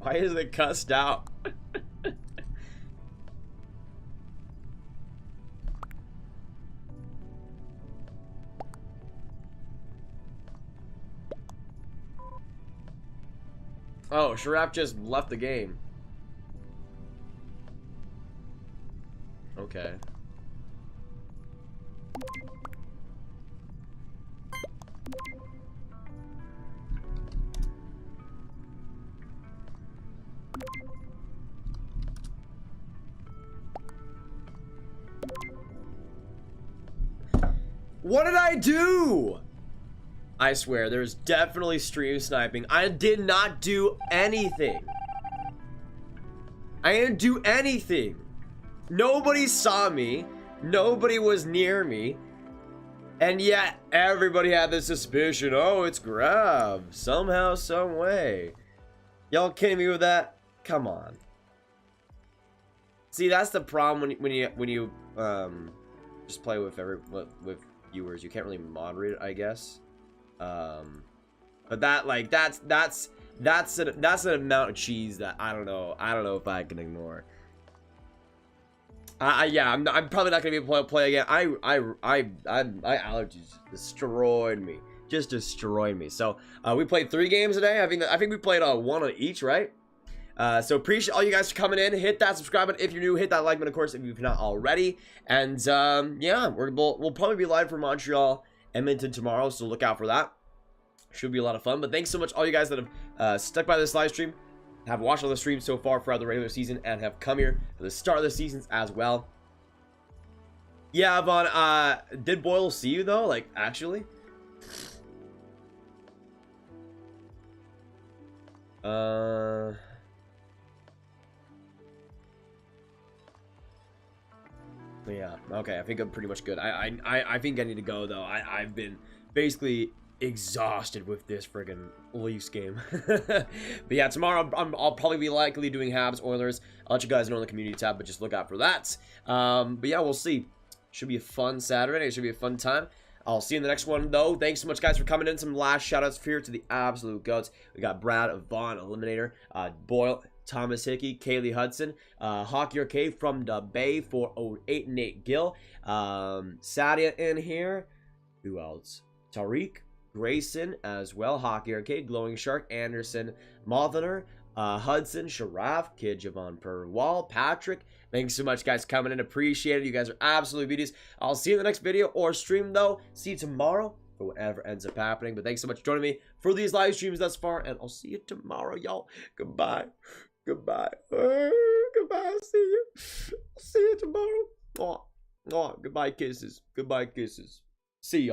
Why is it cussed out? Oh, Sharaf just left the game. Okay. What did I do? I swear, there's definitely stream sniping. I did not do anything. I didn't do anything. Nobody saw me. Nobody was near me. And yet, everybody had this suspicion, oh, it's Grav. Somehow, some way. Y'all kidding me with that? Come on. See, that's the problem when you just play with with viewers. You can't really moderate it, I guess. But that, like, that's an amount of cheese that I don't know if I can ignore. Yeah, I'm probably not gonna be able to play again. My allergies destroyed me, just destroyed me. So we played 3 games today. I think we played 1 on each, right? So appreciate all you guys for coming in. Hit that subscribe button if you're new. Hit that like button, of course, if you've not already. And yeah, we'll probably be live from Montreal, Edmonton tomorrow. So look out for that. Should be a lot of fun. But thanks so much all you guys that have stuck by this live stream, have watched all the streams so far throughout the regular season, and have come here for the start of the seasons as well. Yeah, Vaughn, did Boyle see you though? Like, actually? Yeah, okay, I think I'm pretty much good. I think I need to go though. I've been basically exhausted with this friggin' Leafs game. But yeah, tomorrow I'll probably be likely doing Habs Oilers. I'll let you guys know in the community tab, but just look out for that. But yeah, we'll see. Should be a fun Saturday. It should be a fun time. I'll see you in the next one though. Thanks so much guys for coming in. Some last shout outs here to the absolute goats. We got Brad, Vaughn, Eliminator, Boyle, Thomas Hickey, Kaylee Hudson, Hockey Arcade from the Bay for 8 and 8 Gil, Sadia in here. Who else? Tariq, Grayson as well, Hockey Arcade, Glowing Shark, Anderson, Mothiner, Hudson, Sharaf, Kid Javon Per Wall, Patrick. Thanks so much guys coming in. Appreciate it. You guys are absolute beauties. I'll see you in the next video or stream though. See you tomorrow for whatever ends up happening. But thanks so much for joining me for these live streams thus far, and I'll see you tomorrow, y'all. Goodbye. Goodbye. Goodbye. I'll see you. I'll see you tomorrow. Oh, goodbye kisses. Goodbye kisses. See y'all.